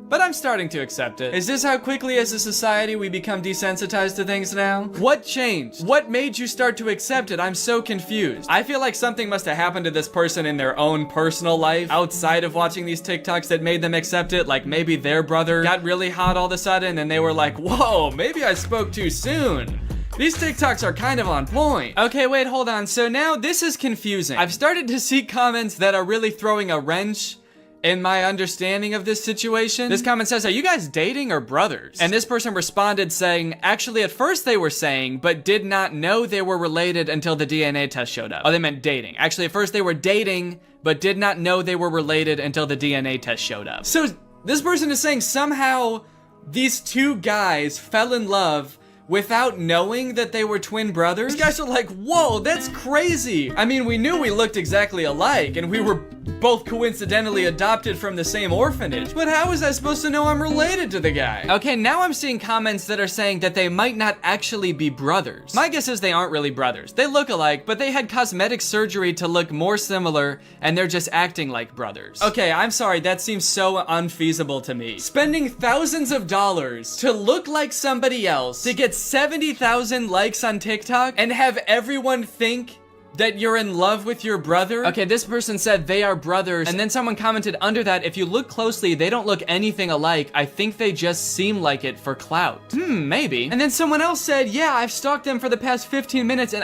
but I'm starting to accept it. Is this how quickly as a society we become desensitized to things now? What changed? What made you start to accept it? I'm so confused. I feel like something must have happened to this person in their own personal life outside of watching these TikToks that made them accept it. Like maybe their brother got really hot all of a sudden and they were like, whoa, maybe I spoke too soon. These TikToks are kind of on point. Okay, wait, hold on. So now this is confusing. I've started to see comments that are really throwing a wrench in my understanding of this situation. This comment says, are you guys dating or brothers? And this person responded saying, actually at first they were saying, but did not know they were related until the DNA test showed up. Oh, they meant dating. Actually at first they were dating, but did not know they were related until the DNA test showed up. So this person is saying somehow these two guys fell in love without knowing that they were twin brothers. These guys are like, whoa, that's crazy. I mean, we knew we looked exactly alike and we were both coincidentally adopted from the same orphanage, but how was I supposed to know I'm related to the guy? Okay, now I'm seeing comments that are saying that they might not actually be brothers. My guess is they aren't really brothers. They look alike, but they had cosmetic surgery to look more similar and they're just acting like brothers. Okay, I'm sorry, that seems so unfeasible to me. Spending thousands of dollars to look like somebody else, to get 70,000 likes on TikTok and have everyone think that you're in love with your brother? Okay, this person said they are brothers, and then someone commented under that, if you look closely, they don't look anything alike. I think they just seem like it for clout. Maybe. And then someone else said, yeah, I've stalked them for the past 15 minutes and